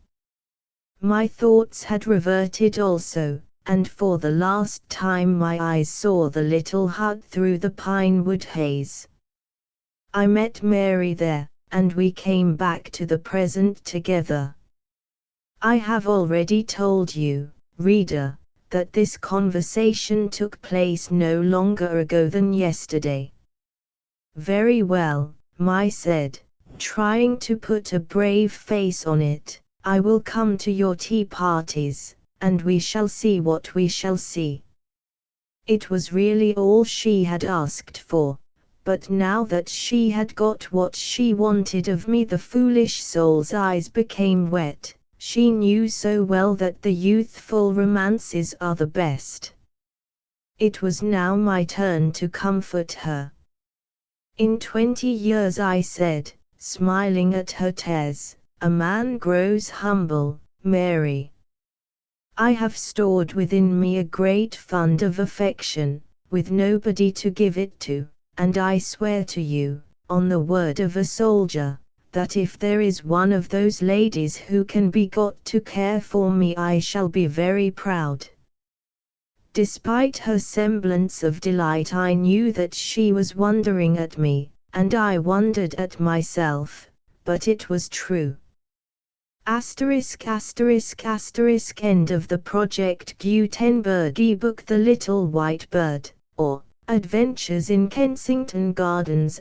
[SPEAKER 1] My thoughts had reverted also, and for the last time my eyes saw the little hut through the pine-wood haze. I met Mary there, and we came back to the present together. I have already told you, reader, that this conversation took place no longer ago than yesterday. Very well, I said, trying to put a brave face on it. I will come to your tea parties, and we shall see what we shall see. It was really all she had asked for, but now that she had got what she wanted of me the foolish soul's eyes became wet. She knew so well that the youthful romances are the best. It was now my turn to comfort her. In 20 years, I said, smiling at her tears, a man grows humble, Mary. I have stored within me a great fund of affection, with nobody to give it to, and I swear to you, on the word of a soldier, that if there is one of those ladies who can be got to care for me I shall be very proud. Despite her semblance of delight I knew that she was wondering at me, and I wondered at myself, but it was true. End of the Project Gutenberg ebook The Little White Bird, or Adventures in Kensington Gardens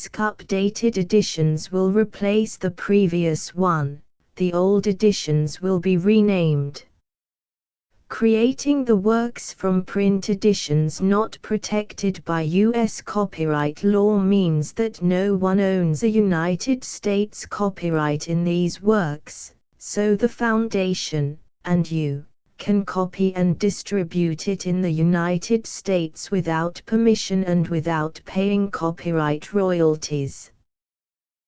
[SPEAKER 1] Updated editions will replace the previous one, the old editions will be renamed. Creating the works from print editions not protected by U.S. copyright law means that no one owns a United States copyright in these works, so the foundation, and you, can copy and distribute it in the United States without permission and without paying copyright royalties.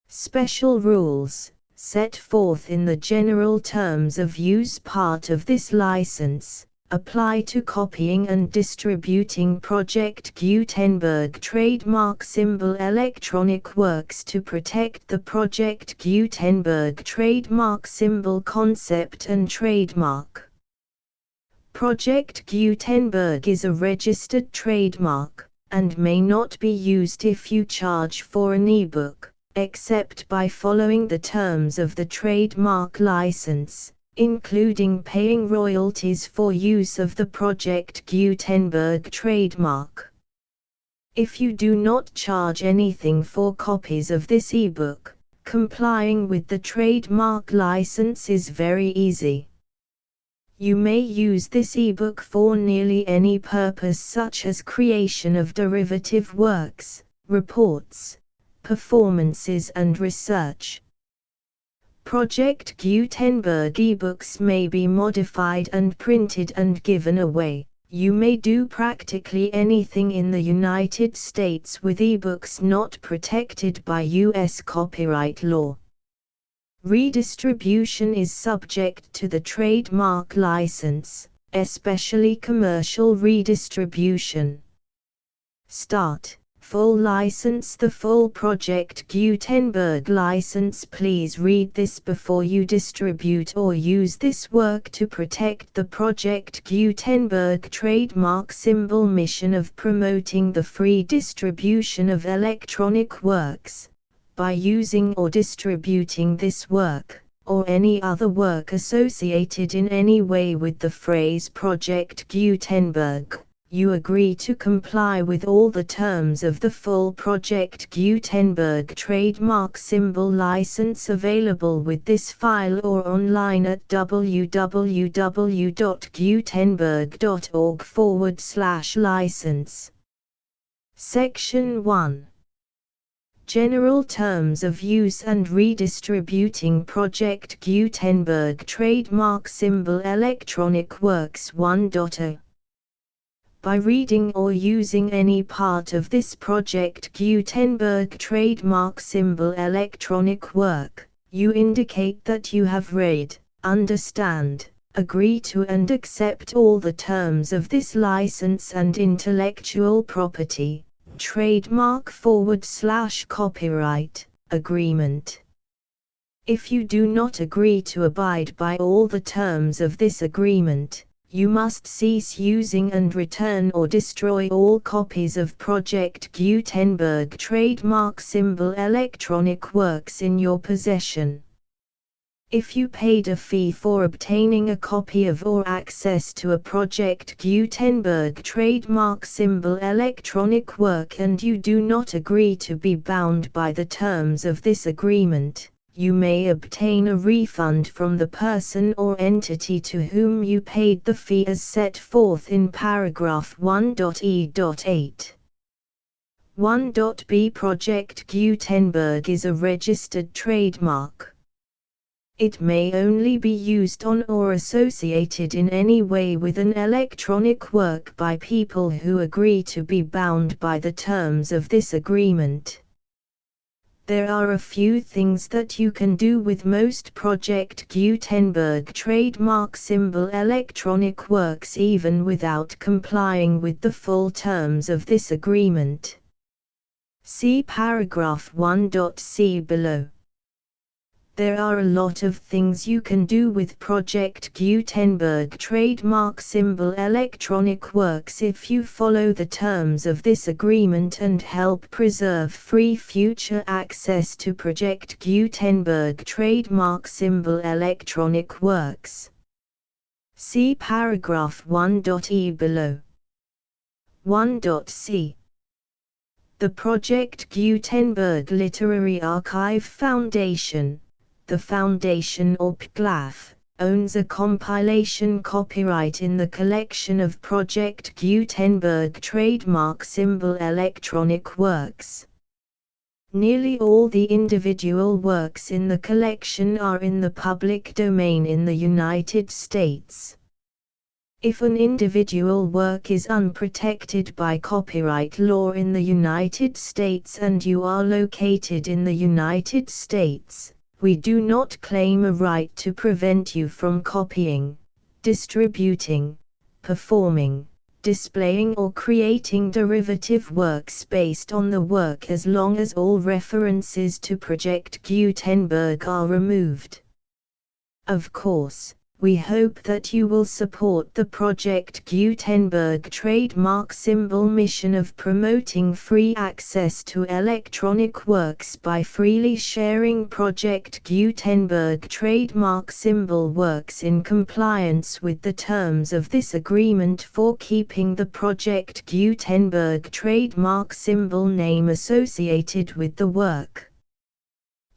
[SPEAKER 1] Special rules, set forth in the general terms of use part of this license, apply to copying and distributing Project Gutenberg trademark symbol electronic works to protect the Project Gutenberg trademark symbol concept and trademark. Project Gutenberg is a registered trademark, and may not be used if you charge for an ebook, except by following the terms of the trademark license, including paying royalties for use of the Project Gutenberg trademark. If you do not charge anything for copies of this ebook, complying with the trademark license is very easy. You may use this ebook for nearly any purpose such as creation of derivative works, reports, performances and research. Project Gutenberg ebooks may be modified and printed and given away. You may do practically anything in the United States with ebooks not protected by U.S. copyright law. Redistribution is subject to the trademark license, especially commercial redistribution. Start. Full license. The full Project Gutenberg license. Please read this before you distribute or use this work to protect the Project Gutenberg trademark symbol mission of promoting the free distribution of electronic works, by using or distributing this work, or any other work associated in any way with the phrase Project Gutenberg. You agree to comply with all the terms of the full Project Gutenberg trademark symbol license available with this file or online at www.gutenberg.org/license. Section 1. General Terms of Use and Redistributing Project Gutenberg Trademark Symbol Electronic Works 1.0. By reading or using any part of this Project Gutenberg trademark symbol electronic work, you indicate that you have read, understand, agree to and accept all the terms of this license and intellectual property, trademark/copyright, agreement. If you do not agree to abide by all the terms of this agreement, you must cease using and return or destroy all copies of Project Gutenberg trademark symbol electronic works in your possession. If you paid a fee for obtaining a copy of or access to a Project Gutenberg trademark symbol electronic work and you do not agree to be bound by the terms of this agreement, you may obtain a refund from the person or entity to whom you paid the fee as set forth in paragraph 1.e.8. 1.b. Project Gutenberg is a registered trademark. It may only be used on or associated in any way with an electronic work by people who agree to be bound by the terms of this agreement. There are a few things that you can do with most Project Gutenberg trademark symbol electronic works even without complying with the full terms of this agreement. See paragraph 1.c below. There are a lot of things you can do with Project Gutenberg trademark symbol electronic works if you follow the terms of this agreement and help preserve free future access to Project Gutenberg trademark symbol electronic works. See paragraph 1.e below. 1.c. The Project Gutenberg Literary Archive Foundation, the Foundation or PGLAF, owns a compilation copyright in the collection of Project Gutenberg trademark symbol electronic works. Nearly all the individual works in the collection are in the public domain in the United States. If an individual work is unprotected by copyright law in the United States and you are located in the United States, we do not claim a right to prevent you from copying, distributing, performing, displaying or creating derivative works based on the work as long as all references to Project Gutenberg are removed. Of course, we hope that you will support the Project Gutenberg trademark symbol mission of promoting free access to electronic works by freely sharing Project Gutenberg trademark symbol works in compliance with the terms of this agreement for keeping the Project Gutenberg trademark symbol name associated with the work.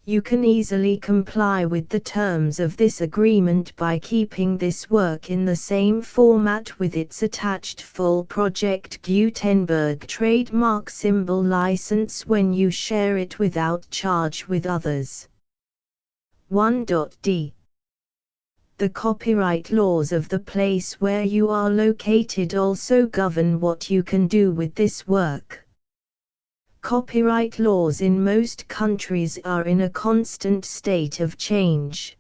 [SPEAKER 1] You can easily comply with the terms of this agreement by keeping this work in the same format with its attached full Project Gutenberg trademark symbol license when you share it without charge with others. 1.d. The copyright laws of the place where you are located also govern what you can do with this work. Copyright laws in most countries are in a constant state of change.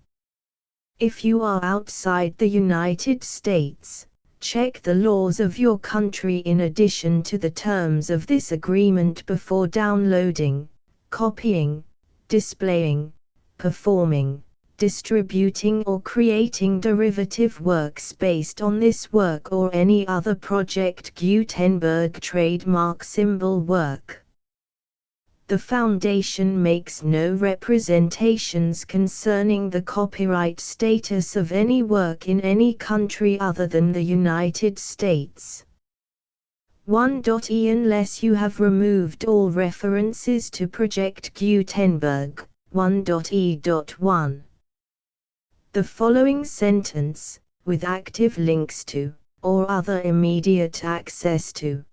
[SPEAKER 1] If you are outside the United States, check the laws of your country in addition to the terms of this agreement before downloading, copying, displaying, performing, distributing or creating derivative works based on this work or any other Project Gutenberg trademark symbol work. The Foundation makes no representations concerning the copyright status of any work in any country other than the United States. 1.e. Unless you have removed all references to Project Gutenberg, 1.e.1. The following sentence, with active links to, or other immediate access to,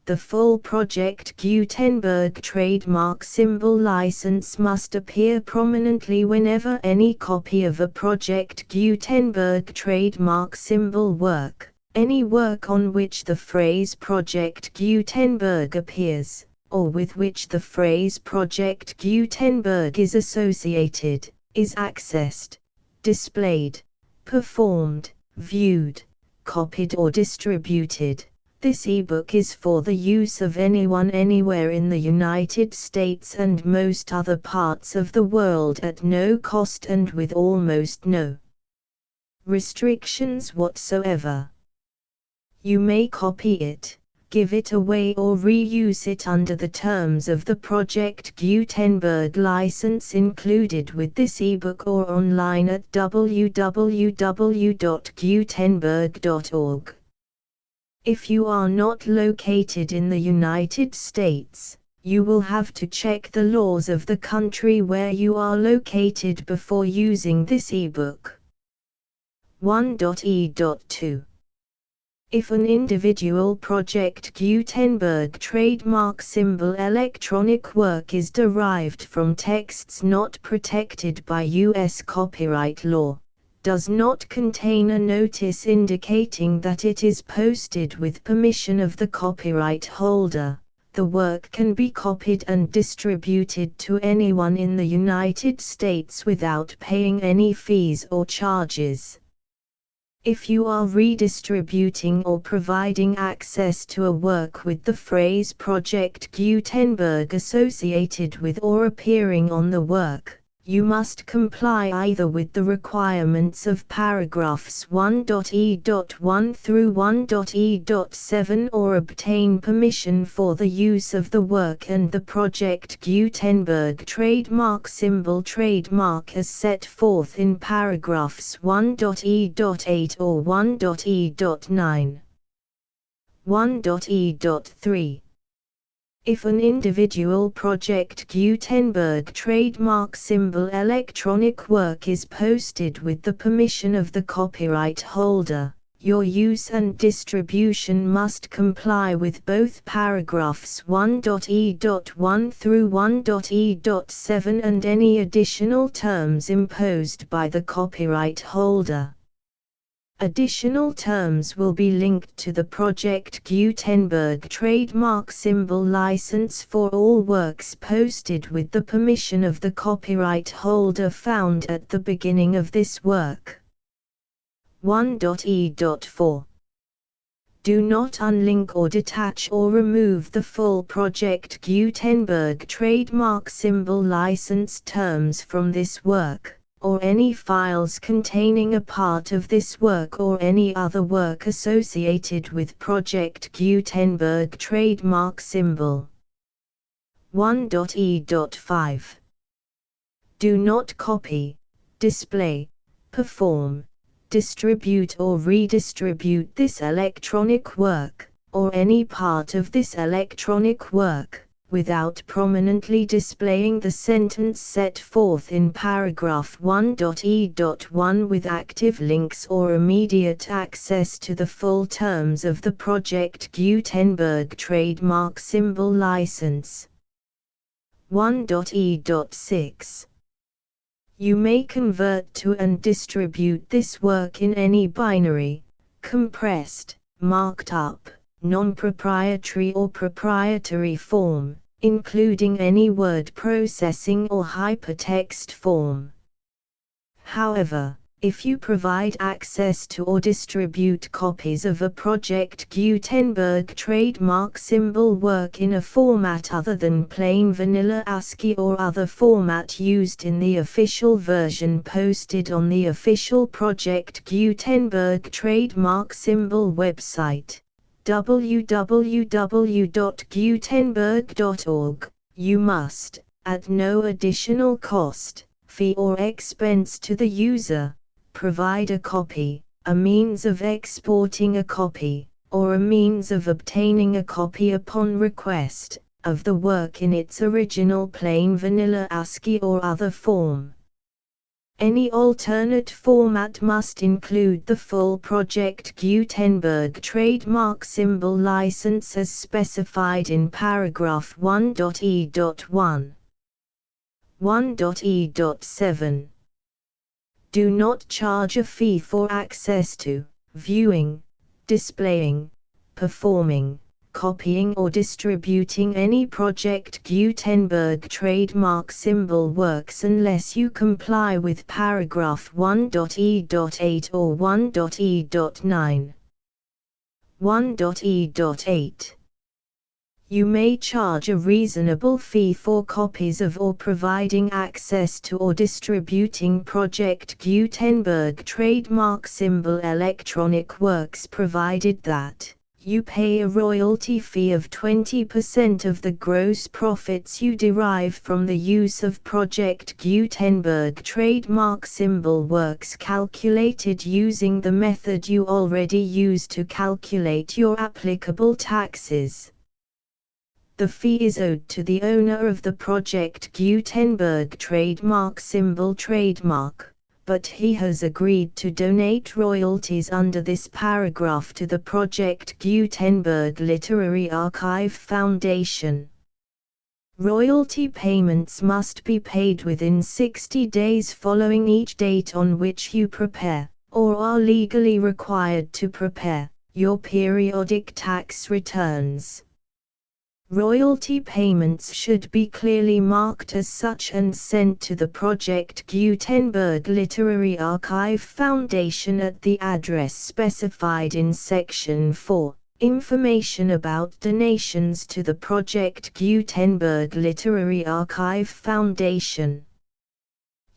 [SPEAKER 1] the full Project Gutenberg trademark symbol license must appear prominently whenever any copy of a Project Gutenberg trademark symbol work, any work on which the phrase Project Gutenberg appears, or with which the phrase Project Gutenberg is associated, is accessed, displayed, performed, viewed, copied or distributed. This ebook is for the use of anyone anywhere in the United States and most other parts of the world at no cost and with almost no restrictions whatsoever. You may copy it, give it away or reuse it under the terms of the Project Gutenberg license included with this ebook or online at www.gutenberg.org. If you are not located in the United States, you will have to check the laws of the country where you are located before using this ebook. 1.e.2. If an individual Project Gutenberg trademark symbol electronic work is derived from texts not protected by U.S. copyright law, does not contain a notice indicating that it is posted with permission of the copyright holder, the work can be copied and distributed to anyone in the United States without paying any fees or charges. If you are redistributing or providing access to a work with the phrase Project Gutenberg associated with or appearing on the work, you must comply either with the requirements of paragraphs 1.e.1 through 1.e.7 or obtain permission for the use of the work and the Project Gutenberg trademark symbol trademark as set forth in paragraphs 1.e.8 or 1.e.9. 1.e.3. If an individual Project Gutenberg trademark symbol electronic work is posted with the permission of the copyright holder, your use and distribution must comply with both paragraphs 1.e.1 through 1.e.7 and any additional terms imposed by the copyright holder. Additional terms will be linked to the Project Gutenberg trademark symbol license for all works posted with the permission of the copyright holder found at the beginning of this work. 1.e.4. Do not unlink or detach or remove the full Project Gutenberg trademark symbol license terms from this work, or any files containing a part of this work or any other work associated with Project Gutenberg trademark symbol. 1.e.5. Do not copy, display, perform, distribute or redistribute this electronic work, or any part of this electronic work, without prominently displaying the sentence set forth in paragraph 1.e.1 with active links or immediate access to the full terms of the Project Gutenberg trademark symbol license. 1.e.6. You may convert to and distribute this work in any binary, compressed, marked up, non-proprietary or proprietary form, including any word processing or hypertext form. However, if you provide access to or distribute copies of a Project Gutenberg trademark symbol work in a format other than plain vanilla ASCII or other format used in the official version posted on the official Project Gutenberg trademark symbol website, www.gutenberg.org, you must, at no additional cost, fee or expense to the user, provide a copy, a means of exporting a copy, or a means of obtaining a copy upon request, of the work in its original plain vanilla ASCII or other form. Any alternate format must include the full Project Gutenberg trademark symbol license as specified in paragraph 1.e.1. 1.e.7. Do not charge a fee for access to, viewing, displaying, performing, copying or distributing any Project Gutenberg trademark symbol works unless you comply with paragraph 1.e.8 or 1.e.9. 1.e.8. You may charge a reasonable fee for copies of or providing access to or distributing Project Gutenberg trademark symbol electronic works provided that you pay a royalty fee of 20% of the gross profits you derive from the use of Project Gutenberg trademark symbol works calculated using the method you already use to calculate your applicable taxes. The fee is owed to the owner of the Project Gutenberg trademark symbol trademark, but he has agreed to donate royalties under this paragraph to the Project Gutenberg Literary Archive Foundation. Royalty payments must be paid within 60 days following each date on which you prepare, or are legally required to prepare, your periodic tax returns. Royalty payments should be clearly marked as such and sent to the Project Gutenberg Literary Archive Foundation at the address specified in Section 4, Information about donations to the Project Gutenberg Literary Archive Foundation.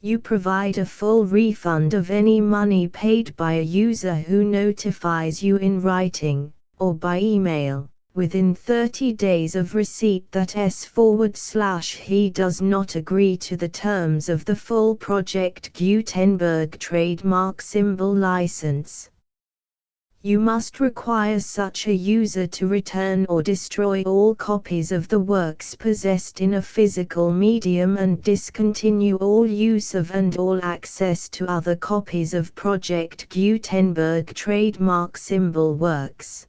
[SPEAKER 1] You provide a full refund of any money paid by a user who notifies you in writing, or by email, within 30 days of receipt that he does not agree to the terms of the full Project Gutenberg trademark symbol license. You must require such a user to return or destroy all copies of the works possessed in a physical medium and discontinue all use of and all access to other copies of Project Gutenberg trademark symbol works.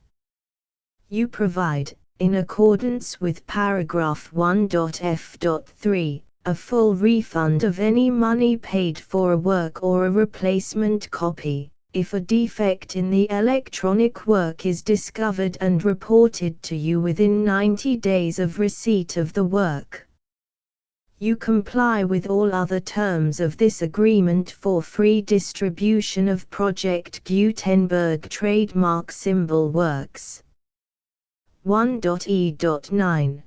[SPEAKER 1] You provide, in accordance with paragraph 1.f.3, a full refund of any money paid for a work or a replacement copy, if a defect in the electronic work is discovered and reported to you within 90 days of receipt of the work. You comply with all other terms of this agreement for free distribution of Project Gutenberg trademark symbol works. 1.e.9.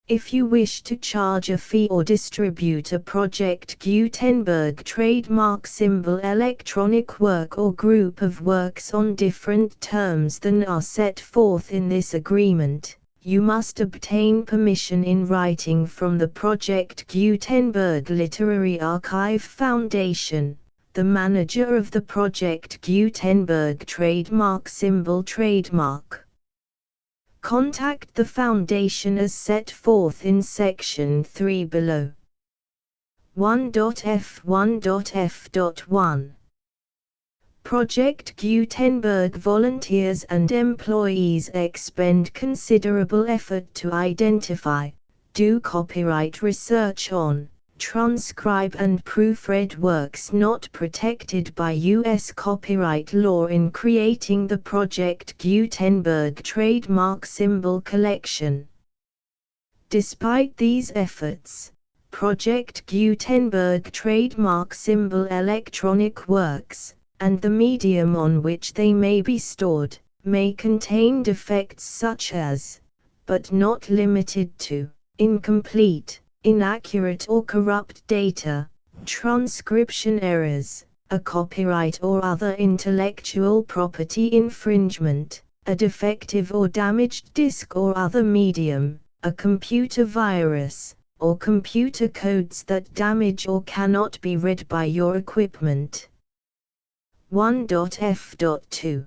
[SPEAKER 1] If you wish to charge a fee or distribute a Project Gutenberg trademark symbol electronic work or group of works on different terms than are set forth in this agreement, you must obtain permission in writing from the Project Gutenberg Literary Archive Foundation, the manager of the Project Gutenberg trademark symbol trademark. Contact the Foundation as set forth in Section 3 below. 1.f1.f.1 Project Gutenberg volunteers and employees expend considerable effort to identify, do copyright research on, transcribe and proofread works not protected by U.S. copyright law in creating the Project Gutenberg trademark symbol collection. Despite these efforts, Project Gutenberg trademark symbol electronic works, and the medium on which they may be stored, may contain defects such as, but not limited to, incomplete, inaccurate or corrupt data, transcription errors, a copyright or other intellectual property infringement, a defective or damaged disk or other medium, a computer virus, or computer codes that damage or cannot be read by your equipment. 1.f.2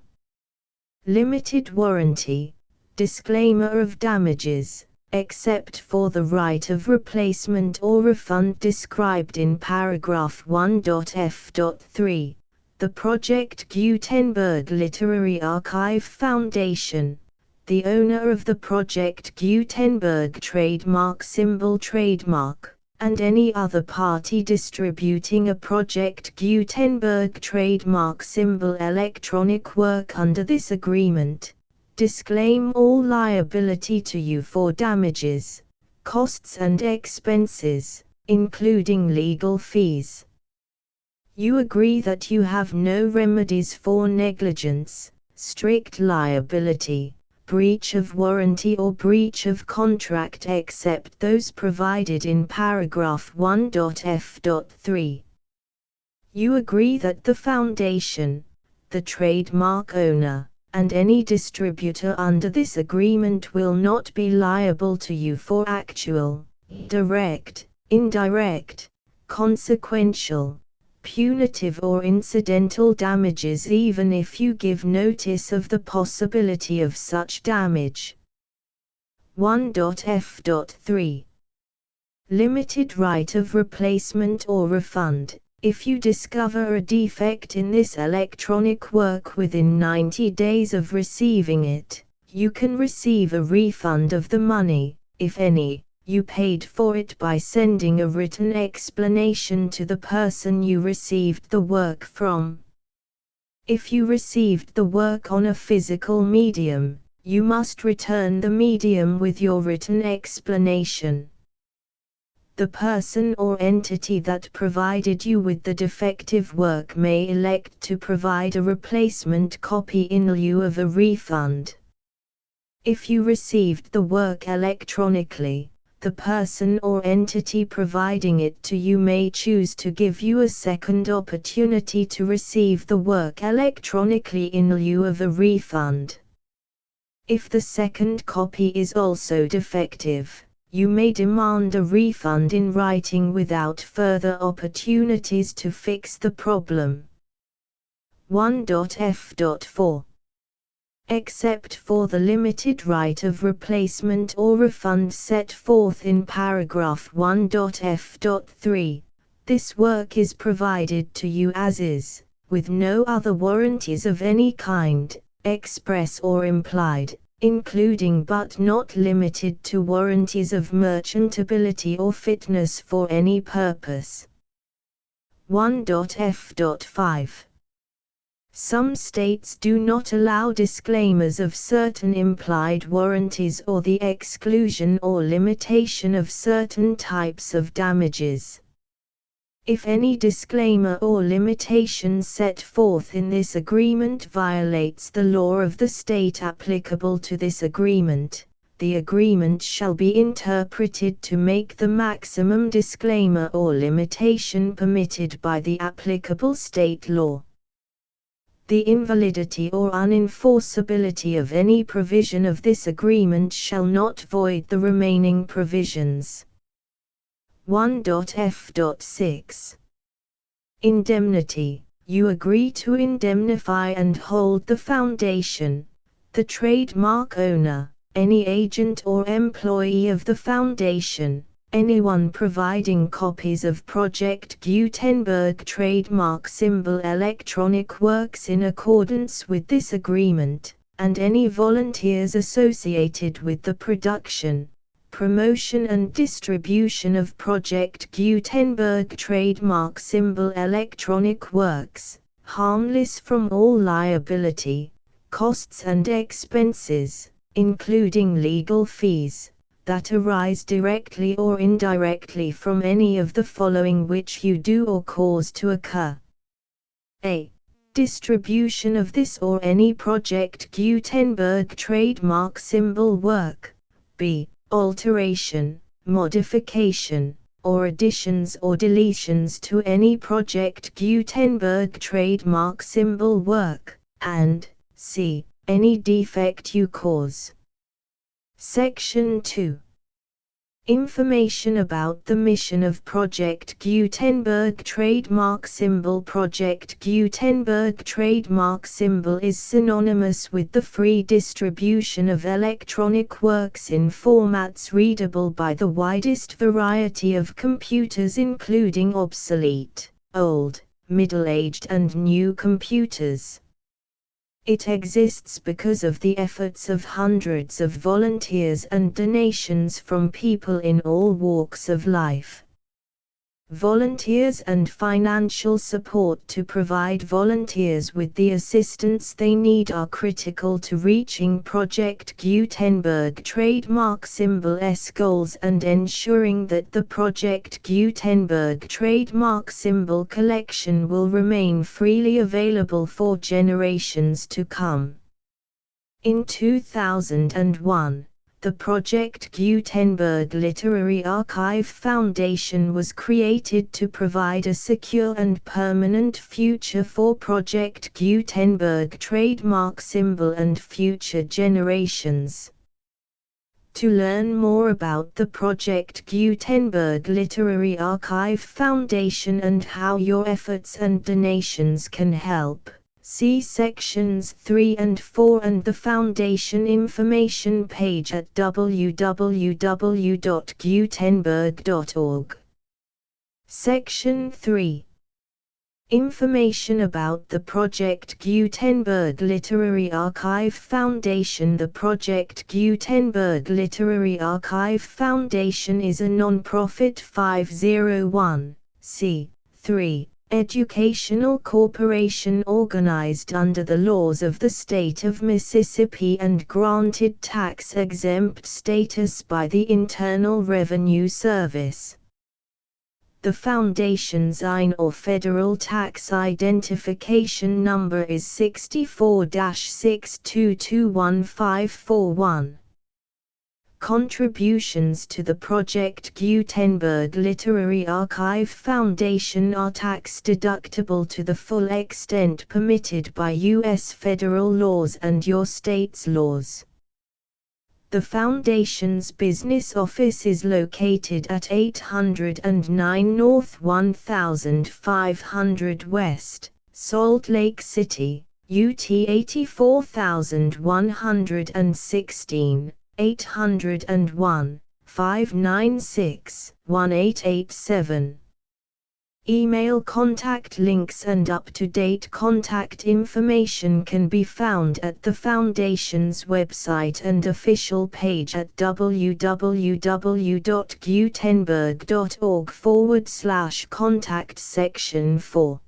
[SPEAKER 1] Limited warranty, disclaimer of damages, except for the right of replacement or refund described in paragraph 1.f.3, the Project Gutenberg Literary Archive Foundation, the owner of the Project Gutenberg trademark symbol trademark, and any other party distributing a Project Gutenberg trademark symbol electronic work under this agreement, disclaim all liability to you for damages, costs and expenses, including legal fees. You agree that you have no remedies for negligence, strict liability, breach of warranty or breach of contract except those provided in paragraph 1.f.3. You agree that the Foundation, the trademark owner, and any distributor under this agreement will not be liable to you for actual, direct, indirect, consequential, punitive or incidental damages even if you give notice of the possibility of such damage. 1.f.3 Limited right of replacement or refund. If you discover a defect in this electronic work within 90 days of receiving it, you can receive a refund of the money, if any, you paid for it by sending a written explanation to the person you received the work from. If you received the work on a physical medium, you must return the medium with your written explanation. The person or entity that provided you with the defective work may elect to provide a replacement copy in lieu of a refund. If you received the work electronically, the person or entity providing it to you may choose to give you a second opportunity to receive the work electronically in lieu of a refund. If the second copy is also defective, you may demand a refund in writing without further opportunities to fix the problem. 1.f.4 except for the limited right of replacement or refund set forth in paragraph 1.f.3. This work is provided to you as is, with no other warranties of any kind, express or implied, including but not limited to warranties of merchantability or fitness for any purpose. 1.f.5. Some states do not allow disclaimers of certain implied warranties or the exclusion or limitation of certain types of damages. If any disclaimer or limitation set forth in this agreement violates the law of the state applicable to this agreement, the agreement shall be interpreted to make the maximum disclaimer or limitation permitted by the applicable state law. The invalidity or unenforceability of any provision of this agreement shall not void the remaining provisions. 1.f.6. Indemnity. You agree to indemnify and hold the foundation, the trademark owner, any agent or employee of the foundation, anyone providing copies of Project Gutenberg trademark symbol electronic works in accordance with this agreement, and any volunteers associated with the production, promotion and distribution of Project Gutenberg trademark symbol electronic works, harmless from all liability, costs and expenses, including legal fees, that arise directly or indirectly from any of the following which you do or cause to occur. A. Distribution of this or any Project Gutenberg trademark symbol work. B. Alteration, modification, or additions or deletions to any Project Gutenberg trademark symbol work, and c. Any defect you cause. Section 2. Information about the mission of Project Gutenberg trademark symbol. Project Gutenberg trademark symbol is synonymous with the free distribution of electronic works in formats readable by the widest variety of computers, including obsolete, old, middle-aged and new computers. It exists because of the efforts of hundreds of volunteers and donations from people in all walks of life. Volunteers and financial support to provide volunteers with the assistance they need are critical to reaching Project Gutenberg trademark symbol's goals and ensuring that the Project Gutenberg trademark symbol collection will remain freely available for generations to come. In 2001, the Project Gutenberg Literary Archive Foundation was created to provide a secure and permanent future for Project Gutenberg trademark symbol and future generations. To learn more about the Project Gutenberg Literary Archive Foundation and how your efforts and donations can help, see sections 3 and 4 and the Foundation information page at www.gutenberg.org. Section 3. Information about the Project Gutenberg Literary Archive Foundation. The Project Gutenberg Literary Archive Foundation is a non-profit 501(c)(3) educational corporation organized under the laws of the state of Mississippi and granted tax-exempt status by the Internal Revenue Service. The Foundation's IN or Federal Tax Identification Number is 64-6221541. Contributions to the Project Gutenberg Literary Archive Foundation are tax-deductible to the full extent permitted by U.S. federal laws and your state's laws. The Foundation's business office is located at 809 North 1500 West, Salt Lake City, UT 84116, 801, 596, 1887. Email contact links and up-to-date contact information can be found at the Foundation's website and official page at www.gutenberg.org/contact section 4.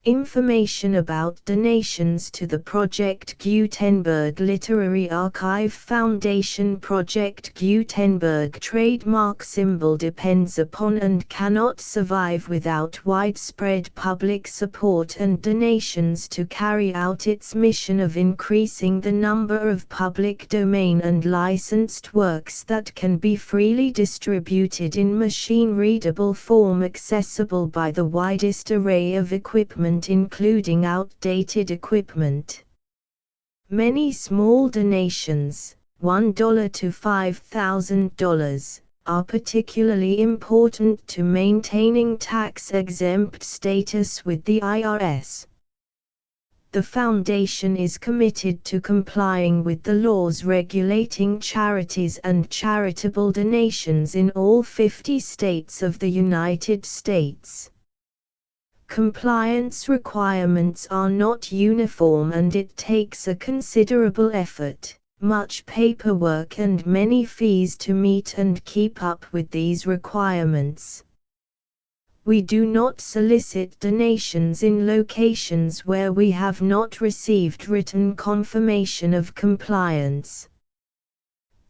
[SPEAKER 1] Information about donations to the Project Gutenberg Literary Archive Foundation. Project Gutenberg trademark symbol depends upon and cannot survive without widespread public support and donations to carry out its mission of increasing the number of public domain and licensed works that can be freely distributed in machine-readable form accessible by the widest array of equipment, including outdated equipment. Many small donations, $1 to $5,000, are particularly important to maintaining tax-exempt status with the IRS. The Foundation is committed to complying with the laws regulating charities and charitable donations in all 50 states of the United States. Compliance requirements are not uniform and it takes a considerable effort, much paperwork and many fees to meet and keep up with these requirements. We do not solicit donations in locations where we have not received written confirmation of compliance.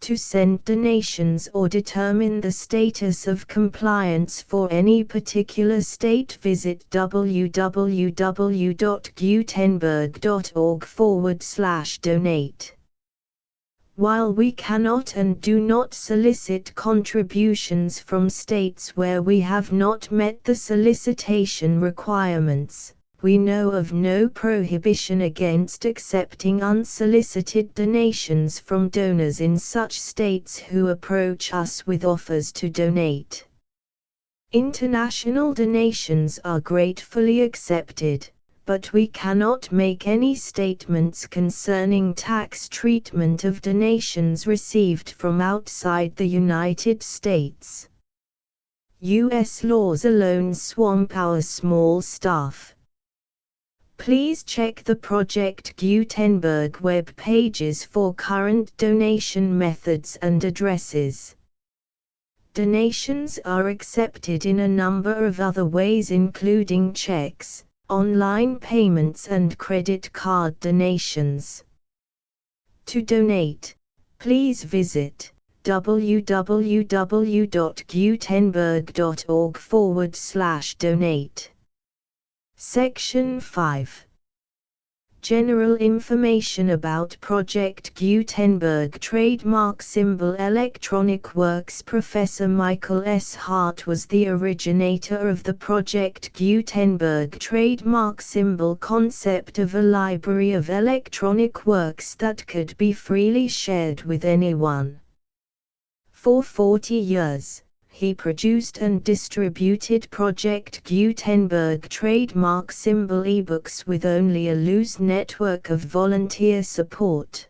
[SPEAKER 1] To send donations or determine the status of compliance for any particular state, visit www.gutenberg.org/donate. While we cannot and do not solicit contributions from states where we have not met the solicitation requirements, we know of no prohibition against accepting unsolicited donations from donors in such states who approach us with offers to donate. International donations are gratefully accepted, but we cannot make any statements concerning tax treatment of donations received from outside the United States. U.S. laws alone swamp our small staff. Please check the Project Gutenberg web pages for current donation methods and addresses. Donations are accepted in a number of other ways, including checks, online payments and credit card donations. To donate, please visit www.gutenberg.org/donate. Section 5. General information about Project Gutenberg trademark symbol electronic works. Professor Michael S. Hart was the originator of the Project Gutenberg trademark symbol concept of a library of electronic works that could be freely shared with anyone. For 40 years, he produced and distributed Project Gutenberg trademark symbol ebooks with only a loose network of volunteer support.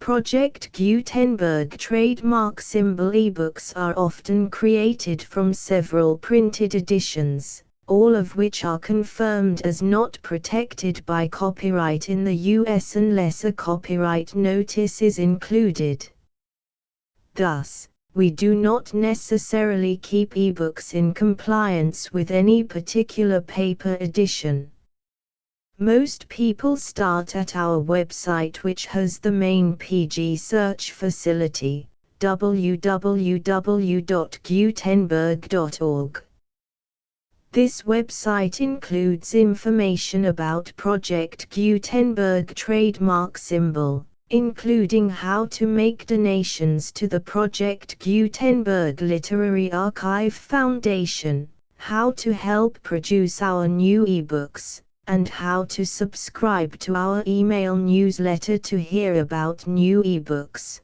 [SPEAKER 1] Project Gutenberg trademark symbol ebooks are often created from several printed editions, all of which are confirmed as not protected by copyright in the US unless a copyright notice is included. Thus, we do not necessarily keep ebooks in compliance with any particular paper edition. Most people start at our website, which has the main PG search facility, www.gutenberg.org. This website includes information about Project Gutenberg trademark symbol, including how to make donations to the Project Gutenberg Literary Archive Foundation, how to help produce our new ebooks, and how to subscribe to our email newsletter to hear about new ebooks.